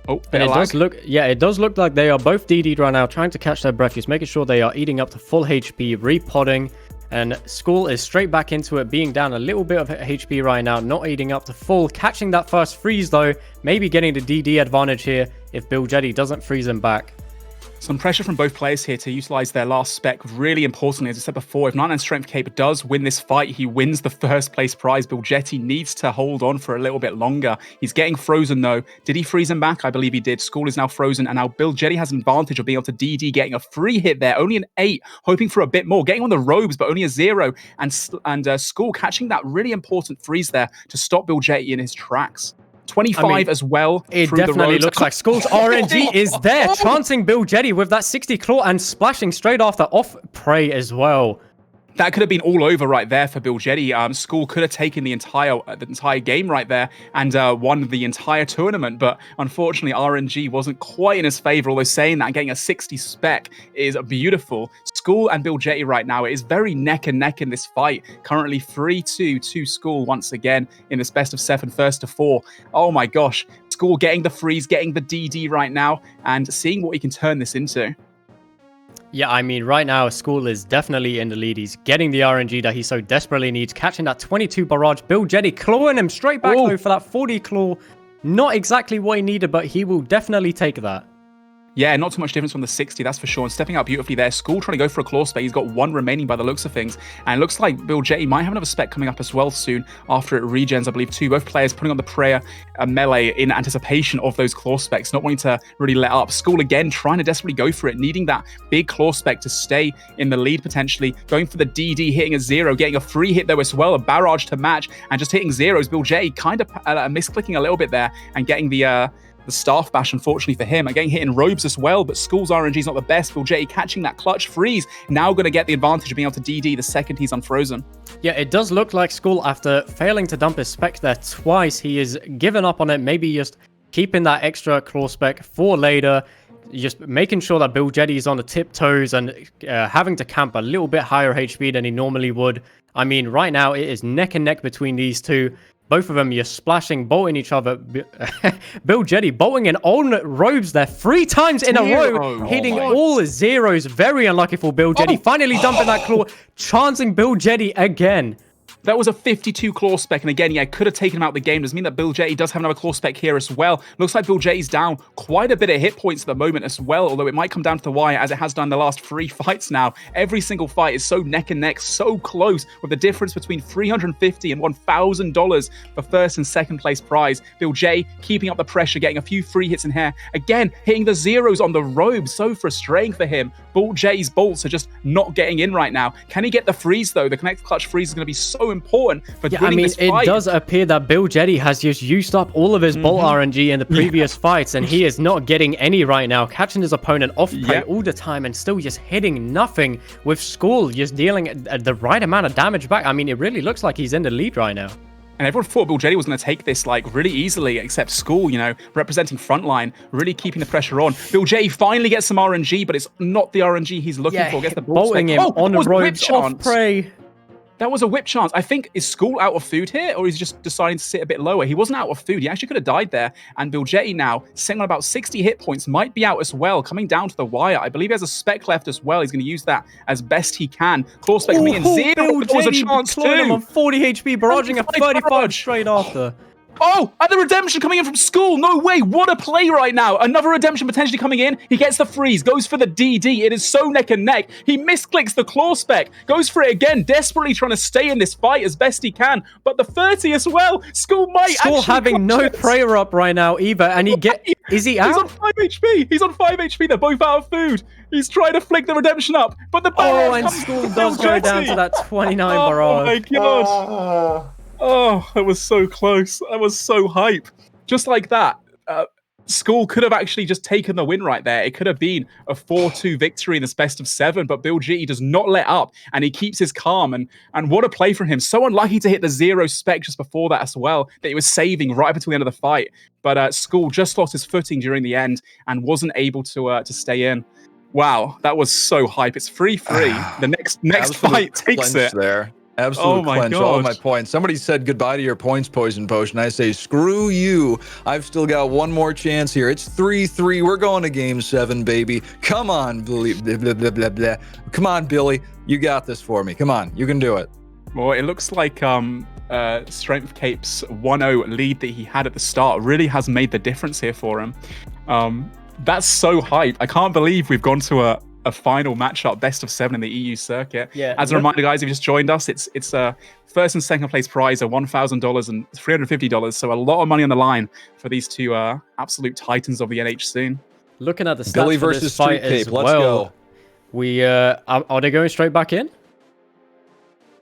Oh, And it does look like they are both DD'd right now, trying to catch their breath, just making sure they are eating up to full HP, repotting, and School is straight back into it, being down a little bit of HP right now, not eating up to full, catching that first freeze though, maybe getting the DD advantage here if Bilgetti doesn't freeze him back. Some pressure from both players here to utilize their last spec. Really importantly, as I said before, if 99 Strength Cape does win this fight, he wins the first place prize. Bilgetti needs to hold on for a little bit longer. He's getting frozen though. Did he freeze him back? I believe he did. School is now frozen, and now Bilgetti has an advantage of being able to DD, getting a free hit there. Only an 8, hoping for a bit more. Getting on the robes, but only a 0. And School catching that really important freeze there to stop Bilgetti in his tracks. 25 as well. It definitely looks like School's RNG is there, chancing Bilgetti with that 60 claw and splashing straight after off Prey as well. That could have been all over right there for Bilgetti. School could have taken the entire game right there and won the entire tournament, but unfortunately RNG wasn't quite in his favor, although saying that, getting a 60 spec is beautiful. School and Bilgetti right now, it is very neck and neck in this fight. Currently 3-2 to School once again in this best of 7, first to 4. Oh my gosh. School getting the freeze, getting the DD right now, and seeing what he can turn this into. Yeah, I mean, right now, School is definitely in the lead. He's getting the RNG that he so desperately needs, catching that 22 barrage. Bilgetti clawing him straight back, though, for that 40 claw. Not exactly what he needed, but he will definitely take that. Yeah, not too much difference from the 60, that's for sure. And stepping out beautifully there. School trying to go for a claw spec. He's got 1 remaining by the looks of things. And it looks like Bilgetti might have another spec coming up as well soon after it regens, I believe, too. Both players putting on the prayer melee in anticipation of those claw specs, not wanting to really let up. School again trying to desperately go for it, needing that big claw spec to stay in the lead potentially. Going for the DD, hitting a 0, getting a free hit though as well, a barrage to match, and just hitting zeros. Bilgetti kind of misclicking a little bit there and getting the staff bash, unfortunately for him, and getting hit in robes as well, but School's RNG is not the best. Bilgetti catching that clutch freeze, now going to get the advantage of being able to DD the second he's unfrozen. Yeah, it does look like School, after failing to dump his spec there twice, he is given up on it, maybe just keeping that extra claw spec for later, just making sure that Bilgetti is on the tiptoes and having to camp a little bit higher HP than he normally would. I mean, right now, it is neck and neck between these two. Both of them, you're splashing, bolting each other. Bilgetti bolting in on robes there 3 times in a row, hitting all the zeros. Very unlucky for Bilgetti. Finally dumping that claw, chancing Bilgetti again. That was a 52 claw spec, and again, yeah, could have taken him out of the game. Does mean that Bilgetti does have another claw spec here as well. Looks like Bilgetti's down quite a bit of hit points at the moment as well, although it might come down to the wire as it has done the last 3 fights now. Every single fight is so neck and neck, so close, with the difference between $350 and $1,000 for first and second place prize. Bilgetti keeping up the pressure, getting a few free hits in here. Again, hitting the zeros on the robe, so frustrating for him. Bilgetti's bolts are just not getting in right now. Can he get the freeze though? The connect clutch freeze is going to be so important for winning this fight. It does appear that Bilgetti has just used up all of his bolt RNG in the previous fights, and he is not getting any right now, catching his opponent off play all the time and still just hitting nothing, with School just dealing the right amount of damage back. I mean, it really looks like he's in the lead right now. And everyone thought Bilgetti was going to take this like really easily, except School, you know, representing frontline, really keeping the pressure on. Bilgetti finally gets some RNG, but it's not the RNG he's looking for. Gets the bolting him on the ropes off Prey. That was a whip chance. I think, is School out of food here, or is he just deciding to sit a bit lower? He wasn't out of food. He actually could have died there. And Bilgetti now, sitting on about 60 hit points, might be out as well, coming down to the wire. I believe he has a spec left as well. He's going to use that as best he can. Claw spec coming in 0. There was a chance too. Him on 40 HP, barraging a 35 straight after. Oh, and the redemption coming in from School. No way. What a play right now. Another redemption potentially coming in. He gets the freeze, goes for the DD. It is so neck and neck. He misclicks the claw spec, goes for it again, desperately trying to stay in this fight as best he can. But the 30 as well. School might School having no prayer up right now either. And is he out? He's on 5 HP. He's on 5 HP. They're both out of food. He's trying to flick the redemption up. But the and School does go down to that 29 barrage. Oh my god. Oh, that was so close. That was so hype. Just like that, School could have actually just taken the win right there. It could have been a 4-2 victory in this best of 7, but Bill G does not let up, and he keeps his calm. And what a play from him. So unlucky to hit the 0 spec just before that as well, that he was saving right up until the end of the fight. But School just lost his footing during the end and wasn't able to stay in. Wow, that was so hype. It's 3-3. The next fight takes it. There. Absolute clench, all of my points. Somebody said goodbye to your points, Poison Potion. I say, screw you. I've still got one more chance here. It's 3-3. We're going to game 7, baby. Come on, Billy. Blah, blah, blah, blah, blah. Come on, Billy. You got this for me. Come on. You can do it. Well, it looks like Strength Cape's 1-0 lead that he had at the start really has made the difference here for him. That's so hype. I can't believe we've gone to a final matchup, best of 7 in the EU circuit. Yeah. As a reminder, guys, if you just joined us, it's a first and second place prize of $1,000 and $350. So a lot of money on the line for these two absolute titans of the NH scene. Looking at the stats Billy for versus this fight Street as Cape. Let's well, go. we are they going straight back in?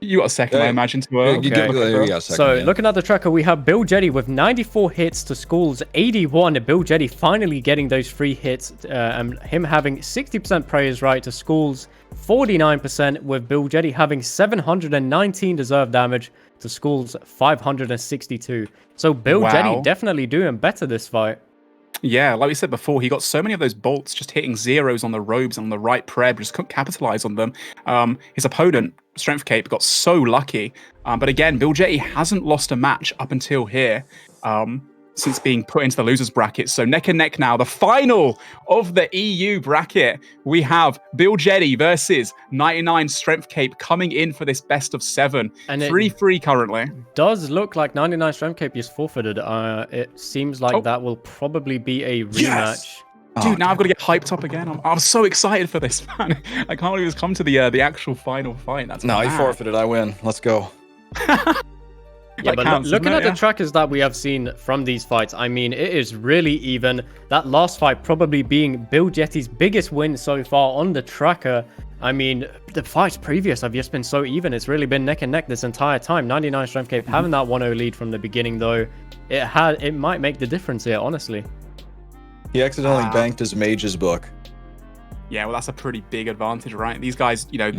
You got a second, I imagine, to Looking at the tracker, we have Bill Jetty with 94 hits to School's 81. Bill Jetty finally getting those free hits, and him having 60% praise right to School's 49%, with Bill Jetty having 719 deserved damage to School's 562. So Bill Jetty definitely doing better this fight. Yeah, like we said before, he got so many of those bolts just hitting zeros on the robes and on the right preb, just couldn't capitalize on them. His opponent, Strength Cape, got so lucky. But again, Bill Jetty hasn't lost a match up until here since being put into the losers bracket. So neck and neck now. The final of the EU bracket. We have Bill Jetty versus 99 Strength Cape coming in for this best of 7. And 3-3 currently. Does look like 99 Strength Cape is forfeited. It seems like that will probably be a rematch. Yes! Dude, now I've got to get hyped up again. I'm so excited for this, man. I can't believe it's come to the actual final fight. That's no, he forfeited. I win. Let's go. Yeah, but looking at the trackers that we have seen from these fights, I mean, it is really even. That last fight probably being Bill Jetty's biggest win so far on the tracker. I mean, the fights previous have just been so even. It's really been neck and neck this entire time. 99 Strength Cape having that 1-0 lead from the beginning, though, it might make the difference here, honestly. He accidentally banked his mage's book. Yeah, well, that's a pretty big advantage, right? These guys, you know,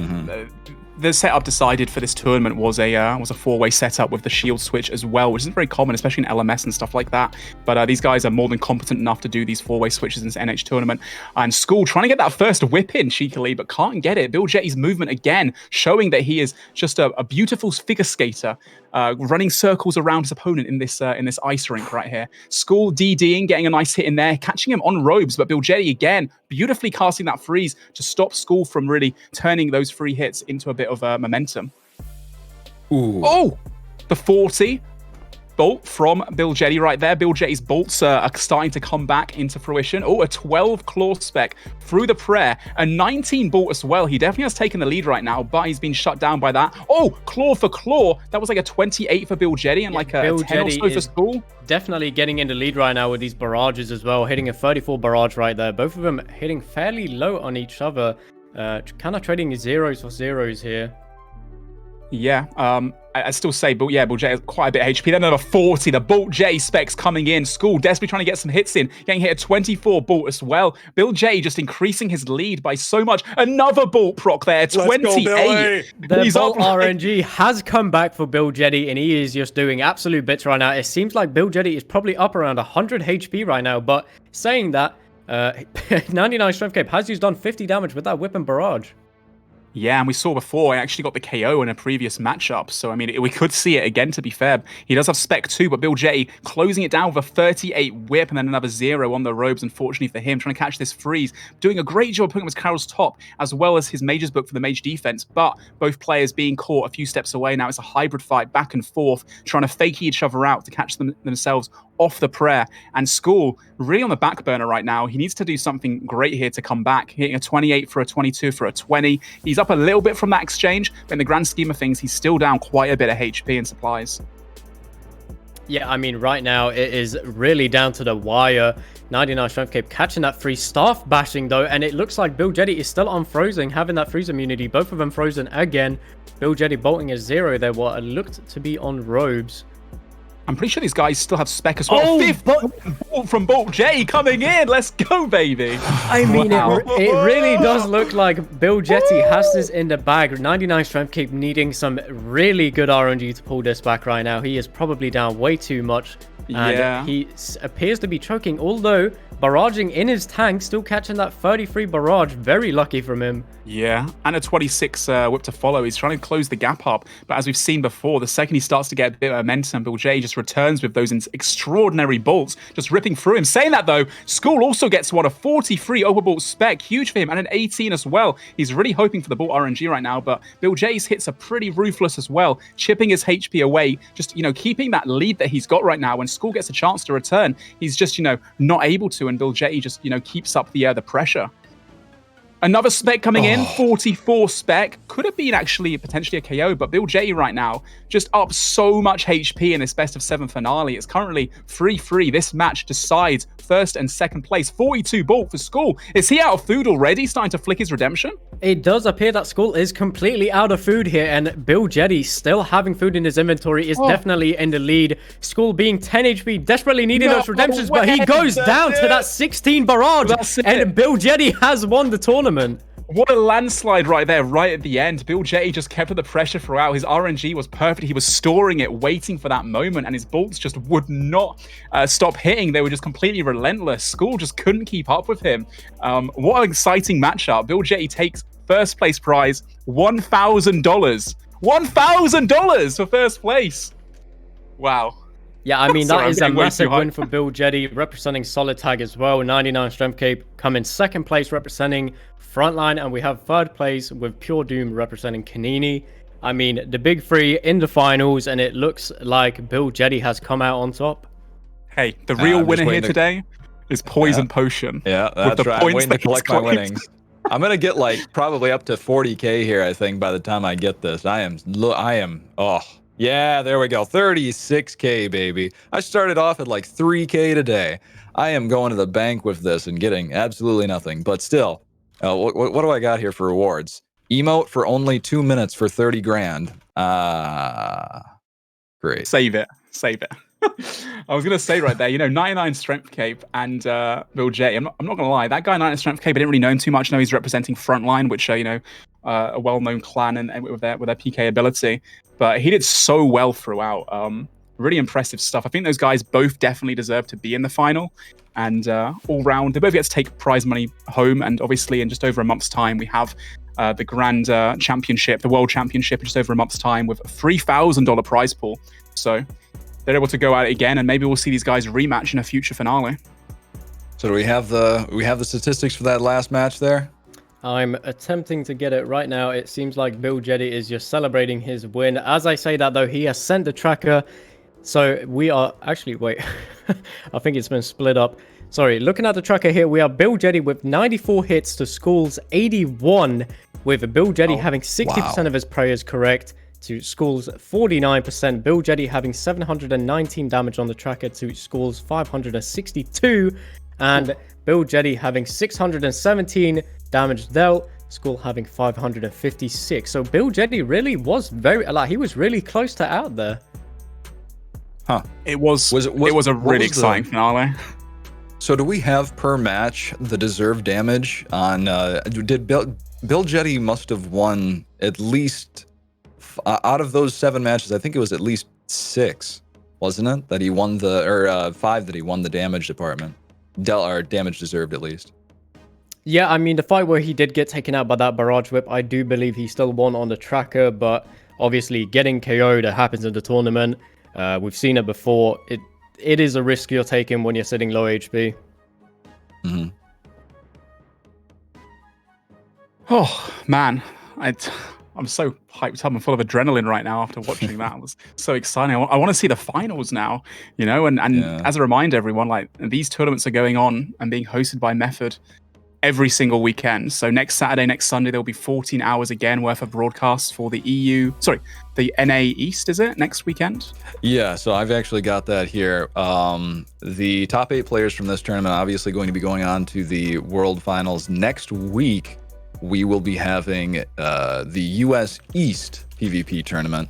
the setup decided for this tournament was a four-way setup with the shield switch as well, which isn't very common, especially in LMS and stuff like that. But these guys are more than competent enough to do these four-way switches in this NH tournament. And School trying to get that first whip in cheekily, but can't get it. Bill Jetty's movement again, showing that he is just a beautiful figure skater, running circles around his opponent in this ice rink right here. School DDing, getting a nice hit in there, catching him on robes, but Bill Jetty again beautifully casting that freeze to stop School from really turning those free hits into a bit of momentum. Ooh. Oh, the 40 bolt from Bill Jetty right there. Bill Jetty's bolts are starting to come back into fruition. Oh, a 12 claw spec through the prayer. A 19 bolt as well. He definitely has taken the lead right now, but he's been shut down by that. Oh, claw for claw. That was like a 28 for Bill Jetty and like a 10 Jetty or so for School. Definitely getting in the lead right now with these barrages as well. Hitting a 34 barrage right there. Both of them hitting fairly low on each other. Kind of trading zeros for zeros here. Yeah, I still say, Bill Jetty has quite a bit of HP. Then another 40, the Bolt Jetty specs coming in. School desperately trying to get some hits in, getting hit a 24 Bolt as well. Bill Jetty just increasing his lead by so much. Another Bolt proc there, 28. The Bolt RNG has come back for Bill Jetty, and he is just doing absolute bits right now. It seems like Bill Jetty is probably up around 100 HP right now, but saying that, 99 Strength Cape has used on 50 damage with that whip and barrage. Yeah, and we saw before, he actually got the KO in a previous matchup. So, I mean, we could see it again, to be fair. He does have Spec too, but Bill J closing it down with a 38 whip and then another 0 on the robes, unfortunately for him, trying to catch this freeze. Doing a great job putting him as Carol's top, as well as his Mage's book for the Mage defense, but both players being caught a few steps away. Now it's a hybrid fight back and forth, trying to fake each other out to catch themselves off the prayer. And School really on the back burner right now. He needs to do something great here to come back, hitting a 28 for a 22 for a 20. He's up a little bit from that exchange, but in the grand scheme of things, he's still down quite a bit of HP and supplies. Yeah, I mean, right now it is really down to the wire. 99 Strength Cape catching that free staff bashing though, and it looks like Bill Jetty is still unfrozen, having that freeze immunity. Both of them frozen again. Bill Jetty bolting a 0 there, what looked to be on robes. I'm pretty sure these guys still have Spec as well. Fifth bolt from Bolt J coming in. Let's go, baby. I mean, wow. it really does look like Bill Jetty has this in the bag. 99 Strength Cape needing some really good RNG to pull this back right now. He is probably down way too much. And he appears to be choking, although barraging in his tank, still catching that 33 barrage. Very lucky from him. Yeah, and a 26 whip to follow. He's trying to close the gap up, but as we've seen before, the second he starts to get a bit of momentum, Bill J just returns with those extraordinary bolts, just ripping through him. Saying that though, School also gets a 43 overbolt Spec, huge for him, and an 18 as well. He's really hoping for the bolt RNG right now, but Bill J's hits are pretty ruthless as well, chipping his HP away, just, keeping that lead that he's got right now. When School gets a chance to return, he's just, not able to, and Bill J just, keeps up the pressure. Another Spec coming in, 44 Spec. Could have been actually potentially a KO, but Bill J right now just up so much HP in this best of 7 finale. It's currently 3-3. This match decides first and second place. 42 bolt for School. Is he out of food already, starting to flick his redemption? It does appear that School is completely out of food here, and Bill Jetty still having food in his inventory is definitely in the lead. School being 10 HP, desperately needing those redemptions, but he goes down to that 16 barrage, and Bill Jetty has won the tournament. What a landslide right there, right at the end. Bill Jetty just kept up the pressure throughout. His RNG was perfect. He was storing it, waiting for that moment, and his bolts just would not stop hitting. They were just completely relentless. School just couldn't keep up with him. What an exciting matchup. Bill Jetty takes first place prize, $1,000. $1,000 for first place. Wow. Yeah, I mean, that is a massive win for Bill Jetty, representing Solid Tag as well. 99 Strength Cape come in second place, representing Frontline, and we have third place with Pure Doom representing Kanini. I mean, the big three in the finals, and it looks like Bill Jetty has come out on top. Hey, the real winner here today is Poison Potion. Yeah, that's right. I'm waiting to collect my winnings. I'm going to get probably up to 40K here, I think, by the time I get this. Yeah, there we go. 36K, baby. I started off at 3K today. I am going to the bank with this and getting absolutely nothing. But still, what do I got here for rewards? Emote for only 2 minutes for 30 grand. Great. Save it. I was going to say right there, 99 Strength Cape and Bill J. I'm not going to lie. That guy, 99 Strength Cape, I didn't really know him too much. I know he's representing Frontline, which are, a well-known clan and with their PK ability. But he did so well throughout. Really impressive stuff. I think those guys both definitely deserve to be in the final. And all round, they both get to take prize money home. And obviously, in just over a month's time, we have the Grand Championship, the World Championship, in just over a month's time with a $3,000 prize pool. So they're able to go at it again, and maybe we'll see these guys rematch in a future finale. So do we have the statistics for that last match there? I'm attempting to get it right now. It seems like Bill Jetty is just celebrating his win. As I say that, though, he has sent the tracker. So we are actually, wait, I think it's been split up. Sorry, looking at the tracker here, we are Bill Jetty with 94 hits to School's 81, with Bill Jetty having 60% of his prayers correct to School's 49%. Bill Jetty having 719 damage on the tracker to School's 562. And Bill Jetty having 617 damage dealt, School having 556. So Bill Jetty really was he was really close to out there. Huh. It was a really exciting finale. So do we have per match the deserved damage on did Bill Jetty must have won at least out of those 7 matches, I think it was at least 6, wasn't it? That he won 5 that he won the damage department. Damage deserved at least. Yeah, I mean, the fight where he did get taken out by that barrage whip, I do believe he still won on the tracker, but obviously getting KO'd, that happens in the tournament. We've seen it before. It is a risk you're taking when you're sitting low HP. Mm-hmm. Oh, man. I'm so hyped up. I'm full of adrenaline right now after watching that. It was so exciting. I want to see the finals now, you know? And Yeah. as a reminder, everyone, like, these tournaments are going on and being hosted by Method every single weekend. So next Saturday, next Sunday, there'll be 14 hours again worth of broadcasts for the the NA East, is it? Next weekend? Yeah, so I've actually got that here. The top 8 players from this tournament obviously going to be going on to the World Finals next week. We will be having the US East PvP tournament.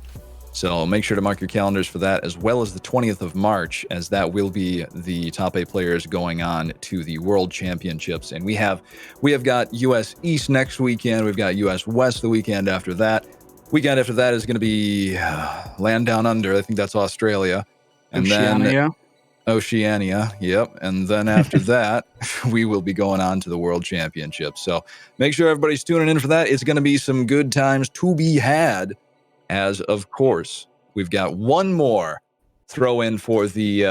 So make sure to mark your calendars for that, as well as the 20th of March, as that will be the top 8 players going on to the World Championships. And we have got US East next weekend. We've got US West the weekend after that. Weekend after that is going to be land down under. I think that's Australia. And Oceania. then Oceania. Yep. And then after that, we will be going on to the World Championships. So make sure everybody's tuning in for that. It's going to be some good times to be had. As of course, we've got one more throw in for the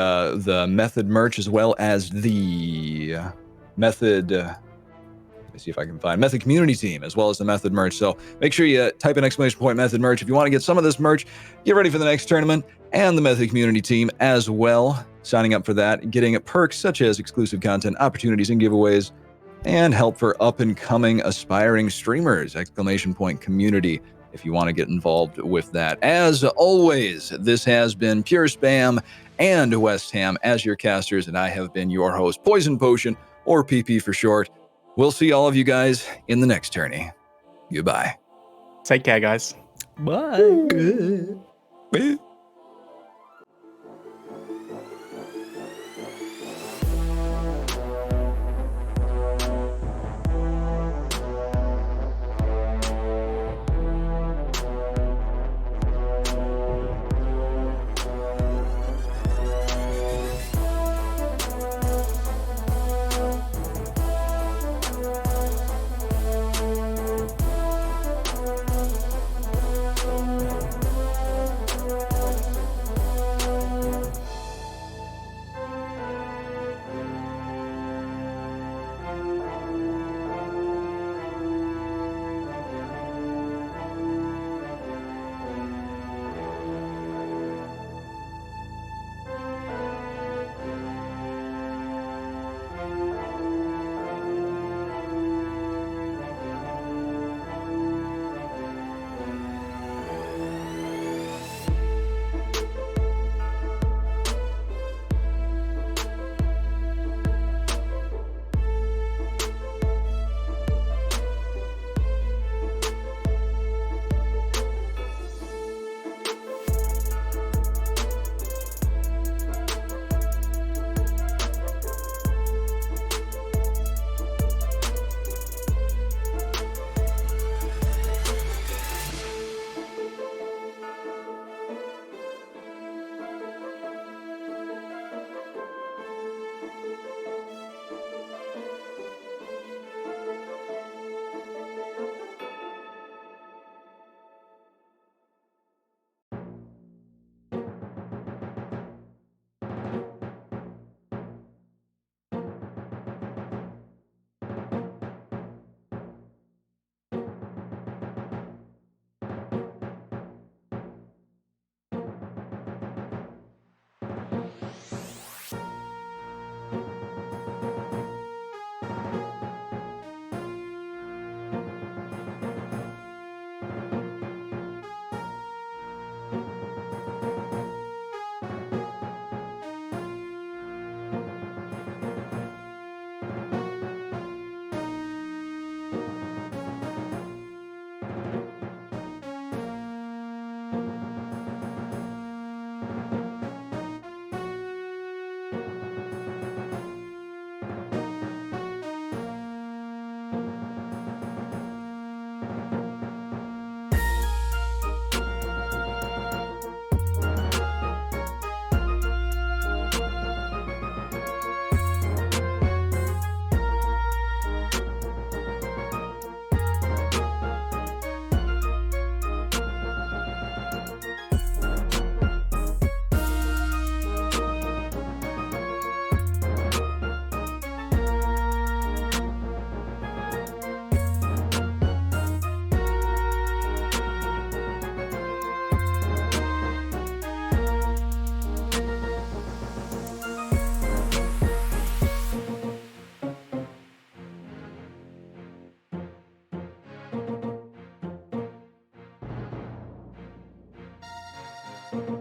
Method merch, as well as the Method. Let me see if I can find Method community team, as well as the Method merch. So make sure you type in ! Method merch if you want to get some of this merch. Get ready for the next tournament and the Method community team as well. Signing up for that, getting perks such as exclusive content, opportunities, and giveaways, and help for up and coming aspiring streamers! Community. If you want to get involved with that. As always, this has been Pure Spam and West Ham as your casters, and I have been your host, Poison Potion, or PP for short. We'll see all of you guys in the next tourney. Goodbye. Take care, guys. Bye. Bye.